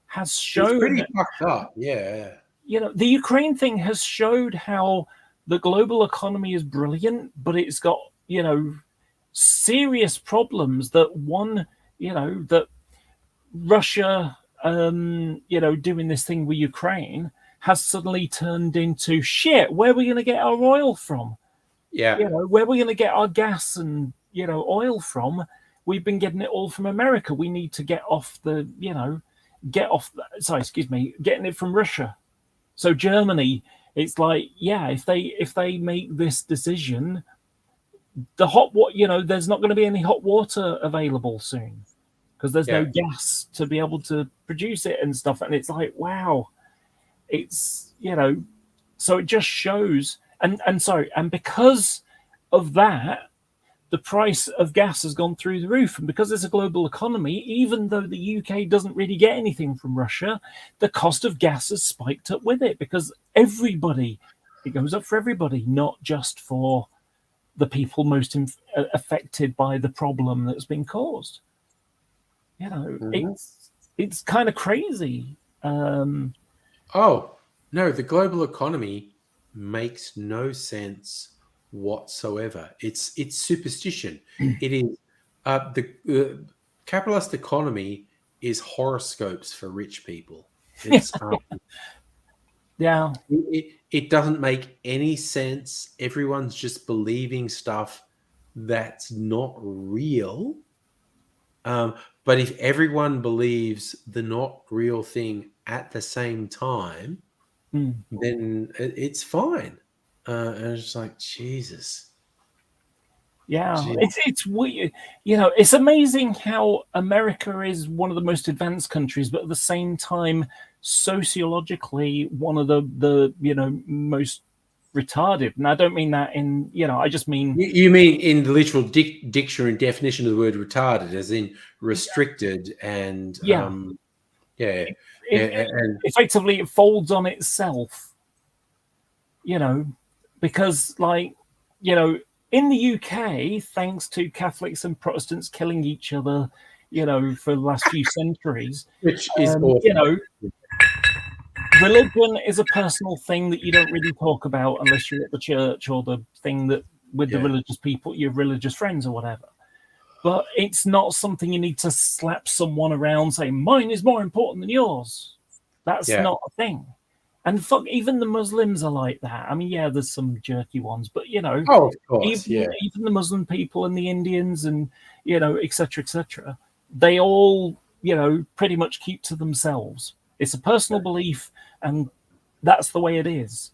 E: has shown...
B: It's pretty fucked up, yeah.
E: You know, the Ukraine thing has showed how the global economy is brilliant, but it's got, you know, serious problems that that Russia, doing this thing with Ukraine has suddenly turned into shit. Where are we going to get our oil from?
B: Yeah.
E: You know, where are we going to get our gas and, you know, oil from? We've been getting it all from America. We need to get off getting it from Russia. So Germany, it's like, yeah, if they make this decision, there's not going to be any hot water available soon because there's no gas to be able to produce it and stuff. And it's like, wow, it's, you know, so it just shows. And because of that, the price of gas has gone through the roof. And because it's a global economy, even though the UK doesn't really get anything from Russia, the cost of gas has spiked up with it because it goes up for everybody, not just for the people most affected by the problem that's been caused. You know, it's kind of crazy.
B: The global economy makes no sense whatsoever. It's superstition. It is the capitalist economy is horoscopes for rich people. It's it doesn't make any sense. Everyone's just believing stuff that's not real. But if everyone believes the not real thing at the same time, then it's fine. And it's like, Jesus.
E: Yeah,
B: Jeez.
E: it's weird. You know, it's amazing how America is one of the most advanced countries, but at the same time, sociologically, one of the most retarded. And I don't mean that in I just mean
B: You mean in the literal dictionary definition of the word retarded, as in restricted and
E: Yeah.
B: yeah,
E: and effectively it folds on itself. Because in the UK, thanks to Catholics and Protestants killing each other, for the last few centuries,
B: which is awful.
E: Religion is a personal thing that you don't really talk about unless you're at the church or the thing that with the religious people, your religious friends or whatever. But it's not something you need to slap someone around saying, mine is more important than yours. That's not a thing. And fuck, even the Muslims are like that. I mean, yeah, there's some jerky ones, but
B: oh, of course,
E: even the Muslim people and the Indians and et cetera, they all pretty much keep to themselves. It's a personal belief, and that's the way it is.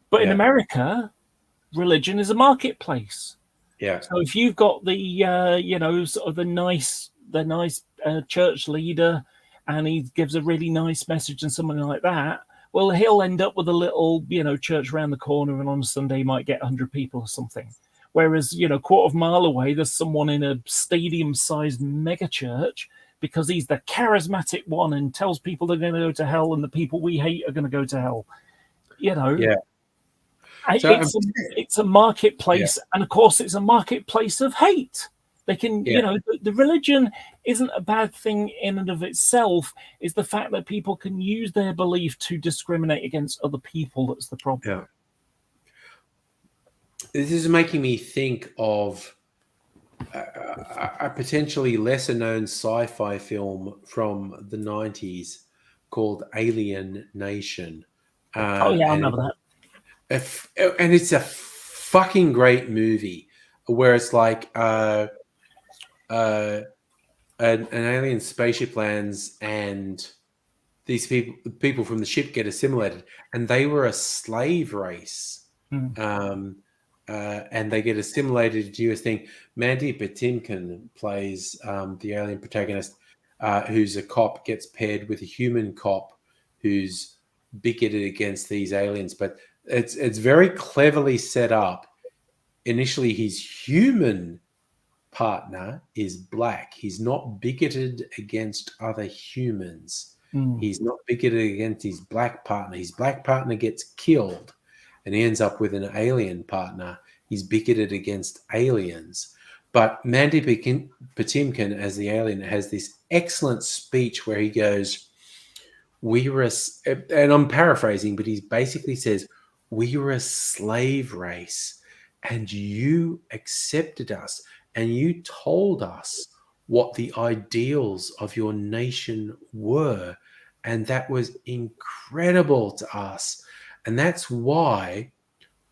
E: But in America, religion is a marketplace.
B: Yeah.
E: So if you've got the sort of the nice church leader, and he gives a really nice message and something like that, well, he'll end up with a little church around the corner, and on a Sunday he might get 100 people or something. Whereas quarter of a mile away, there's someone in a stadium-sized mega church, because he's the charismatic one and tells people they're going to go to hell, and the people we hate are going to go to hell. It's a marketplace, and of course, it's a marketplace of hate. They can, the religion isn't a bad thing in and of itself. It's the fact that people can use their belief to discriminate against other people that's the problem.
B: Yeah. This is making me think of a potentially lesser known sci-fi film from the 90s called Alien Nation.
E: I remember
B: that. And it's a fucking great movie where it's like an alien spaceship lands, and these people from the ship get assimilated, and they were a slave race. And they get assimilated to a thing. Mandy Patinkin plays the alien protagonist, who's a cop, gets paired with a human cop who's bigoted against these aliens. But it's very cleverly set up. Initially, his human partner is black. He's not bigoted against other humans. He's not bigoted against his black partner. His black partner gets killed, and he ends up with an alien partner. He's bigoted against aliens. But Mandy Patinkin, as the alien, has this excellent speech where he goes, and I'm paraphrasing, but he basically says, we were a slave race, and you accepted us, and you told us what the ideals of your nation were, and that was incredible to us. And that's why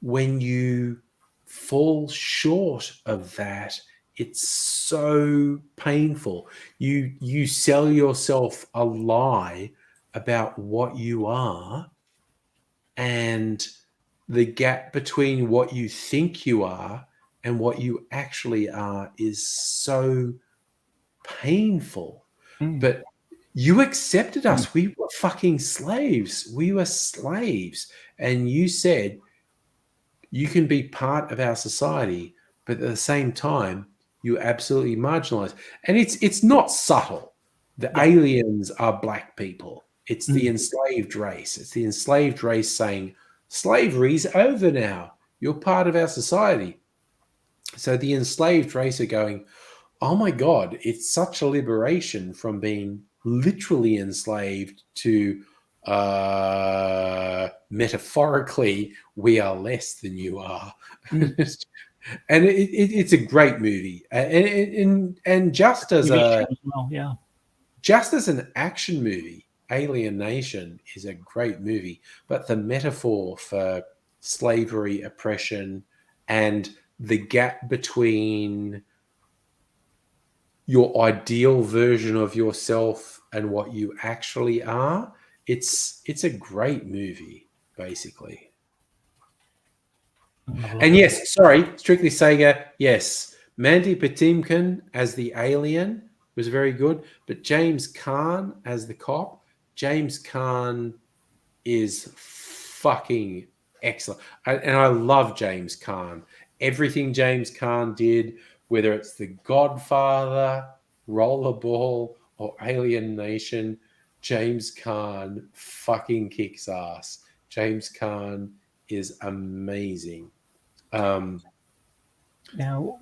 B: when you fall short of that, it's so painful. You sell yourself a lie about what you are, and the gap between what you think you are and what you actually are is so painful. But you accepted us. We were fucking slaves. We were slaves. And you said, you can be part of our society, but at the same time, you absolutely marginalize. And it's not subtle. The aliens are black people. It's the enslaved race. It's the enslaved race saying, slavery's over now. You're part of our society. So the enslaved race are going, oh my God, it's such a liberation from being literally enslaved to metaphorically, we are less than you are. And it's a great movie. And just as an action movie, Alien Nation is a great movie. But the metaphor for slavery, oppression, and the gap between your ideal version of yourself and what you actually are. It's a great movie, basically. And yes, sorry, Strictly Sega. Yes, Mandy Patinkin as the alien was very good, but James Caan as the cop. James Caan is fucking excellent, and I love James Caan. Everything James Caan did, whether it's The Godfather, Rollerball, or Alien Nation, James Caan fucking kicks ass. James Caan is amazing.
E: Now,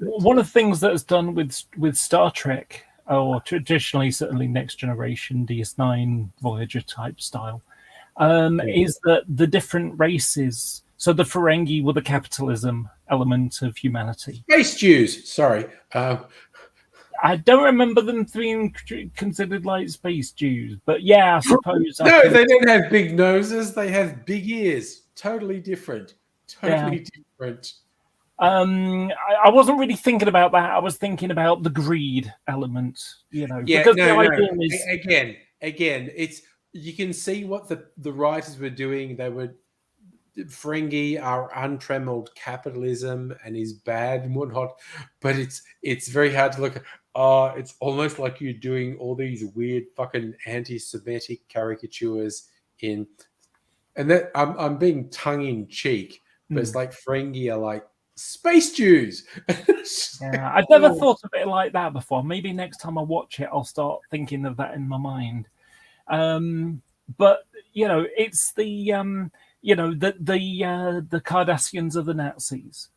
E: one of the things that's done with Star Trek, or traditionally certainly Next Generation, DS9, Voyager type style, is that the different races. So the Ferengi were the capitalism element of humanity.
B: Space Jews. Sorry.
E: I don't remember them being considered like space Jews, but yeah, I suppose.
B: No, they don't have big noses. They have big ears. Totally different. Totally different.
E: I wasn't really thinking about that. I was thinking about the greed element,
B: Yeah,
E: because the
B: no.
E: idea is
B: Again, it's you can see what the writers were doing. They were Ferengi are untrammeled capitalism and is bad and whatnot, but it's very hard to look at. It's almost like you're doing all these weird fucking anti-Semitic caricatures and that I'm being tongue in cheek, but it's like Ferengi are like space Jews.
E: Yeah, I've never thought of it like that before. Maybe next time I watch it, I'll start thinking of that in my mind. But it's the the Cardassians are the Nazis.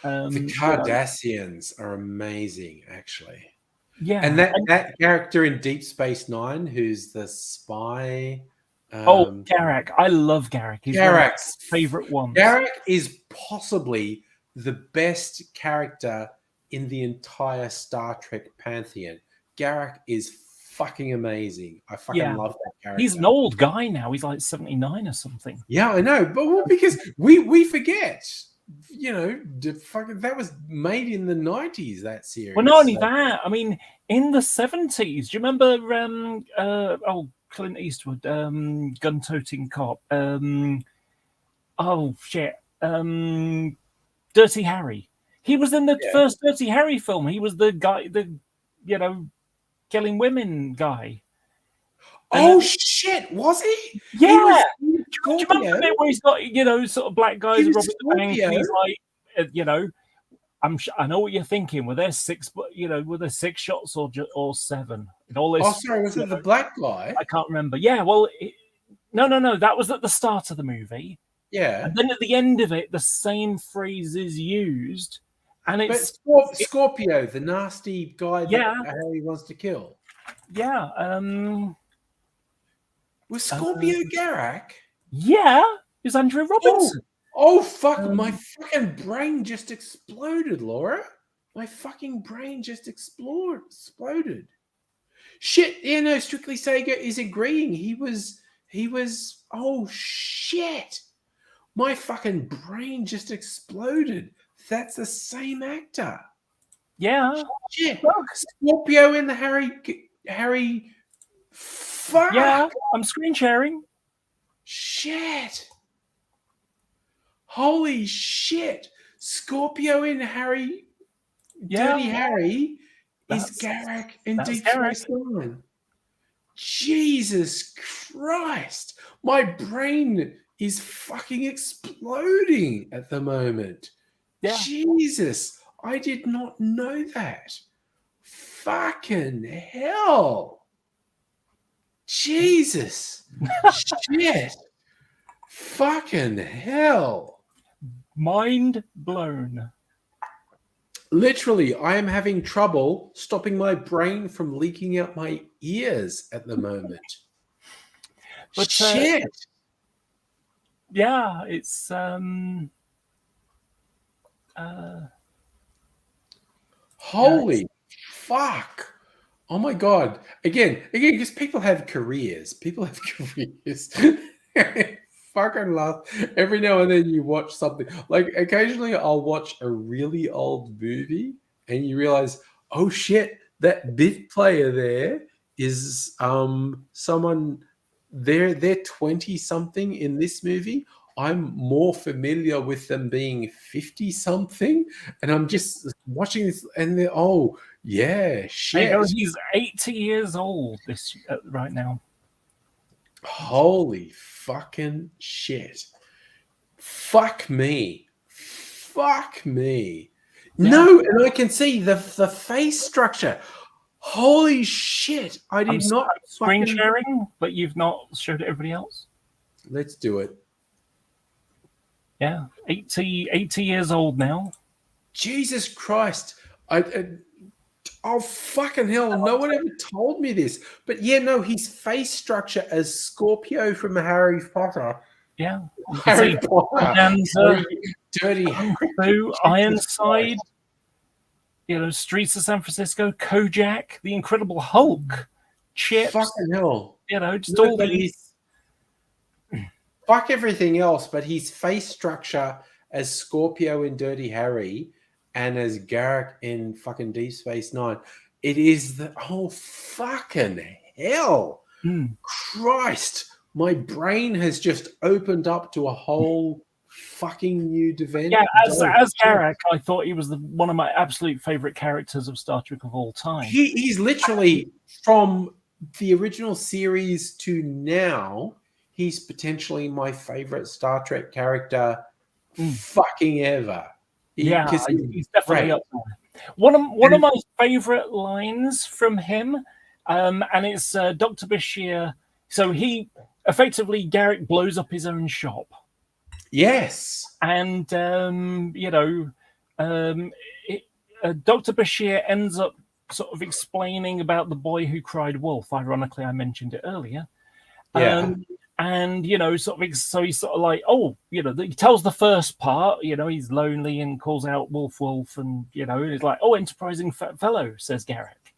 B: The Cardassians are amazing, actually.
E: Yeah,
B: and that character in Deep Space Nine, who's the spy.
E: Garak. I love Garak. He's
B: Garak's
E: my favorite one.
B: Garak is possibly the best character in the entire Star Trek pantheon. Garak is fucking amazing. I fucking love that character.
E: He's an old guy now. He's like 79 or something.
B: Yeah, I know, but because we forget. That was made in the 90s, that series.
E: Well, not only that, I mean, in the 70s, do you remember Clint Eastwood, gun-toting cop? Dirty Harry. He was in the first Dirty Harry film. He was the guy, killing women guy.
B: Shit, was he?
E: Yeah.
B: He
E: Do you remember the bit where he's got, sort of black guys robbing the bank, and he's like, I know what you're thinking. Were there 6 shots or 7? And all this.
B: Sorry, was it the black guy?
E: I can't remember. Yeah, well, no. That was at the start of the movie.
B: Yeah.
E: And then at the end of it, the same phrase is used, and it's
B: Scorpio, the nasty guy that Harry wants to kill.
E: Yeah.
B: Was Scorpio Garak?
E: Yeah, it was Andrew Robinson.
B: Oh fuck! My fucking brain just exploded, Laura. My fucking brain just exploded. Shit! Yeah, no. Strictly Sega is agreeing. He was. Oh shit! My fucking brain just exploded. That's the same actor.
E: Yeah.
B: Shit. Scorpio in the Harry. Fuck.
E: Yeah, I'm screen sharing.
B: Shit. Holy shit. Scorpio in Harry. Dirty Harry is Garak in Deep Space Nine. Jesus Christ. My brain is fucking exploding at the moment. Yeah. Jesus. I did not know that. Fucking hell. Jesus. Shit. Fucking hell.
E: Mind blown.
B: Literally, I am having trouble stopping my brain from leaking out my ears at the moment.
E: But,
B: shit.
E: Yeah, it's
B: holy fuck. Oh my god! Again, because people have careers. Fucking love. Every now and then you watch something. Like occasionally, I'll watch a really old movie, and you realize, oh shit, that bit player there is someone. They're 20 something in this movie. I'm more familiar with them being 50 something, and I'm just watching this, and they're
E: You
B: shit.
E: know, he's 80 years old right now.
B: Holy fucking shit. Fuck me. No, and I can see the face structure. Holy shit. I did
E: I'm
B: not
E: screen
B: fucking-
E: sharing, but you've not showed it to everybody else.
B: Let's do it.
E: Yeah, 80 years old now.
B: Jesus Christ. Oh, fucking hell. No one ever told me this. But yeah, no, his face structure as Scorpio from Harry Potter.
E: Yeah, you can
B: Harry
E: see
B: Potter.
E: Bonanza,
B: Dirty
E: Kung
B: Harry.
E: Fu,
B: Jesus
E: Ironside,
B: Christ.
E: you know, Streets of San Francisco, Kojak, The Incredible Hulk, Chips,
B: Fucking hell.
E: you know, just
B: No,
E: all
B: but
E: these.
B: fuck everything else, but his face structure as Scorpio in Dirty Harry and as Garrick in fucking Deep Space Nine, it is the fucking hell. Christ, my brain has just opened up to a whole fucking new dimension.
E: Yeah, as Garrick, I thought he was one of my absolute favorite characters of Star Trek of all time.
B: He's literally from the original series to now. He's potentially my favorite Star Trek character fucking ever.
E: Yeah,
B: 'Cause
E: he's definitely
B: great.
E: up there. One of my favorite lines from him, and it's Dr. Bashir. So he effectively, Garrick blows up his own shop.
B: Yes.
E: And you know, Dr. Bashir ends up sort of explaining about the boy who cried wolf. Ironically, I mentioned it earlier.
B: Yeah.
E: And you know, so he's sort of like, oh, you know, he tells the first part, you know, he's lonely and calls out wolf, wolf, and you know, he's like, oh, enterprising fellow, says Garrick,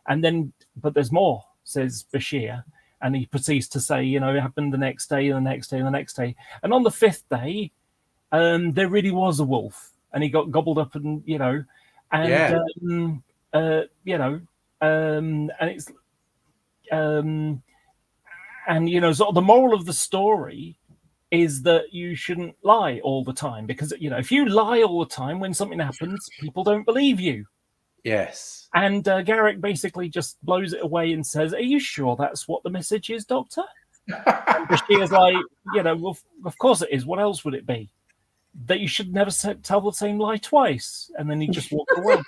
E: and then, but there's more, says Bashir, and he proceeds to say, you know, it happened the next day, and the next day, and the next day, and on the fifth day, there really was a wolf, and he got gobbled up, and you know, and you know, and it's and you know, sort of the moral of the story is that you shouldn't lie all the time, because you know, if you lie all the time when something happens, people don't believe you.
B: Yes.
E: And Garrick basically just blows it away and says, "Are you sure that's what the message is, Doctor?" And Bashir's like, you know, well, of course it is. What else would it be? That you should never tell the same lie twice. And then he just walked away.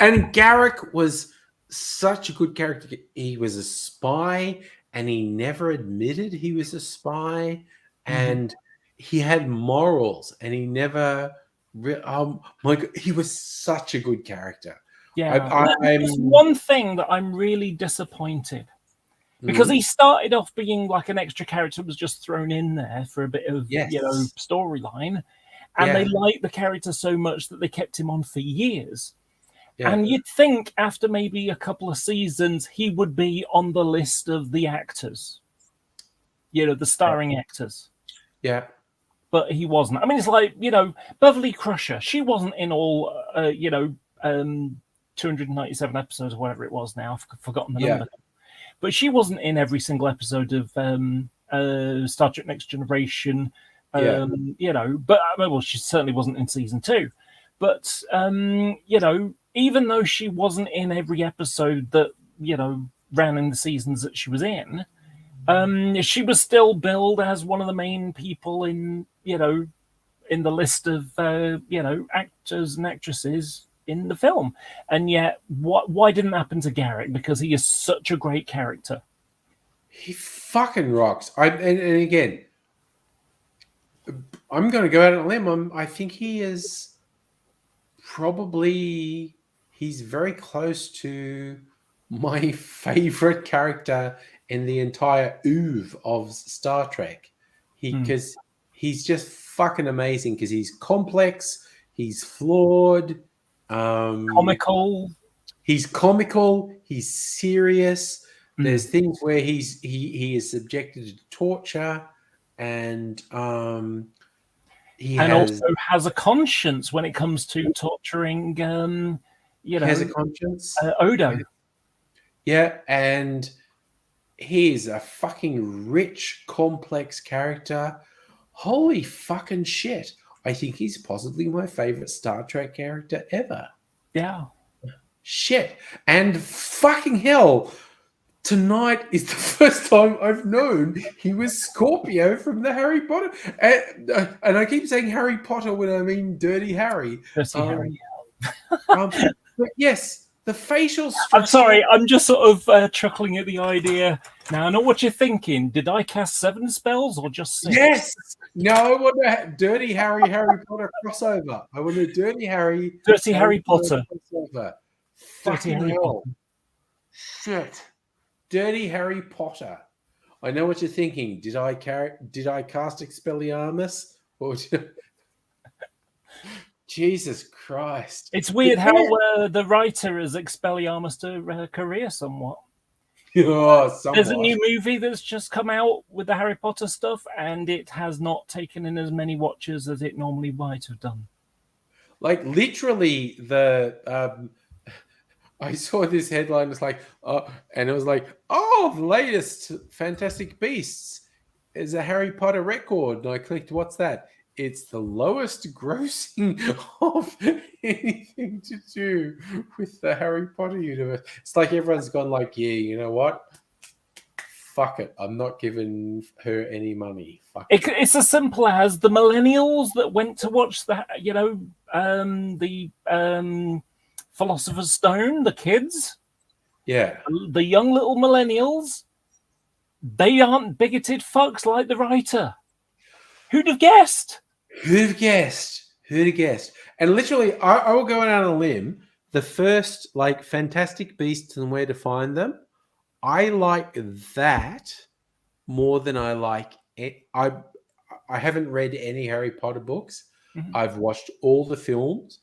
B: And Garrick was such a good character. He was a spy, and he never admitted he was a spy, and he had morals, and he never. My God, he was such a good character.
E: Yeah, there's one thing that I'm really disappointed, because he started off being like an extra character, was just thrown in there for a bit of you know, storyline, and they liked the character so much that they kept him on for years. And you'd think after maybe a couple of seasons, he would be on the list of the actors, you know, the starring actors.
B: Yeah.
E: But he wasn't. I mean, it's like, you know, Beverly Crusher. She wasn't in all, you know, 297 episodes or whatever it was now. I've forgotten the number. But she wasn't in every single episode of Star Trek Next Generation. You know, but well, she certainly wasn't in season 2. But, you know, even though she wasn't in every episode that, you know, ran in the seasons that she was in, she was still billed as one of the main people in, you know, in the list of, you know, actors and actresses in the film. And yet, why didn't it happen to Garrick? Because he is such a great character.
B: He fucking rocks. And again, I'm going to go out on a limb. I think he is probably, he's very close to my favorite character in the entire oeuvre of Star Trek. Because he's just fucking amazing, because he's complex, he's flawed,
E: comical.
B: He's comical, he's serious. There's things where he is subjected to torture, and he
E: also has a conscience when it comes to torturing You know,
B: has a conscience.
E: Odo.
B: Yeah, and he's a fucking rich, complex character. Holy fucking shit. I think he's possibly my favorite Star Trek character ever.
E: Yeah.
B: Shit. And fucking hell, tonight is the first time I've known he was Scorpio from the Harry Potter. And I keep saying Harry Potter when I mean Dirty Harry.
E: Dirty Harry.
B: But yes, the facial structure.
E: I'm sorry, I'm just sort of chuckling at the idea. Now, I know what you're thinking. Did I cast 7 spells or just 6?
B: Yes. No, I want a Dirty Harry Potter crossover. I want a Dirty Harry
E: Potter.
B: crossover.
E: Dirty
B: Fucking
E: Harry
B: hell.
E: Potter.
B: Shit. Dirty Harry Potter. I know what you're thinking. Did I cast Expelliarmus? Or Jesus Christ.
E: It's weird how the writer has Expelliarmus to career somewhat.
B: Oh,
E: There's a
B: somewhat.
E: new movie that's just come out with the Harry Potter stuff, and it has not taken in as many watchers as it normally might have done.
B: Like literally I saw this headline. It's like, and it was like, the latest Fantastic Beasts is a Harry Potter record. And I clicked, what's that? It's the lowest grossing of anything to do with the Harry Potter universe. It's like everyone's gone like, yeah, you know what? Fuck it. I'm not giving her any money. Fuck it.
E: It's as simple as the millennials that went to watch the Philosopher's Stone, the kids,
B: Yeah.
E: the young little millennials. They aren't bigoted fucks like the writer. Who'd have guessed?
B: Who'd have guessed? Who'd have guessed? And literally, I will go out on a limb. The first, like, Fantastic Beasts and Where to Find Them, I like that more than I like it. I haven't read any Harry Potter books.
E: Mm-hmm.
B: I've watched all the films.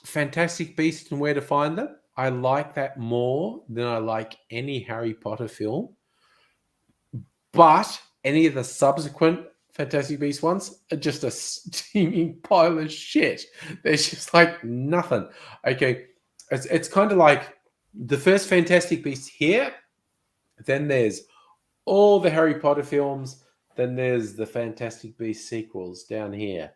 B: Fantastic Beasts and Where to Find Them, I like that more than I like any Harry Potter film. But any of the subsequent Fantastic Beasts ones are just a steaming pile of shit. There's just like nothing. Okay, it's kind of like the first Fantastic Beasts here, then there's all the Harry Potter films, then there's the Fantastic Beasts sequels down here.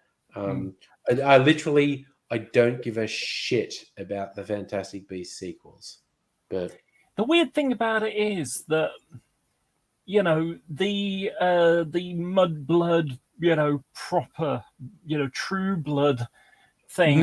B: I don't give a shit about the Fantastic Beasts sequels. But
E: the weird thing about it is that, you know, the mudblood, proper, true blood thing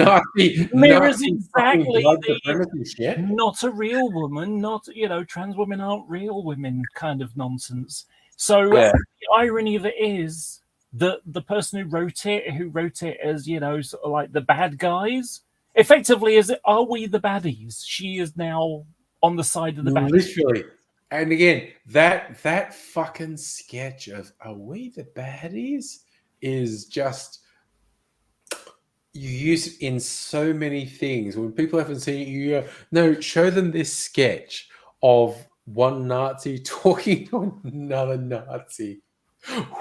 E: mirrors exactly the not a real woman, not, trans women aren't real women kind of nonsense. So the irony of it is that the person who wrote it as, sort of like the bad guys, effectively, are we the baddies? She is now on the side of the baddies.
B: Literally. And again, that fucking sketch of "Are we the baddies?" is just, you use it in so many things. When people haven't seen it, you go, no, show them this sketch of one Nazi talking to another Nazi.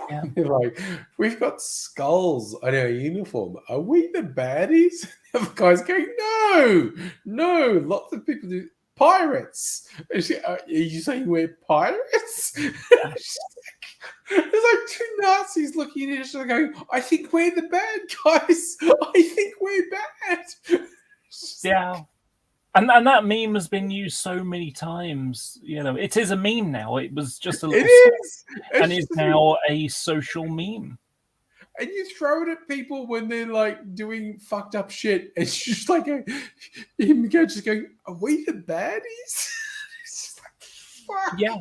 E: Yeah.
B: They're like, we've got skulls on our uniform. Are we the baddies? The other guy's going, no. Lots of people do. Pirates. Are you saying we're pirates? There's like 2 Nazis looking at each other going, I think we're the bad guys. I think we're bad.
E: Yeah. And that meme has been used so many times. It is a meme now. It was just a little and is now a social meme.
B: And you throw it at people when they're like doing fucked up shit. It's just like him just going, are we the baddies? It's just like, fuck.
E: Yeah.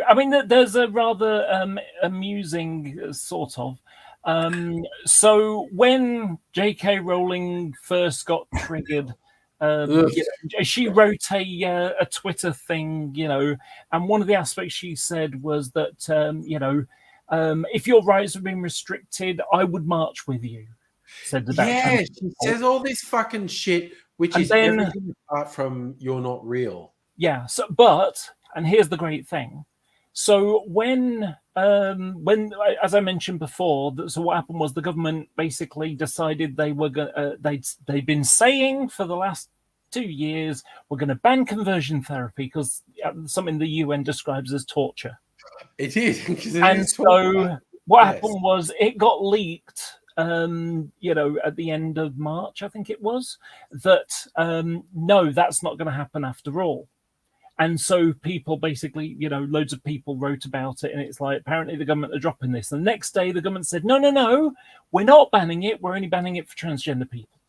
E: I mean, there's a rather amusing sort of. So when J.K. Rowling first got triggered, she wrote a Twitter thing, and one of the aspects she said was that, if your rights have been restricted, I would march with you. Said
B: she says all this fucking shit, which is everything apart from you're not real.
E: Yeah. And here's the great thing. So when as I mentioned before, so what happened was the government basically decided they were going. They'd been saying for the last 2 years we're going to ban conversion therapy because something the UN describes as torture.
B: It is. 'cause it
E: And
B: is
E: so
B: torture.
E: what
B: Yes.
E: happened was it got leaked. At the end of March, I think it was, that no, that's not going to happen after all. And so people basically, loads of people wrote about it, and it's like, apparently the government are dropping this. The next day, the government said, no, we're not banning it. We're only banning it for transgender people.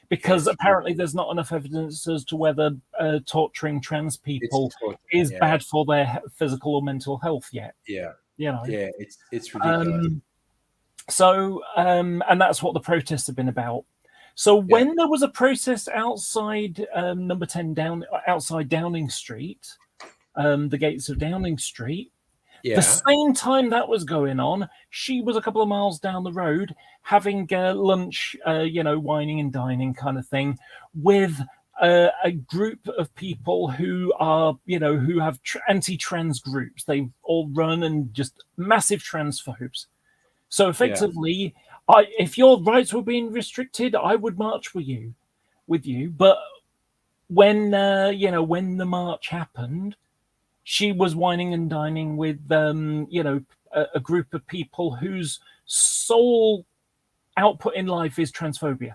E: Because apparently there's not enough evidence as to whether torturing trans people
B: torture,
E: is
B: yeah.
E: bad for their physical or mental health yet.
B: Yeah.
E: Yeah,
B: It's ridiculous.
E: And that's what the protests have been about. So when there was a protest outside number 10 outside Downing Street, the gates of Downing Street, the same time that was going on, she was a couple of miles down the road having lunch, whining and dining kind of thing, with a group of people who are, who have anti-trans groups. They all run and just massive transphobes. So effectively, if your rights were being restricted, I would march with you. But when when the march happened, she was whining and dining with a group of people whose sole output in life is transphobia.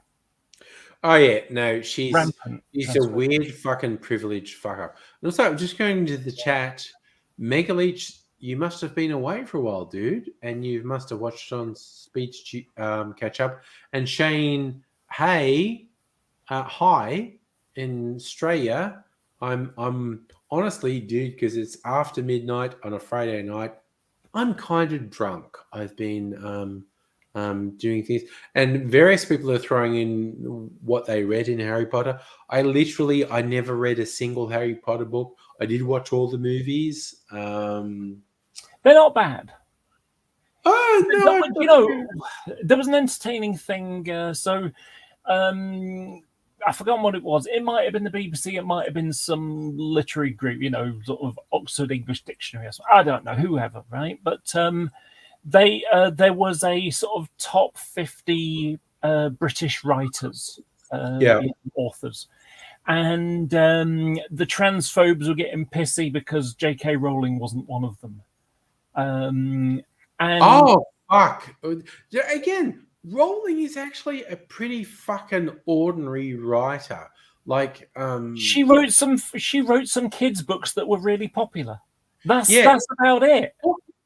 B: Oh yeah, no, she's
E: Rampant
B: a weird fucking privileged fucker. And also, just going into the chat, Megaleech, you must have been away for a while, dude, and you must have watched on speech catch up. And Shane, hey, hi in Australia. I'm honestly, dude, because it's after midnight on a Friday night. I'm kind of drunk. I've been doing things, and various people are throwing in what they read in Harry Potter. I never read a single Harry Potter book. I did watch all the movies.
E: They're not bad.
B: Oh no!
E: There was an entertaining thing. I forgot what it was. It might have been the BBC. It might have been some literary group, sort of Oxford English Dictionary or something. I don't know, whoever, right? But there was a sort of top 50 British writers, authors. And the transphobes were getting pissy because J.K. Rowling wasn't one of them.
B: Oh, fuck. Again, Rowling is actually a pretty fucking ordinary writer. Like,
E: she wrote some kids' books that were really popular. That's about it.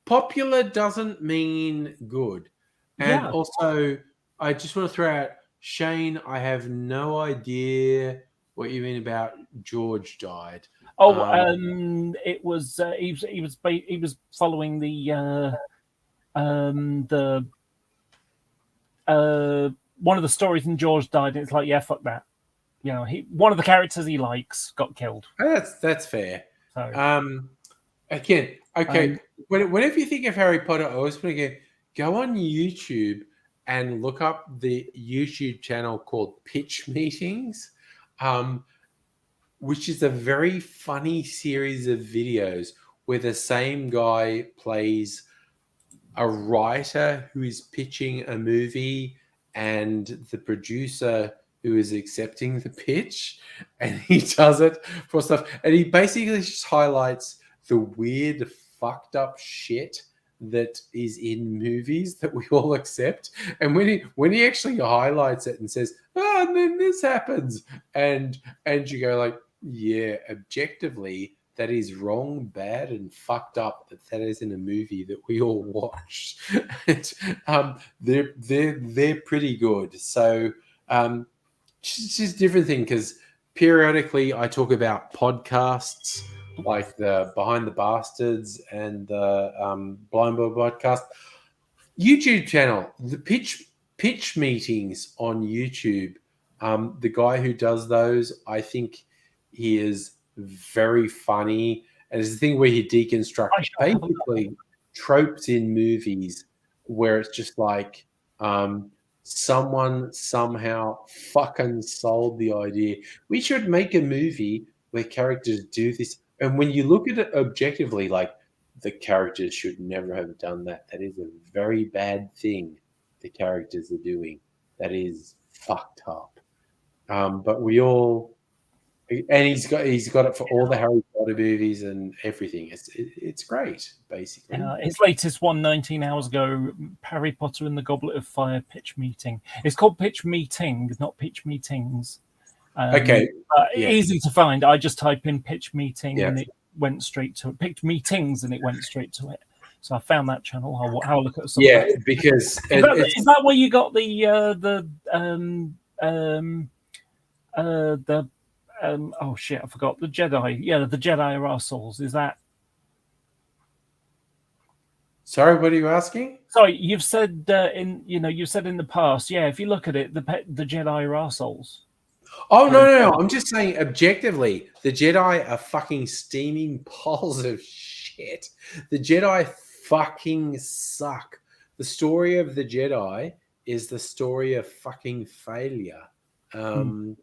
B: Popular doesn't mean good. And also, I just want to throw out, Shane, I have no idea what you mean about George died.
E: It was he was following the one of the stories, and George died, and it's like, yeah, fuck that. One of the characters he likes got killed.
B: That's fair.
E: So,
B: again, okay. Whenever you think of Harry Potter, I always want to go on YouTube and look up the YouTube channel called Pitch Meetings, which is a very funny series of videos where the same guy plays a writer who is pitching a movie and the producer who is accepting the pitch, and he does it for stuff. And he basically just highlights the weird, fucked up shit that is in movies that we all accept. And when he actually highlights it and says, "Oh, and then this happens," and you go like, yeah, objectively, that is wrong, bad, and fucked up. That is in a movie that we all watch. They're pretty good. So it's just a different thing, because periodically I talk about podcasts like the Behind the Bastards and the Blind Boy podcast. YouTube channel, the pitch meetings on YouTube. The guy who does those, I think he is very funny, and it's the thing where he deconstructs basically tropes in movies where it's just like someone somehow fucking sold the idea we should make a movie where characters do this. And when you look at it objectively, like, the characters should never have done that. That is a very bad thing the characters are doing. That is fucked up. But we all, and he's got it for all the Harry Potter movies and everything. It's great, basically.
E: His latest one, 19 hours ago, Harry Potter and the Goblet of Fire pitch meeting. It's called Pitch Meeting, not Pitch Meetings.
B: Okay, yeah.
E: Easy to find. I just type in Pitch Meeting
B: Yeah.
E: and it went straight to it. Pitch Meetings and it went straight to it. So I found that channel. I'll look at some.
B: Yeah, because
E: Is that where you got the oh shit, I forgot the Jedi. Yeah, the Jedi are our souls. Is that?
B: Sorry, what are you asking?
E: Sorry, you've said you've said in the past. Yeah, if you look at it, the Jedi are our souls.
B: Oh no! I'm just saying objectively, the Jedi are fucking steaming piles of shit. The Jedi fucking suck. The story of the Jedi is the story of fucking failure. And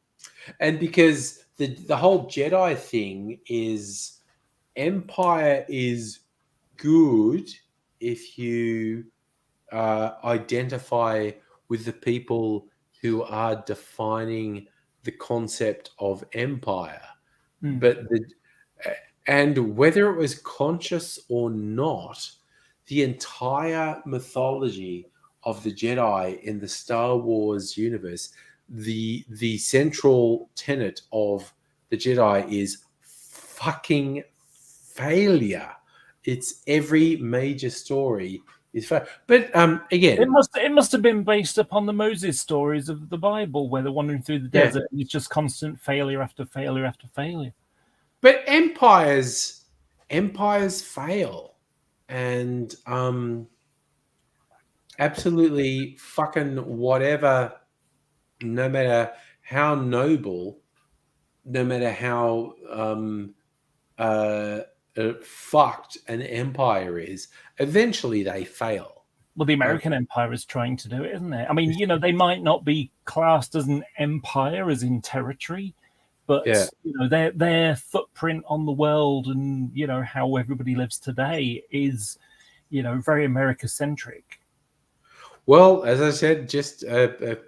B: because the whole Jedi thing is, Empire is good if you identify with the people who are defining the concept of empire. But and whether it was conscious or not, the entire mythology of the Jedi in the Star Wars universe, the central tenet of the Jedi is fucking failure. It's every major story is failure. But again,
E: it must have been based upon the Moses stories of the Bible, where they're wandering through the desert and it's just constant failure after failure after failure.
B: But empires fail, and absolutely fucking whatever. No matter how noble, no matter how fucked an empire is, eventually they fail.
E: Well, the American empire is trying to do it, isn't it? I mean, they might not be classed as an empire, as in territory, but their footprint on the world and how everybody lives today is very America-centric.
B: Well, as I said just a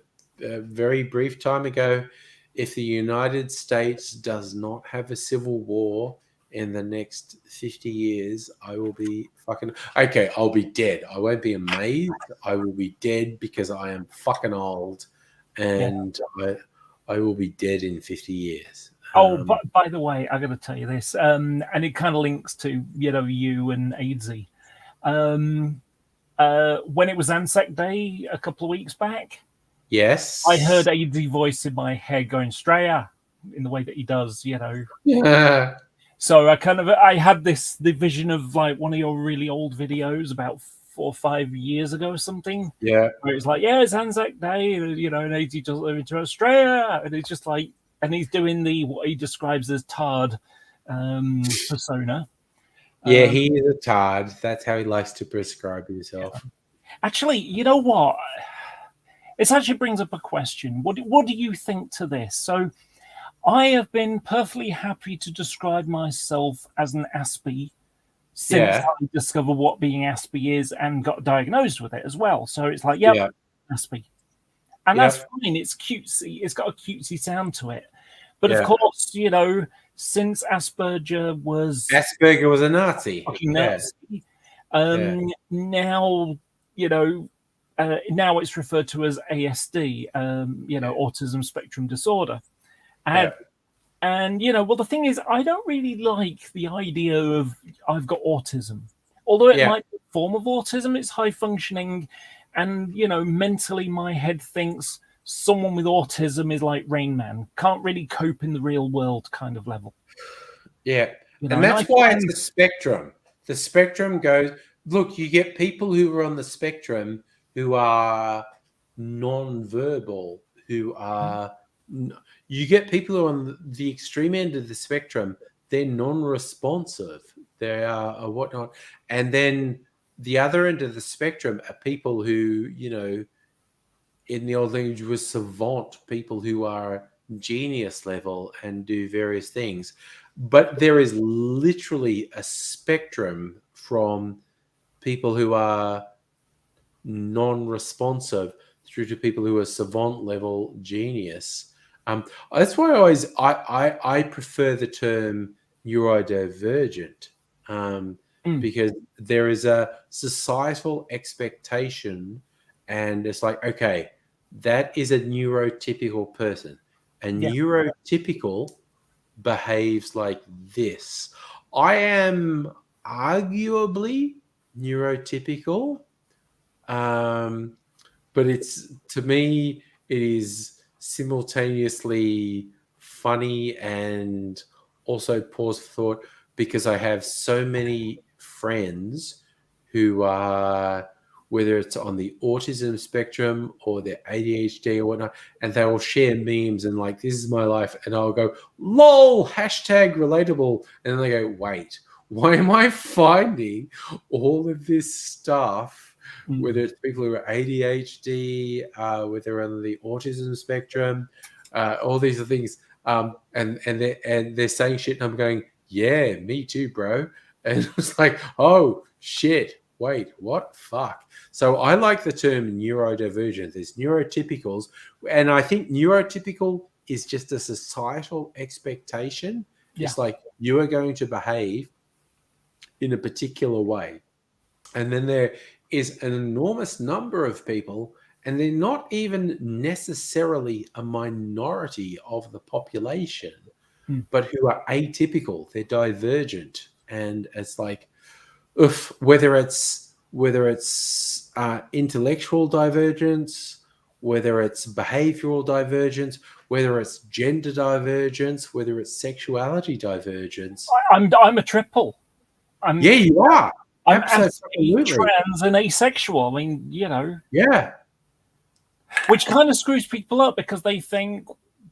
B: very brief time ago, if the United States does not have a civil war in the next 50 years, I will be fucking... Okay, I'll be dead. I won't be amazed. I will be dead because I am fucking old, and I will be dead in 50 years.
E: But by the way, I got to tell you this, and it kind of links to you and AIDSy. When it was Anzac Day a couple of weeks back,
B: yes,
E: I heard AIDSy voice in my head going Straya in the way that he does,
B: Yeah.
E: So I had the vision of like one of your really old videos about 4 or 5 years ago or something.
B: Yeah.
E: Where it's like, it's Anzac Day, and AIDSy does live into Australia, and it's just like, and he's doing what he describes as Tard persona.
B: Yeah, he is a tard. That's how he likes to prescribe himself.
E: Actually, you know what? It actually brings up a question. What do you think to this? So, I have been perfectly happy to describe myself as an Aspie since I discovered what being Aspie is and got diagnosed with it as well. So it's like, Aspie. And that's fine. It's cutesy. It's got a cutesy sound to it. But of course, since Asperger was
B: a Nazi.
E: Fucking Nazi. Now, now it's referred to as ASD, autism spectrum disorder. And well, the thing is, I don't really like the idea of I've got autism. Although it might be a form of autism, it's high functioning. And, mentally my head thinks someone with autism is like Rain Man, can't really cope in the real world kind of level.
B: Yeah. And that's why it's a spectrum. The spectrum goes, look, you get people who are on the spectrum who are non-verbal, who are... You get people who are on the extreme end of the spectrum, they're non-responsive, they are whatnot. And then the other end of the spectrum are people who, in the old language was savant, people who are genius level and do various things. But there is literally a spectrum from people who are non-responsive through to people who are savant level genius. That's why I prefer the term neurodivergent, because there is a societal expectation, and it's like, okay, that is a neurotypical person, and
E: Yeah.
B: neurotypical behaves like this. I am arguably neurotypical, but it's, to me, it is simultaneously funny and also pause for thought, because I have so many friends who are, whether it's on the autism spectrum or their ADHD or whatnot, and they will share memes and like, this is my life, and I'll go, lol, hashtag relatable, and then they go, wait, why am I finding all of this stuff? Whether it's people who are ADHD, whether they're on the autism spectrum, all these are things, and they're saying shit, and I'm going, yeah, me too, bro. And it's like, oh shit, wait, what? Fuck. So I like the term neurodivergent. There's neurotypicals, and I think neurotypical is just a societal expectation.
E: Yeah.
B: It's like, you are going to behave in a particular way, and then there is an enormous number of people, and they're not even necessarily a minority of the population, but who are atypical. They're divergent, and it's like, whether it's intellectual divergence, whether it's behavioral divergence, whether it's gender divergence, whether it's sexuality divergence.
E: I'm a triple.
B: Yeah, you are.
E: I'm
B: Absolutely.
E: trans and asexual. I mean, you know.
B: Yeah.
E: Which kind of screws people up, because they think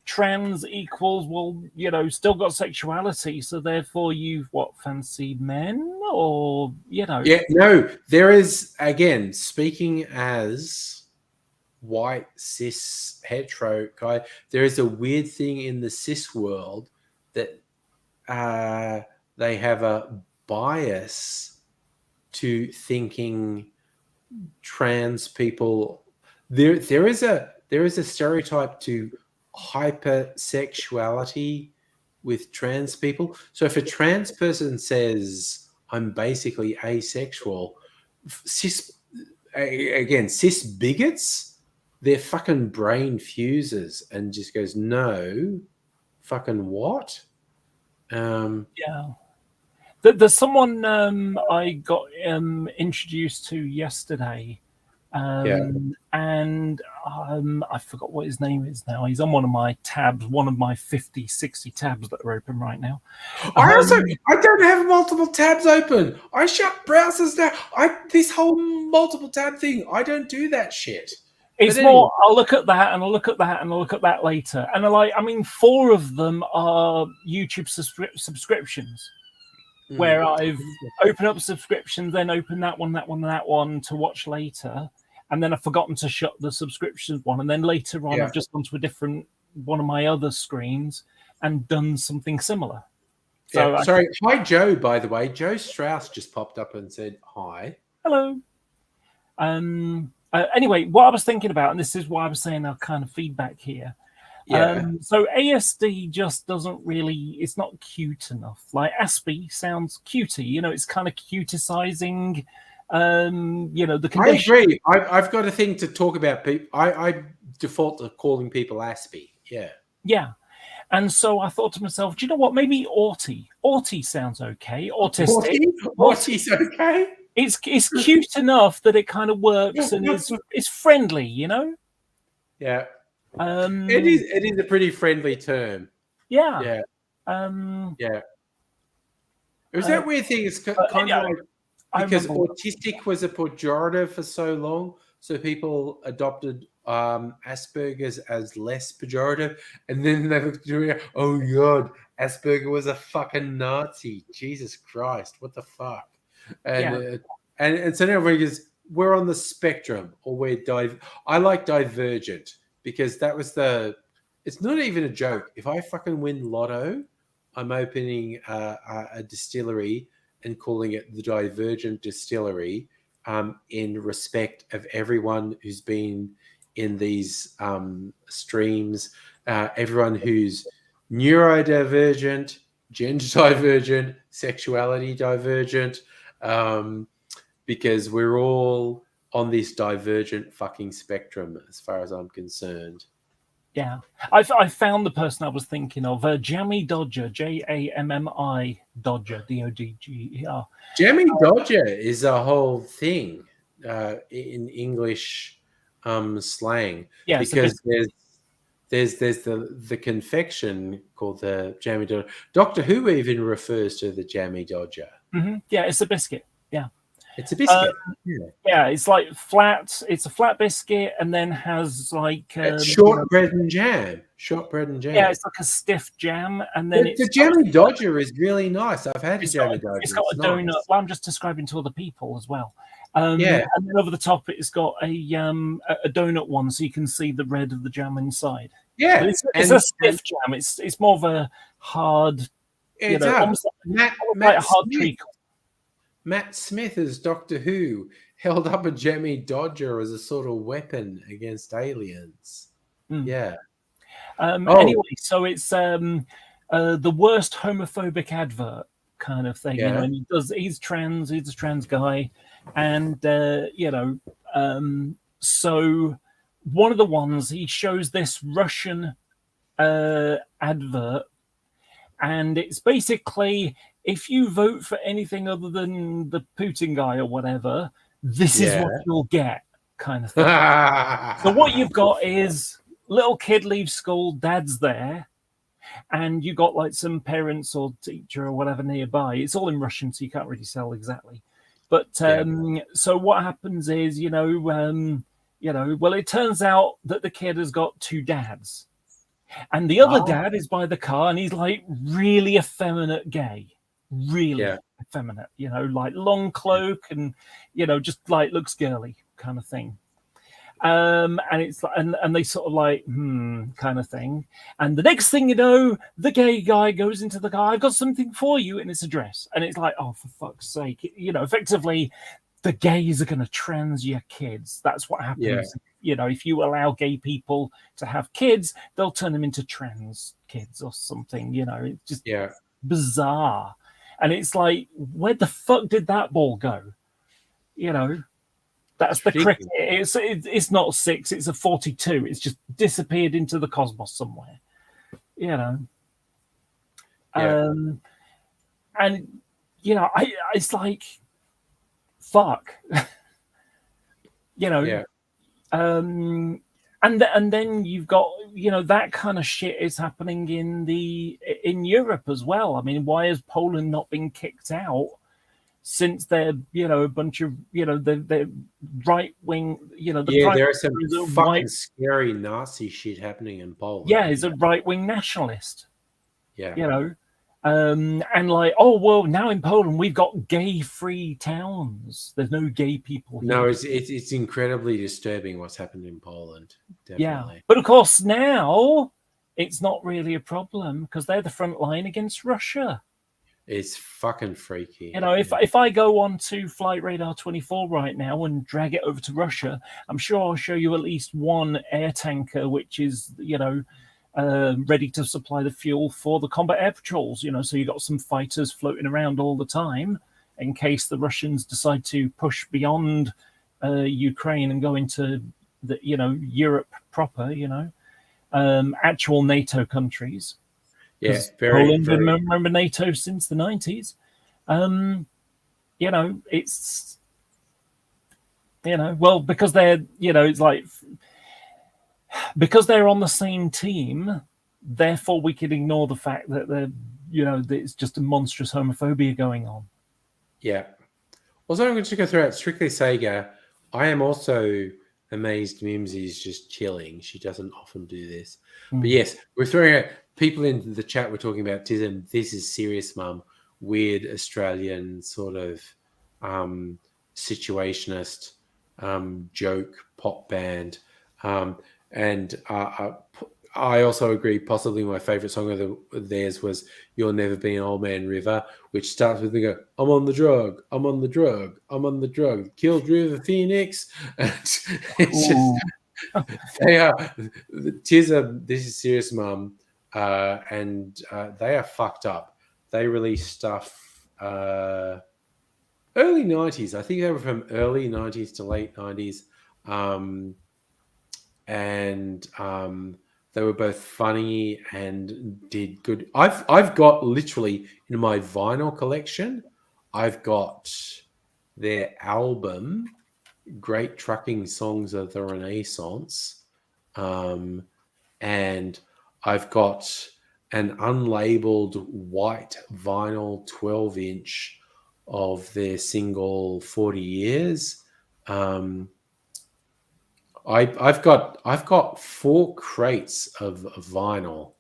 E: trans equals, well, you know, still got sexuality, so therefore you've fancied men, or, you know.
B: Yeah, no, there is, again, speaking as white, cis, hetero guy, there is a weird thing in the cis world that they have a bias to thinking trans people. There is a stereotype to hypersexuality with trans people. So if a trans person says, I'm basically asexual, cis bigots, their fucking brain fuses and just goes, no, fucking what?
E: Yeah. There's someone I got introduced to yesterday, and I forgot what his name is now. He's on one of my tabs, one of my 50, 60 tabs that are open right now.
B: I don't have multiple tabs open. I shut browsers down. This whole multiple tab thing, I don't do that shit.
E: It's more, I'll look at that, and I'll look at that, and I'll look at that later. And I mean, 4 of them are YouTube subscriptions, where I've opened up subscriptions, then opened that one to watch later, and then I've forgotten to shut the subscription one, and then later on I've just gone to a different one of my other screens and done something similar. So
B: sorry, hi Joe, by the way. Joe Strauss just popped up and said hi.
E: Hello. Anyway, what I was thinking about, and this is why I was saying our kind of feedback here. So ASD just doesn't really, it's not cute enough. Like Aspie sounds cutey, you know, it's kind of cuticizing, you know, the condition.
B: I agree. I've got a thing to talk about people. I default to calling people Aspie. Yeah.
E: Yeah. And so I thought to myself, do you know what? Maybe Autie. Autie sounds okay. Autistic.
B: Autie's okay.
E: It's cute enough that it kind of works and it's friendly, you know?
B: Yeah. It is a pretty friendly term.
E: Yeah.
B: Yeah.
E: Yeah.
B: It was that weird thing. It's kind of like, because autistic was a pejorative for so long, so people adopted Asperger's as less pejorative, and then they were doing, oh god, Asperger was a fucking Nazi. Jesus Christ, what the fuck? And so now we're on the spectrum, or I like divergent, because that was it's not even a joke. If I fucking win lotto, I'm opening a distillery, and calling it the Divergent Distillery in respect of everyone who's been in these streams, everyone who's neurodivergent, gender divergent, sexuality divergent, because we're all on this divergent fucking spectrum as far as I'm concerned.
E: Yeah, I found the person I was thinking of, Jammy Dodger, Jammi Dodger, Dodger.
B: Jammy Dodger is a whole thing in English slang,
E: Yeah,
B: because there's the confection called the Jammy Dodger. Doctor Who even refers to the Jammy Dodger.
E: Yeah, it's a biscuit. Yeah.
B: It's a biscuit.
E: Yeah, it's like flat. It's a flat biscuit, and then has like
B: shortbread and jam. Shortbread and jam.
E: Yeah, it's like a stiff jam, and then
B: the Jammy Dodger is really nice. I've had the Jammy Dodger.
E: It's got a donut.
B: Nice.
E: Well, I'm just describing to other people as well.
B: Yeah,
E: and then over the top, it's got a donut one, so you can see the red of the jam inside.
B: Yeah,
E: but it's a stiff jam. It's more of a hard. Almost like a hard treacle.
B: Matt Smith as Doctor Who held up a Jammy Dodger as a sort of weapon against aliens. Yeah.
E: Anyway, so it's the worst homophobic advert kind of thing.
B: Yeah.
E: And he's trans, he's a trans guy. And, so one of the ones, he shows this Russian advert. And it's basically, if you vote for anything other than the Putin guy or whatever, this is what you'll get, kind of thing. So what you've got is little kid leaves school, dad's there, and you got like some parents or teacher or whatever nearby. It's all in Russian, so you can't really tell exactly. But so what happens is, well, it turns out that the kid has got two dads. And the other dad is by the car, and he's like really effeminate gay. Really effeminate, like long cloak and, just like looks girly kind of thing. And it's like, and they sort of like, kind of thing. And the next thing you know, the gay guy goes into the car, I've got something for you, and it's a dress. And it's like, oh, for fuck's sake. Effectively, the gays are going to trans your kids. That's what happens. Yeah. If you allow gay people to have kids, they'll turn them into trans kids or something. It's just bizarre. And it's like, where the fuck did that ball go? That's the cricket. It's not 6, it's a 42. It's just disappeared into the cosmos somewhere. And it's like, fuck. And then you've got that kind of shit is happening in Europe as well. I mean, why has Poland not been kicked out since they're a bunch of they're right wing
B: there are some fucking scary Nazi shit happening in Poland.
E: Yeah, he's a right wing nationalist. And like, oh well, now in Poland we've got gay-free towns. There's no gay people here.
B: No, it's incredibly disturbing what's happened in Poland. Definitely.
E: Yeah, but of course now it's not really a problem because they're the front line against Russia.
B: It's fucking freaky.
E: If I go on to Flight Radar 24 right now and drag it over to Russia, I'm sure I'll show you at least one air tanker which is ready to supply the fuel for the combat air patrols, so you got some fighters floating around all the time in case the Russians decide to push beyond Ukraine and go into the, Europe proper, actual NATO countries.
B: Yes,
E: Poland, remember NATO since the 90s. It's, well, because they're, it's like, because they're on the same team, therefore we could ignore the fact that they're, that it's just a monstrous homophobia going on.
B: Yeah. Also, I'm going to go through it. Strictly Sega, I am also amazed Mimsy's just chilling. She doesn't often do this. But yes, we're throwing out people in the chat. We're talking about Tism. This is serious, Mum. Weird Australian sort of situationist joke pop band. And I also agree. Possibly my favorite song of theirs was "You'll Never Be an Old Man River," which starts with the go, "I'm on the drug, I'm on the drug, I'm on the drug, killed River Phoenix." And it's just
E: Ooh.
B: they are. This is serious, Mum, and they are fucked up. They released stuff early '90s. I think they were from early '90s to late '90s, and they were both funny and did good. I've got literally in my vinyl collection, I've got their album, Great Trucking Songs of the Renaissance, and I've got an unlabeled white vinyl 12-inch of their single 40 Years. I've got 4 crates of vinyl.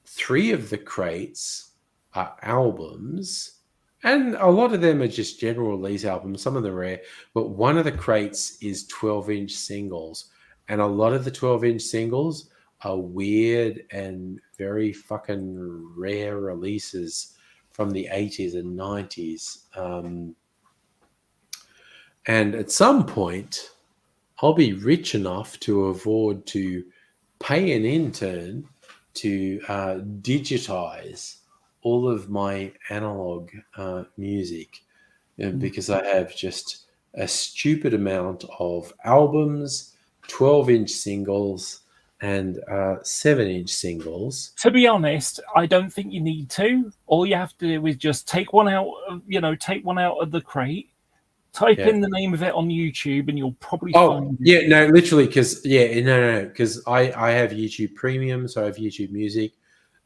B: 3 of the crates are albums, and a lot of them are just general release albums. Some of them are rare, but one of the crates is 12-inch singles, and a lot of the 12-inch singles are weird and very fucking rare releases from the 80s and 90s. And at some point, I'll be rich enough to afford to pay an intern to digitize all of my analog music, because I have just a stupid amount of albums, 12-inch singles, and 7-inch singles.
E: To be honest, I don't think you need to. All you have to do is just take one out of the crate, type in the name of it on YouTube, and you'll probably find it.
B: Yeah, no, literally, because because I have YouTube Premium, so I have YouTube Music.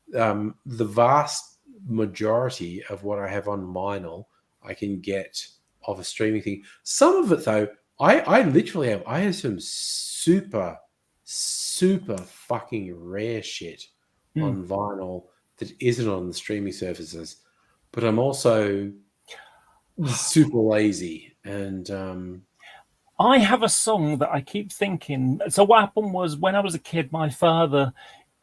B: The vast majority of what I have on vinyl, I can get off a streaming thing. Some of it, though, I literally have. I have some super fucking rare shit on vinyl that isn't on the streaming services, but I'm also super lazy. And
E: I have a song that I keep thinking. So what happened was, when I was a kid, my father,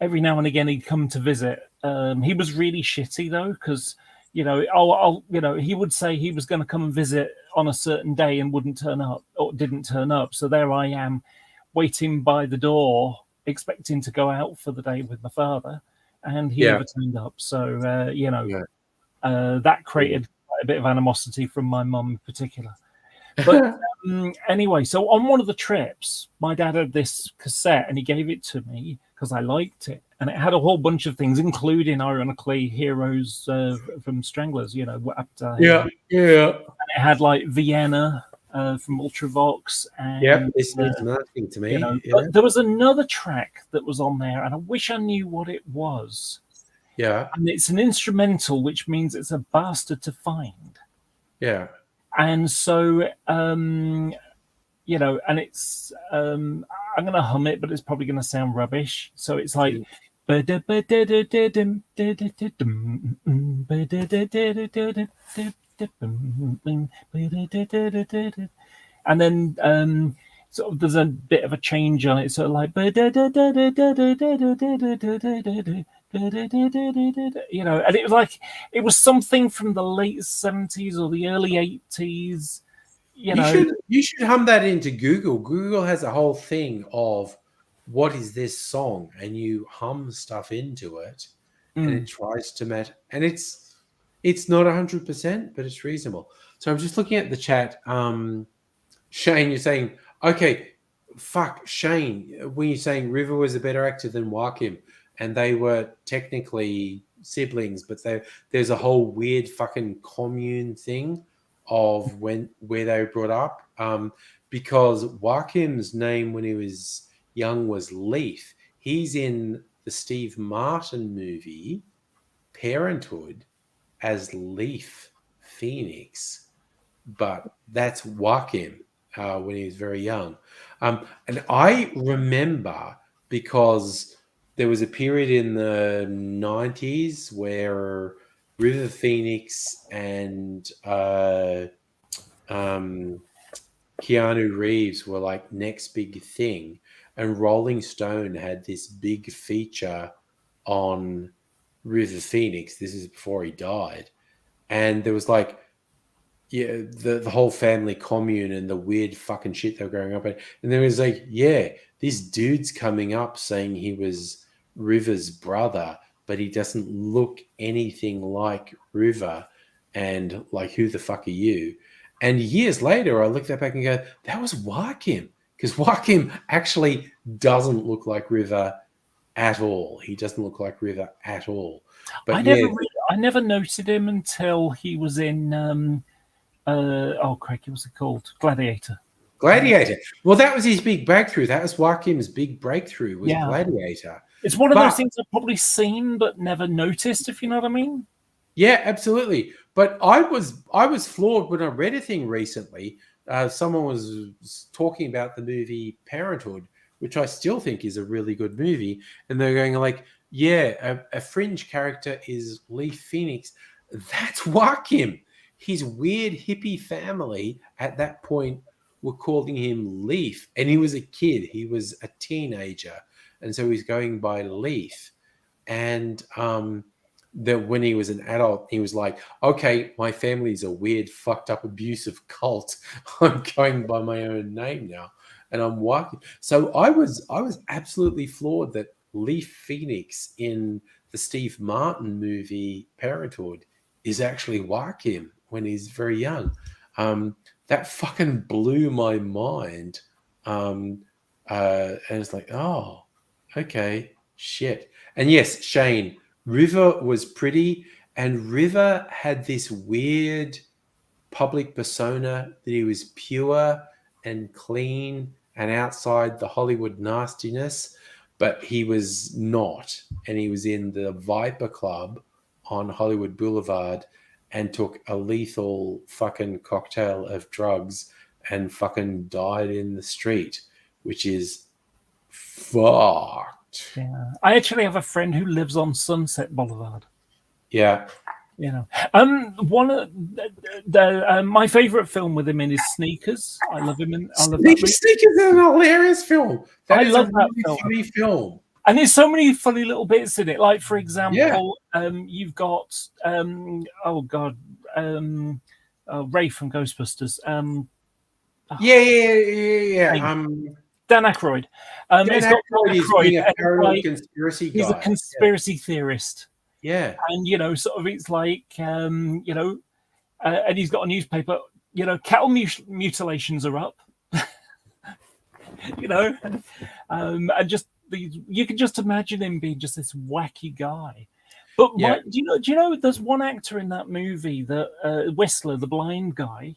E: every now and again, he'd come to visit. He was really shitty though, because he would say he was going to come and visit on a certain day and wouldn't turn up, or didn't turn up. So there I am, waiting by the door, expecting to go out for the day with my father, and he never turned up. So that created quite a bit of animosity from my mum in particular. But anyway, so on one of the trips, my dad had this cassette and he gave it to me because I liked it. And it had a whole bunch of things, including, ironically, Heroes from Stranglers, And it had like Vienna from Ultravox. And,
B: this needs nothing to me.
E: But there was another track that was on there, and I wish I knew what it was.
B: Yeah.
E: And it's an instrumental, which means it's a bastard to find.
B: Yeah.
E: And so, and it's, I'm going to hum it, but it's probably going to sound rubbish. So it's like, and then sort of there's a bit of a change on it. So like, and it was like, it was something from the late 70s or the early 80s.
B: You should hum that into Google. Google has a whole thing of what is this song, and you hum stuff into it, and it tries to match. And it's not 100%, but it's reasonable. So I'm just looking at the chat. Shane, you're saying, okay, fuck, Shane, when you're saying River was a better actor than Joaquin, and they were technically siblings, but there's a whole weird fucking commune thing of where they were brought up, because Joaquin's name when he was young was Leaf. He's in the Steve Martin movie Parenthood as Leaf Phoenix, but that's Joaquin when he was very young. And I remember, because there was a period in the 90s where River Phoenix and Keanu Reeves were like next big thing, and Rolling Stone had this big feature on River Phoenix. This is before he died, and there was like, yeah, the whole family commune and the weird fucking shit they were growing up in. And there was like, yeah, this dude's coming up saying he was River's brother, but he doesn't look anything like River. And like, who the fuck are you? And years later, I looked that back and go, that was Joaquin, because Joaquin actually doesn't look like River at all. He doesn't look like River at all. But
E: I never noted him until he was in oh crikey, what's it called? Gladiator.
B: Gladiator. Well, that was his big breakthrough. That was Joaquin's big breakthrough, was Gladiator.
E: It's one of those things I've probably seen but never noticed, if you know what I mean.
B: Yeah, absolutely. But I was floored when I read a thing recently. Someone was talking about the movie Parenthood, which I still think is a really good movie, and they're going like, yeah, a fringe character is Leaf Phoenix. That's Joaquin. His weird hippie family at that point were calling him Leaf, and he was a kid. He was a teenager, and so he's going by Leaf. And that when he was an adult, he was like, okay, my family's a weird, fucked up, abusive cult. I'm going by my own name now, and I'm Joaquin. So I was absolutely floored that Leaf Phoenix in the Steve Martin movie Parenthood is actually Joaquin when he's very young. That fucking blew my mind. And it's like, oh, okay, shit. And yes, Shane, River was pretty, and River had this weird public persona that he was pure and clean and outside the Hollywood nastiness, but he was not. And he was in the Viper Club on Hollywood Boulevard and took a lethal fucking cocktail of drugs and fucking died in the street, which is fucked.
E: Yeah, I actually have a friend who lives on Sunset Boulevard.
B: Yeah.
E: You know, one of my favorite film with him in is Sneakers. I love him in. I love that movie.
B: Sneakers is an hilarious film.
E: I love that film.
B: Funny film.
E: And there's so many funny little bits in it. Like, for example, you've got Ray from Ghostbusters. Dan Aykroyd.
B: Dan Aykroyd is being a paranoid conspiracy guy.
E: He's a conspiracy theorist.
B: Yeah.
E: And, you know, sort of it's like, and he's got a newspaper, you know, cattle mutilations are up. You know, and just you can just imagine him being just this wacky guy. But do you know there's one actor in that movie, that Whistler, the blind guy.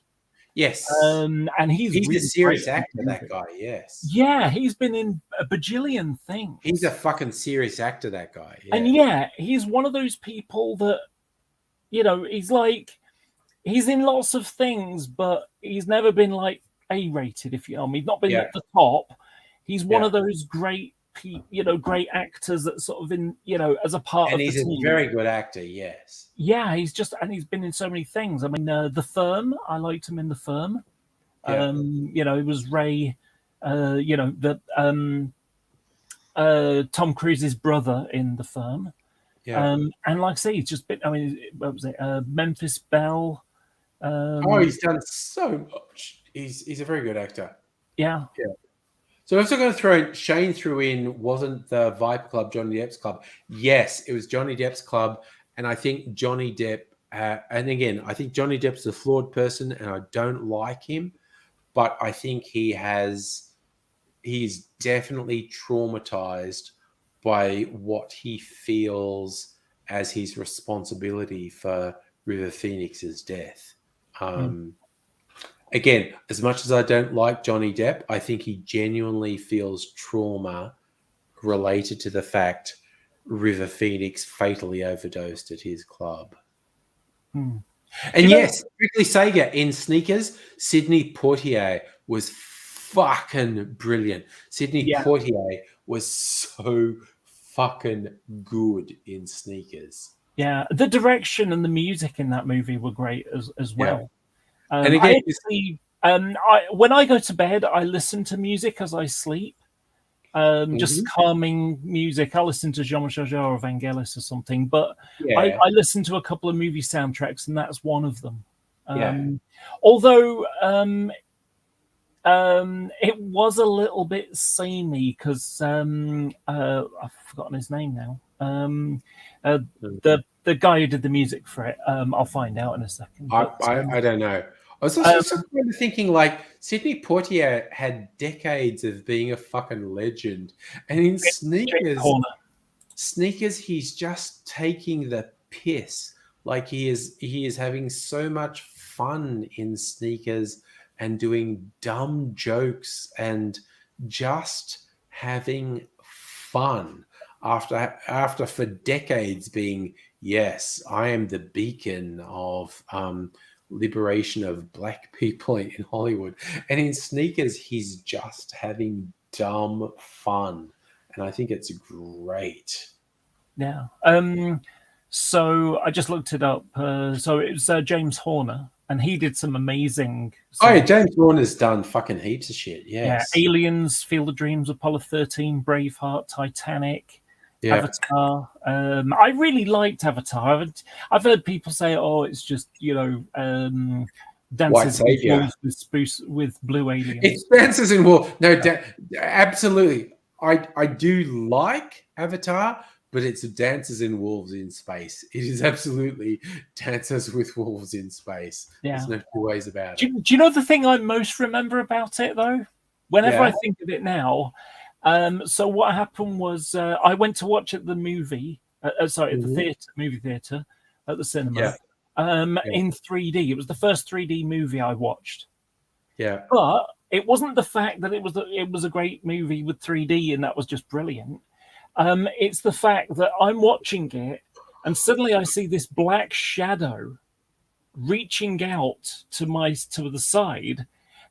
B: Yes.
E: And he's
B: really a serious actor, that guy, yes.
E: Yeah, he's been in a bajillion things.
B: He's a fucking serious actor, that guy. Yeah.
E: And he's one of those people that, you know, he's in lots of things, but he's never been like A-rated, if you know me. He's not been at the top. He's one of those great actors that sort of in, you know, as a part of the team. And he's
B: a very good actor, yes.
E: Yeah, he's been in so many things. I mean, The Firm, I liked him in The Firm.
B: Yeah.
E: You know, it was Ray, Tom Cruise's brother in The Firm.
B: Yeah.
E: And like I say, he's just been, I mean, what was it? Memphis Belle.
B: He's done so much. He's a very good actor.
E: Yeah.
B: Yeah. So I'm also going to throw Shane threw in, wasn't the Viper Club Johnny Depp's club? Yes, it was Johnny Depp's club. And I think Johnny Depp, and again, I think Johnny Depp's a flawed person and I don't like him, but I think he's definitely traumatized by what he feels as his responsibility for River Phoenix's death. Again, as much as I don't like Johnny Depp, I think he genuinely feels trauma related to the fact River Phoenix fatally overdosed at his club. And yes, Strictly Saga in Sneakers, Sidney Poitier was fucking brilliant. Sidney Poitier was so fucking good in Sneakers.
E: Yeah, the direction and the music in that movie were great as well.
B: And again,
E: When I go to bed, I listen to music as I sleep. Just calming music. I listen to Jean-Michel Jarre or Vangelis or something, but
B: Yeah.
E: I listen to a couple of movie soundtracks, and that's one of them.
B: Yeah.
E: Although it was a little bit samey because I've forgotten his name now. The guy who did the music for it. I'll find out in a second.
B: I don't know. I was also kind of thinking, like, Sidney Poitier had decades of being a fucking legend, and in Sneakers, he's just taking the piss. Like, he is having so much fun in Sneakers and doing dumb jokes and just having fun after for decades being, yes, I am the beacon of liberation of black people in Hollywood. And in Sneakers, he's just having dumb fun. And I think it's great.
E: Yeah. So I just looked it up. So it was James Horner, and he did some amazing.
B: Oh, yeah, James Horner's done fucking heaps of shit. Yes.
E: Yeah, Aliens, Field of Dreams, Apollo 13, Braveheart, Titanic, Avatar. I really liked Avatar. I've heard people say, "Oh, it's just Dances with blue aliens."
B: It's Dances in Wolves. No, absolutely. I do like Avatar, but it's Dances in Wolves in space. It is absolutely Dances with Wolves in space.
E: Yeah.
B: There's no two ways about it.
E: Do you know the thing I most remember about it, though? Whenever I think of it now, so what happened was I went to watch at the movie, at the movie theater, at the cinema, in 3D. It was the first 3D movie I watched.
B: Yeah.
E: But it wasn't the fact that it was a great movie with 3D and that was just brilliant. It's the fact that I'm watching it and suddenly I see this black shadow reaching out to the side,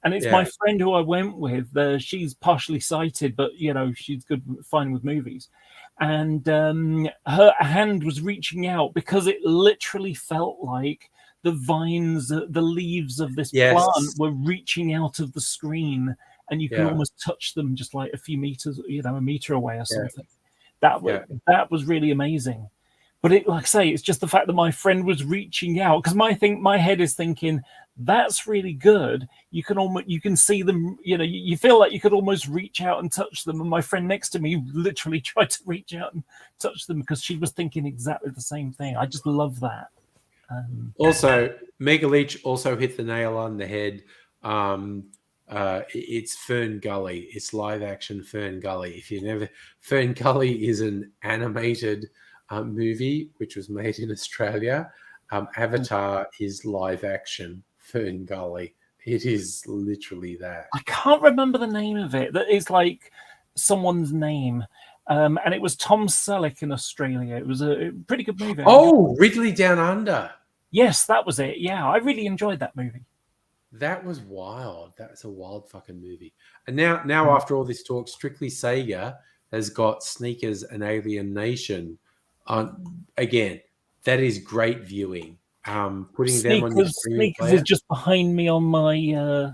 E: and it's my friend who I went with. She's partially sighted, but she's fine with movies, and her hand was reaching out because it literally felt like the vines, the leaves of this plant were reaching out of the screen, and you could almost touch them just like a few meters, a meter away or something. That was really amazing. But like I say, it's just the fact that my friend was reaching out, because my head is thinking that's really good. You can see them. You feel like you could almost reach out and touch them. And my friend next to me literally tried to reach out and touch them because she was thinking exactly the same thing. I just love that.
B: Also, Mega Leach also hit the nail on the head. It's Fern Gully. It's live action Fern Gully. Fern Gully is an animated movie which was made in Australia. Avatar is live action Fern Gully. It is literally that.
E: I can't remember the name of it. That is like someone's name. And it was Tom Selleck in Australia. It was a pretty good movie.
B: Oh, Ridley Down Under.
E: Yes, that was it. Yeah, I really enjoyed that movie.
B: That was wild. That was a wild fucking movie. And now after all this talk, Strictly Sega has got Sneakers and Alien Nation. Again, that is great viewing. Putting them on your
E: Sneakers is just behind me on my,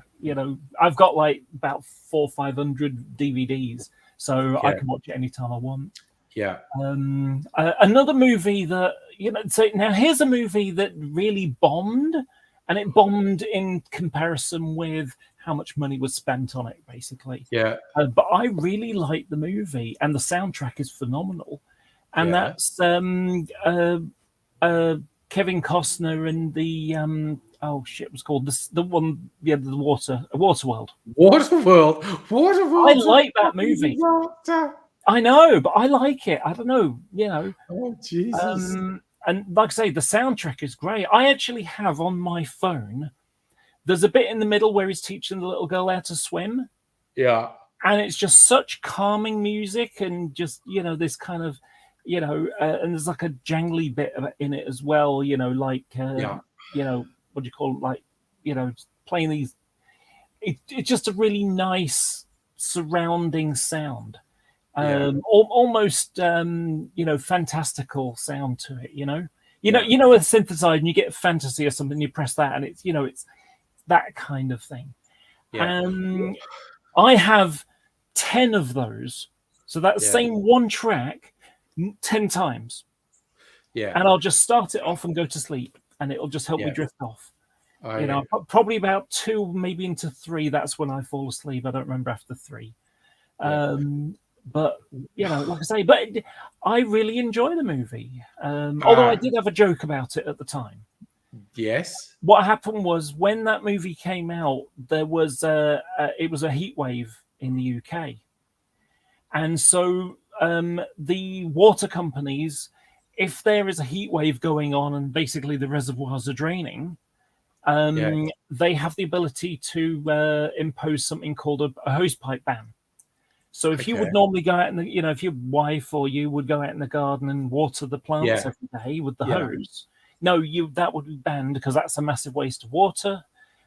E: I've got like about 400 or 500 DVDs, so I can watch it anytime I want.
B: Yeah.
E: Another movie that, so now here's a movie that really bombed, and it bombed in comparison with how much money was spent on it, basically.
B: Yeah.
E: But I really like the movie, and the soundtrack is phenomenal. And that's Kevin Costner and the it was called the one, the Waterworld. Waterworld. I like that movie. I know, but I like it. I don't know,
B: Oh Jesus.
E: And like I say, the soundtrack is great. I actually have on my phone, there's a bit in the middle where he's teaching the little girl how to swim.
B: Yeah.
E: And it's just such calming music, and just, this kind of, and there's like a jangly bit of it in it as well, what do you call it? Like, playing these, it's just a really nice surrounding sound. Almost fantastical sound to it, a synthesizer, and you get a fantasy or something, you press that and it's it's that kind of thing.
B: Yeah.
E: I have 10 of those. So that
B: Yeah.
E: same one track 10 times.
B: Yeah.
E: And I'll just start it off and go to sleep, and it'll just help me
B: Yeah.
E: drift off.
B: Oh,
E: You know,
B: yeah.
E: probably about 2, maybe into 3. That's when I fall asleep. I don't remember after 3.
B: Yeah.
E: But you know, like I say, but I really enjoy the movie. Although I did have a joke about it at the time.
B: Yes.
E: What happened was when that movie came out, there was it was a heat wave in the UK, and so the water companies, if there is a heat wave going on and basically the reservoirs are draining, they have the ability to impose something called a hosepipe ban. So if you would
B: Okay.
E: normally go out in the, you know, if your wife or you would go out in the garden and water the plants
B: Yeah.
E: every day with the
B: Yeah.
E: hose, no, that would be banned because that's a massive waste of water.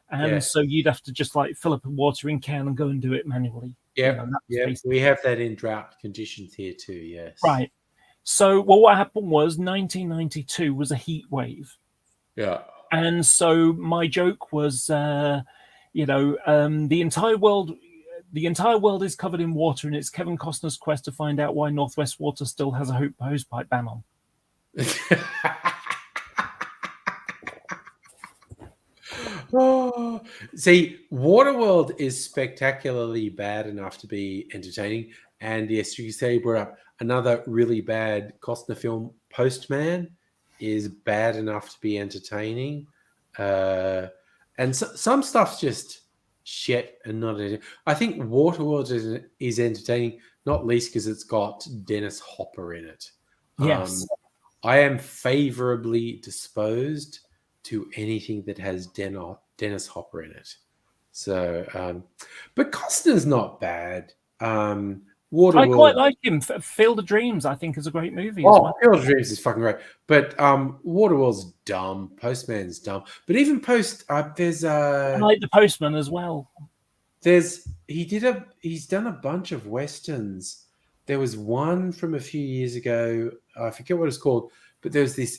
E: And
B: Yeah.
E: so you'd have to just like fill up a watering can and go and do it manually.
B: Yeah.
E: You know, that's
B: Yeah.
E: basically-
B: We have that in drought conditions here too. Yes.
E: Right. So, well, what happened was 1992 was a heat wave.
B: Yeah.
E: And so my joke was, you know, the entire world is covered in water, and it's Kevin Costner's quest to find out why Northwest Water still has a hosepipe ban on.
B: Oh, see, Waterworld is spectacularly bad enough to be entertaining. And yes, you say you brought up another really bad Costner film, Postman, is bad enough to be entertaining. And some stuff's just shit and not. I think Waterworld is entertaining, not least because it's got Dennis Hopper in it.
E: Yes.
B: I am favorably disposed to anything that has Dennis Hopper in it. So, but Costner's not bad. Waterworld,
E: I quite like him. Field of Dreams, I think, is a great movie as
B: Oh,
E: well.
B: Field of Dreams is fucking great. But Waterworld's dumb. Postman's dumb. But even there's
E: I like The Postman as well.
B: he's done a bunch of westerns. There was one from a few years ago. I forget what it's called, but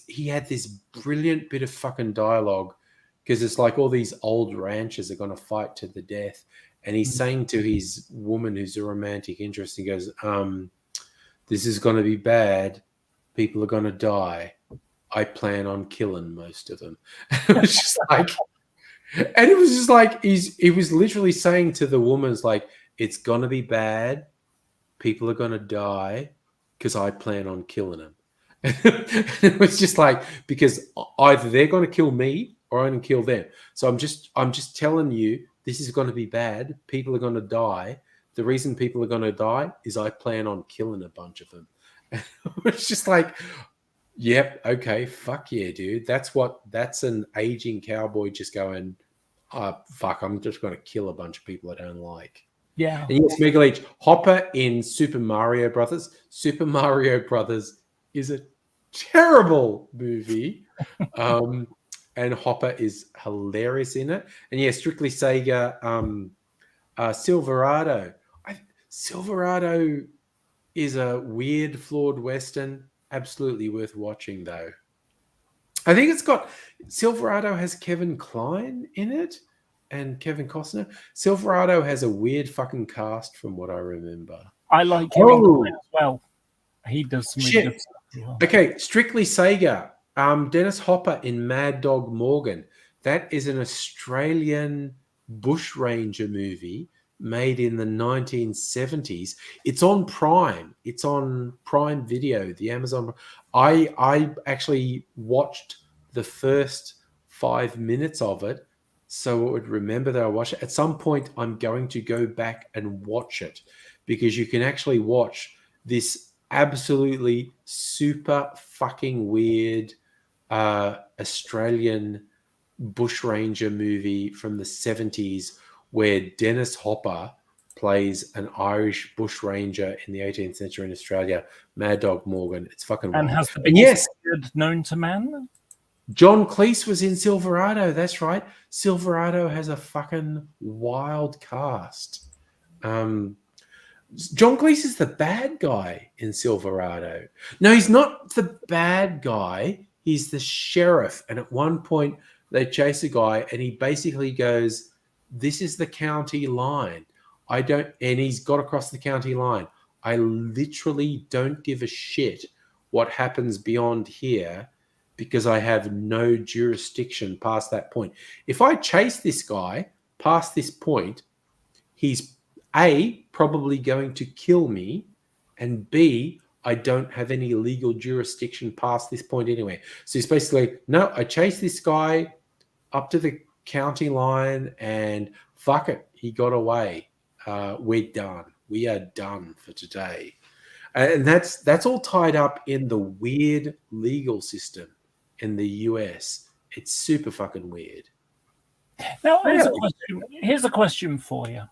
B: he had this brilliant bit of fucking dialogue because it's like all these old ranchers are going to fight to the death. And he's saying to his woman who's a romantic interest, he goes, this is going to be bad. People are going to die. I plan on killing most of them. It was just like, and it was just like, he was literally saying to the woman, like, it's going to be bad. People are going to die because I plan on killing them. It was just like, because either they're going to kill me or I'm going to kill them. So I'm just telling you, this is going to be bad. People are going to die. The reason people are going to die is I plan on killing a bunch of them. It's just like, yep, okay, fuck yeah, dude. That's an aging cowboy just going, fuck, I'm just going to kill a bunch of people I don't like.
E: Yeah.
B: And yes, Mega Leech, Hopper in Super Mario Brothers. Super Mario Brothers is a terrible movie. And Hopper is hilarious in it. And yeah, Strictly Sega, Silverado. Silverado is a weird, flawed Western. Absolutely worth watching, though. I think Silverado has Kevin Kline in it and Kevin Costner. Silverado has a weird fucking cast from what I remember.
E: I like Kevin Kline as well. He does some really good stuff as well.
B: Okay, Strictly Sega. Dennis Hopper in Mad Dog Morgan. That is an Australian bushranger movie made in the 1970s. It's on Prime. It's on Prime Video, the Amazon. I actually watched the first 5 minutes of it, so I would remember that I watched it. At some point, I'm going to go back and watch it because you can actually watch this absolutely super fucking weird Australian bushranger movie from the 70s where Dennis Hopper plays an Irish bushranger in the 18th century in Australia. Mad Dog Morgan. It's fucking
E: And
B: wild.
E: has the
B: And
E: biggest beard known to man.
B: John Cleese was in Silverado. That's right. Silverado has a fucking wild cast. John Cleese is the bad guy in Silverado. No, he's not the bad guy. He's the sheriff. And at one point, they chase a guy, and he basically goes, this is the county line. I don't, and he's got across the county line. I literally don't give a shit what happens beyond here because I have no jurisdiction past that point. If I chase this guy past this point, he's A, probably going to kill me, and B, I don't have any legal jurisdiction past this point anyway. So he's basically, no, I chased this guy up to the county line and fuck it, he got away. We're done. We are done for today. And that's all tied up in the weird legal system in the US. It's super fucking weird.
E: Now, here's a question for you.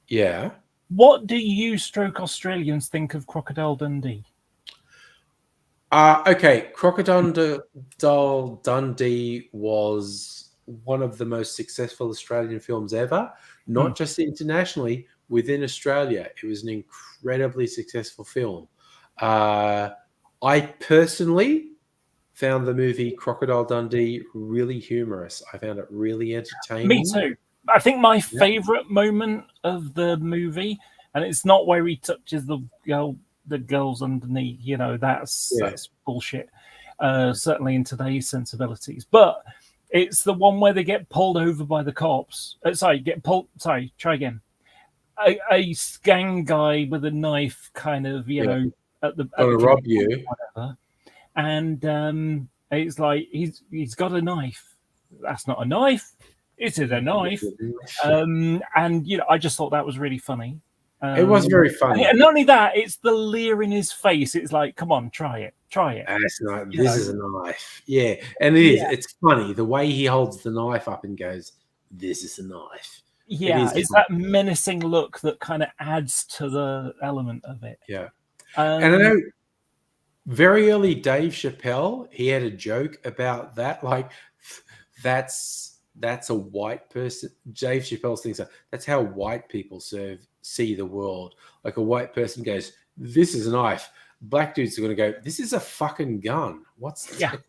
B: Yeah.
E: What do you stroke Australians think of Crocodile Dundee?
B: Okay, Crocodile Dundee was one of the most successful Australian films ever, not just internationally, within Australia. It was an incredibly successful film. I personally found the movie Crocodile Dundee really humorous. I found it really entertaining.
E: Me too. I think my favorite moment of the movie, and it's not where he touches the girls underneath, that's bullshit. Certainly in today's sensibilities, but it's the one where they get pulled over by the cops. Try again. A gang guy with a knife, kind of, at the
B: rob you,
E: whatever, and it's like he's got a knife. That's not a knife. Is it a knife? And I just thought that was really funny.
B: It was very funny.
E: And not only that, it's the leer in his face. It's like, come on, try it.
B: This is a knife. Yeah, and it is. It's funny the way he holds the knife up and goes, "This is a knife."
E: Yeah, it's that menacing look that kind of adds to the element of it.
B: Yeah, and I know very early Dave Chappelle, he had a joke about that. Like, that's a white person. Dave Chappelle thinks that's how white people see the world. Like, a white person goes, "This is a knife." Black dudes are going to go, "This is a fucking gun." What's that?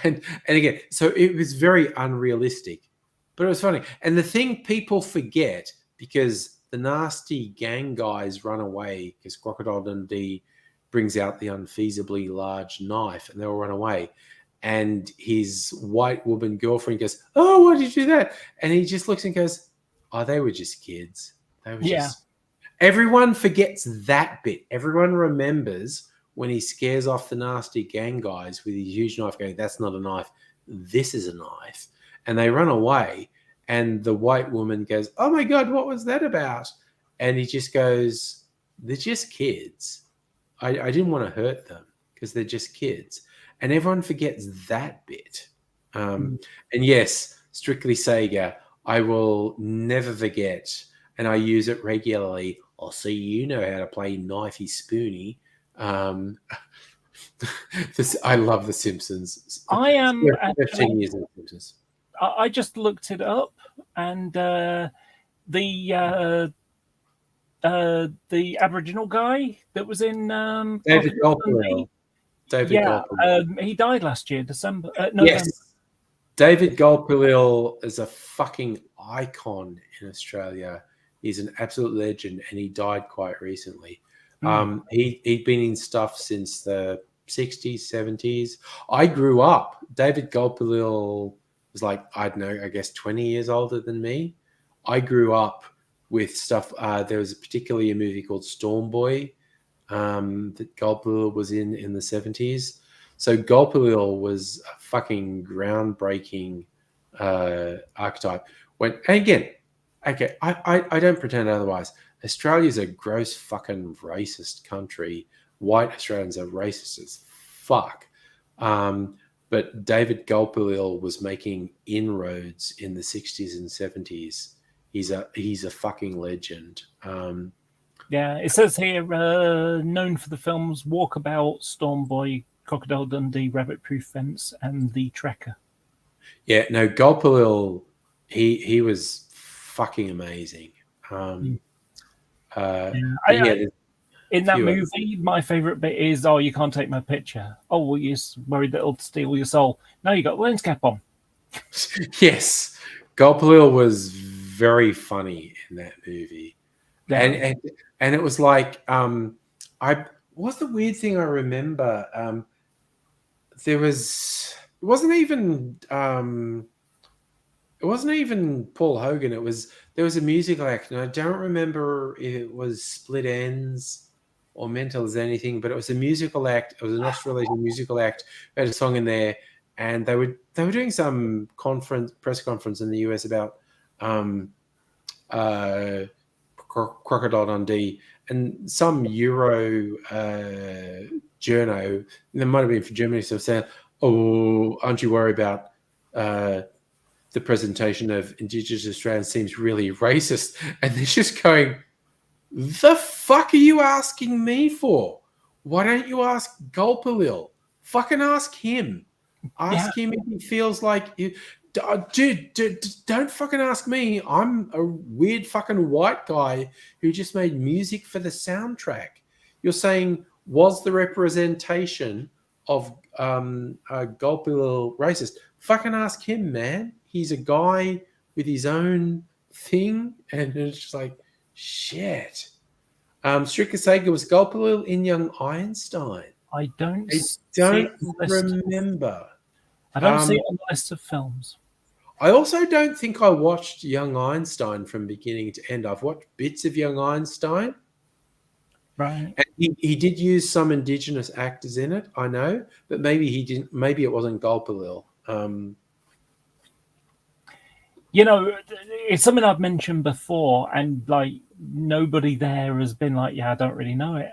B: And again, so it was very unrealistic, but it was funny. And the thing people forget, because the nasty gang guys run away because Crocodile Dundee brings out the unfeasibly large knife, and they all run away. And his white woman girlfriend goes, "Oh, why did you do that?" And he just looks and goes, "Oh, they were just kids. They were just..." Everyone forgets that bit. Everyone remembers when he scares off the nasty gang guys with his huge knife, going, "That's not a knife. This is a knife." And they run away. And the white woman goes, "Oh my God, what was that about?" And he just goes, "They're just kids. I didn't want to hurt them because they're just kids." And everyone forgets that bit. And yes, Strictly Sega, I will never forget, and I use it regularly. "I'll see you know how to play knifey spoony." I love The Simpsons.
E: I am
B: 15 years of The Simpsons.
E: I just looked it up, and the Aboriginal guy that was in
B: David Gulpilil.
E: He died last year, December.
B: Yes, David Gulpilil is a fucking icon in Australia. He's an absolute legend, and he died quite recently. He'd been in stuff since the 60s, 70s. I grew up. David Gulpilil was like, I don't know, I guess 20 years older than me. I grew up with stuff. There was particularly a movie called Storm Boy that Gulpilil was in the 70s. So Gulpilil was a fucking groundbreaking archetype. And again, okay, I don't pretend otherwise. Australia's a gross fucking racist country. White Australians are racist as fuck. But David Gulpilil was making inroads in the 60s and 70s. He's a fucking legend.
E: It says here, known for the films Walkabout, Storm Boy, Crocodile Dundee, Rabbit Proof Fence, and The Trekker.
B: Yeah, no, Gulpilil, he was fucking amazing.
E: In that movie, my favorite bit is, "Oh, you can't take my picture. Oh, well, you're worried that it'll steal your soul. No, you got lens cap on."
B: Yes, Gulpilil was very funny in that movie.
E: Yeah.
B: And it was like what's the weird thing I remember? It wasn't even Paul Hogan. There was a musical act, and I don't remember if it was Split Ends or Mental as anything, but it was a musical act. It was an Australasian musical act. We had a song in there, and they were doing some press conference in the US about Crocodile Dundee, and some Euro journo, there might have been from Germany, so saying, "Oh, aren't you worried about the presentation of Indigenous Australians seems really racist?" And they're just going, "The fuck are you asking me for? Why don't you ask Gulpilil? Fucking ask him. Ask him if he feels like you." Dude, don't fucking ask me. I'm a weird fucking white guy who just made music for the soundtrack. You're saying, was the representation of Gulpilil racist? Fucking ask him, man. He's a guy with his own thing, and it's just like, shit. Srika Sega, was Gulpilil in Young Einstein?
E: I don't
B: remember.
E: I don't see it on the list of films.
B: I also don't think I watched Young Einstein from beginning to end. I've watched bits of Young Einstein.
E: Right.
B: And he did use some Indigenous actors in it, I know, but maybe he didn't. Maybe it wasn't Gulpilil.
E: It's something I've mentioned before, and like nobody there has been like, "Yeah, I don't really know it."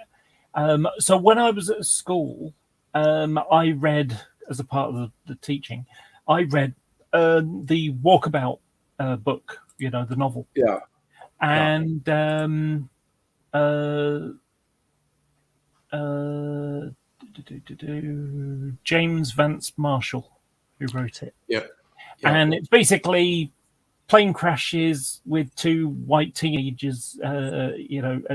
E: So when I was at school, I read, as a part of the teaching, I read the Walkabout book, the novel.
B: Yeah.
E: And James Vance Marshall, who wrote it.
B: Yeah.
E: And it's basically plane crashes with two white teenagers,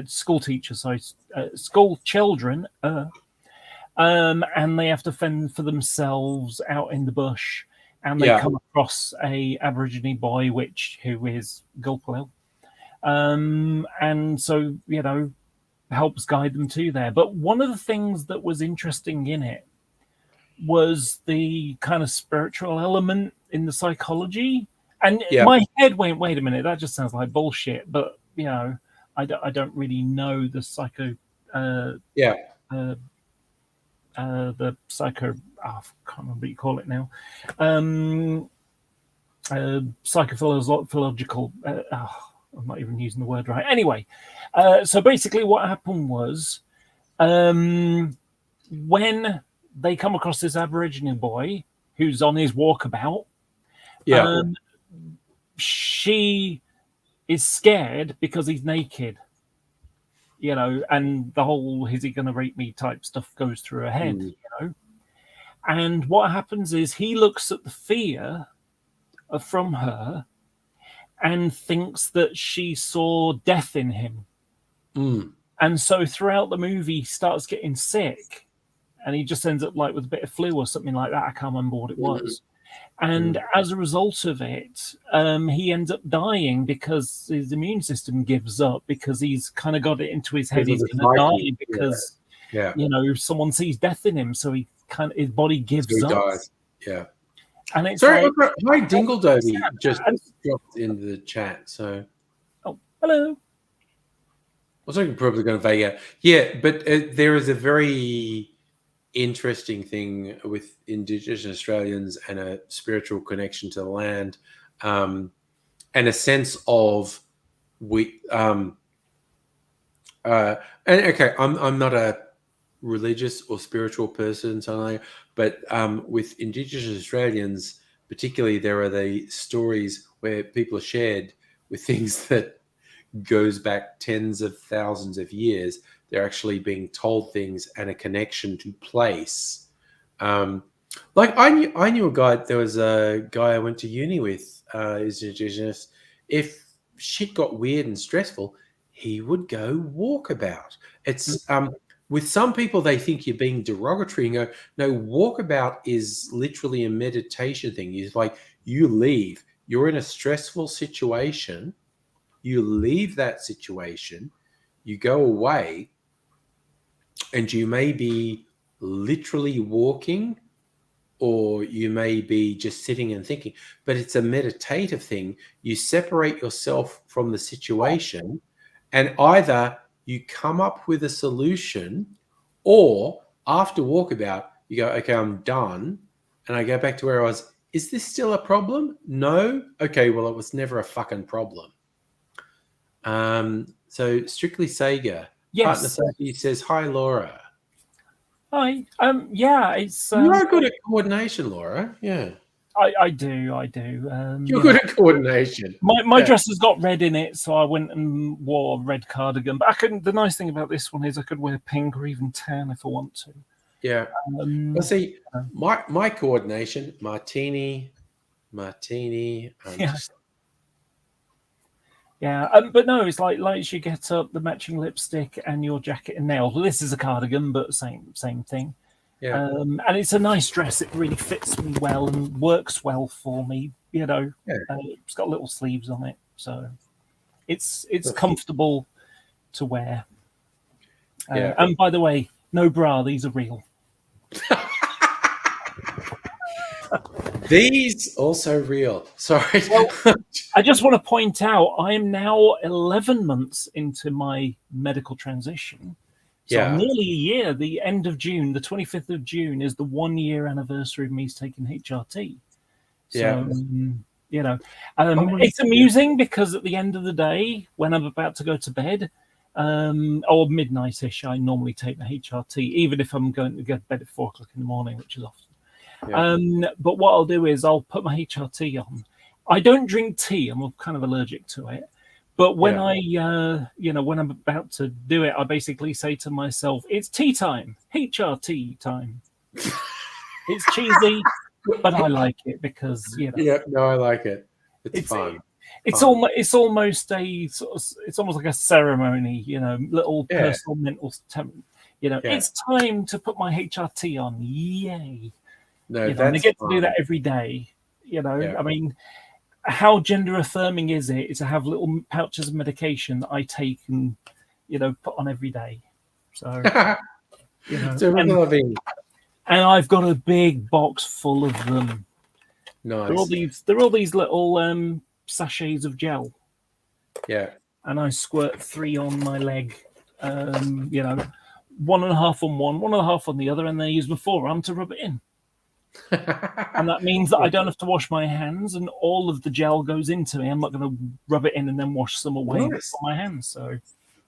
E: school teachers, school children, and they have to fend for themselves out in the bush, and they come across a Aborigine boy, who is Gulpilil, and so helps guide them to there. But one of the things that was interesting in it was the kind of spiritual element in the psychology. And my head went, wait a minute, that just sounds like bullshit. But, I don't really know the psycho... the psycho... I can't remember what you call it now. Psychophilological... I'm not even using the word right. Anyway, so basically what happened was when they come across this Aboriginal boy who's on his walkabout, she is scared because he's naked, and the whole "is he going to rape me" type stuff goes through her head, And what happens is he looks at the fear from her and thinks that she saw death in him. And so throughout the movie, he starts getting sick, and he just ends up like with a bit of flu or something like that. I can't remember what it was. And as a result of it, he ends up dying because his immune system gives up, because he's kind of got it into his head he's going to die because, someone sees death in him. So his body gives up.
B: Dies. Yeah.
E: And it's
B: sorry,
E: like,
B: hi, Dingledovey just dropped into the chat. So,
E: hello.
B: I was probably going to say, yeah, but there is a very interesting thing with Indigenous Australians and a spiritual connection to the land, and a sense of I'm not a religious or spiritual person, but with Indigenous Australians particularly, there are the stories where people are shared with things that goes back tens of thousands of years. They're actually being told things and a connection to place. Like I knew a guy. There was a guy I went to uni with. Is Indigenous. If shit got weird and stressful, he would go walkabout. It's with some people, they think you're being derogatory and go, no, walkabout is literally a meditation thing. It's like you leave. You're in a stressful situation. you leave that situation, you go away, and you may be literally walking, or you may be just sitting and thinking, but it's a meditative thing. You separate yourself from the situation, and either you come up with a solution, or after walkabout, you go, okay, I'm done. And I go back to where I was. Is this still a problem? No? Okay, well, it was never a fucking problem. So Strictly Sega. Partner
E: Yes.
B: Sophie says, hi, Laura.
E: Hi. Yeah, it's
B: You are good at coordination, Laura. Yeah.
E: I do.
B: You're
E: you
B: good
E: know,
B: at coordination.
E: my
B: Yeah.
E: dress has got red in it, so I went and wore a red cardigan. But I couldn't. The nice thing about this one is I could wear pink or even tan if I want to.
B: Yeah. Well, see, my coordination, martini.
E: Yeah. Yeah, but no, it's like you get up, the matching lipstick and your jacket and nails. Well, this is a cardigan, but same thing.
B: Yeah.
E: And it's a nice dress. It really fits me well and works well for me. You know,
B: Yeah.
E: It's got little sleeves on it, so it's comfortable to wear.
B: Yeah.
E: And by the way, no bra. These are real.
B: These also real. Sorry.
E: I just want to point out I am now 11 months into my medical transition. So
B: Yeah.
E: I'm nearly a year. The end of June, the 25th of June, is the 1 year anniversary of me taking HRT. So,
B: Yeah.
E: you know,
B: my
E: it's amusing because at the end of the day, when I'm about to go to bed, or midnight-ish, I normally take the HRT, even if I'm going to go to bed at 4 o'clock in the morning, which is often.
B: Yeah.
E: But what I'll do is I'll put my HRT on. I don't drink tea. I'm kind of allergic to it. But when when I'm about to do it, I basically say to myself, it's tea time, HRT time. It's cheesy, but I like it because, you know.
B: Yeah, no, I like it. It's fun.
E: It's almost like a ceremony, you know, little personal mental you know, it's time to put my HRT on. Yay.
B: No,
E: You know, and I
B: that's
E: get to
B: fun.
E: do that every day. You know,
B: Yeah.
E: I mean, how gender affirming is it to have little pouches of medication that I take and, you know, put on every day? So, you know,
B: So loving.
E: and I've got a big box full of them.
B: Nice.
E: They're all these little sachets of gel,
B: Yeah.
E: and I squirt 3 on my leg. You know, 1.5 on one, 1.5 on the other, and then I use my forearm to rub it in. And that means that I don't have to wash my hands, and all of the gel goes into me. I'm not going to rub it in and then wash some away with my hands. So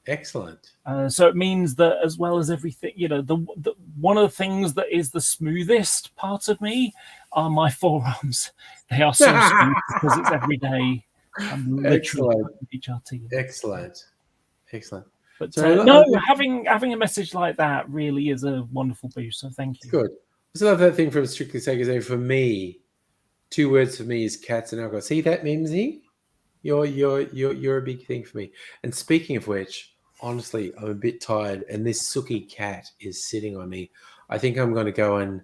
B: Excellent.
E: so it means that as well as everything, you know, the one of the things that is the smoothest part of me are my forearms. They are so smooth because it's every day. I'm literally HRT.
B: Excellent.
E: But
B: So
E: no, having a message like that really is a wonderful boost. So thank you.
B: Good. I still love that thing from Strictly Sega saying, for me, 2 words for me is cats and alcohol. See that, Mimsy? You're a big thing for me. And speaking of which, honestly, I'm a bit tired, and this Suki cat is sitting on me. I think I'm going to go and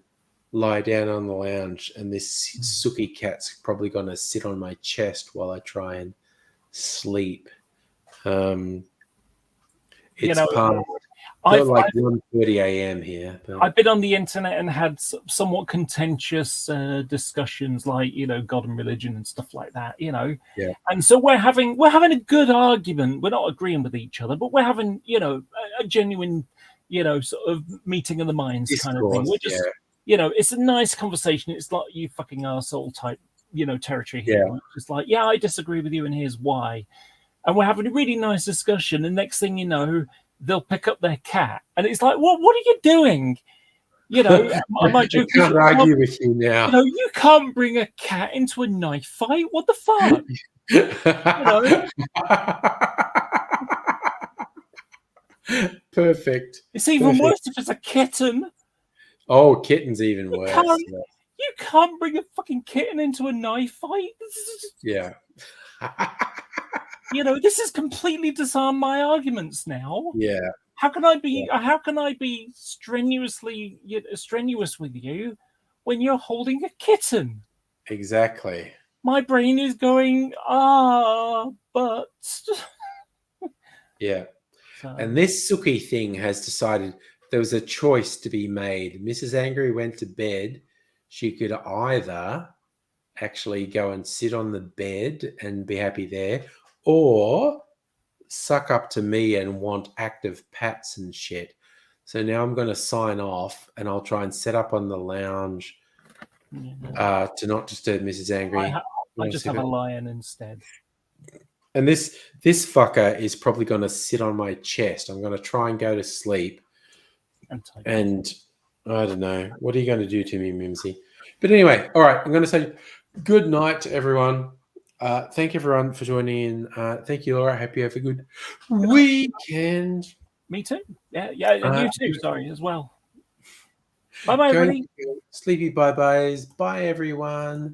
B: lie down on the lounge, and this Suki cat's probably going to sit on my chest while I try and sleep. It's past like 1:30 a.m. here. But...
E: I've been on the internet and had somewhat contentious discussions, like, you know, God and religion and stuff like that, you know.
B: Yeah.
E: And so we're having a good argument. We're not agreeing with each other, but we're having, you know, a genuine, you know, sort of meeting of the minds kind of thing. We're just, you know, it's a nice conversation. It's not you fucking arsehole type, you know, territory here.
B: Yeah.
E: It's like, yeah, I disagree with you, and here's why. And we're having a really nice discussion. And next thing you know, they'll pick up their cat, and it's like, what are you doing? You know, I might joke,
B: I can't argue with you now.
E: You know, you can't bring a cat into a knife fight. What the fuck?
B: You know? Perfect.
E: It's even worse if it's a kitten.
B: Oh, kitten's even worse.
E: You can't bring a fucking kitten into a knife fight.
B: Yeah.
E: You know, this has completely disarmed my arguments now.
B: Yeah.
E: How can I be strenuous with you when you're holding a kitten?
B: Exactly.
E: My brain is going, but.
B: Yeah.
E: So,
B: And this Suki thing has decided there was a choice to be made. Mrs. Angry went to bed. She could either actually go and sit on the bed and be happy there, or suck up to me and want active pats and shit. So now I'm going to sign off, and I'll try and set up on the lounge
E: yeah.
B: to not disturb Mrs. Angry.
E: I just have a lion instead.
B: And this fucker is probably going to sit on my chest. I'm going to try and go to sleep. And I don't know. What are you going to do to me, Mimsy? But anyway, all right. I'm going to say good night to everyone. Thank everyone for joining in. Thank you, Laura. Hope you have a good weekend.
E: Me too. Yeah, and you too. Sorry, as well. Bye, everybody.
B: Sleepy bye-byes. Bye, everyone.